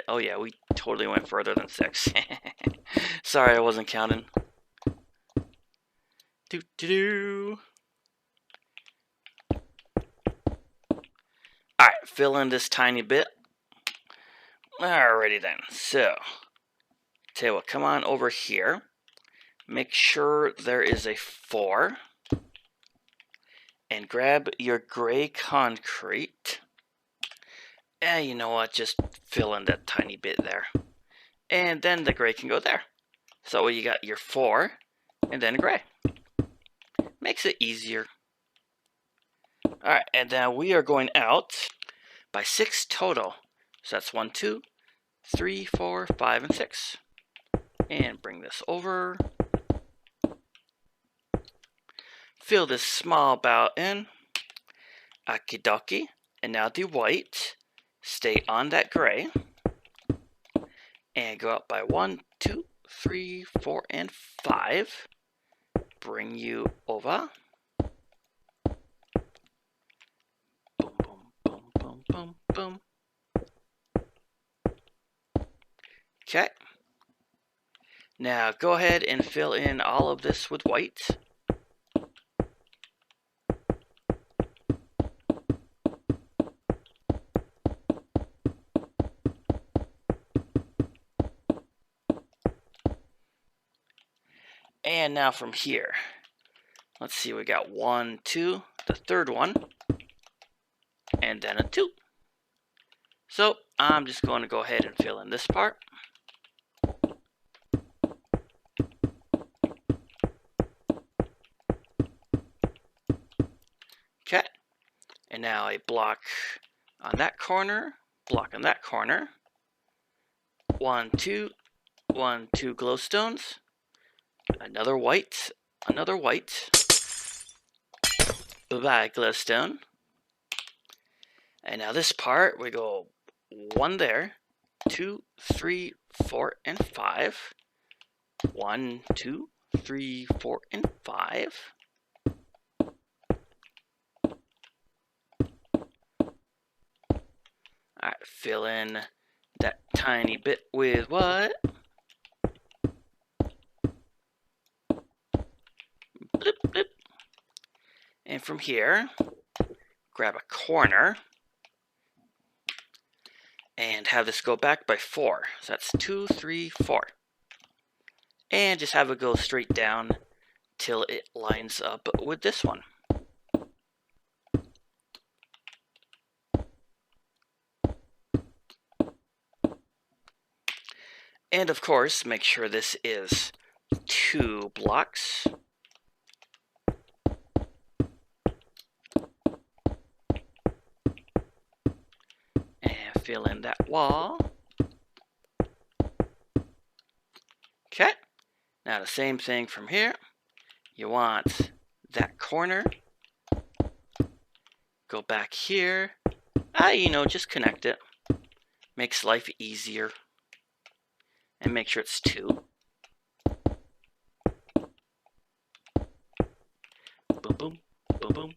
Oh yeah, we totally went further than 6. Sorry, I wasn't counting. Alright, fill in this tiny bit. Alrighty then, so, tell you what, come on over here. Make sure there is a 4. And grab your gray concrete. And you know what, just fill in that tiny bit there. And then the gray can go there. So you got your 4, and then gray. Makes it easier. Alright, and then we are going out by 6 total. So that's 1, 2, 3, 4, 5, and 6. And bring this over. Fill this small bout in. Okie-dokie. And now the white. Stay on that gray. And go up by 1, 2, 3, 4, and 5. Bring you over. Boom, boom, boom, boom, boom, boom. Okay. Now go ahead and fill in all of this with white. And now from here, let's see, we got 1, 2, the third one, and then a 2. So I'm just going to go ahead and fill in this part. And now a block on that corner, block on that corner. 1, 2, 1, 2 glowstones. Another white, another white. Bye-bye, glowstone. And now this part, we go 1 there, 2, 3, 4, and 5. 1, 2, 3, 4, and 5. Alright, fill in that tiny bit with what? Blip, blip. And from here, grab a corner and have this go back by 4. So that's 2, 3, 4. And just have it go straight down till it lines up with this one. And of course, make sure this is 2 blocks. And fill in that wall. Okay. Now the same thing from here. You want that corner. Go back here. Just connect it. Makes life easier. And make sure it's 2. Boom, boom, boom, boom.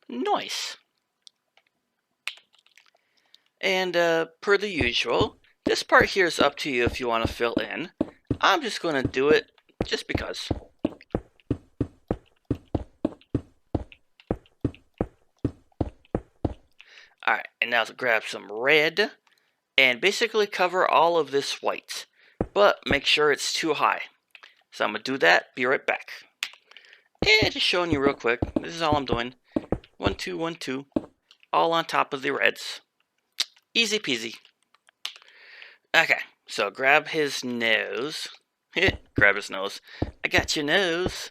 Nice. And per the usual, this part here is up to you if you want to fill in. I'm just going to do it just because. Alright, and now to grab some red and basically cover all of this white. But make sure it's too high. So I'm going to do that, be right back. And just showing you real quick, this is all I'm doing. 1, 2, 1, 2. All on top of the reds. Easy peasy. Okay, so grab his nose. Grab his nose. I got your nose.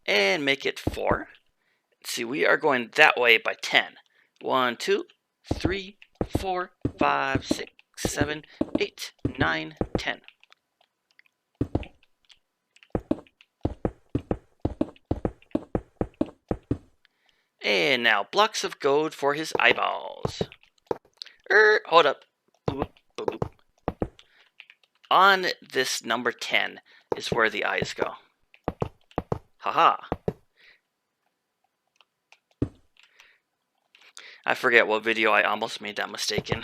And make it 4. See, we are going that way by 10. 1, 2, 3, 4, 5, 6, 7, 8, 9, 10. And now blocks of gold for his eyeballs. Hold up. Boop, boop, boop. On this number 10 is where the eyes go. Haha. I forget what video I almost made that mistake in.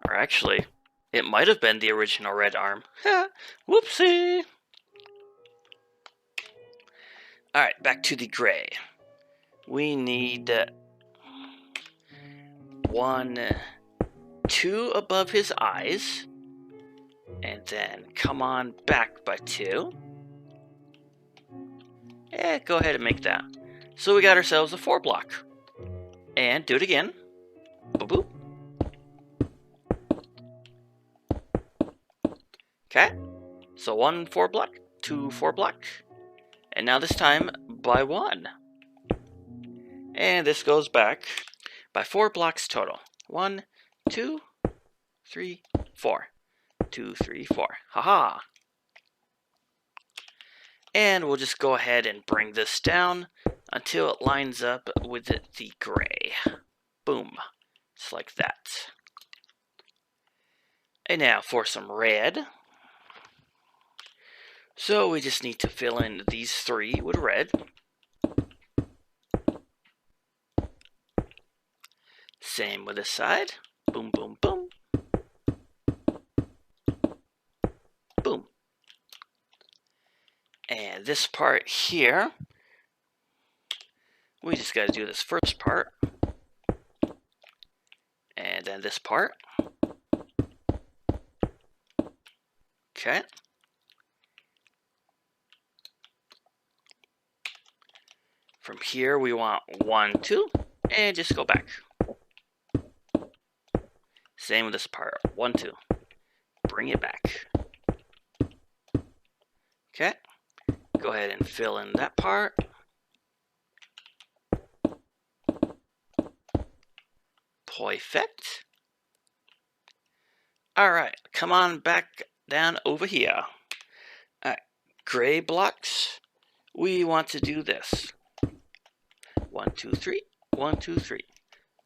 Or actually, it might have been the original red arm. Whoopsie! Alright, back to the gray. We need 1, 2 above his eyes. And then come on back by 2. Go ahead and make that. So we got ourselves a 4 block. And do it again. Boop boop. Okay. So 1 4 block, 2 4 block. And now this time by 1. And this goes back by 4 blocks total. 1, 2, 3, 4. 2, 3, 4. Haha. And we'll just go ahead and bring this down until it lines up with the gray. Boom. Just like that. And now for some red. So we just need to fill in these 3 with red. Same with this side. Boom, boom, boom. Boom. And this part here, we just got to do this first part. And then this part. Okay. From here, we want 1, 2, and just go back. Same with this part. 1, 2. Bring it back. Okay. Go ahead and fill in that part. Perfect. Alright, come on back down over here. Alright, gray blocks. We want to do this. 1, 2, 3. 1, 2, 3.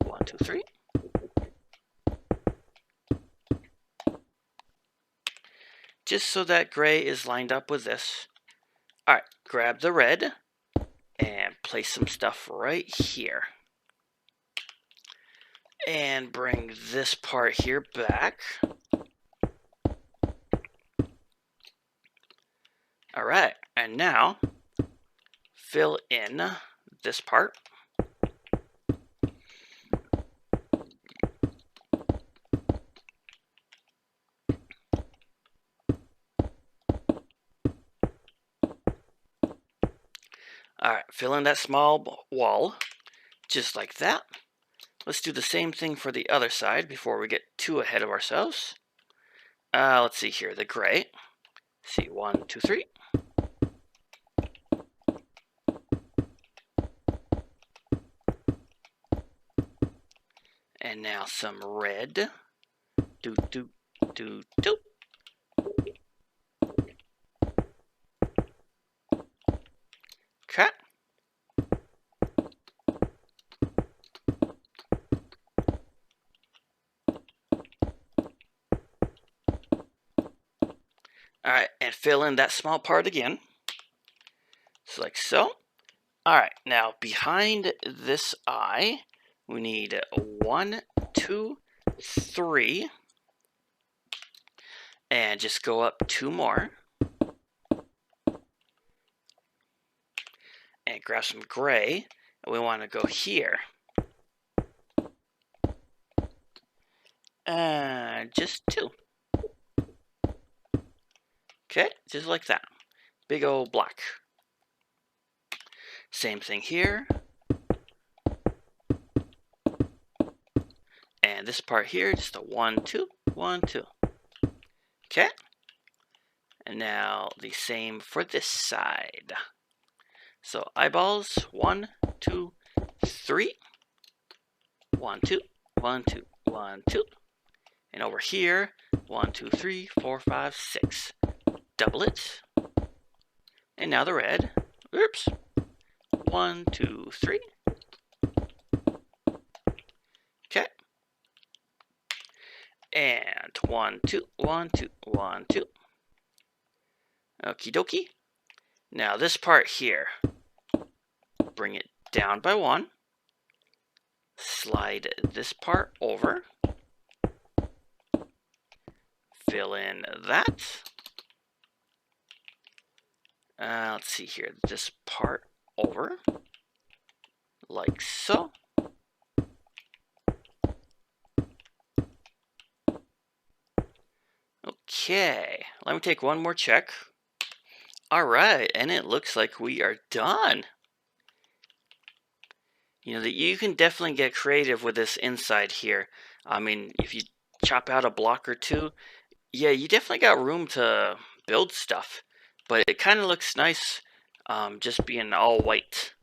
1, 2, 3. Just so that gray is lined up with this. Alright, grab the red and place some stuff right here. And bring this part here back. Alright, and now fill in this part. Alright, fill in that small wall, just like that. Let's do the same thing for the other side before we get too ahead of ourselves. Let's see here, the gray. See, 1, 2, 3. And now some red. Do, do, do, do. Okay. Alright, and fill in that small part again. So like so. Alright, now behind this eye, we need 1, 2, 3. And just go up 2 more. And grab some gray. And we want to go here. And just 2. Okay, just like that. Big old block. Same thing here. And this part here, just a 1, 2, 1, 2. Okay. And now the same for this side. So eyeballs, 1, 2, 3. 1, 2, 1, 2, 1, 2. And over here, 1, 2, 3, 4, 5, 6. Double it. And now the red. Oops. 1, 2, 3. Okay. And 1, 2, 1, 2, 1, 2. Okie dokie. Now this part here. Bring it down by 1. Slide this part over. Fill in that. Let's see here. This part over. Like so. Okay. Let me take one more check. Alright, and it looks like we are done. You know, that you can definitely get creative with this inside here. I mean, if you chop out a block or 2, yeah, you definitely got room to build stuff. But it kind of looks nice just being all white.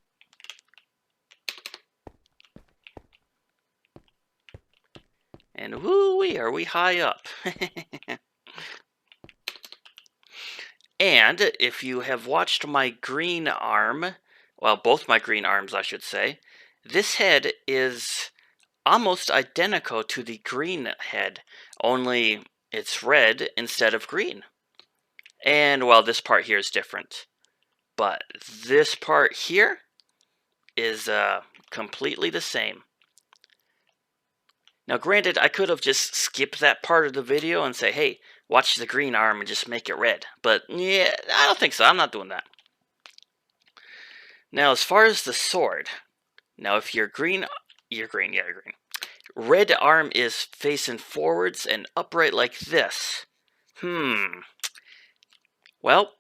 And woo-wee, are we high up. And if you have watched my green arm, well, both my green arms, I should say, this head is almost identical to the green head, only it's red instead of green. And, well, this part here is different. But this part here is completely the same. Now, granted, I could have just skipped that part of the video and say, hey, watch the green arm and just make it red. But, yeah, I don't think so. I'm not doing that. Now, as far as the sword, now if you're green, you're green. Red arm is facing forwards and upright like this. Well,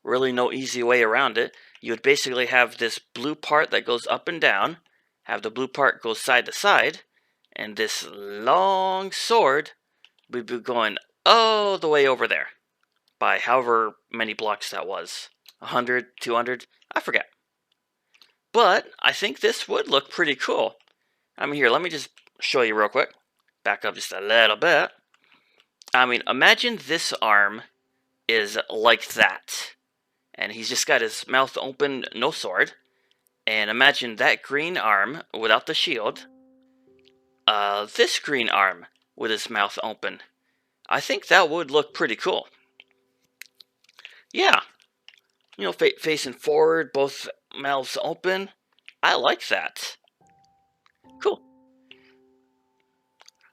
really no easy way around it. You would basically have this blue part that goes up and down, have the blue part go side to side, and this long sword would be going all the way over there by however many blocks that was. 100, 200, I forget. But I think this would look pretty cool. I mean, here, let me just show you real quick. Back up just a little bit. I mean, imagine this arm is like that. And he's just got his mouth open, no sword. And imagine that green arm without the shield. This green arm with his mouth open. I think that would look pretty cool. Yeah. You know, facing forward, both mouths open. I like that. Cool.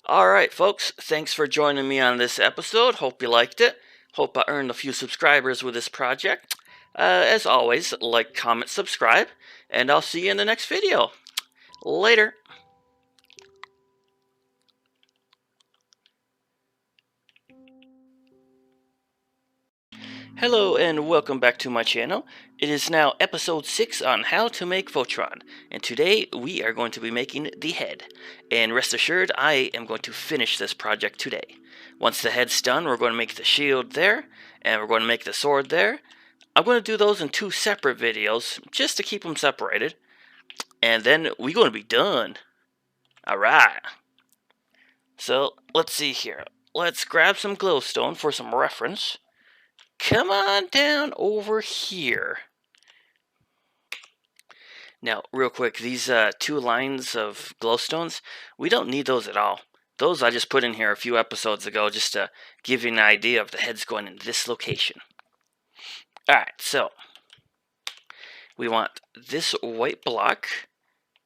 Alright, folks. Thanks for joining me on this episode. Hope you liked it. Hope I earned a few subscribers with this project. As always, like, comment, subscribe, and I'll see you in the next video. Later. Hello and welcome back to my channel. It is now episode 6 on how to make Voltron, and today we are going to be making the head. And rest assured, I am going to finish this project today. Once the head's done, we're going to make the shield there, and we're going to make the sword there. I'm going to do those in 2 separate videos, just to keep them separated. And then we're going to be done. Alright. So, let's see here. Let's grab some glowstone for some reference. Come on down over here. Now, real quick, these 2 lines of glowstones, we don't need those at all. Those I just put in here a few episodes ago just to give you an idea of the heads going in this location. Alright, so we want this white block,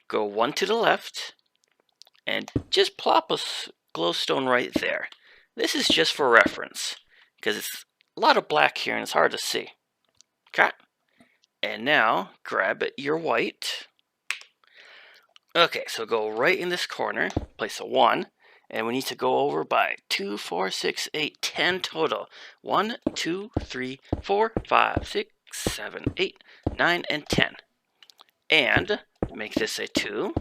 go 1 to the left, and just plop a glowstone right there. This is just for reference, because it's a lot of black here and it's hard to see. Okay. And now grab your white. Okay, so go right in this corner, place a 1, and we need to go over by 2, 4, 6, 8, 10 total. 1, 2, 3, 4, 5, 6, 7, 8, 9, and 10. And make this a 2.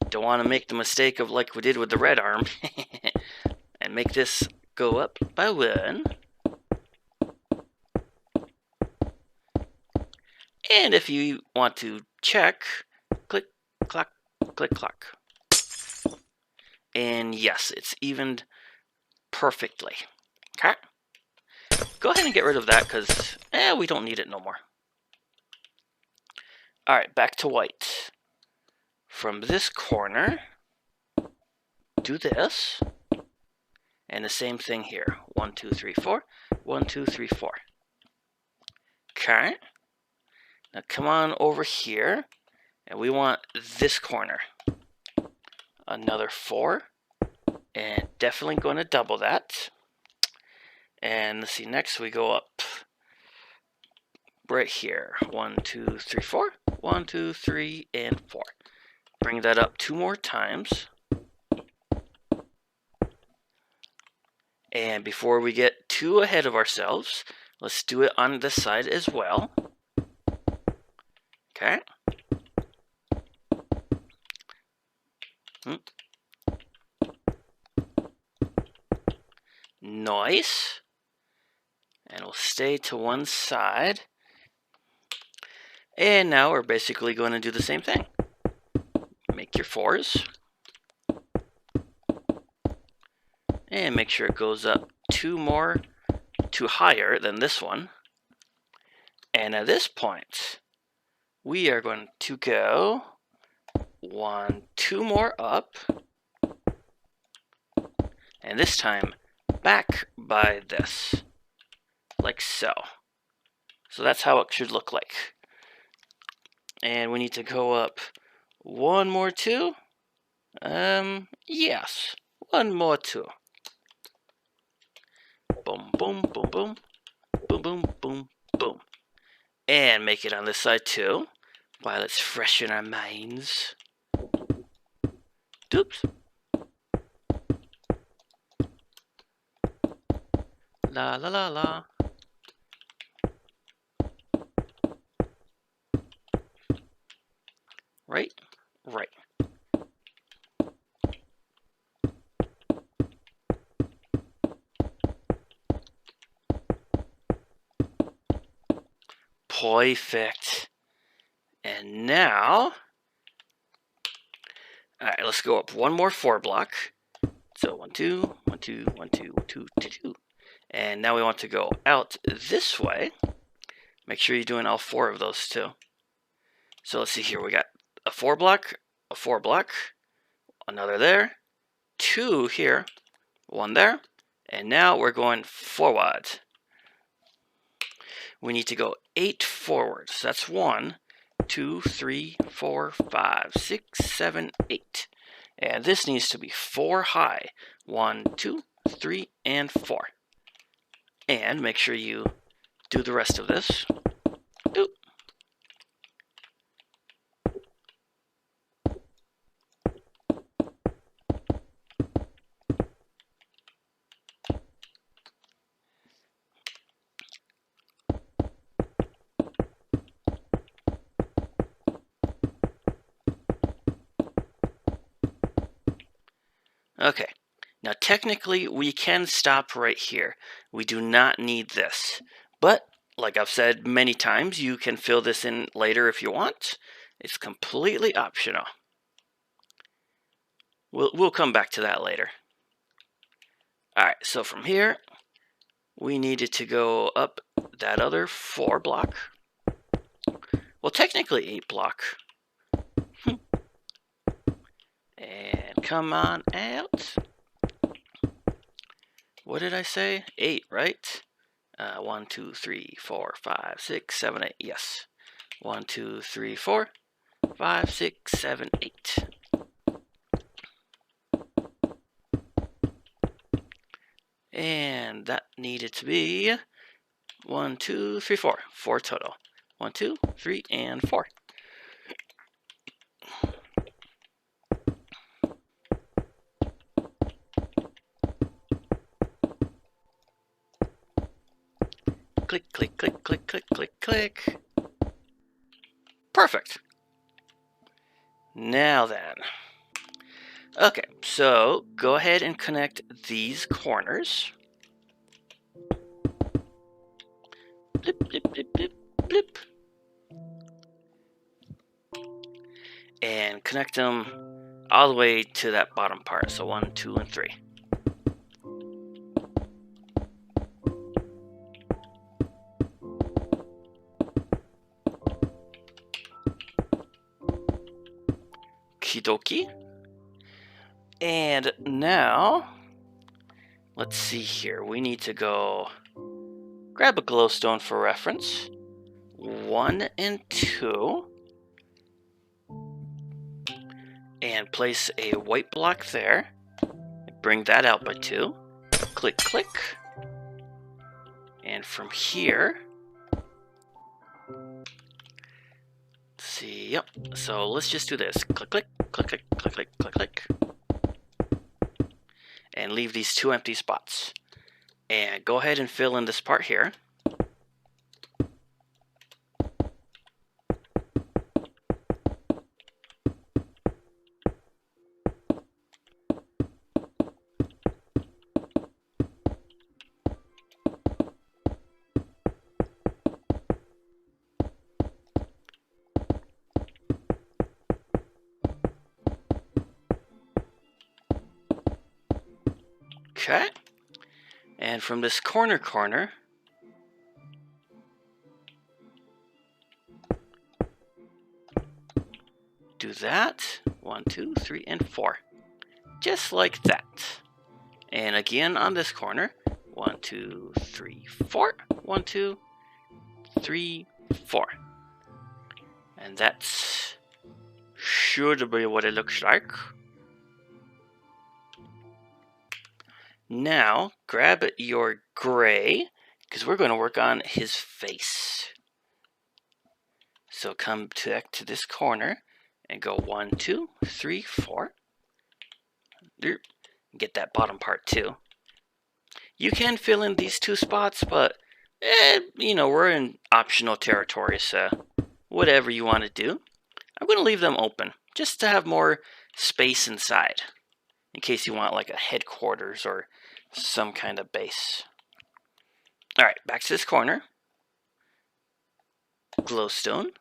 Don't want to make the mistake of like we did with the red arm. And make this go up by 1. And if you want to check, click, clack, click, clack. And yes, it's evened perfectly. Okay. Go ahead and get rid of that because we don't need it no more. Alright, back to white. From this corner, do this. And the same thing here. 1, 2, 3, 4. 1, 2, 3, 4. Okay. Now come on over here, and we want this corner. Another 4, and definitely going to double that. And let's see, next we go up right here. 1, 2, 3, 4. 1, 2, 3, and 4. Bring that up 2 more times. And before we get too ahead of ourselves, let's do it on this side as well. Okay. Nice. And we'll stay to one side. And now we're basically going to do the same thing. Make your 4s. And make sure it goes up 2 higher than this one. And at this point, we are going to go 1, 2 more up. And this time, back by this. Like so. So that's how it should look like. And we need to go up 1 more 2. Yes. 1 more 2. Boom, boom, boom, boom. Boom, boom, boom, boom. And make it on this side too. While it's fresh in our minds. Oops. La la la la. Right, right. Perfect. And now, all right, let's go up one more 4 block. So 1, 2, 1, 2, 1, 2, 2, 2, 2. And now we want to go out this way. Make sure you're doing all 4 of those too. So let's see here. We got a 4 block, another there, 2 here, 1 there, and now we're going forward. We need to go 8 forwards. That's 1, 2, 3, 4, 5, 6, 7, 8. And this needs to be 4 high. 1, 2, 3, and 4. And make sure you do the rest of this. Oop. Okay, now technically we can stop right here. We do not need this. But, like I've said many times, you can fill this in later if you want. It's completely optional. We'll come back to that later. Alright, so from here, we needed to go up that other 4 block. Well, technically 8 block. And come on out. What did I say? 8, right? 1, 2, 3, 4, 5, 6, 7, 8. Yes. 1, 2, 3, 4, 5, 6, 7, 8. And that needed to be 1, 2, 3, 4. 4 total. 1, 2, 3, and 4. Click, click, click, click, click, click, click. Perfect. Now then. Okay, so go ahead and connect these corners. Blip, blip, blip, blip, blip. And connect them all the way to that bottom part. So 1, 2, and 3. Okie dokie. And now, let's see here. We need to go grab a glowstone for reference. 1 and 2. And place a white block there. Bring that out by 2. Click, click. And from here, let's see, yep. So let's just do this. Click, click, click, click, click, click, click, click. And leave these 2 empty spots. And go ahead and fill in this part here. Okay. And from this corner, do that. 1, 2, 3, and 4. Just like that. And again on this corner. 1, 2, 3, 4. 1, 2, 3, 4. And that's should be what it looks like. Now, grab your gray, because we're going to work on his face. So come back to this corner and go 1, 2, 3, 4. Get that bottom part too. You can fill in these 2 spots, but we're in optional territory, so whatever you want to do. I'm going to leave them open, just to have more space inside, in case you want like a headquarters or some kind of base. Alright, back to this corner. glowstone.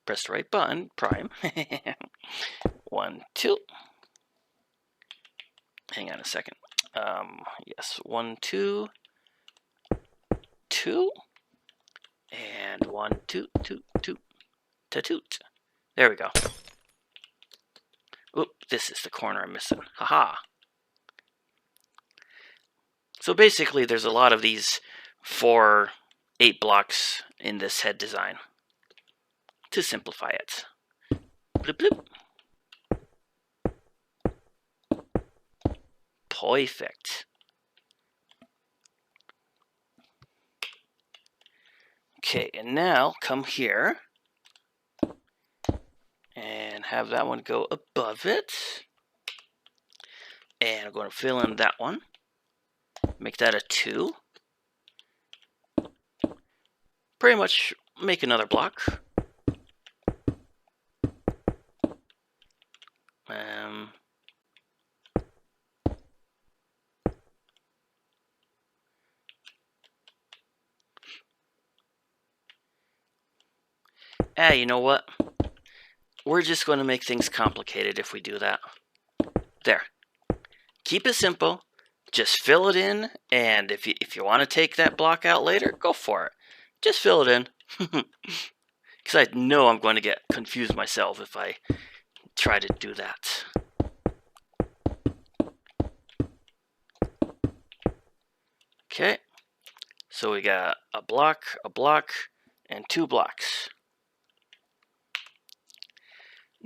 Press the right button, prime. 1, 2. Hang on a second. Yes, 1, 2, 2, and 1, 2, 2, 2, ta-toot. There we go. Oop, this is the corner I'm missing. Haha. So basically, there's a lot of these 4, 8 blocks in this head design to simplify it. Bloop, bloop. Perfect. Okay, and now come here and have that one go above it. And I'm going to fill in that one. Make that a 2. Pretty much make another block. You know what? We're just going to make things complicated if we do that. There. Keep it simple. Just fill it in, and if you want to take that block out later, go for it. Just fill it in. Because I know I'm going to get confused myself if I try to do that. Okay. So we got a block, and 2 blocks.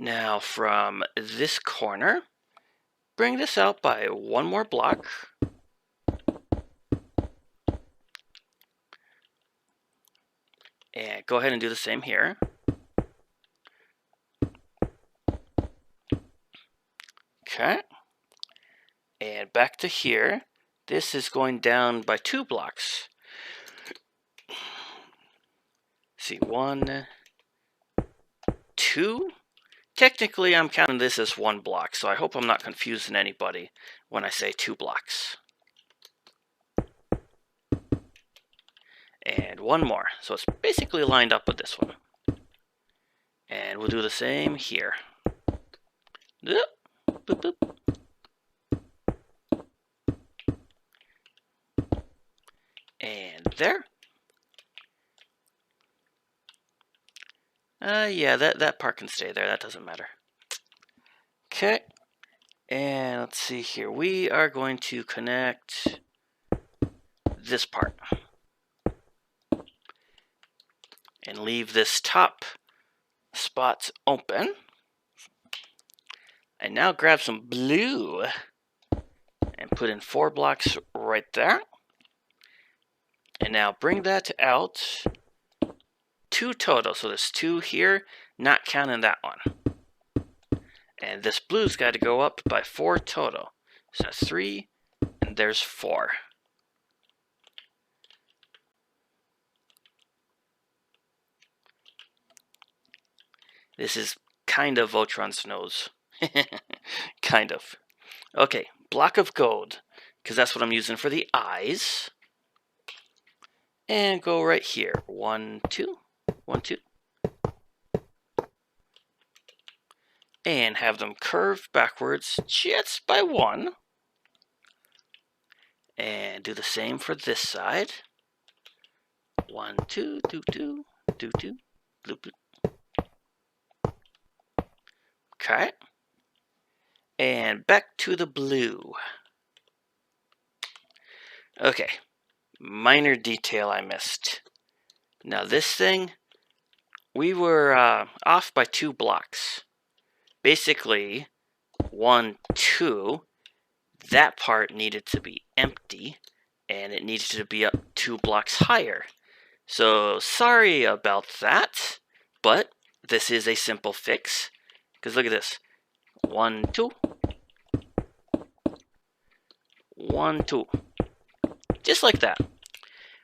Now from this corner, bring this out by 1 more block. And go ahead and do the same here. Okay. And back to here. This is going down by 2 blocks. See, 1, 2. Technically, I'm counting this as 1 block, so I hope I'm not confusing anybody when I say 2 blocks. And 1 more. So it's basically lined up with this one. And we'll do the same here. Boop, boop. And there. Yeah, that part can stay there. That doesn't matter. Okay. And let's see here. We are going to connect this part. And leave this top spot open. And now grab some blue and put in 4 blocks right there. And now bring that out 2 total. So there's 2 here, not counting that one. And this blue's got to go up by 4 total. So that's 3, and there's 4. This is kind of Voltron's nose. Kind of. Okay, block of gold, because that's what I'm using for the eyes. And go right here. 1, 2, 1, 2. And have them curve backwards just by 1. And do the same for this side. 1, 2, 2, 2, 2, 2, bloop, bloop. Okay. And back to the blue. Okay. Minor detail I missed. Now this thing, we were off by 2 blocks. Basically, 1, 2, that part needed to be empty, and it needed to be up 2 blocks higher. So sorry about that, but this is a simple fix. Because look at this. 1, 2. 1, 2. Just like that.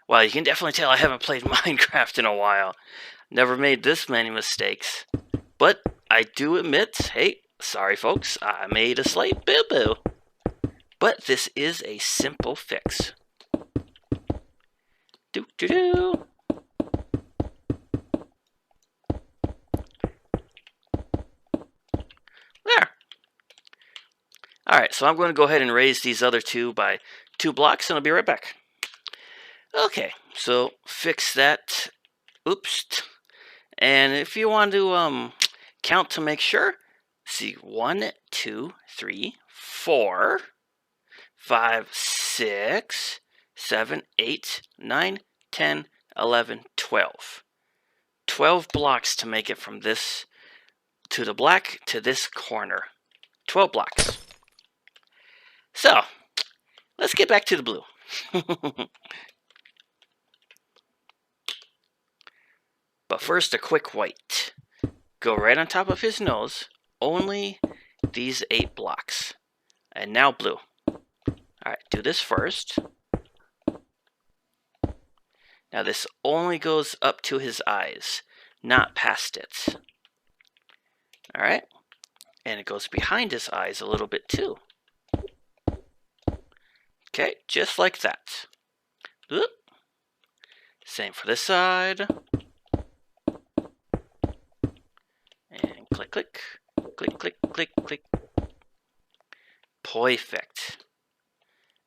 Well, you can definitely tell I haven't played Minecraft in a while. Never made this many mistakes. But I do admit, hey, sorry folks, I made a slight boo-boo. But this is a simple fix. Do-do-do. Alright, so I'm going to go ahead and raise these other two by 2 blocks, and I'll be right back. Okay, so fix that. Oops. And if you want to count to make sure, see 1, 2, 3, 4, 5, 6, 7, 8, 9, 10, 11, 12. 12 blocks to make it from this to the black to this corner. 12 blocks. So, let's get back to the blue. But first, a quick white. Go right on top of his nose, only these 8 blocks. And now blue. Alright, do this first. Now this only goes up to his eyes, not past it. Alright, and it goes behind his eyes a little bit too. Okay, just like that. Oop. Same for this side. And click, click, click, click, click, click. Perfect.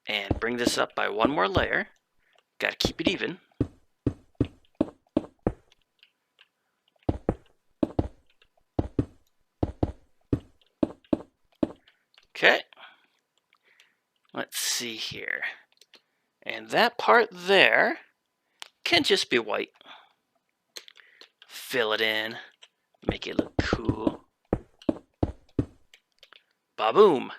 And bring this up by 1 more layer. Gotta keep it even. Okay. Let's see here. And that part there can just be white. Fill it in. Make it look cool. Ba-boom.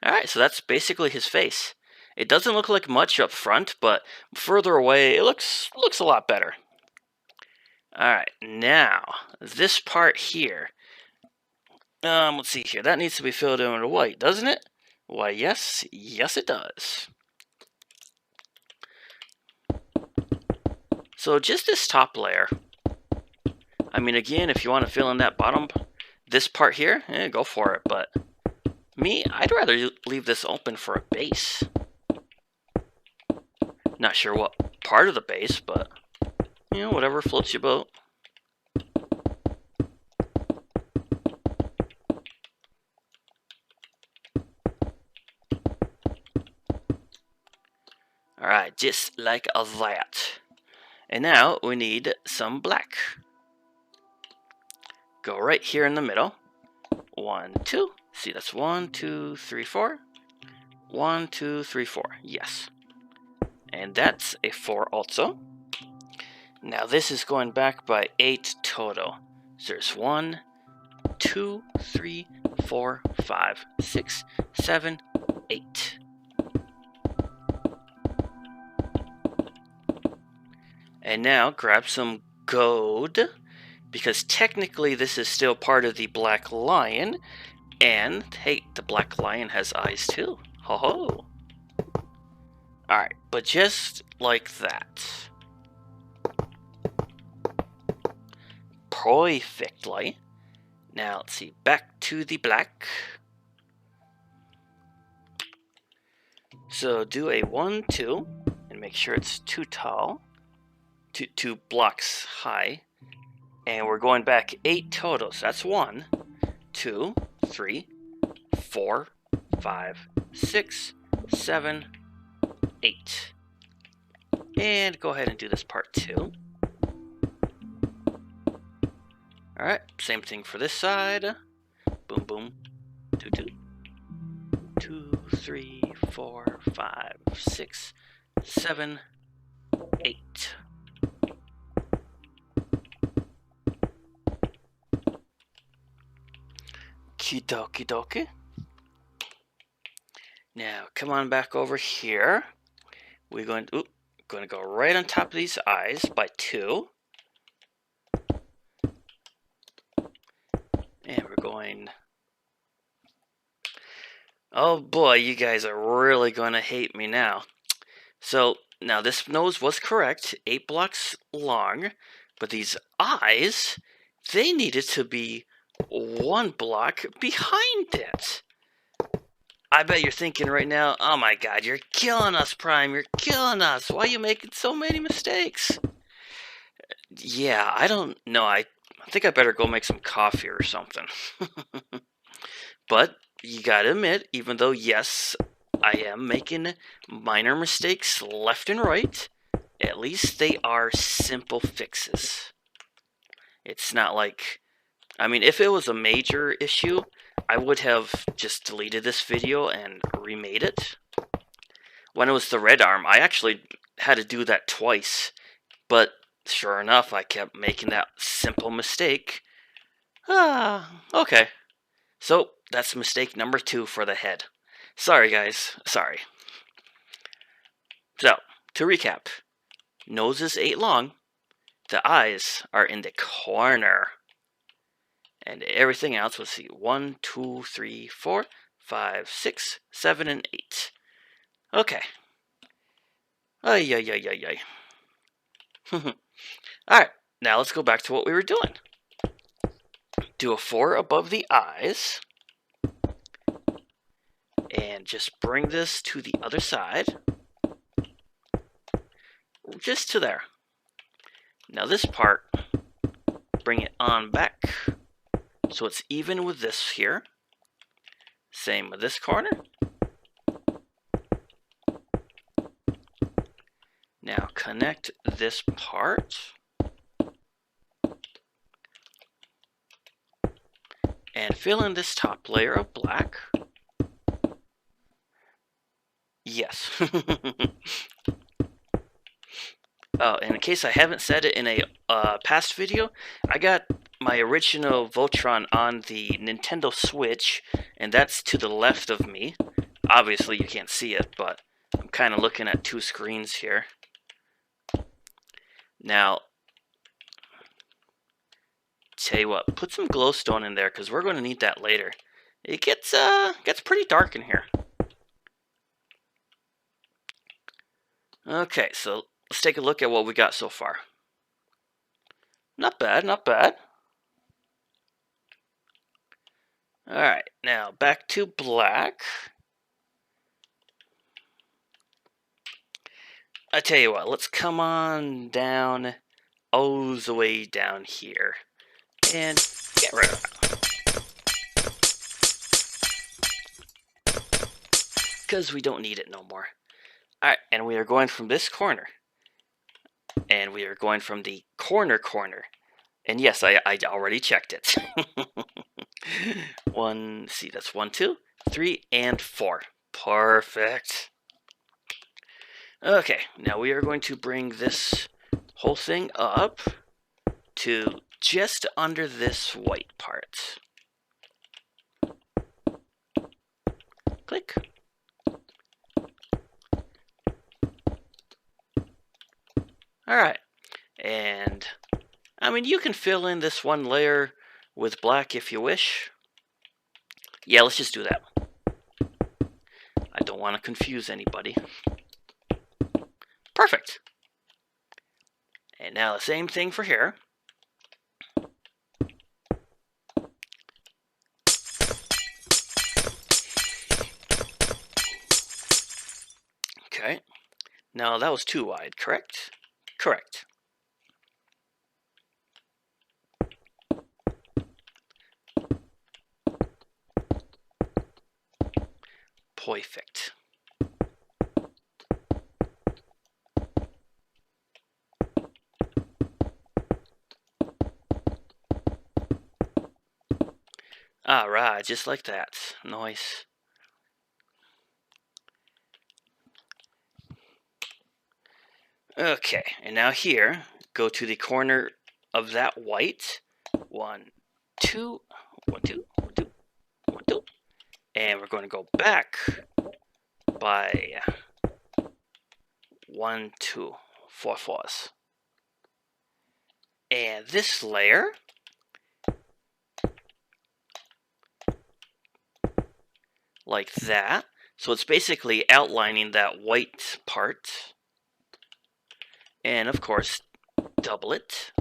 Alright, so that's basically his face. It doesn't look like much up front, but further away, it looks a lot better. Alright, now, this part here. Let's see here. That needs to be filled in with white, doesn't it? Why, yes. Yes, it does. So just this top layer. I mean, again, if you want to fill in that bottom, this part here, go for it. But me, I'd rather leave this open for a base. Not sure what part of the base, but, you know, whatever floats your boat. Alright, just like that. And now we need some black. Go right here in the middle. 1, 2. See, that's 1, 2, 3, 4. 1, 2, 3, 4. Yes. And that's a 4 also. Now this is going back by 8 total. So there's 1, 2, 3, 4, 5, 6, 7, 8. And now grab some gold, because technically this is still part of the black lion. And hey, the black lion has eyes too. Ho ho. Alright, but just like that. Perfectly. Now let's see, back to the black. So do a 1, 2, and make sure it's too tall. 2 blocks high. And we're going back 8 total. So that's 1, 2, 3, 4, 5, 6, 7, 8. And go ahead and do this part too. Alright, same thing for this side. Boom, boom. 2, 2. 2, 3, 4, 5, 6, 7, 8. Okie dokie. Now, come on back over here. We're going to go right on top of these eyes by 2. And we're going... Oh boy, you guys are really going to hate me now. So, now this nose was correct, 8 blocks long, but these eyes, they needed to be 1 block behind it. I bet you're thinking right now, oh my god, you're killing us, Prime, you're killing us. Why are you making so many mistakes? Yeah, I don't know. I think I better go make some coffee or something. But you gotta admit, even though, yes, I am making minor mistakes left and right, at least they are simple fixes. It's not like, I mean, if it was a major issue, I would have just deleted this video and remade it. When it was the red arm, I actually had to do that twice, but sure enough, I kept making that simple mistake. Okay. So, that's mistake number 2 for the head. Sorry, guys. Sorry. So, to recap. Nose is 8 long. The eyes are in the corner. And everything else, let's see. 1, 2, 3, 4, 5, 6, 7, and 8. Okay. Ay, ay, ay, ay, ay. Alright, now let's go back to what we were doing. Do a 4 above the eyes. And just bring this to the other side. Just to there. Now this part, bring it on back so it's even with this here. Same with this corner. Now connect this part. And fill in this top layer of black. Yes. Oh, and in case I haven't said it in a past video, I got my original Voltron on the Nintendo Switch, and that's to the left of me. Obviously, you can't see it, but I'm kind of looking at 2 screens here. Now, tell you what, put some glowstone in there, because we're going to need that later. It gets pretty dark in here. Okay, so let's take a look at what we got so far. Not bad, not bad. Alright, now back to black. I tell you what, let's come on down, all the way down here, and get rid of that. Because we don't need it no more. Alright, and we are going from this corner. And we are going from the corner. And yes, I already checked it. See, that's 1, 2, 3, and 4. Perfect. Okay, now we are going to bring this whole thing up to just under this white part. Click. Alright, and I mean, you can fill in this one layer with black if you wish. Yeah, let's just do that. I don't want to confuse anybody. Perfect. And now the same thing for here. Okay. Now that was too wide, correct? Correct. Perfect. Alright, just like that. Nice. Okay, and now here, go to the corner of that white. 1, 2, 1, 2, 1, 2, 1, 2. And we're going to go back by 1, 2, 4 fours. And this layer like that. So it's basically outlining that white part. And of course, double it.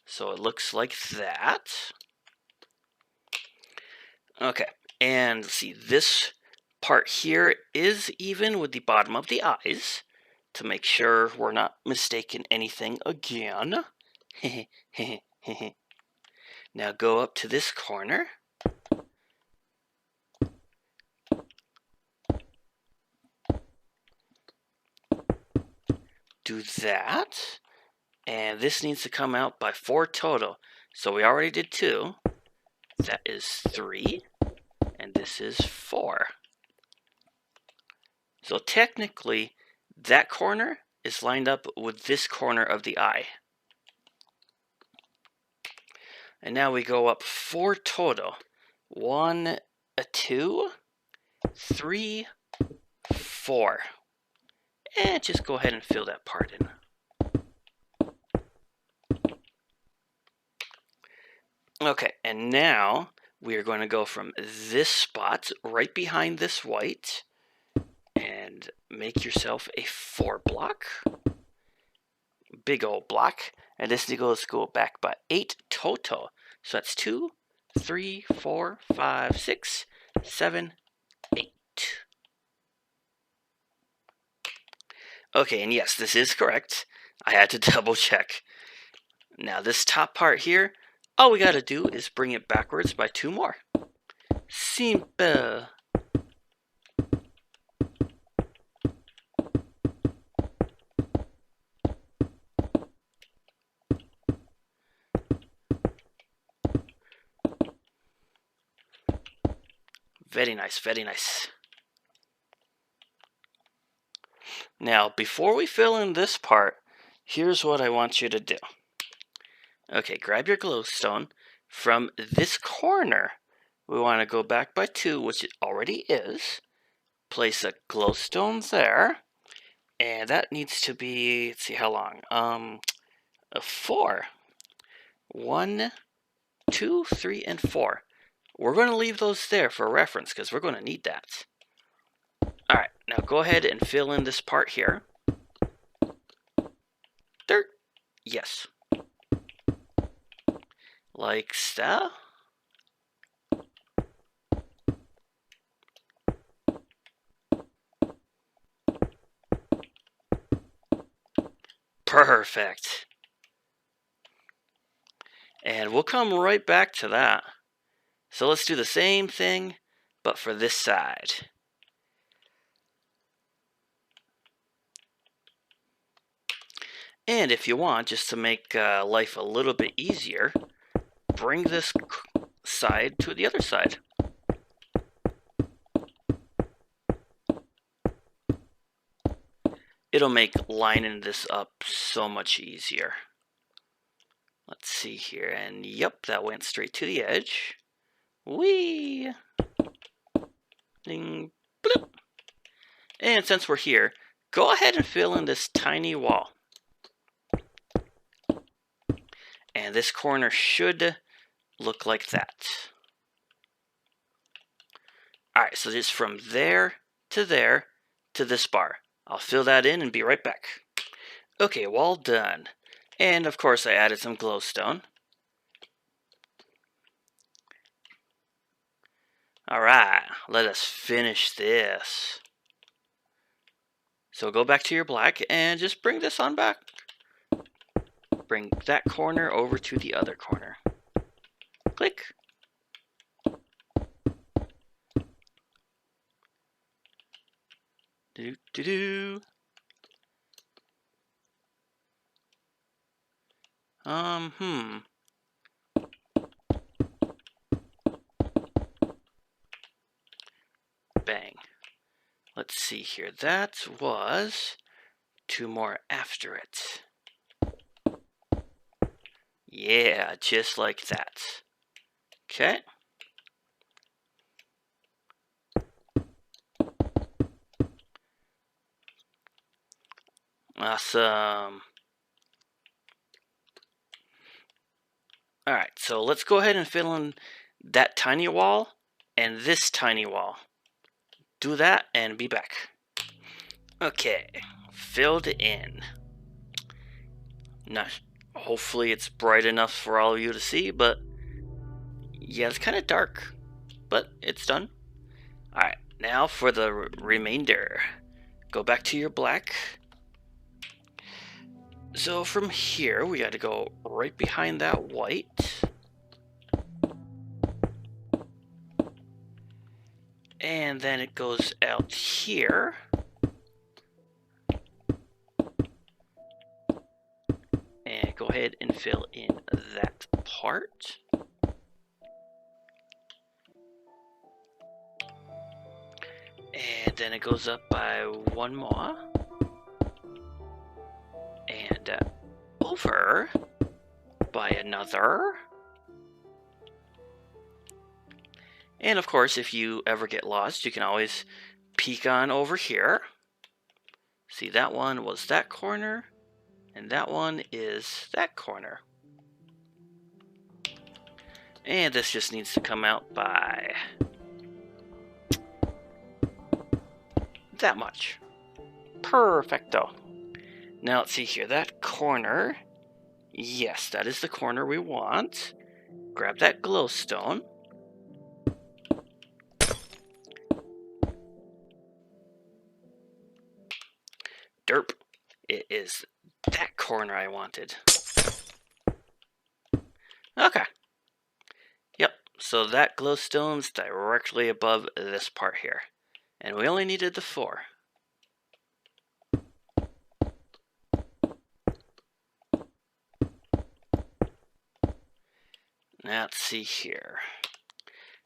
So it looks like that. Okay, and see, this part here is even with the bottom of the eyes to make sure we're not mistaking anything again. Now go up to this corner. Do that. And this needs to come out by 4 total. So we already did 2. That is 3. And this is 4. So technically, that corner is lined up with this corner of the eye. And now we go up 4 total. 1, 2, 3, 4. And just go ahead and fill that part in. Okay, and now we are going to go from this spot right behind this white and make yourself a 4 block. Big old block. And this needs to go back by 8 total. So that's 2, 3, 4, 5, 6, 7, 8. Okay, and yes, this is correct. I had to double check. Now this top part here, all we gotta do is bring it backwards by 2 more. Simple. Very nice, very nice. Now, before we fill in this part, here's what I want you to do. Okay, grab your glowstone. From this corner, we want to go back by 2, which it already is. Place a glowstone there. And that needs to be, let's see how long. A 4. 1, 2, 3, and 4. We're going to leave those there for reference because we're going to need that. Alright, now go ahead and fill in this part here. Dirt. Yes. Like so. Perfect. And we'll come right back to that. So let's do the same thing, but for this side. And if you want, just to make life a little bit easier, bring this side to the other side. It'll make lining this up so much easier. Let's see here, and yep, that went straight to the edge. Whee! Ding, bloop. And since we're here, go ahead and fill in this tiny wall. And this corner should look like that. Alright, so just from there to this bar. I'll fill that in and be right back. Okay, well done. And of course I added some glowstone. Alright, let us finish this. So go back to your black and just bring this on back. Bring that corner over to the other corner. Click. Do-do-do. Bang. Let's see here. That was 2 more after it. Yeah, just like that. Okay. Awesome. Alright, so let's go ahead and fill in that tiny wall and this tiny wall. Do that and be back. Okay, filled in. Now, hopefully it's bright enough for all of you to see, but yeah, it's kind of dark, but it's done. Alright, now for the remainder. Go back to your black. So from here, we got to go right behind that white. And then it goes out here. And go ahead and fill in that part. And then it goes up by one more. And over by another. And of course, if you ever get lost, you can always peek on over here. See, that one was that corner, and that one is that corner. And this just needs to come out by that much. Perfecto. Now let's see here, that corner. Yes, that is the corner we want. Grab that glowstone. Derp. It is that corner I wanted. Okay. Yep, so that glowstone's directly above this part here. And we only needed the 4. Now let's see here.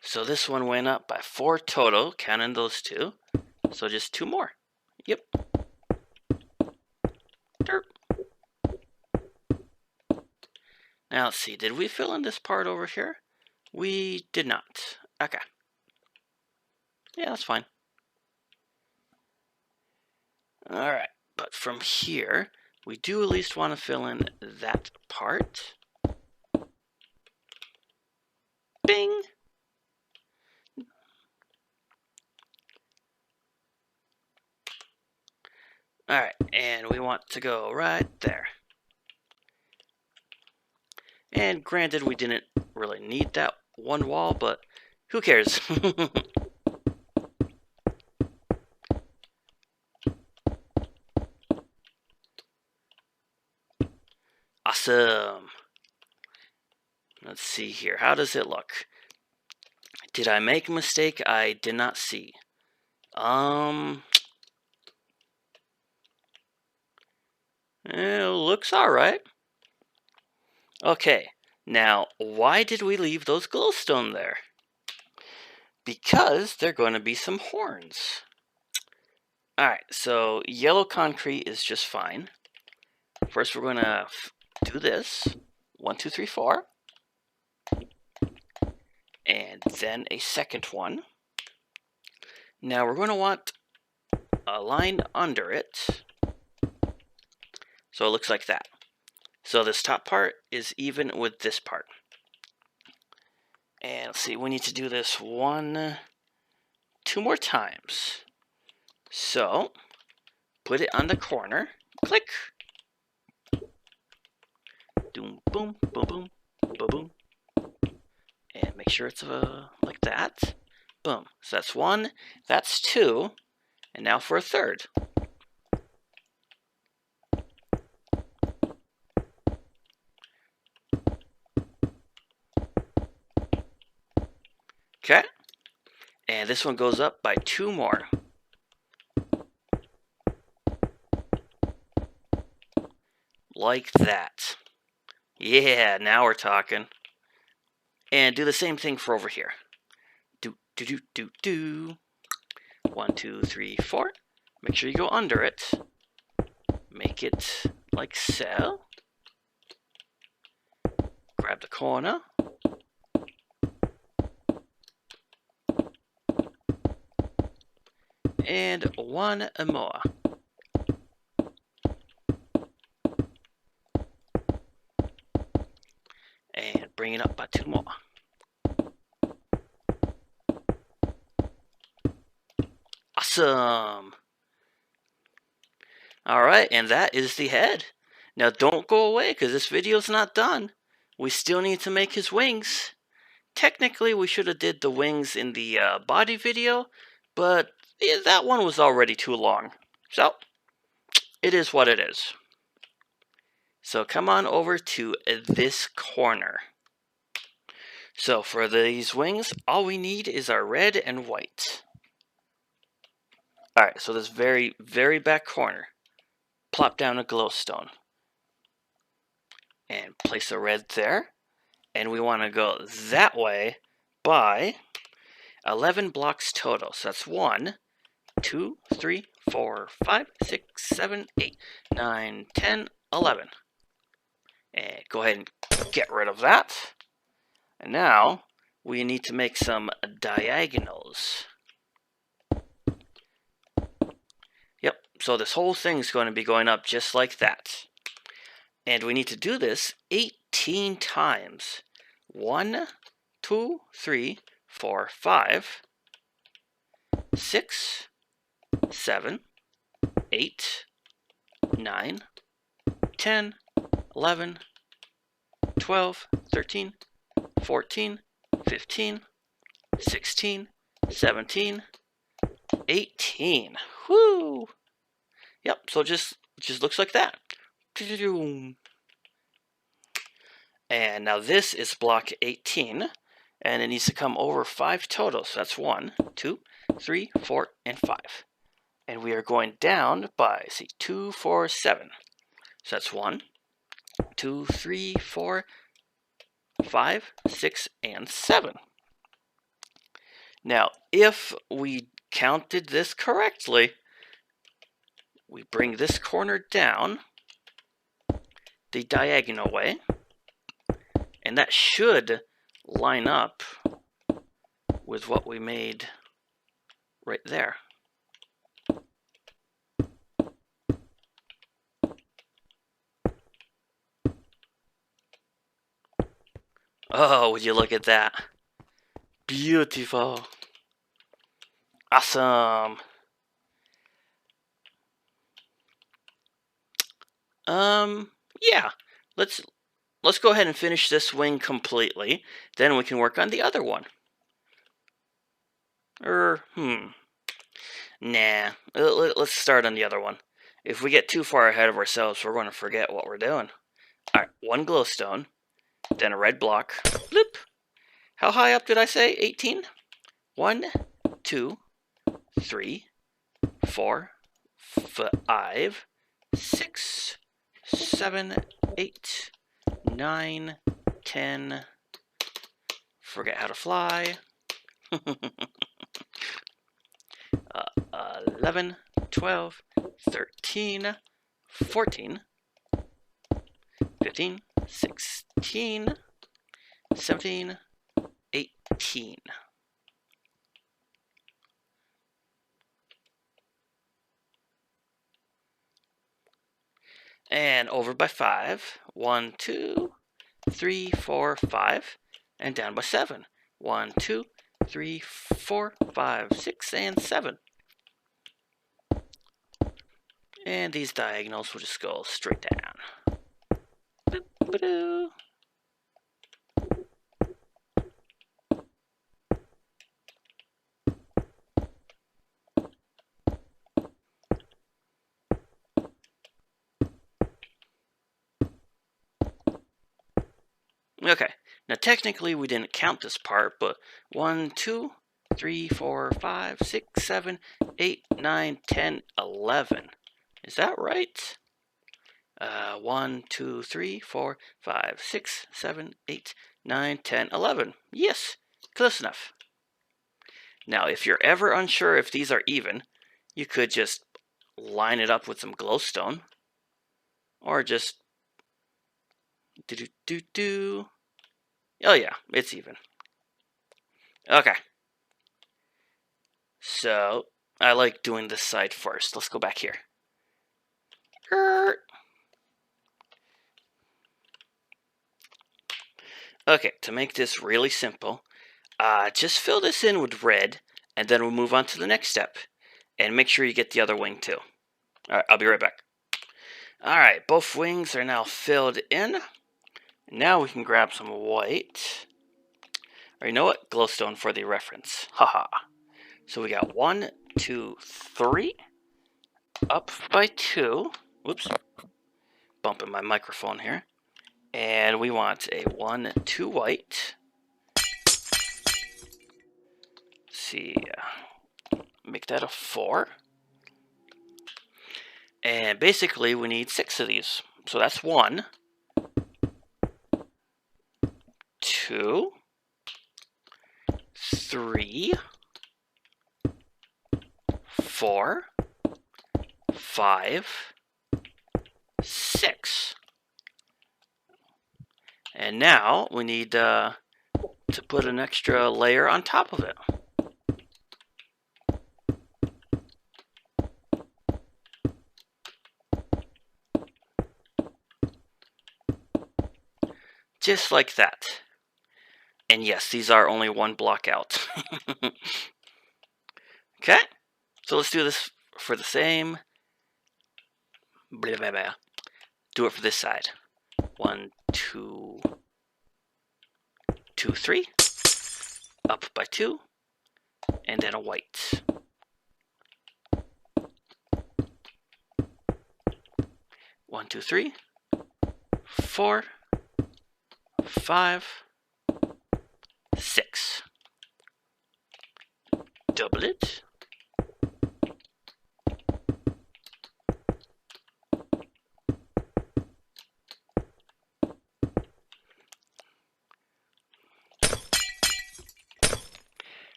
So this one went up by 4 total, counting those 2. So just 2 more. Yep. Derp. Now let's see, did we fill in this part over here? We did not. Okay. Yeah, that's fine. Alright, but from here, we do at least want to fill in that part. Bing! Alright, and we want to go right there. And granted, we didn't really need that one wall, but who cares? Awesome. Let's see here. How does it look? Did I make a mistake I did not see? It looks alright. Okay, now why did we leave those glowstone there? Because they're going to be some horns. Alright, so yellow concrete is just fine. First we're going to do this. 1, 2, 3, 4. And then a second one. Now we're going to want a line under it. So it looks like that. So this top part is even with this part. And let's see, we need to do this 2 more times. So put it on the corner. Click. Boom, boom, boom, boom, boom, boom. And make sure it's like that. Boom. So that's 1, that's 2, and now for a third. Okay. And this one goes up by 2 more. Like that. Yeah, now we're talking. And do the same thing for over here. Do, do, do, do, do. 1, 2, 3, 4. Make sure you go under it. Make it like so. Grab the corner. And 1 more. And bring it up by 2 more. Awesome. Alright, and that is the head. Now don't go away because this video's not done. We still need to make his wings. Technically we should have did the wings in the body video, but that one was already too long. So, it is what it is. So come on over to this corner. So for these wings, all we need is our red and white. Alright, so this very, very back corner, plop down a glowstone. And place a red there. And we want to go that way by 11 blocks total. So that's 1, 2, 3, 4, 5, 6, 7, 8, 9, 10, 11. And go ahead and get rid of that. And now we need to make some diagonals. Yep, so this whole thing is going to be going up just like that. And we need to do this 18 times. 1, 2, 3, 4, 5, 6, 7, 8, 9, 10, 11, 12, 13, 14, 15, 16, 17, 18. Whoo! Yep, so it just looks like that. And now this is block 18, and it needs to come over 5 total. So that's 1, 2, 3, 4, and 5. And we are going down by, 2, 4, 7. So that's 1, 2, 3, 4, 5, 6, and 7. Now, if we counted this correctly, we bring this corner down the diagonal way, and that should line up with what we made right there. Oh, would you look at that? Beautiful. Awesome. Yeah. Let's go ahead and finish this wing completely. Then we can work on the other one. Nah. Let's start on the other one. If we get too far ahead of ourselves, we're going to forget what we're doing. Alright, 1 glowstone. Then a red block. Bloop. How high up did I say? 18? 1, 2, 3, 4, 5, 6, 7, 8, 9, 10. Forget how to fly. 11, 12, 13, 14, 15, 16, 17, 18. And over by 5. 1, 2, 3, 4, 5. And down by 7. 1, 2, 3, 4, 5, 6, and 7. And these diagonals will just go straight down. Boop-ba-doo. Okay, now technically we didn't count this part, but 1, 2, 3, 4, 5, 6, 7, 8, 9, 10, 11. Is that right? 1, 2, 3, 4, 5, 6, 7, 8, 9, 10, 11. Yes, close enough. Now, if you're ever unsure if these are even, you could just line it up with some glowstone, or just do. Oh yeah, it's even. Okay. So, I like doing this side first. Let's go back here. Okay, to make this really simple, just fill this in with red, and then we'll move on to the next step. And make sure you get the other wing too. Alright, I'll be right back. Alright, both wings are now filled in. Now we can grab some white. Or you know what? Glowstone for the reference. Haha. So we got 1, 2, 3. Up by 2. Whoops. Bumping my microphone here. And we want a 1, 2 white. Let's see. Make that a 4. And basically we need 6 of these. So that's 1, 2, 3, 4, 5, 6. And now we need to put an extra layer on top of it. Just like that. And yes, these are only 1 block out. Okay, so let's do this for the same. Blah, blah, blah. Do it for this side. 1, 2, 2, 3. Up by 2. And then a white. 1, 2, 3, 4, 5, 6. Double it.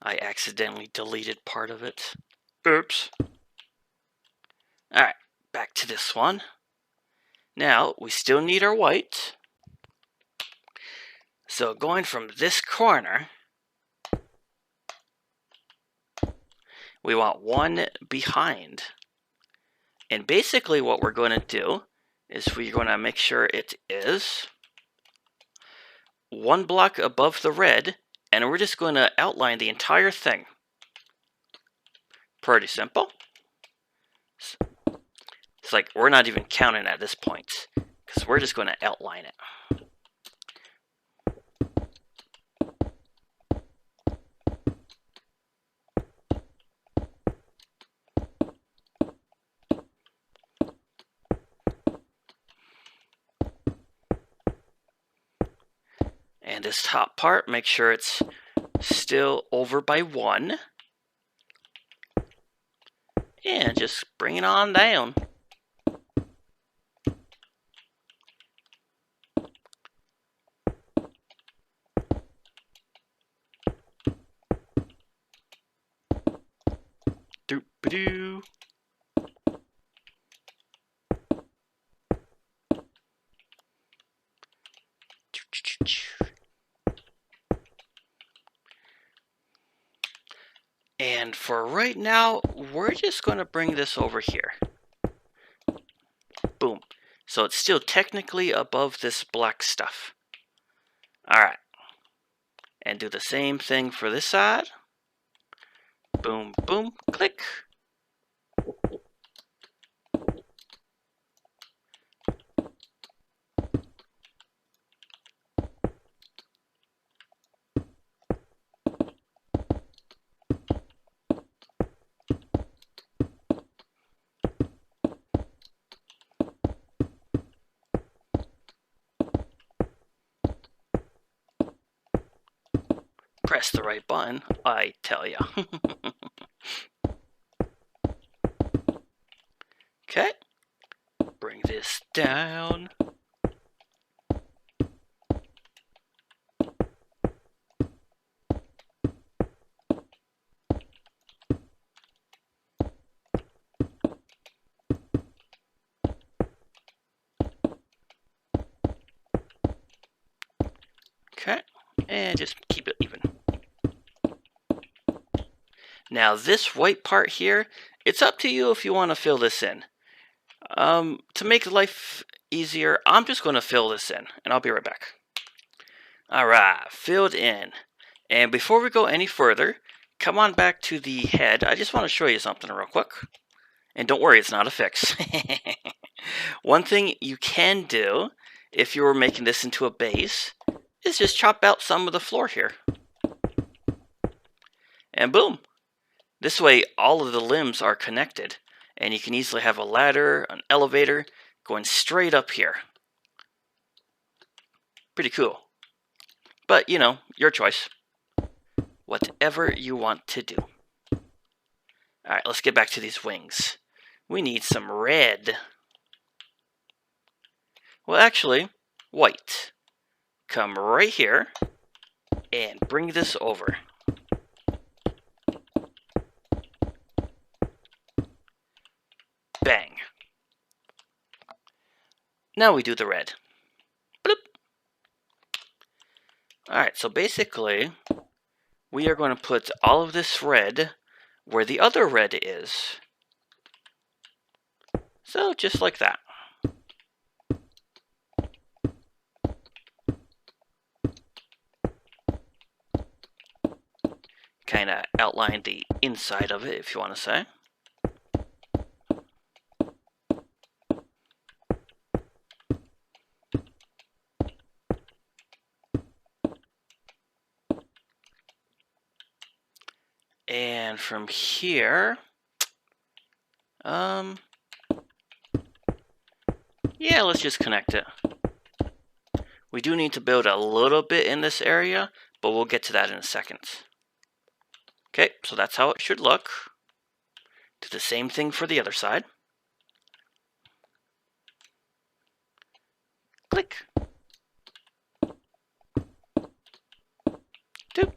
I accidentally deleted part of it. Oops. Alright, back to this one. Now, we still need our white. So going from this corner, we want 1 behind. And basically what we're going to do is we're going to make sure it is 1 block above the red, and we're just going to outline the entire thing. Pretty simple. It's like we're not even counting at this point, because we're just going to outline it. And this top part, make sure it's still over by 1. And just bring it on down. Doop-a-doo. And for right now, we're just going to bring this over here. Boom. So it's still technically above this black stuff. Alright. And do the same thing for this side. Boom, boom, click. Press the right button, I tell ya. Okay. Bring this down. Okay. And just keep it even. Now this white part here, it's up to you if you want to fill this in. To make life easier, I'm just going to fill this in, and I'll be right back. Alright, filled in. And before we go any further, come on back to the head. I just want to show you something real quick. And don't worry, it's not a fix. One thing you can do, if you were making this into a base, is just chop out some of the floor here. And boom! This way, all of the limbs are connected. And you can easily have a ladder, an elevator, going straight up here. Pretty cool. But, you know, your choice. Whatever you want to do. Alright, let's get back to these wings. we need some red. Well, actually, white. Come right here and bring this over. Bang. Now we do the red. Bloop. Alright, so basically, we are going to put all of this red where the other red is. So, just like that. Kind of outline the inside of it, if you want to say. And from here, yeah, let's just connect it. We do need to build a little bit in this area, but we'll get to that in a second. Okay, so that's how it should look. Do the same thing for the other side. Click. Doop.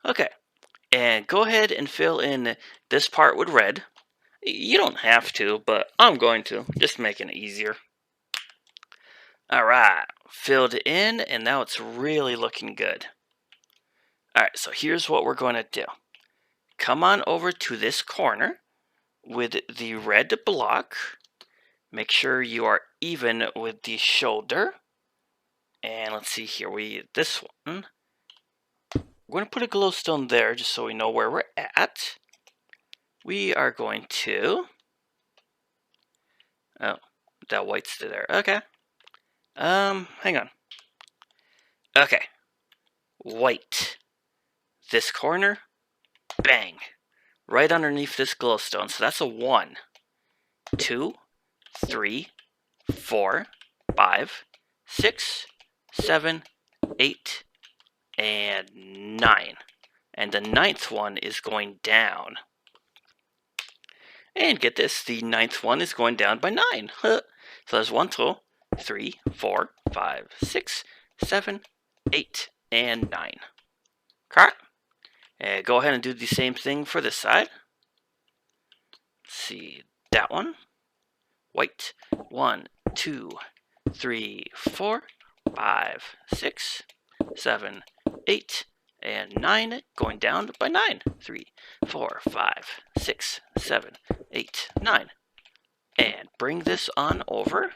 Okay, and go ahead and fill in this part with red. You don't have to, but I'm going to, just making it easier. Alright, filled in, and now it's really looking good. Alright, so here's what we're going to do. Come on over to this corner with the red block. Make sure you are even with the shoulder. And let's see here, this one. We're going to put a glowstone there just so we know where we're at. We are going to... Oh, that white's still there. Okay. Hang on. Okay. White. This corner. Bang. Right underneath this glowstone. So that's a 1, 2, 3, 4, 5, 6, 7, 8, and 9. And the 9th one is going down. And get this, the 9th one is going down by 9. So there's 1, 2, 3, 4, 5, 6, 7, 8, and 9. Okay. And go ahead and do the same thing for this side. Let's see, that one. White. 1, 2, 3, 4, 5, 6, 7, 8, and 9, going down by 9. 3, 4, 5, 6, 7, 8, 9. And bring this on over.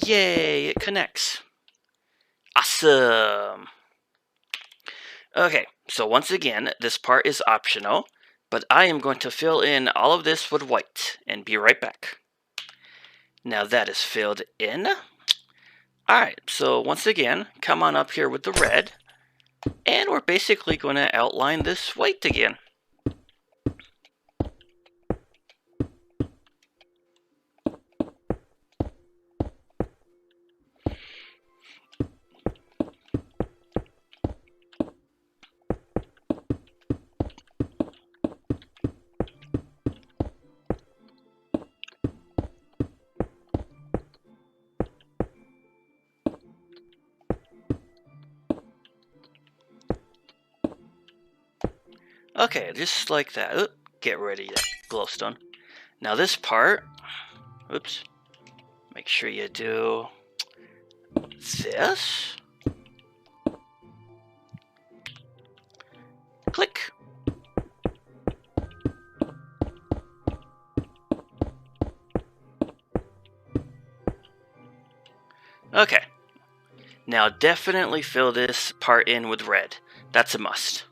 Yay, it connects. Awesome. Okay, so once again, this part is optional, but I am going to fill in all of this with white and be right back. Now that is filled in. Alright, so once again, come on up here with the red, and we're basically going to outline this white again. Okay, just like that. Oop, get ready, that glowstone. Now this part, oops, make sure you do this. Click. Okay. Now definitely fill this part in with red. That's a must.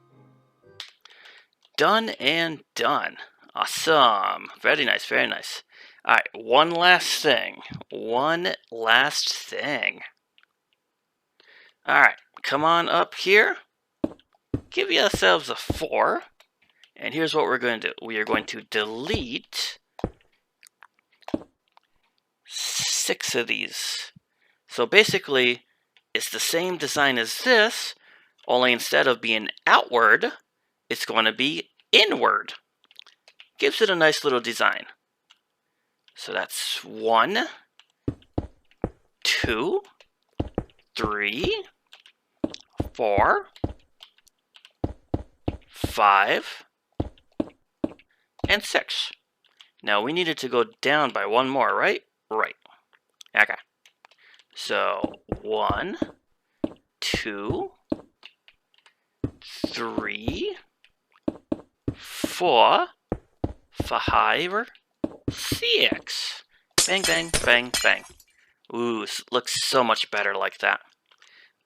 done and done. Awesome. Very nice, very nice. Alright, one last thing. One last thing. Alright, come on up here. Give yourselves a 4. And here's what we're going to do. We are going to delete 6 of these. So basically, it's the same design as this, only instead of being outward, it's going to be inward. Gives it a nice little design. So that's 1, 2, 3, 4, 5, and 6. Now we needed to go down by 1 more, right? Right. Okay. So 1, 2, 3, 4, 5, 6. Bang, bang, bang, bang. Ooh, looks so much better like that.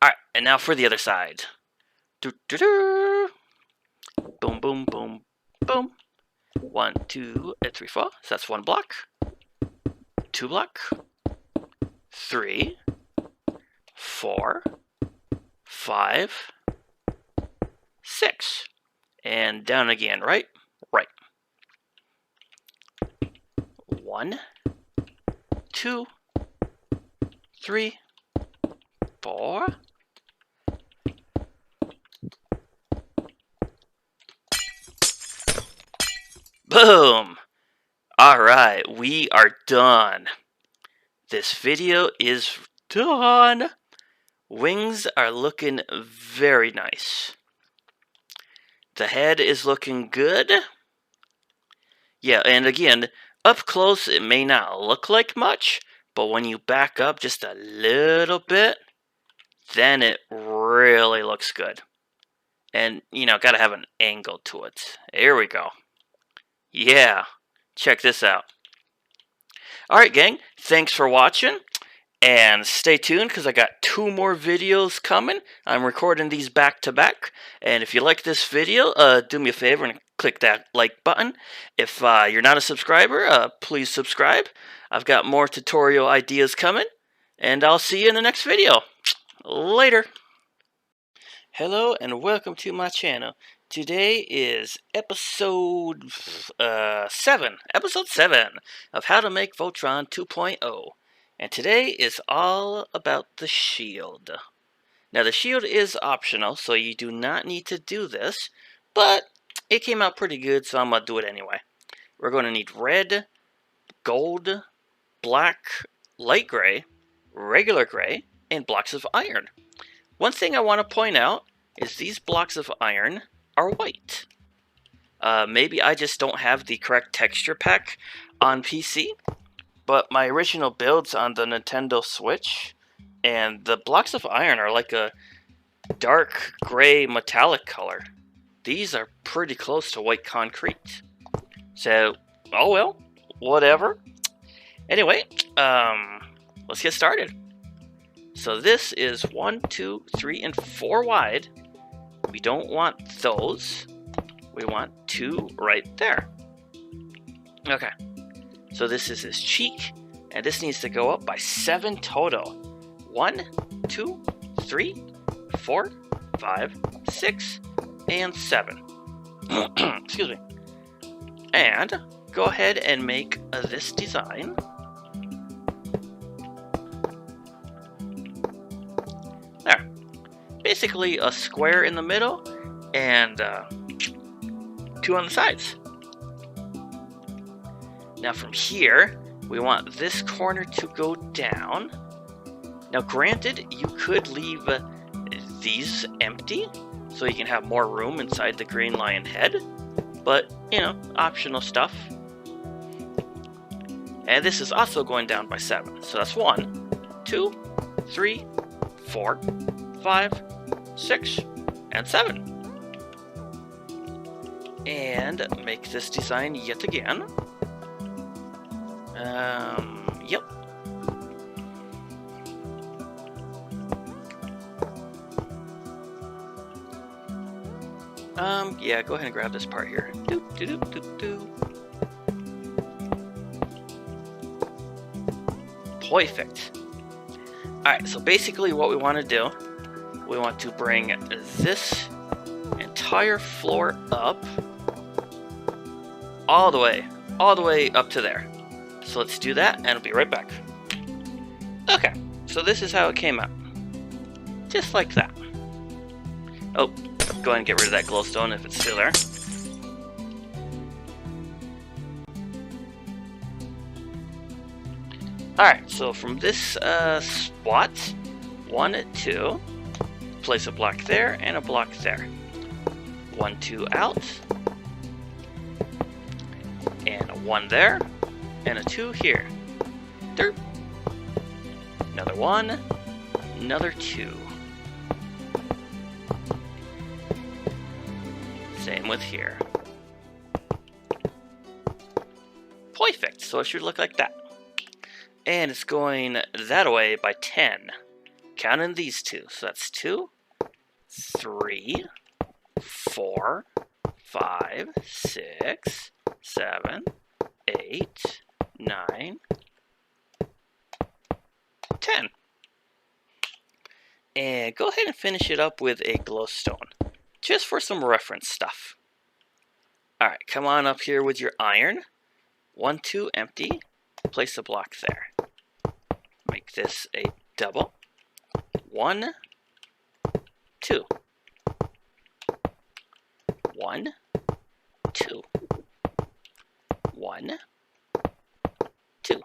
Alright, and now for the other side. Doo -doo -doo. Boom, boom, boom, boom. 1, 2, 3, 4. So that's 1 block. 2 block. 3, 4, 5, 6. And down again, right? Right. 1, 2, 3, 4. Boom! Alright, we are done. This video is done. Wings are looking very nice. The head is looking good. Yeah, and again, up close it may not look like much, but when you back up just a little bit, then it really looks good. And, you know, gotta have an angle to it. Here we go. Yeah, check this out. Alright, gang, thanks for watching. And stay tuned because I got 2 more videos coming. I'm recording these back to back. And if you like this video, do me a favor and click that like button. If you're not a subscriber, please subscribe. I've got more tutorial ideas coming. And I'll see you in the next video. Later. Hello and welcome to my channel. Today is episode 7. Episode 7 of How to Make Voltron 2.0. And today is all about the shield. Now the shield is optional, so you do not need to do this, but it came out pretty good, so I'm going to do it anyway. We're going to need red, gold, black, light gray, regular gray, and blocks of iron. One thing I want to point out is these blocks of iron are white. Maybe I just don't have the correct texture pack on PC. But my original build's on the Nintendo Switch, and the blocks of iron are like a dark gray metallic color. These are pretty close to white concrete. So, oh well, whatever. Anyway, let's get started. So this is 1, 2, 3, and 4 wide. We don't want those. We want 2 right there. Okay. So this is his cheek, and this needs to go up by 7 total. 1, 2, 3, 4, 5, 6, and 7. Excuse me. And go ahead and make this design. There. Basically a square in the middle, and 2 on the sides. Now from here, we want this corner to go down. Now granted, you could leave these empty, so you can have more room inside the green lion head. But, you know, optional stuff. And this is also going down by 7. So that's 1, 2, 3, 4, 5, 6, and 7. And make this design yet again. Yep. Yeah, go ahead and grab this part here. Doop, doop, doop, doop, doop. Perfect. Alright, so basically what we want to do, we want to bring this entire floor up all the way up to there. So let's do that, and I'll be right back. Okay, so this is how it came out. Just like that. Oh, go ahead and get rid of that glowstone if it's still there. Alright, so from this spot, 1, 2, place a block there and a block there. 1, 2 out, and a 1 there, and a 2 here. Derp. Another 1, another 2. Same with here. Perfect, so it should look like that. And it's going that way by 10. Counting these two. So that's 2, 3, 4, 5, 6, 7, 8, 9, 10. And go ahead and finish it up with a glowstone, just for some reference stuff. Alright, come on up here with your iron. 1, 2, empty. Place a block there. Make this a double. 1, 2. 1, 2. 1, 2.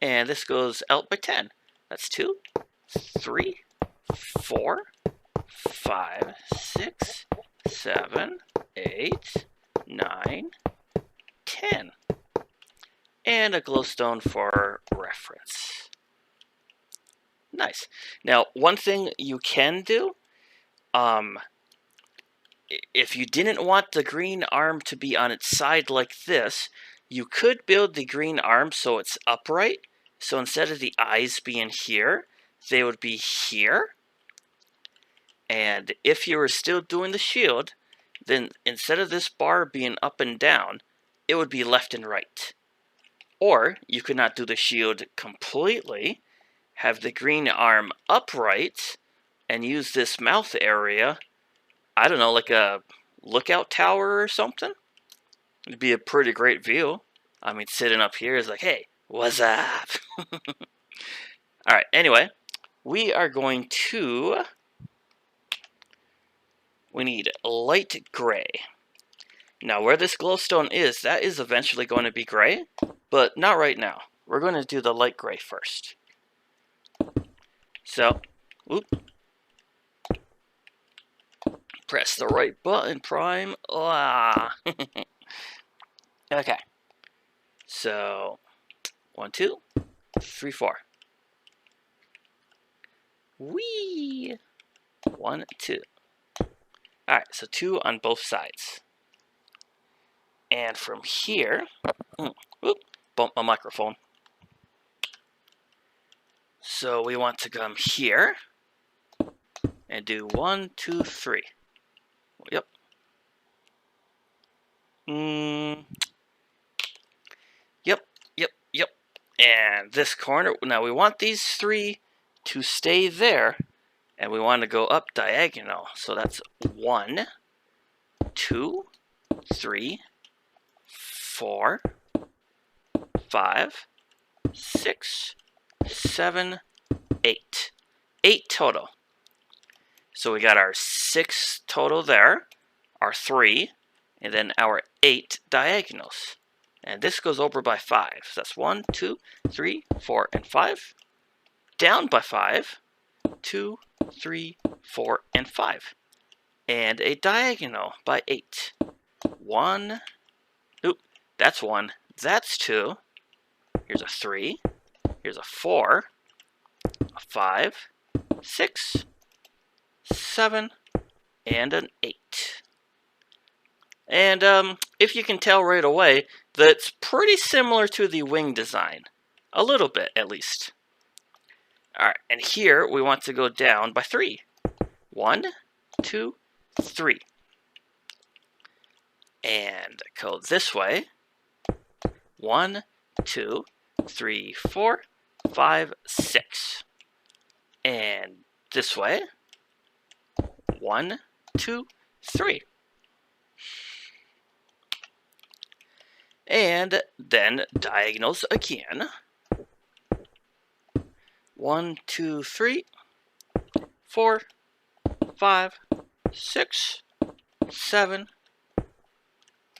And this goes out by 10. That's 2, 3, 4, 5, 6, 7, 8, 9, 10. And a glowstone for reference. Nice. Now, one thing you can do, if you didn't want the green arm to be on its side like this, you could build the green arm so it's upright. So instead of the eyes being here, they would be here. And if you were still doing the shield, then instead of this bar being up and down, it would be left and right. Or you could not do the shield completely, have the green arm upright, and use this mouth area, I don't know, like a lookout tower or something. It'd be a pretty great view. I mean, sitting up here is like, hey, what's up? Alright, anyway, we are going to... We need light gray. Now, where this glowstone is, that is eventually going to be gray, but not right now. We're going to do the light gray first. So, whoop. Press the right button, Prime. Ah. Okay. So, 1, 2, 3, 4. Whee! 1, 2. Alright, so 2 on both sides. And from here, whoop, bump my microphone. So we want to come here and do 1, 2, 3. Yep. Yep. And this corner, now we want these 3 to stay there, and we want to go up diagonal. So that's 1, 2, 3, 4, 5, 6, 7, 8. 8 total. So we got our 6 total there, our 3, and then our 8 diagonals. And this goes over by 5. So that's 1, 2, 3, 4, and 5. Down by 5. 2, 3, 4, and 5. And a diagonal by 8. 1. Oop, that's 1. That's 2. Here's a 3. Here's a 4. A 5. 6. 7. And an 8. And if you can tell right away, that's pretty similar to the wing design. A little bit, at least. Alright, and here we want to go down by 3. 1, 2, 3. and go this way. 1, 2, 3, 4, 5, 6. And this way. 1, 2, 3. And then diagonals again. 1, 2, 3, 4, 5, 6, 7,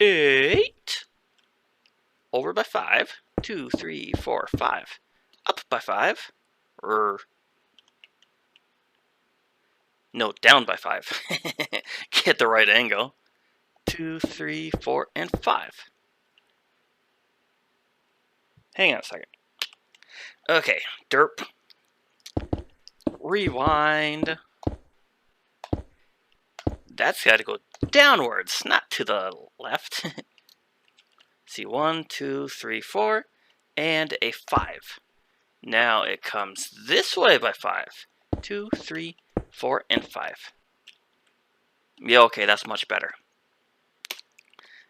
8. Over by 5. 2, 3, 4, 5. Up by 5. No, down by 5. Get the right angle. 2, 3, 4, and 5. Hang on a second. Okay, derp. Rewind. That's got to go downwards, not to the left. See, 1, 2, 3, 4, and a 5. Now it comes this way by 5. 2, 3, 4, and 5. Yeah, okay, that's much better.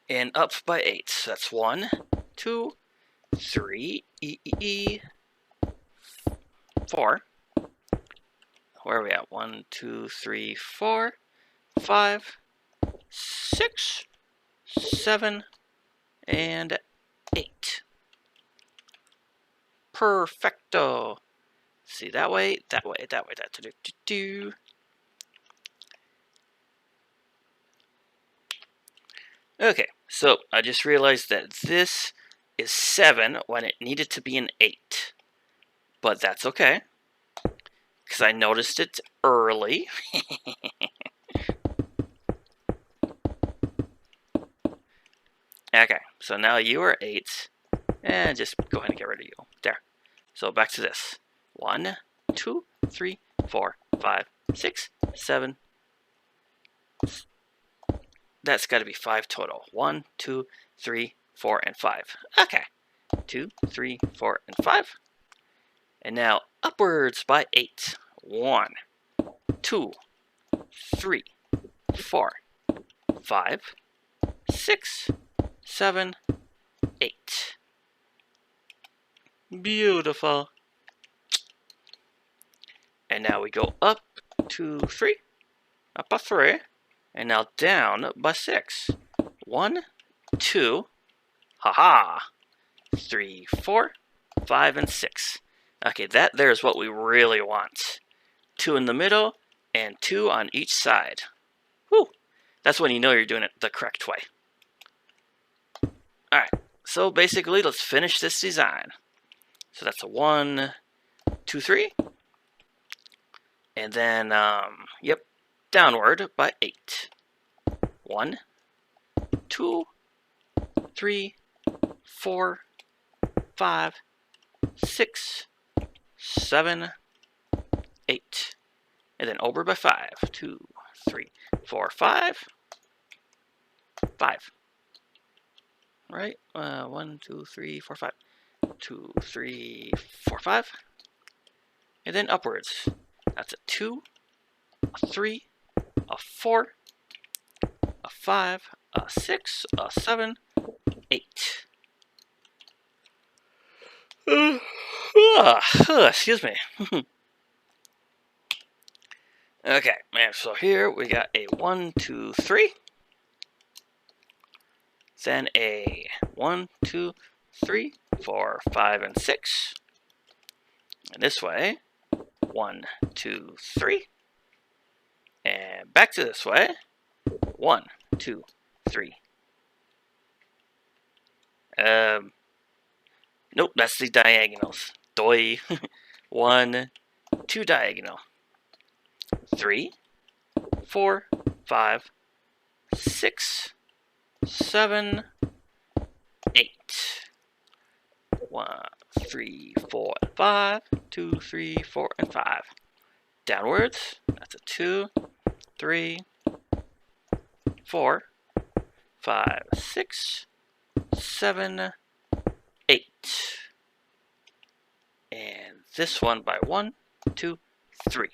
And up by 8. So that's 1, 2, 3, 4. Where are we at? 1, 2, 3, 4, 5, 6, 7, and 8. Perfecto. See, that way, that way, that way, that. Okay, so I just realized that this is 7 when it needed to be an 8. But that's okay, because I noticed it early. Okay, so now you are 8, and just go ahead and get rid of you. There. So back to this. 1, 2, 3, 4, 5, 6, 7. That's got to be 5 total. 1, 2, 3, 4, and 5. Okay. 2, 3, 4, and 5. And now upwards by 8. 1, 2, 3, 4, 5, 6, 7, 8. Beautiful. And now we go up 2, 3, up by 3, and now down by 6. 1, 2, haha, 3, 4, 5, and 6. Okay, that there is what we really want. 2 in the middle, and 2 on each side. Whew! That's when you know you're doing it the correct way. Alright, so basically, let's finish this design. So that's a 1, 2, 3. And then, yep, downward by 8. 1, 2, 3, 4, 5, 6, 7, 8. And then over by 5. 2, 3, 4, 5. 5. Right? 1, 2, 3, 4, 5. 2, 3, 4, 5. And then upwards. That's a 2, a 3, a 4, a 5, a 6, a 7, 8. Excuse me. Okay, and so here we got a 1, 2, 3. Then a 1, 2, 3, 4, 5, and 6. And this way, 1, 2, 3. And back to this way, 1, 2, 3. Nope, that's the diagonals. Doi. 1, 2 diagonal. 3, 4, 5, 6, 7, 8. 1, 3, 4, 5. 2, 3, 4, and 5. Downwards. That's a 2, 3, 4, 5, 6, 7, 8. And this one by 1, 2, 3.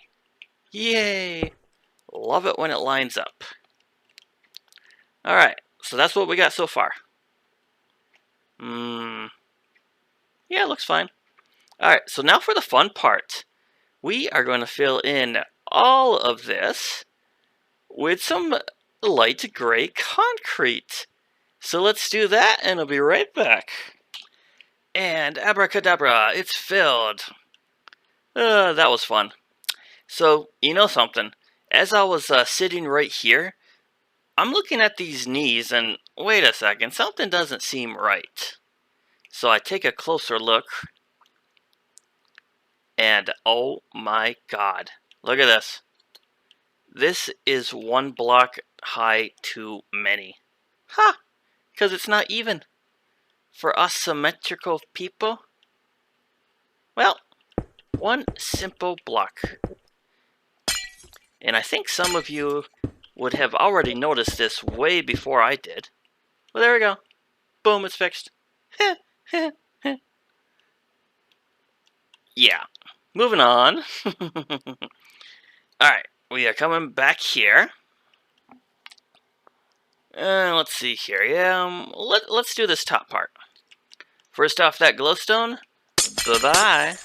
Yay! Love it when it lines up. Alright, So that's what we got so far. Yeah, it looks fine. Alright, so now for the fun part. We are going to fill in all of this with some light gray concrete. So let's do that, and I'll be right back. And abracadabra, it's filled. That was fun. So, you know something? As I was sitting right here, I'm looking at these knees, and wait a second, something doesn't seem right. So I take a closer look, and oh my god, look at this. This is one block high too many. Ha! Because it's not even. For us symmetrical people, well, one simple block. And I think some of you would have already noticed this way before I did. Well, there we go. Boom, it's fixed. Yeah. Moving on. Alright, we are coming back here. Let's see here. Yeah, let's do this top part. First off, that glowstone. Bye-bye.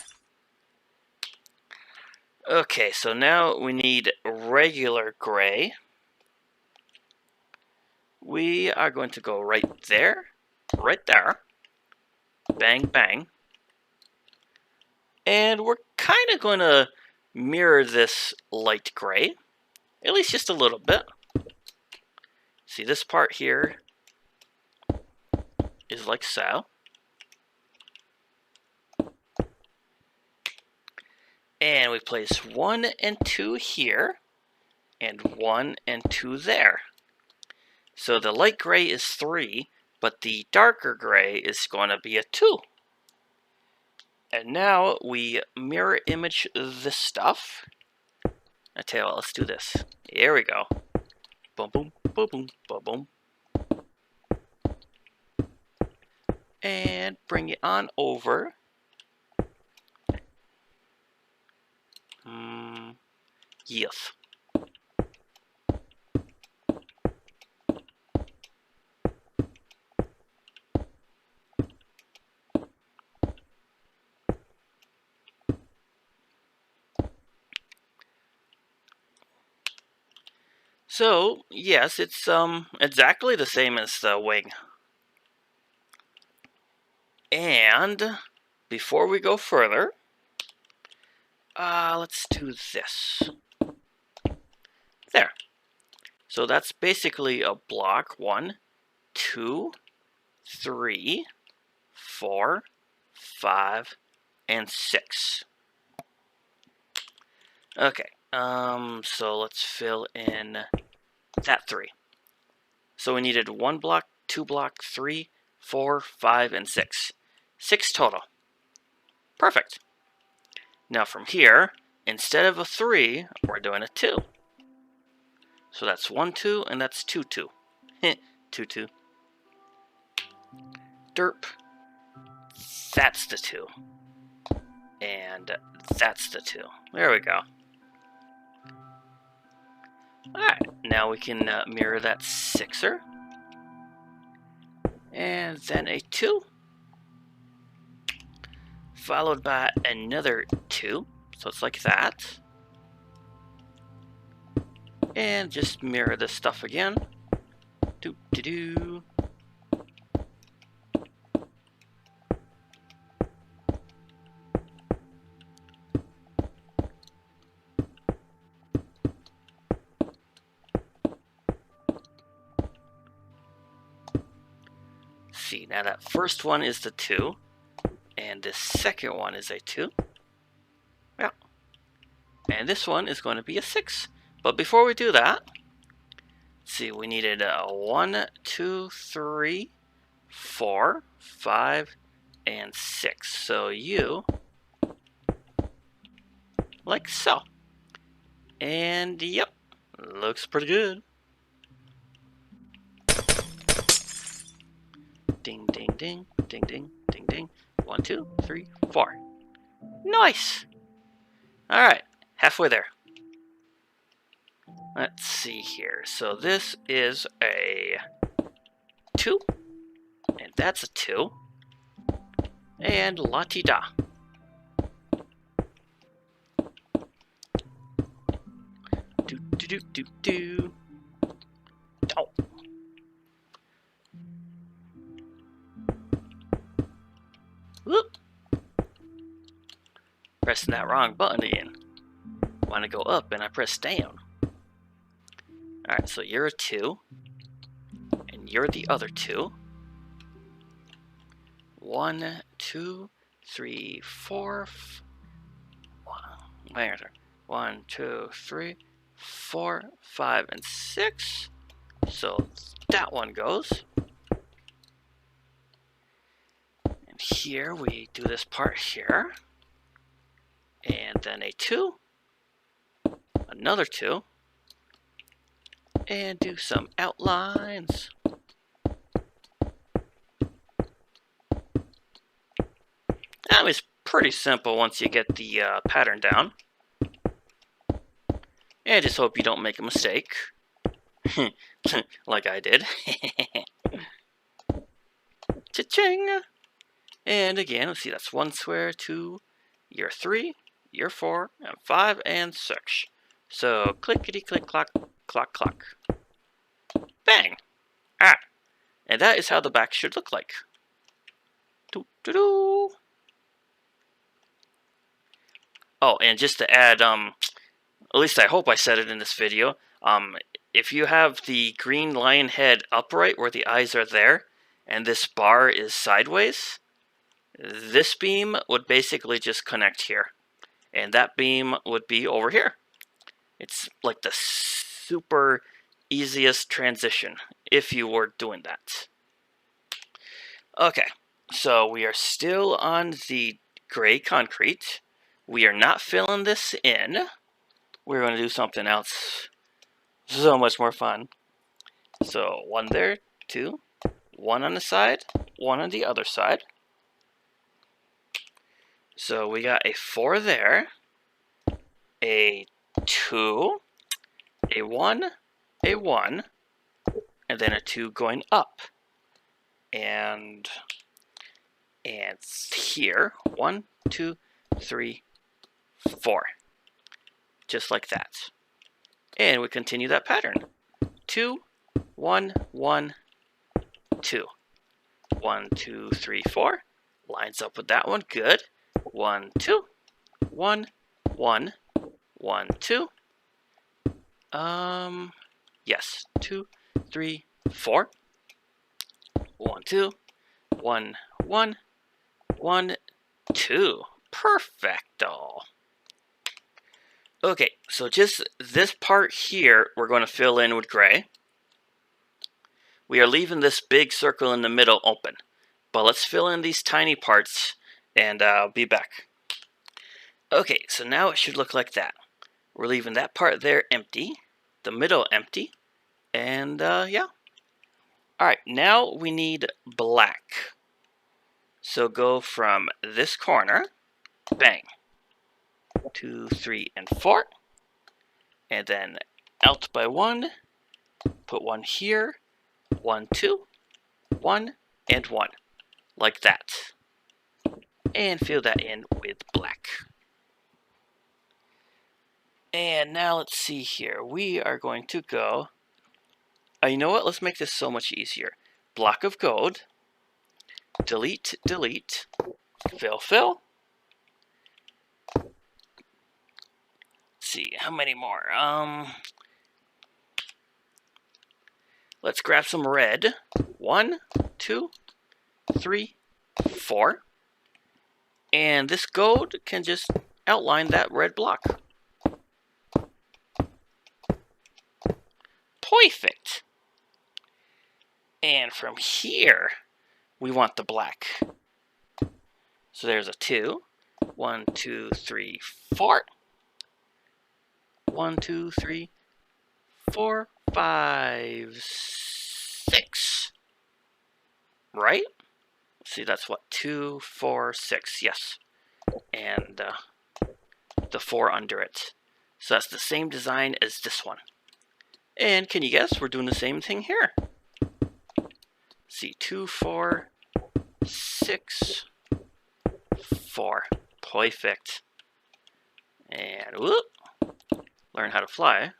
Okay, so now we need regular gray. We are going to go right there. Bang, bang. And we're kind of going to mirror this light gray. At least just a little bit. See, this part here is like so. And we place 1 and 2 here, and 1 and 2 there. So the light gray is 3, but the darker gray is going to be a 2. And now we mirror image this stuff. I tell you what, let's do this. Here we go. Boom, boom, boom, boom, boom, boom. And bring it on over. Yes. So, yes, it's exactly the same as the wing. And before we go further, let's do this. There. So that's basically a block. 1, 2, 3, 4, 5, and 6. Okay. So let's fill in that 3. So we needed 1 block, 2 block, 3, 4, 5, and 6. 6 total. Perfect. Now from here, instead of a 3, we're doing a 2. So that's 1, 2, and that's 2, 2. 2, 2. Derp. That's the 2. And that's the 2. There we go. Alright, now we can mirror that 6er. And then a 2. Followed by another 2. So it's like that. And just mirror this stuff again. Do-do-do. See, now that first one is the 2, and this second one is a 2. Yeah. And this one is going to be a 6. But before we do that, let's see, we needed 1, 2, 3, 4, 5, and 6. So you, like so. And yep, looks pretty good. Ding, ding, ding, ding, ding, ding, ding. 1, 2, 3, 4. Nice! Alright, halfway there. Let's see here. So this is a 2, and that's a 2, and la-ti-da. Do do do do do. Oh. Whoop. Pressing that wrong button again. Want to go up and I press down. Alright, so you're a 2. And you're the other 2. 1, 2, 3, 4. 1, 2, 3, 4, 5, and 6. So that one goes. And here we do this part here. And then a 2. Another 2. And do some outlines. That was pretty simple once you get the pattern down. And I just hope you don't make a mistake. Like I did. Cha-ching! And again, let's see, that's 1 square, 2, you're 3, you're 4, and 5, and 6. So, clickety-click-clock, clock. Bang! Ah! And that is how the back should look like. Doo-doo-doo! Oh, and just to add, at least I hope I said it in this video, if you have the green lion head upright where the eyes are there, and this bar is sideways, this beam would basically just connect here. And that beam would be over here. It's like the super easiest transition, if you were doing that. Okay, so we are still on the gray concrete. We are not filling this in. We're going to do something else so much more fun. So 1 there, 2, 1 on the side, 1 on the other side. So we got a 4 there, a 2, a 1, a 1, and then a 2 going up. And here, 1, 2, 3, 4. Just like that. And we continue that pattern. 2, 1, 1, 2. 1, 2, 3, 4. Lines up with that one. Good. 1, 2. 1, 1, 1, 2. Yes. 2, 3, 4. 1, 2. 1, 1, 1, 2. Perfecto. Okay, so just this part here, we're going to fill in with gray. We are leaving this big circle in the middle open. But let's fill in these tiny parts, and I'll be back. Okay, so now it should look like that. We're leaving that part there empty, the middle empty, and yeah. Alright, now we need black. So go from this corner, bang, 2, 3, and 4, and then out by 1, put 1 here, 1, 2, 1, and 1, like that. And fill that in with black. And now let's see here. We are going to go, you know what? Let's make this so much easier. Block of gold, delete, delete, fill, fill. Let's see, how many more? Let's grab some red. 1, 2, 3, 4. And this gold can just outline that red block. Perfect. And from here, we want the black. So there's a 2. 1, 2, 3, 4. 1, 2, 3, 4, 5, 6. Right? See, that's what? 2, 4, 6. Yes. And the 4 under it. So that's the same design as this one. And can you guess? We're doing the same thing here. See, 2, 4, 6, 4. Perfect. And whoop, learn how to fly.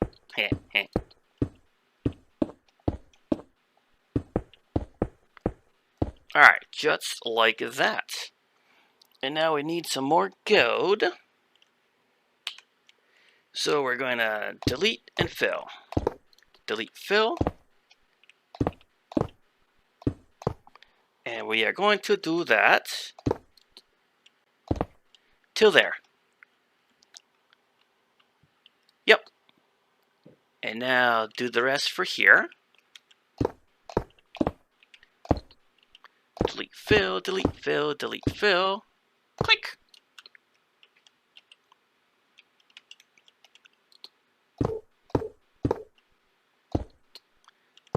Alright, just like that. And now we need some more gold. So we're going to delete and fill. Delete, fill. And we are going to do that till there. Yep. And now do the rest for here. Delete, fill, delete, fill, delete, fill. Click.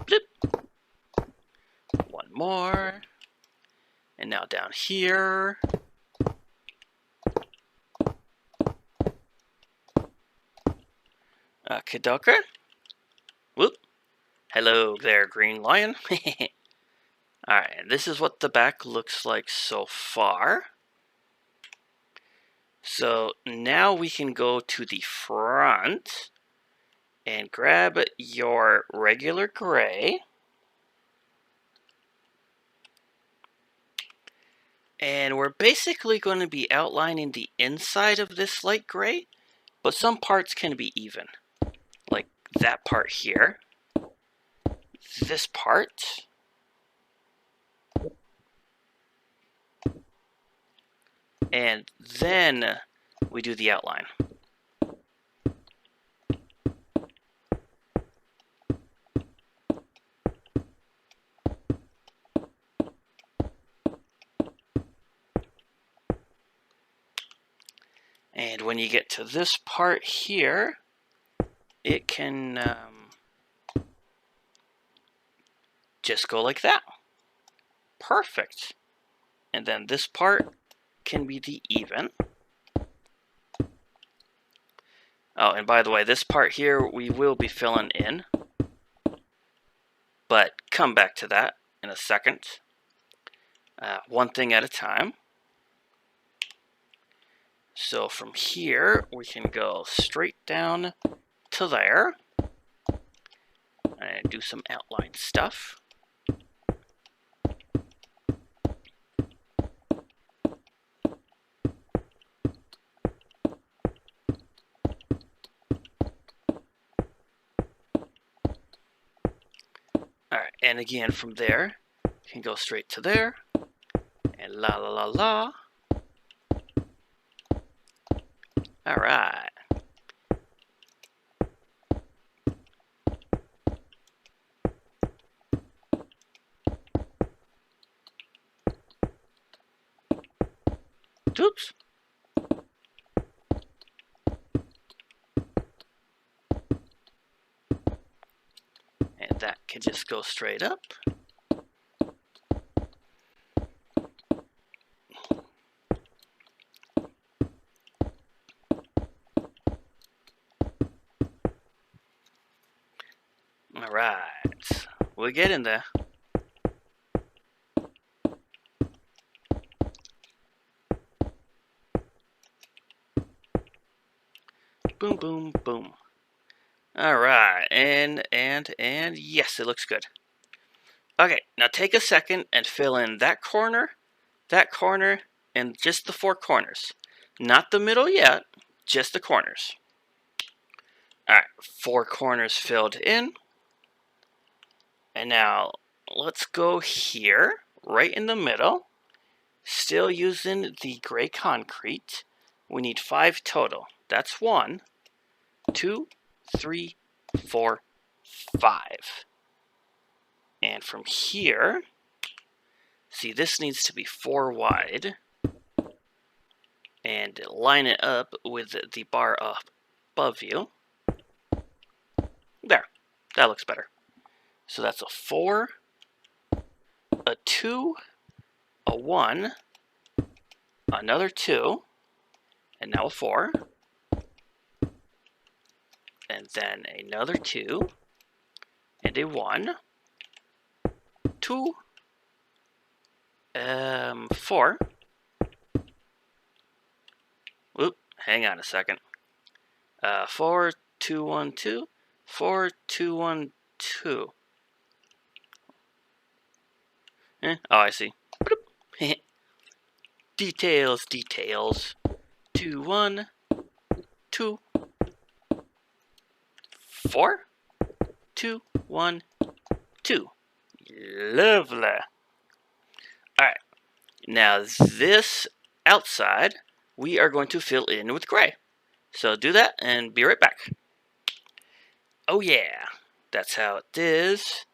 Blip. One more. And now down here. Kadoka. Whoop. Hello there, green lion. Alright, and this is what the back looks like so far. So now we can go to the front and grab your regular gray. And we're basically going to be outlining the inside of this light gray, but some parts can be even. Like that part here. This part. And then we do the outline. And when you get to this part here, it can just go like that. Perfect. And then this part can be the even. Oh, and by the way, this part here we will be filling in, but come back to that in a second. One thing at a time. So from here, we can go straight down to there and do some outline stuff. Alright, and again from there, you can go straight to there, and la la la la. Alright. Oops. And that can just go straight up. Alright, we're getting there. Boom, boom, boom. Alright, and yes, it looks good. Okay, now take a second and fill in that corner, and just the 4 corners. Not the middle yet, just the corners. Alright, 4 corners filled in. And now, let's go here, right in the middle. Still using the gray concrete. We need 5 total. That's 1, 2, 3, 4, 5. And from here, see, this needs to be 4 wide. And line it up with the bar up above you. There, that looks better. So that's a 4, a 2, a 1, another 2, and now a 4, and then another 2, and a 1, 2, 4. Oop, hang on a second. 4, 2, 1, 2. 4, 2, 1, 2. Oh, I see. Details, details. 2, 1, 2. 4, 2, 1, 2. Lovely. Alright, now this outside we are going to fill in with gray. So do that and be right back. Oh yeah, that's how it is.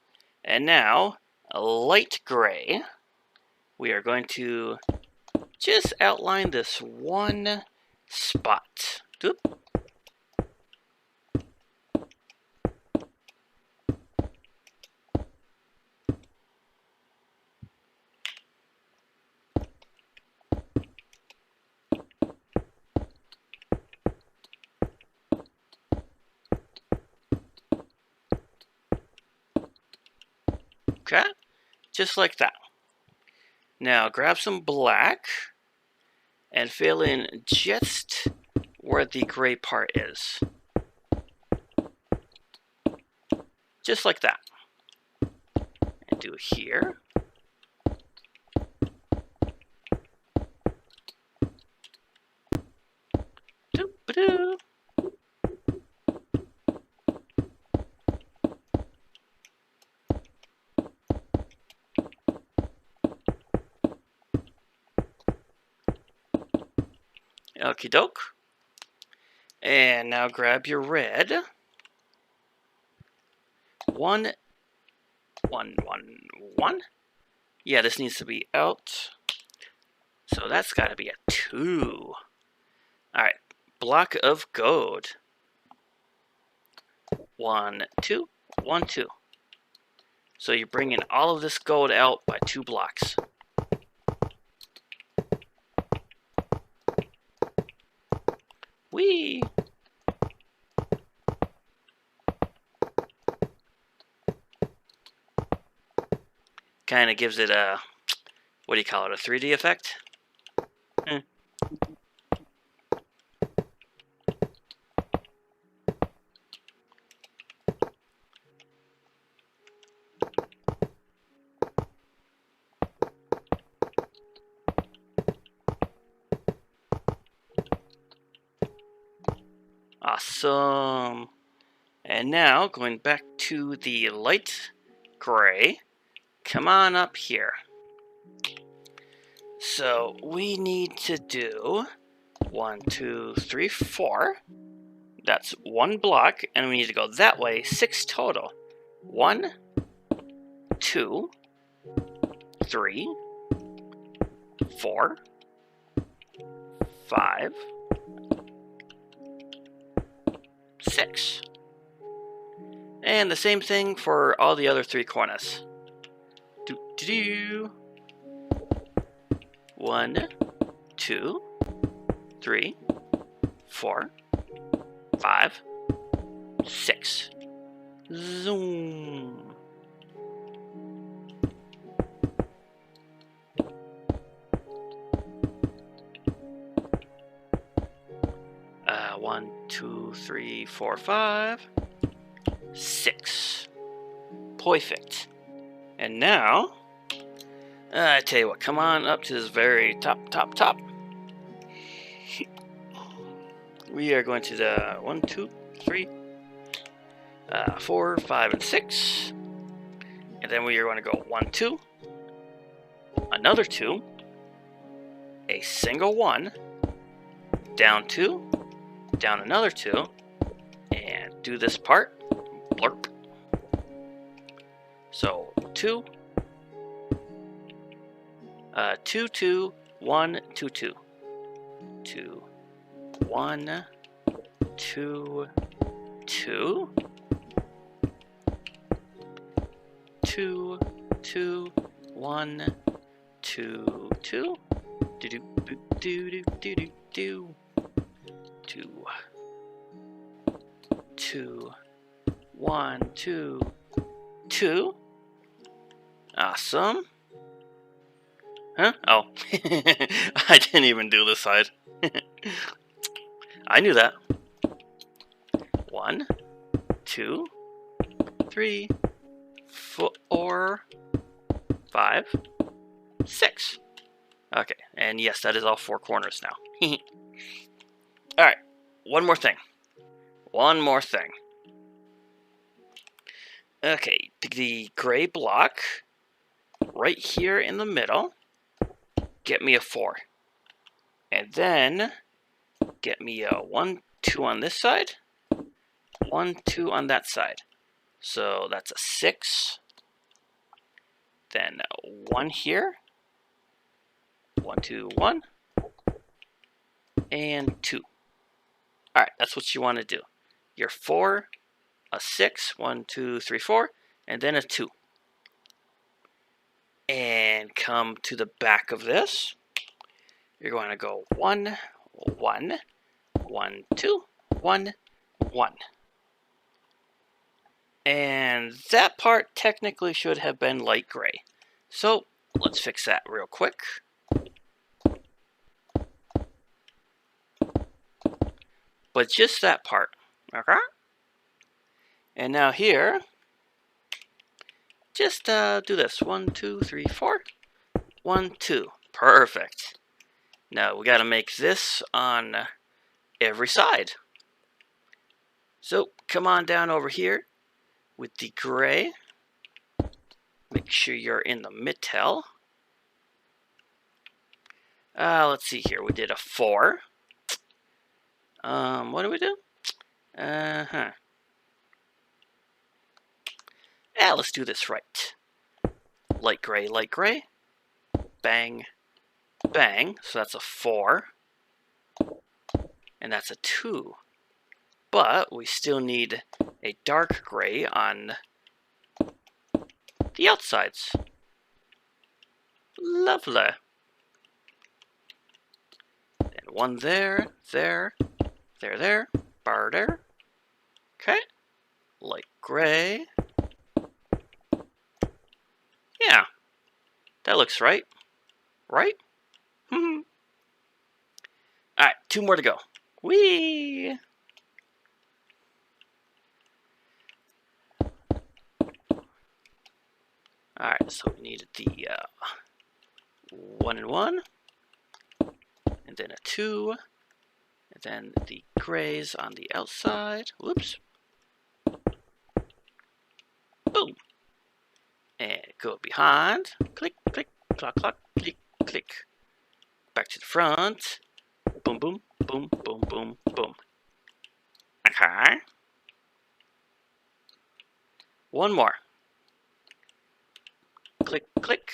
And now, a light gray. We are going to just outline this one spot. Oop. Okay, just like that. Now grab some black and fill in just where the gray part is. Just like that. And do here. Doop-a-doo. Okie doke. And now grab your red. 1, 1, 1, 1. Yeah, this needs to be out. So that's got to be a 2. Alright, block of gold. 1, 2, 1, 2. So you're bringing all of this gold out by 2 blocks. Whee! Kind of gives it a, what do you call it, a 3D effect? Awesome. And now, going back to the light gray, come on up here. So we need to do 1, 2, 3, 4. That's 1 block, and we need to go that way, 6 total. 1, 2, 3, 4, 5, 6. And the same thing for all the other 3 corners. 1, 2, 3, 4, 5, 6. Zoom. One, 2, 3, 4, 5, 6. Perfect. And now, I tell you what, come on up to this very top. We are going to the 1, 2, 3, 4, 5, and 6. And then we are going to go 1, 2, another 2, a single 1, down 2, down another 2, and do this part, blurp. So 2, 2, 2, 1, 2, 2, 2, 1, 2, 2, 2, 2, 1, 2, 2, do do do do do do do. 2, 2, 1, 2, 2. Awesome. Huh? Oh. I didn't even do this side. I knew that. 1, 2, 3, 4, 5, 6. Okay, and yes, that is all 4 corners now. Alright, one more thing. One more thing. Okay, the gray block right here in the middle, get me a 4. And then get me a 1, 2 on this side, 1, 2 on that side. So that's a 6. Then 1 here, 1, 2, 1, and 2. Alright, that's what you want to do. Your 4, a 6, 1, 2, 3, 4, and then a 2. And come to the back of this. You're going to go 1, 1, 1, 2, 1, 1. And that part technically should have been light gray. So let's fix that real quick. But just that part. Okay? And now here, just do this. 1, 2, 3, 4. 1, 2. Perfect. Now we got to make this on every side. So come on down over here with the gray. Make sure you're in the mid-tail. Let's see here. We did a 4. What do we do? Yeah, let's do this right. Light gray. Bang, bang. So that's a 4. And that's a 2. But we still need a dark gray on the outsides. Lovely. And 1 there, there, bar there. Okay. Light gray. Yeah. That looks right. Right? Alright, 2 more to go. Whee! Alright, so we needed the 1 and 1, and then a 2, and then the grays on the outside. Whoops. Boom. And go behind. Click, click, clock, clock, click, click. Back to the front. Boom, boom, boom, boom, boom, boom. Okay. 1 more. Click, click.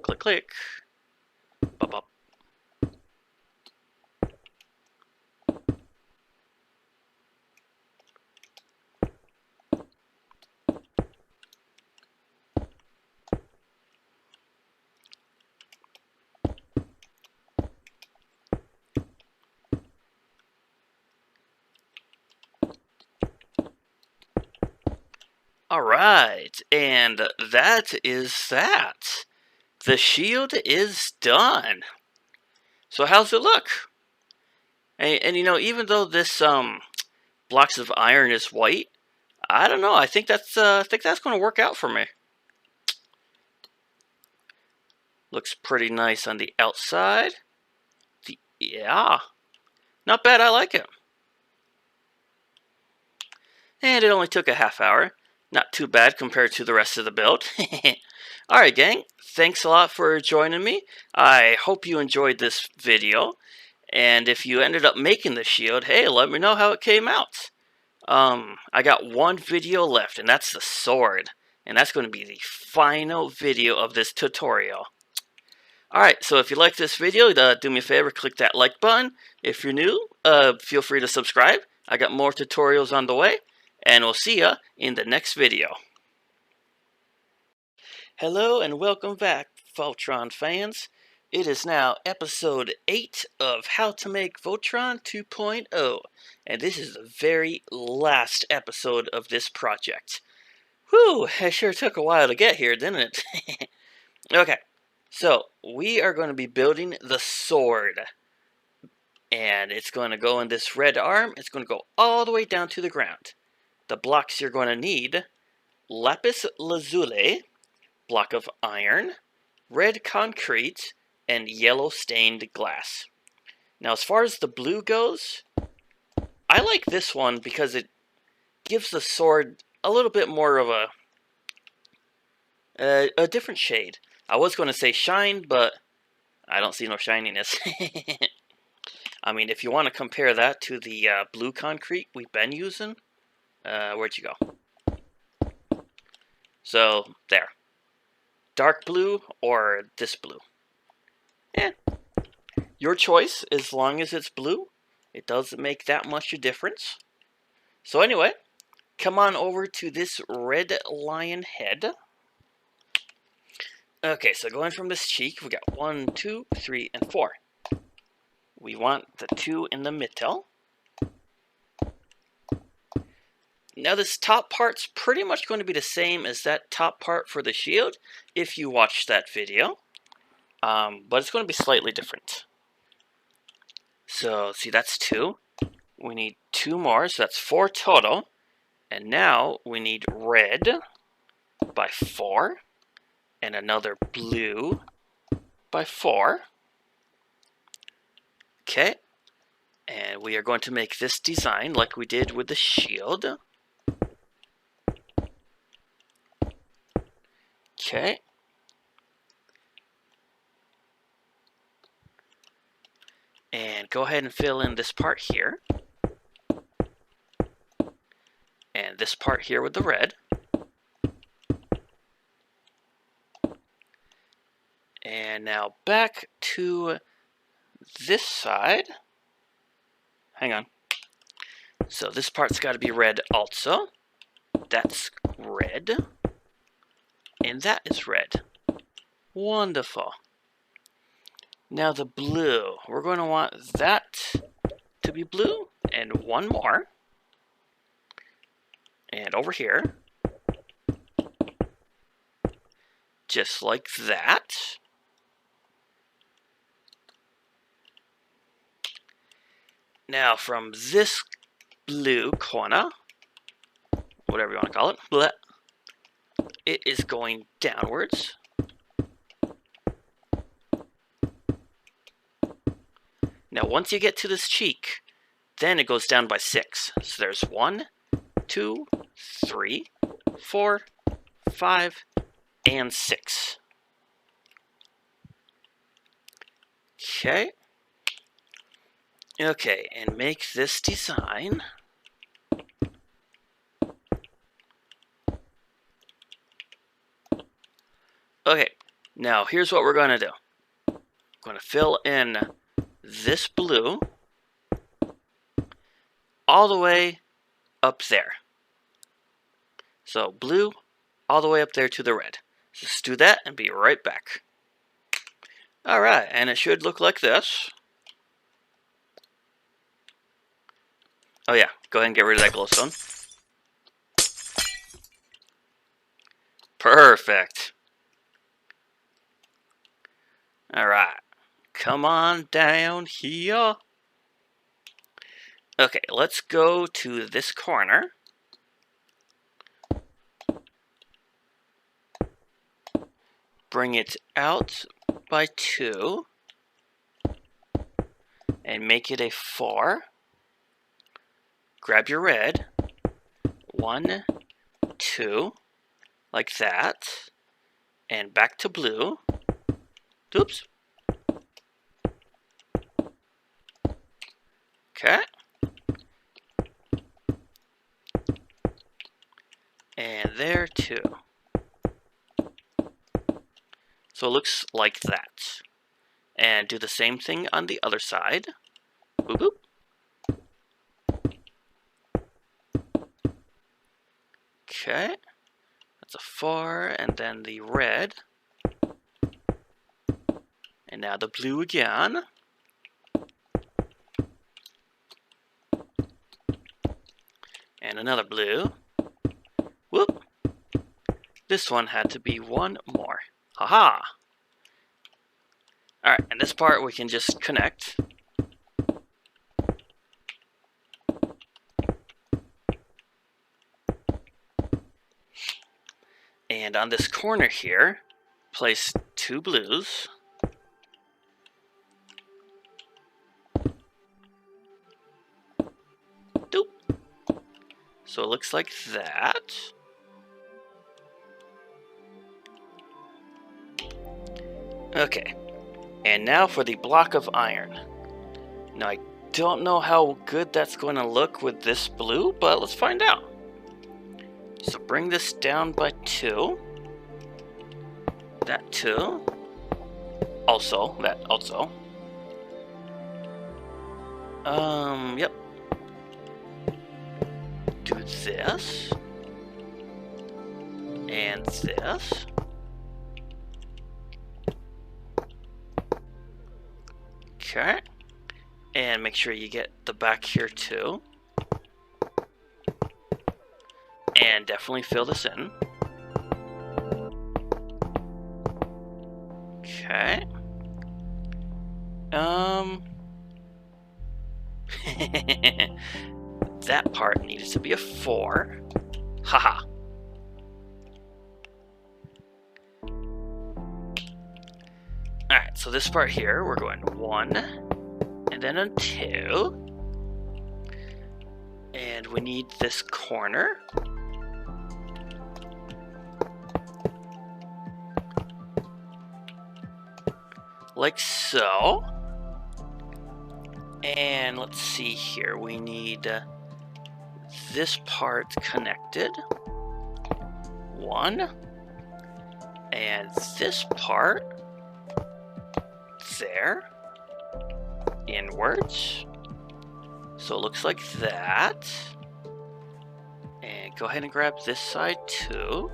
Click, click. Bop, bop. Alright, and that is that. The shield is done. So how's it look? And you know, even though this blocks of iron is white, I don't know. I think that's going to work out for me. Looks pretty nice on the outside. Yeah, not bad. I like it. And it only took a half hour. Not too bad compared to the rest of the build. Alright gang, thanks a lot for joining me. I hope you enjoyed this video. And if you ended up making the shield, hey, let me know how it came out. I got 1 video left, and that's the sword. And that's going to be the final video of this tutorial. Alright, so if you like this video, do me a favor, click that like button. If you're new, feel free to subscribe. I got more tutorials on the way. And we'll see ya in the next video. Hello and welcome back, Voltron fans. It is now episode 8 of How to Make Voltron 2.0. And this is the very last episode of this project. Whew, it sure took a while to get here, didn't it? Okay, So we are going to be building the sword. And it's going to go in this red arm. It's going to go all the way down to the ground. The blocks you're going to need: lapis lazuli, block of iron, red concrete, and yellow stained glass. Now, as far as the blue goes, I like this one because it gives the sword a little bit more of a different shade. I was going to say shine, but I don't see no shininess. I mean, if you want to compare that to the blue concrete we've been using, where'd you go? So, there. Dark blue or this blue. Eh, your choice, as long as it's blue. It doesn't make that much a difference. So anyway, come on over to this red lion head. Okay, so going from this cheek, we got 1, 2, 3, and 4. We want the 2 in the middle. Now this top part's pretty much going to be the same as that top part for the shield, if you watched that video. But it's going to be slightly different. So, see, that's 2. We need 2 more, so that's 4 total. And now we need red by 4. And another blue by 4. Okay. And we are going to make this design like we did with the shield. Okay. And go ahead and fill in this part here. And this part here with the red. And now back to this side. Hang on. So this part's got to be red also. That's red. And that is red. Wonderful. Now the blue. We're going to want that to be blue. And 1 more. And over here. Just like that. Now from this blue corner, whatever you want to call it, it is going downwards. Now once you get to this cheek, then it goes down by 6. So there's 1, 2, 3, 4, 5, and 6. Okay. Okay, and make this design. Okay, now here's what we're going to do. I'm going to fill in this blue all the way up there. So blue all the way up there to the red. Just do that and be right back. Alright, and it should look like this. Oh yeah, go ahead and get rid of that glowstone. Perfect. Alright, come on down here. Okay, let's go to this corner. Bring it out by 2. And make it a 4. Grab your red. 1, 2, like that. And back to blue. Oops. Okay. And there too. So it looks like that. And do the same thing on the other side. Boop boop. Okay. That's a 4, and then the red. And now the blue again. And another blue. Whoop. This one had to be 1 more. Haha. Alright, and this part we can just connect. And on this corner here, place 2 blues. Doop. So it looks like that. Okay, and now for the block of iron. Now I don't know how good that's going to look with this blue, but let's find out. So bring this down by 2. That 2. Also, that also. Yep. Do this. And this. Okay. And make sure you get the back here too. And definitely fill this in. Okay. That part needs to be a 4. Haha. Alright, so this part here, we're going 1, and then a 2. And we need this corner. Like so. And let's see here, we need this part connected. 1. And this part there. Inwards. So it looks like that. And go ahead and grab this side too.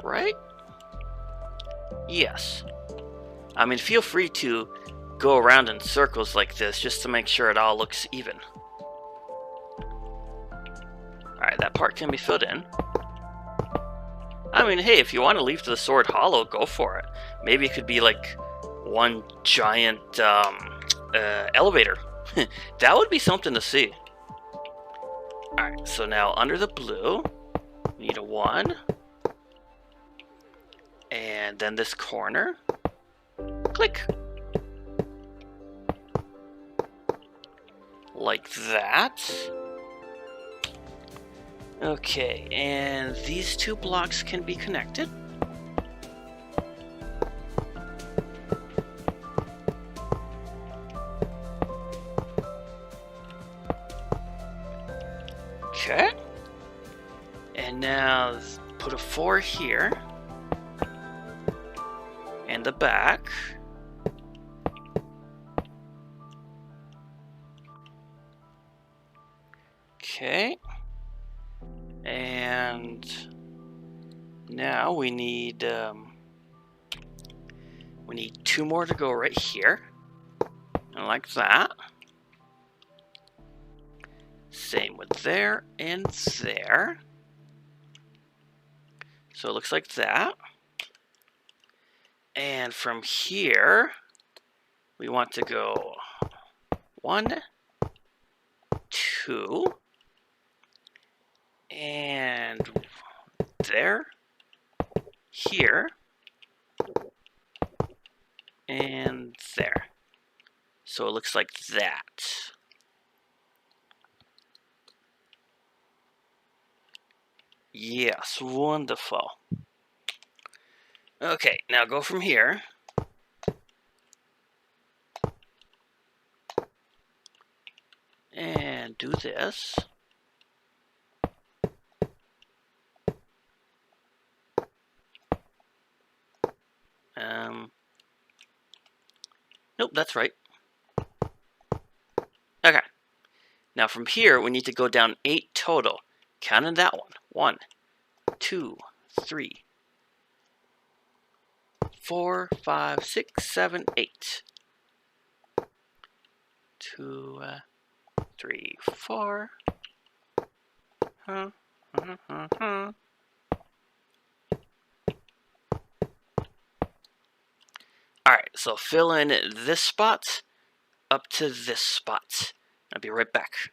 Right? Yes. I mean, feel free to go around in circles like this just to make sure it all looks even. Alright, that part can be filled in. I mean, hey, if you want to leave the sword hollow, go for it. Maybe it could be like one giant elevator. That would be something to see. Alright, so now under the blue, we need a 1. And then this corner. Click. Like that. Okay, and these 2 blocks can be connected. Okay. And now put a 4 here. And the back. Okay. And now we need 2 more to go right here. And like that. Same with there and there. So it looks like that. And from here, we want to go 1, 2, and there, here, and there. So it looks like that. Yes, wonderful. Okay, now go from here. And do this. Nope, that's right. Okay. Now from here, we need to go down 8 total. Count in that one. 1, 2, 3, 4, 5, 6, 7, 8. 2, 3, 4. Alright, so fill in this spot up to this spot. I'll be right back.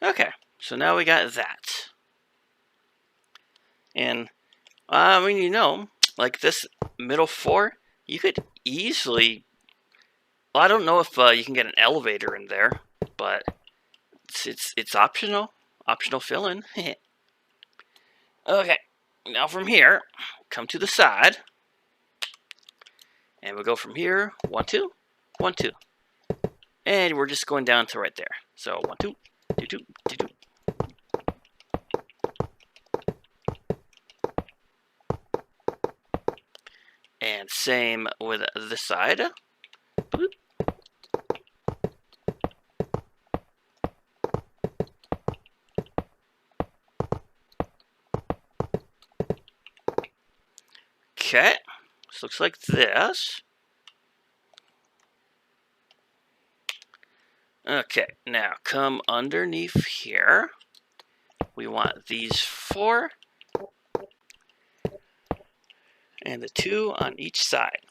Okay, so now we got that. And, I mean, you know, like this middle 4, you could easily... Well, I don't know if you can get an elevator in there, but it's optional. Optional fill-in. Okay, now from here, come to the side. And we'll go from here, 1, 2, 1, 2. And we're just going down to right there. So 1, 2, 2, 2, 2, 2. And same with this side. Boop. Okay, this looks like this. Okay, now come underneath here. We want these 4 and the 2 on each side.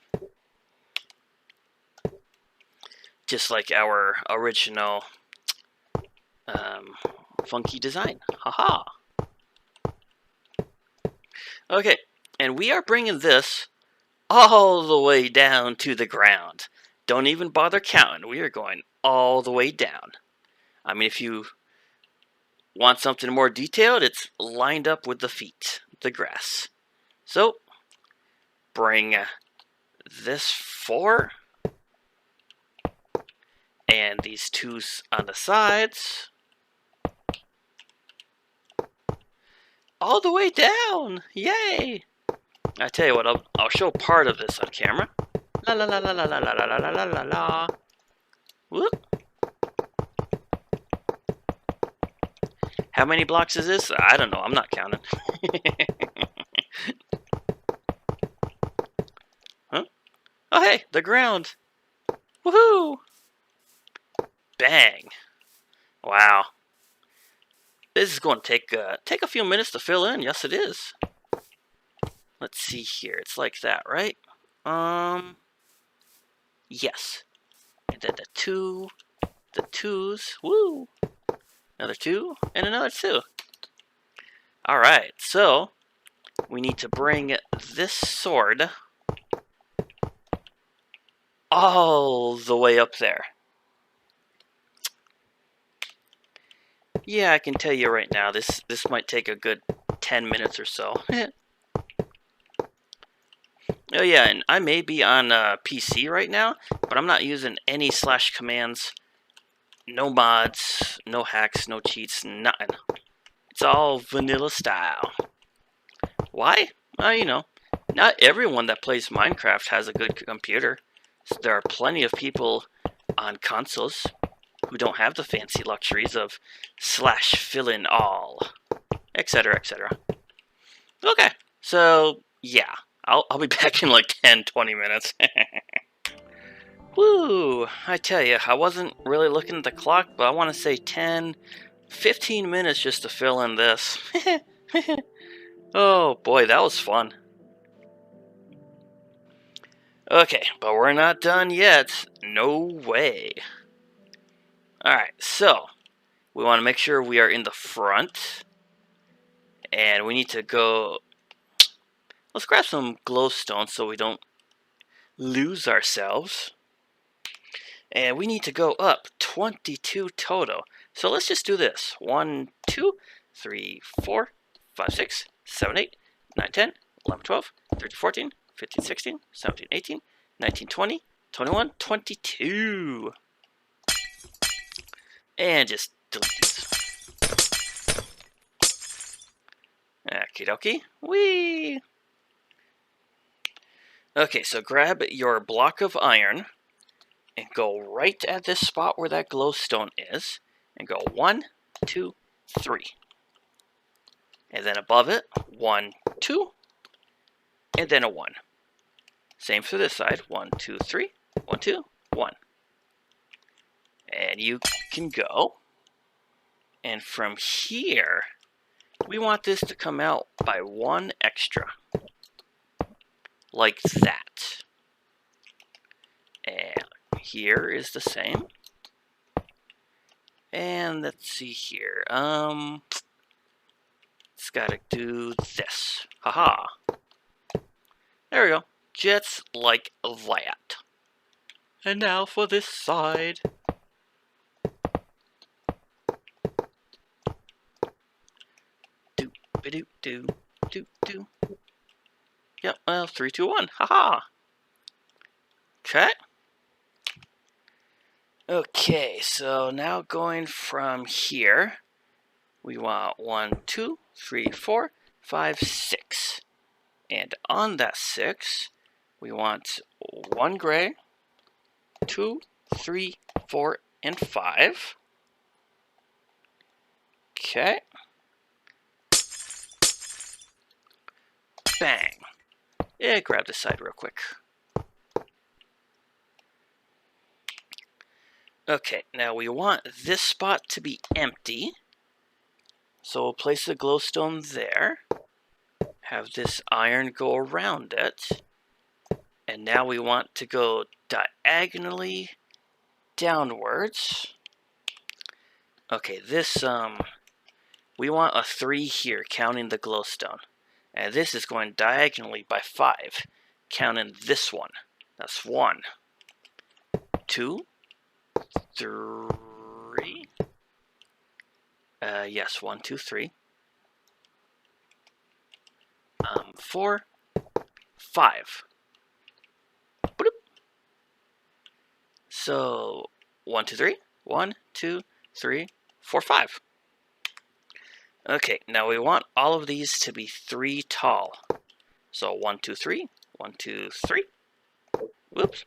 Just like our original funky design. Haha. Okay, and we are bringing this all the way down to the ground. Don't even bother counting. We are going all the way down. I mean, if you want something more detailed, it's lined up with the feet, the grass. So, bring this 4 and these 2s on the sides all the way down. Yay! I tell you what, I'll show part of this on camera. La la la la la la la la la la la la. Whoop. How many blocks is this? I don't know. I'm not counting. Huh? Oh hey, the ground. Woohoo! Bang! Wow. This is going to take a few minutes to fill in. Yes, it is. Let's see here. It's like that, right? Yes. And then the 2s. Woo! Another 2 and another 2. All right. So we need to bring this sword all the way up there. Yeah, I can tell you right now, this might take a good 10 minutes or so. Oh yeah, and I may be on PC right now, but I'm not using any slash commands, no mods, no hacks, no cheats, nothing. It's all vanilla style. Why? You know, not everyone that plays Minecraft has a good computer. So there are plenty of people on consoles who don't have the fancy luxuries of slash fill in all, etc., etc. Okay, so yeah, I'll be back in like 10-20 minutes. Woo! I tell you, I wasn't really looking at the clock, but I want to say 10-15 minutes just to fill in this. Oh boy, that was fun. Okay, but we're not done yet. No way. Alright, so we want to make sure we are in the front. And we need to go... Let's grab some glowstone so we don't lose ourselves. And we need to go up 22 total. So let's just do this. 1, 2, 3, 4, 5, 6, 7, 8, 9, 10, 11, 12, 13, 14, 15, 16, 17, 18, 19, 20, 21, 22. And just delete these. Okie dokie. Whee! Okay, so grab your block of iron and go right at this spot where that glowstone is and go 1, 2, 3. And then above it, 1, 2, and then a 1. Same for this side, 1, 2, 3, 1, 2, 1. And you can go. And from here, we want this to come out by 1 extra. Like that. And here is the same. And let's see here. It's gotta do this. Haha. There we go. Just like that. And now for this side. Do do do do do. Yep. Well, 3, 2, 1. Haha. Okay. Okay. So now going from here, we want 1, 2, 3, 4, 5, 6. And on that 6, we want 1 gray, 2, 3, 4, and 5. Okay. Bang. Yeah, grab this side real quick. Okay, now we want this spot to be empty. So we'll place the glowstone there. Have this iron go around it. And now we want to go diagonally downwards. Okay, this, we want a 3 here, counting the glowstone. And this is going diagonally by 5, counting this one. That's 1, 2, 3. Yes, 1, 2, 3. 4, 5. Boop. So 1, 2, 3. 1, 2, 3, 4, 5. Okay, now we want all of these to be 3 tall. So 1, 2, 3. 1, 2, 3. Whoops.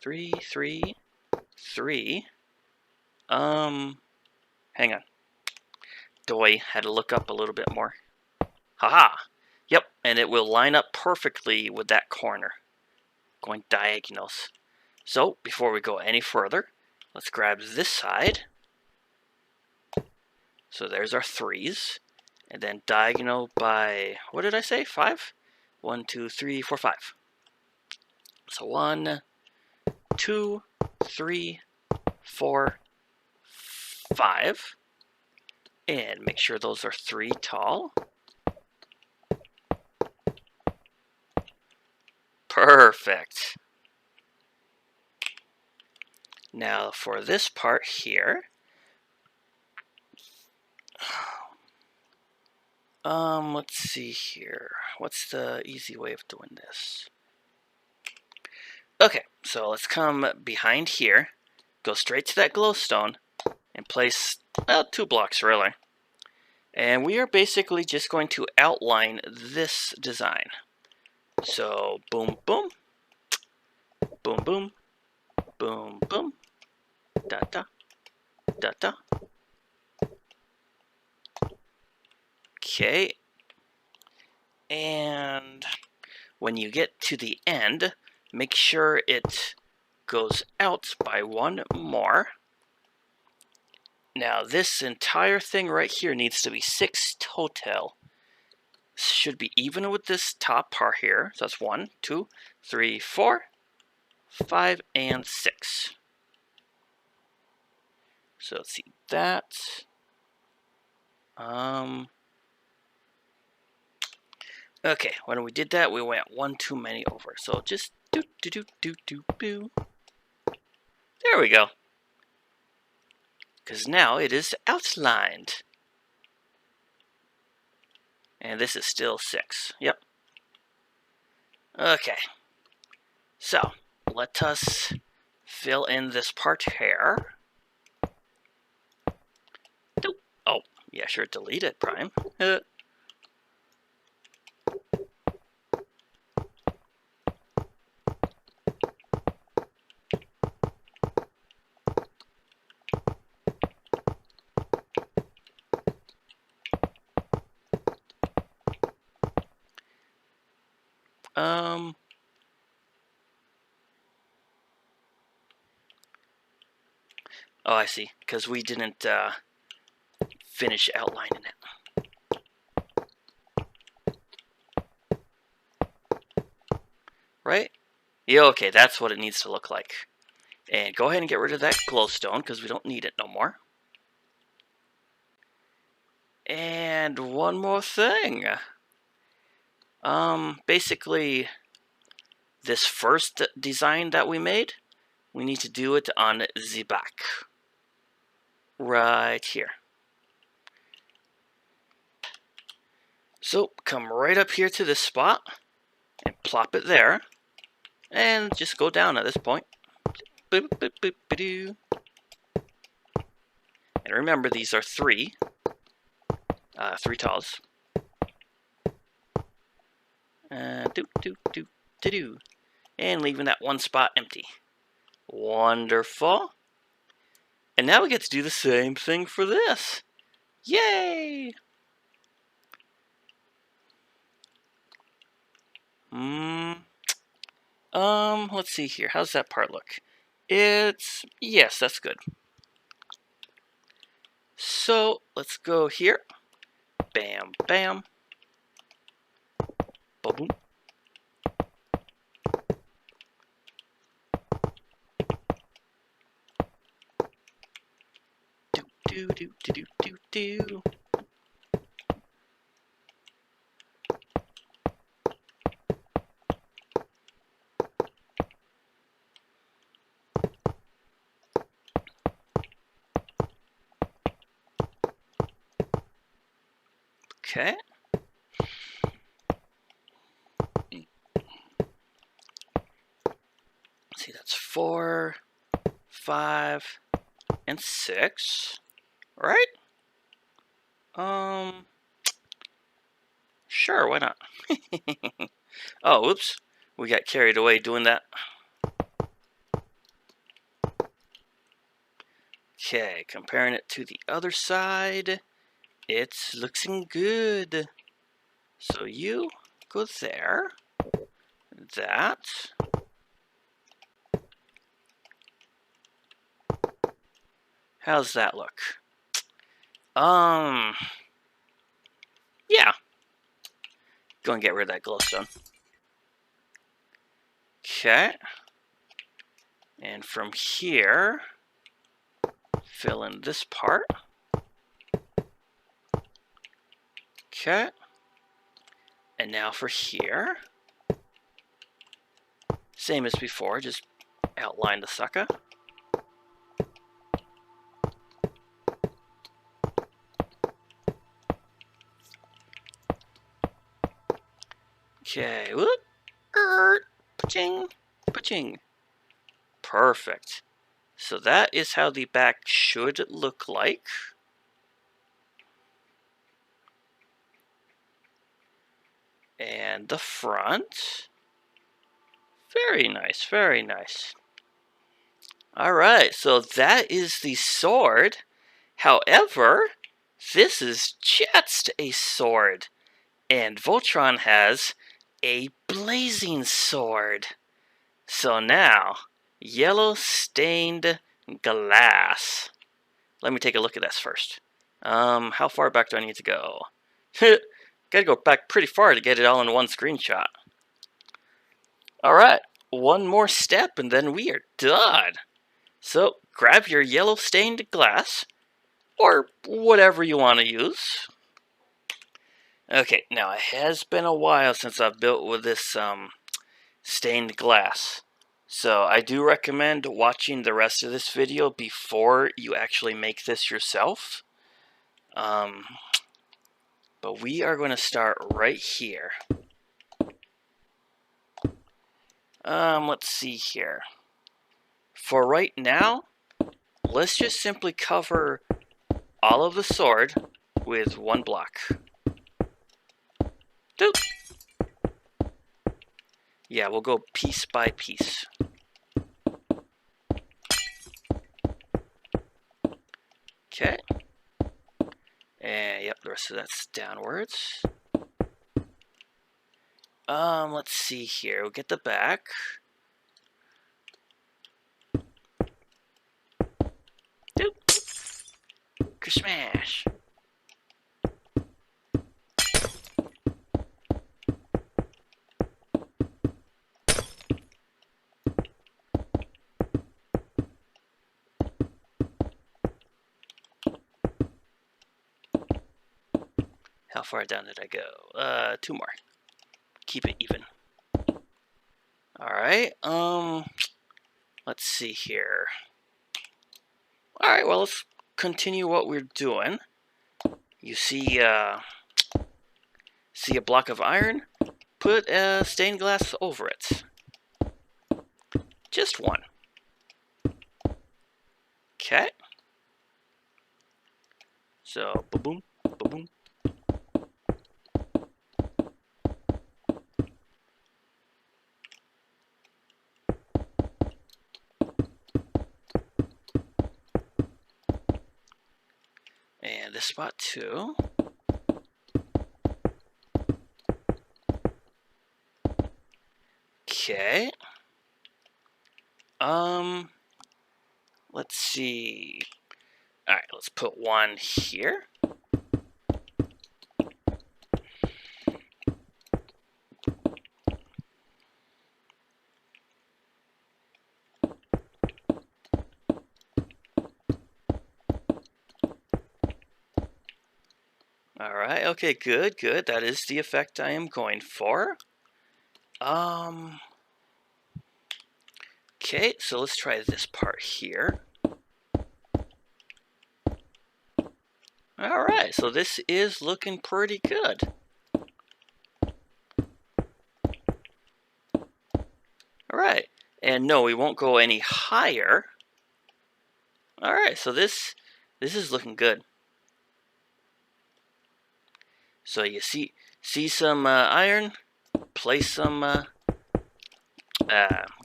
3, 3, 3. Hang on. Doi had to look up a little bit more. Haha. Yep, and it will line up perfectly with that corner, going diagonals. So, before we go any further, let's grab this side. So there's our 3s, and then diagonal by, what did I say, 5? 1, 2, 3, 4, 5. So 1, 2, 3, 4, 5. And make sure those are 3 tall. Perfect. Now for this part here, let's see here. What's the easy way of doing this? Okay, so let's come behind here, go straight to that glowstone, and place, well, 2 blocks really. And we are basically just going to outline this design. So, boom, boom, boom, boom, boom, boom, da, da, da, da. Okay. And when you get to the end, make sure it goes out by 1 more. Now this entire thing right here needs to be 6 total. Should be even with this top part here. So that's 1, 2, 3, 4, 5, and 6. So let's see that. Okay, when we did that, we went 1 too many over. So just do. There we go. Because now it is outlined. And this is still 6. Yep. Okay. So, let us fill in this part here. Oh, yeah, sure, delete it, Prime. Oh, I see. Because we didn't finish outlining it. Right? Yeah, okay, that's what it needs to look like. And go ahead and get rid of that glowstone because we don't need it no more. And one more thing. Basically, this first design that we made, we need to do it on the back. Right here. So, come right up here to this spot and plop it there. And just go down at this point. Boop, boop, boop, ba-doo. And remember, these are three tiles. Do. And leaving that one spot empty. Wonderful. And now we get to do the same thing for this. Yay! Let's see here. How's that part look? Yes, that's good. So, let's go here. Bam, bam. Boom. Do. Okay. See, that's 4, 5, and 6, right? Sure, why not? Oh, oops. We got carried away doing that. Okay, comparing it to the other side, it's looking good. So you go there. That. How's that look? Yeah. Go and get rid of that glowstone. Okay. And from here, fill in this part. Okay. And now for here. Same as before, just outline the sucker. Okay, whoop, pa-ching, pa-ching. Perfect. So that is how the back should look like. And the front. Very nice, very nice. Alright, so that is the sword. However, this is just a sword. And Voltron has a blazing sword. So now, yellow stained glass. Let me take a look at this first. How far back do I need to go? Gotta go back pretty far to get it all in one screenshot. Alright, one more step and then we are done. So, grab your yellow stained glass, or whatever you want to use. Okay, now it has been a while since I've built with this stained glass. So I do recommend watching the rest of this video before you actually make this yourself. But we are going to start right here. Let's see here. For right now, let's just simply cover all of the sword with one block. Doop. Yeah, we'll go piece by piece. Okay. And yep, the rest of that's downwards. Let's see here. We'll get the back. Doop. Smash. How far down did I go? 2 more. Keep it even. Alright, let's see here. Alright, well, let's continue what we're doing. You see a block of iron? Put stained glass over it. Just one. Okay. So, ba-boom, ba-boom. And this spot too. Okay. Let's see. All right, let's put one here. All right, okay, good, good. That is the effect I am going for. Okay, so let's try this part here. All right, so this is looking pretty good. All right, and no, we won't go any higher. All right, so this is looking good. So you see some iron, place some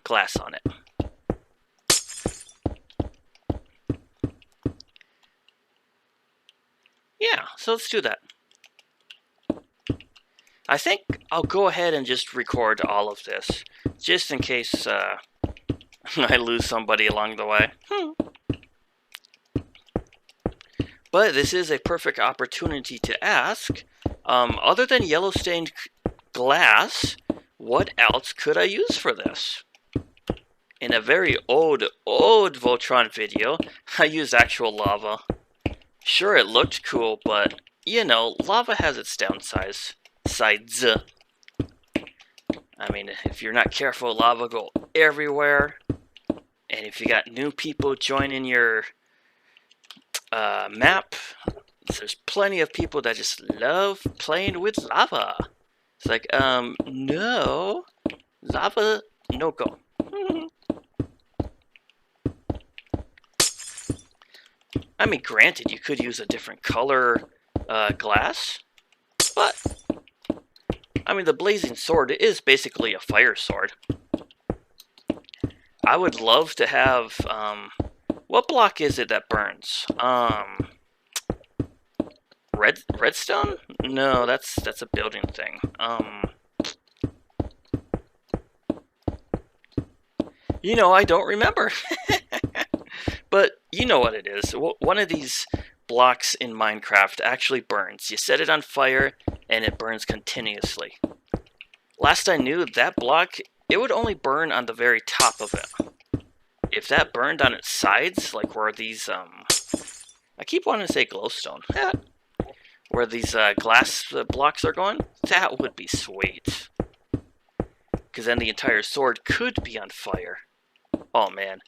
glass on it. Yeah, so let's do that. I think I'll go ahead and just record all of this, just in case I lose somebody along the way. But this is a perfect opportunity to ask, other than yellow stained glass, what else could I use for this? In a very old Voltron video, I used actual lava. Sure, it looked cool, but, you know, lava has its downsides. I mean, if you're not careful, lava go everywhere. And if you got new people joining your map, there's plenty of people that just love playing with lava. It's like, no, lava, no go. I mean, granted, you could use a different color glass, but, I mean, the blazing sword is basically a fire sword. I would love to have, what block is it that burns? Redstone? No, that's a building thing. You know, I don't remember. But you know what it is. One of these blocks in Minecraft actually burns. You set it on fire and it burns continuously. Last I knew, that block, it would only burn on the very top of it. If that burned on its sides, like where these, I keep wanting to say glowstone, where these glass blocks are going, that would be sweet. Because then the entire sword could be on fire. Oh man,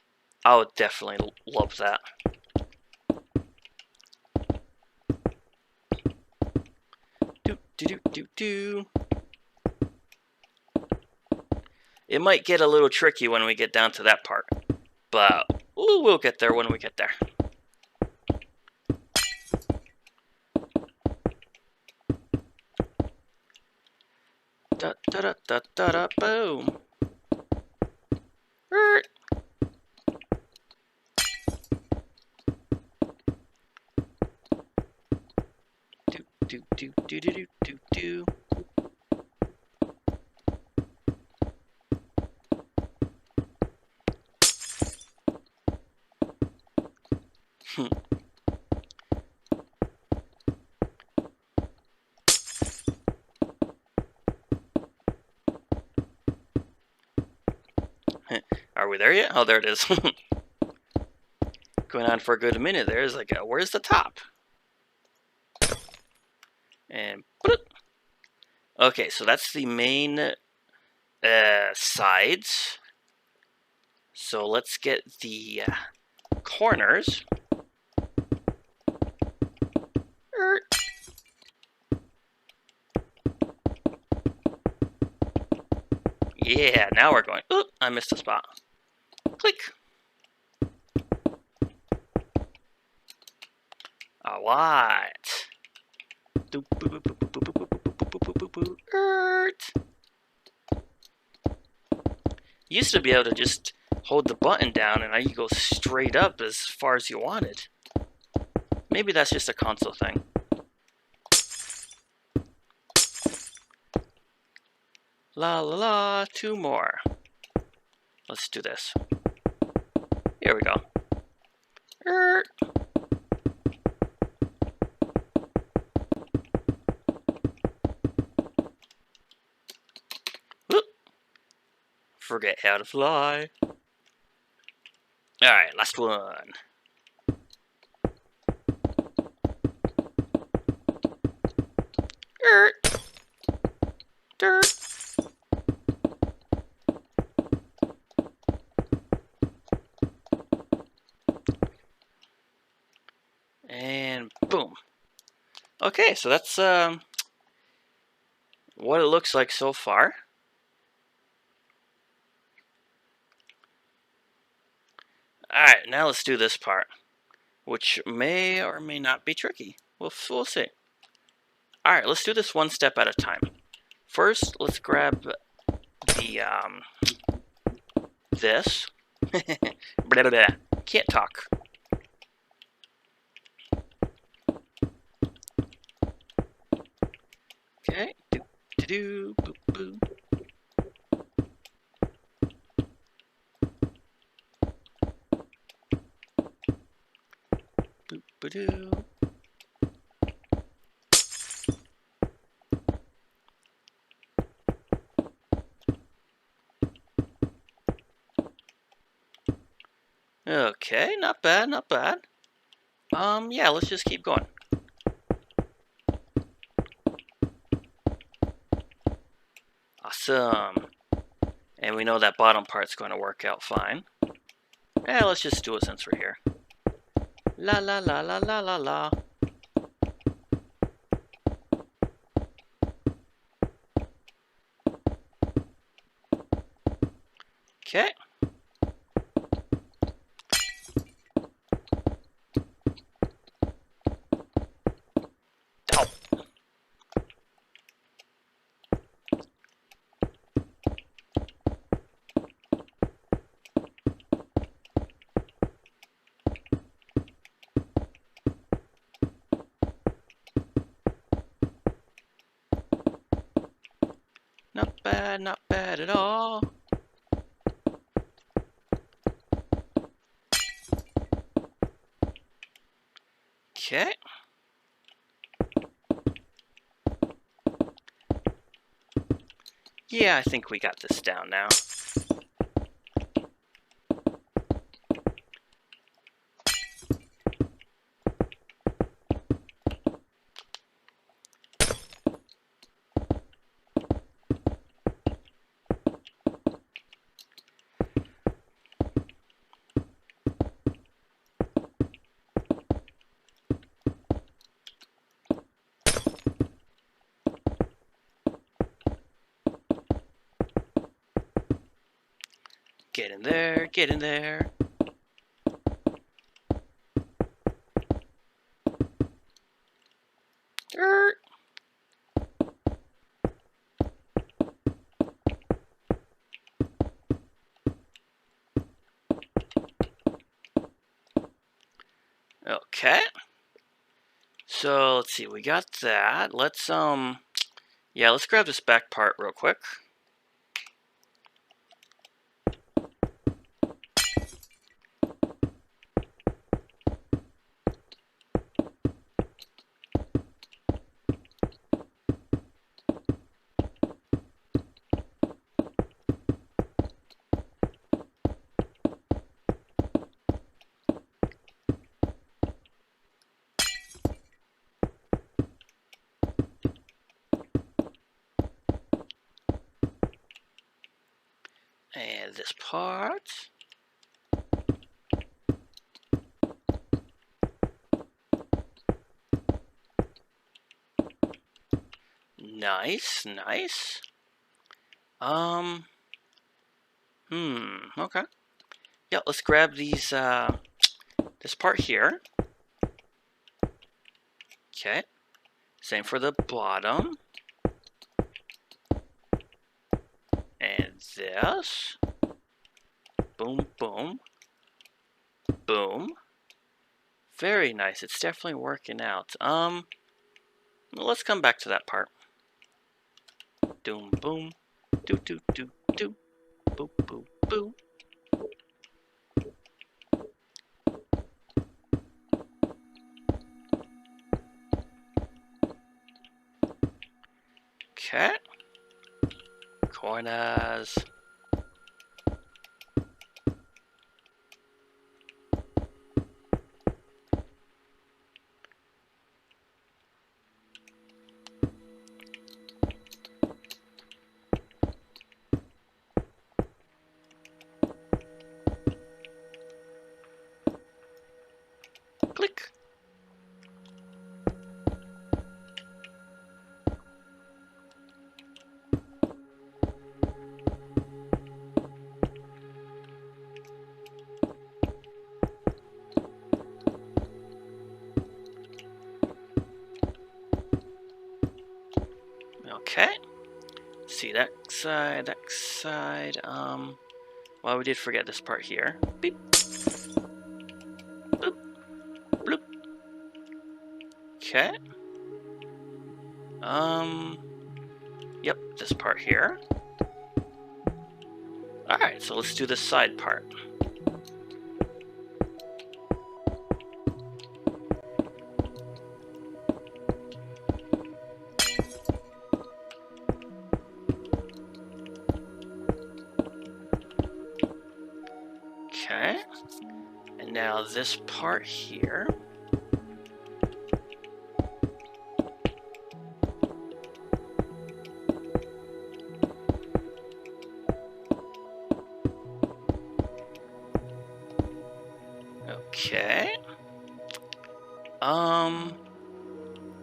I would definitely love that. Do. It might get a little tricky when we get down to that part, but we'll get there when we get there. Da da da da da da boom. Do. Are we there yet? Oh, there it is. Going on for a good minute there. It's like, where's the top? And Okay, so that's the main sides. So let's get the corners. Yeah, now we're going. Oop, I missed a spot. Click. Alright. Used to be able to just hold the button down and now you go straight up as far as you wanted. Maybe that's just a console thing. La la la, 2 more. Let's do this. Here we go. Whoop. Forget how to fly. Alright, last one. Dirt. And boom. Okay, so that's what it looks like so far. Alright, now let's do this part, which may or may not be tricky. We'll see. Alright, let's do this one step at a time. First, let's grab the, this. Blah, blah, blah. Can't talk. Okay. Do, boop, boop. Boop, ba-doo. Okay, not bad, not bad. Yeah, let's just keep going. Awesome. And we know that bottom part's going to work out fine. Yeah, let's just do it since we're here. La la la la la la la. Okay. Oh. Not bad at all. Okay. Yeah, I think we got this down now. Get in there, get in there. Dirt. Okay. So let's see, we got that. Let's yeah, let's grab this back part real quick. this part. Nice, nice. Okay. Yeah, let's grab these, this part here. Okay. Same for the bottom. And this. Boom, boom. Boom. Very nice. It's definitely working out. Let's come back to that part. Doom, boom. Do, do, do, do. Boo, boo, boo. Okay. Corners. Click. Okay. See that side, that side. Well, we did forget this part here. Beep. Boop. Bloop. Okay. Yep, this part here. Alright, so let's do the side part. Okay. And now this part here. Okay.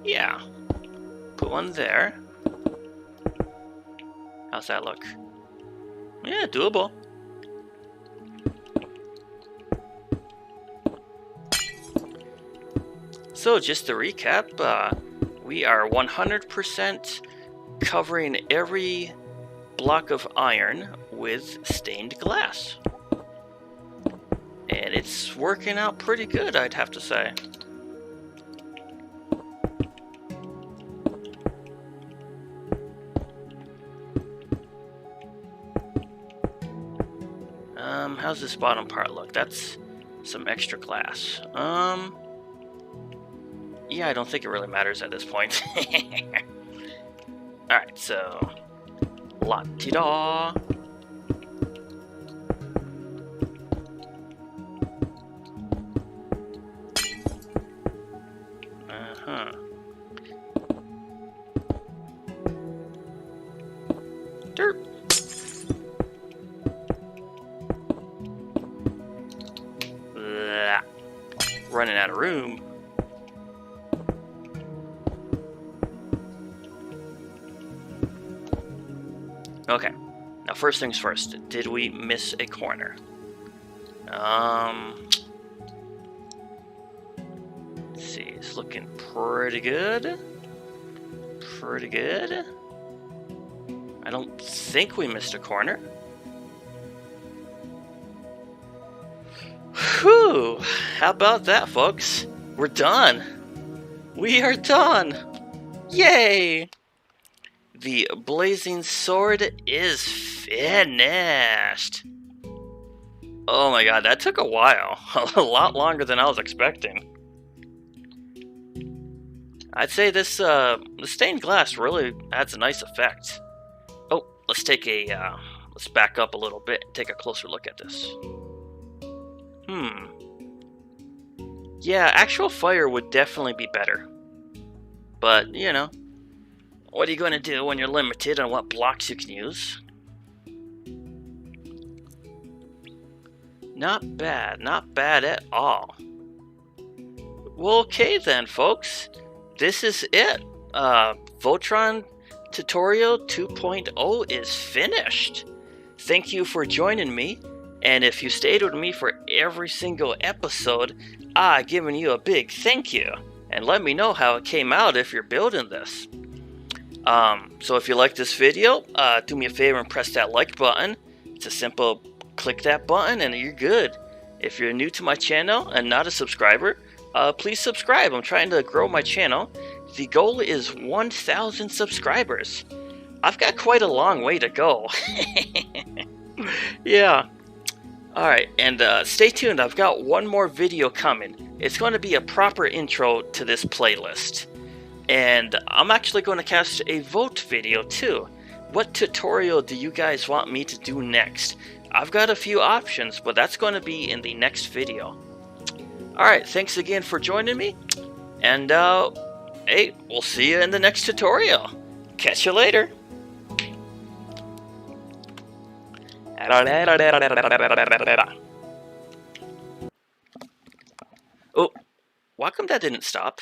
Yeah. Put one there. How's that look? Yeah, doable. So just to recap, we are 100% covering every block of iron with stained glass. And it's working out pretty good, I'd have to say. How's this bottom part look? That's some extra glass. Yeah, I don't think it really matters at this point. Alright, so... La-ti-da! Uh-huh. Dirt! Blah. Running out of room. Okay, now first things first, did we miss a corner? Let's see, it's looking pretty good. Pretty good. I don't think we missed a corner. Whew, how about that, folks? We're done. We are done. Yay! The blazing sword is finished. Oh my god, that took a while. A lot longer than I was expecting. I'd say this the stained glass really adds a nice effect. Oh, let's take a let's back up a little bit and take a closer look at this. Yeah, actual fire would definitely be better. But, you know, what are you going to do when you're limited on what blocks you can use? Not bad at all. Well, okay then, folks. This is it. Voltron Tutorial 2.0 is finished. Thank you for joining me, and if you stayed with me for every single episode, giving you a big thank you. And let me know how it came out if you're building this. So if you like this video, do me a favor and press that like button. It's a simple click that button and you're good. If you're new to my channel and not a subscriber, please subscribe. I'm trying to grow my channel. The goal is 1,000 subscribers. I've got quite a long way to go. Yeah. Alright, and stay tuned. I've got one more video coming. It's going to be a proper intro to this playlist. And I'm actually going to cast a vote video too. What tutorial do you guys want me to do next? I've got a few options, but that's going to be in the next video. Alright, thanks again for joining me. And, hey, we'll see you in the next tutorial. Catch you later. Oh, how come that didn't stop?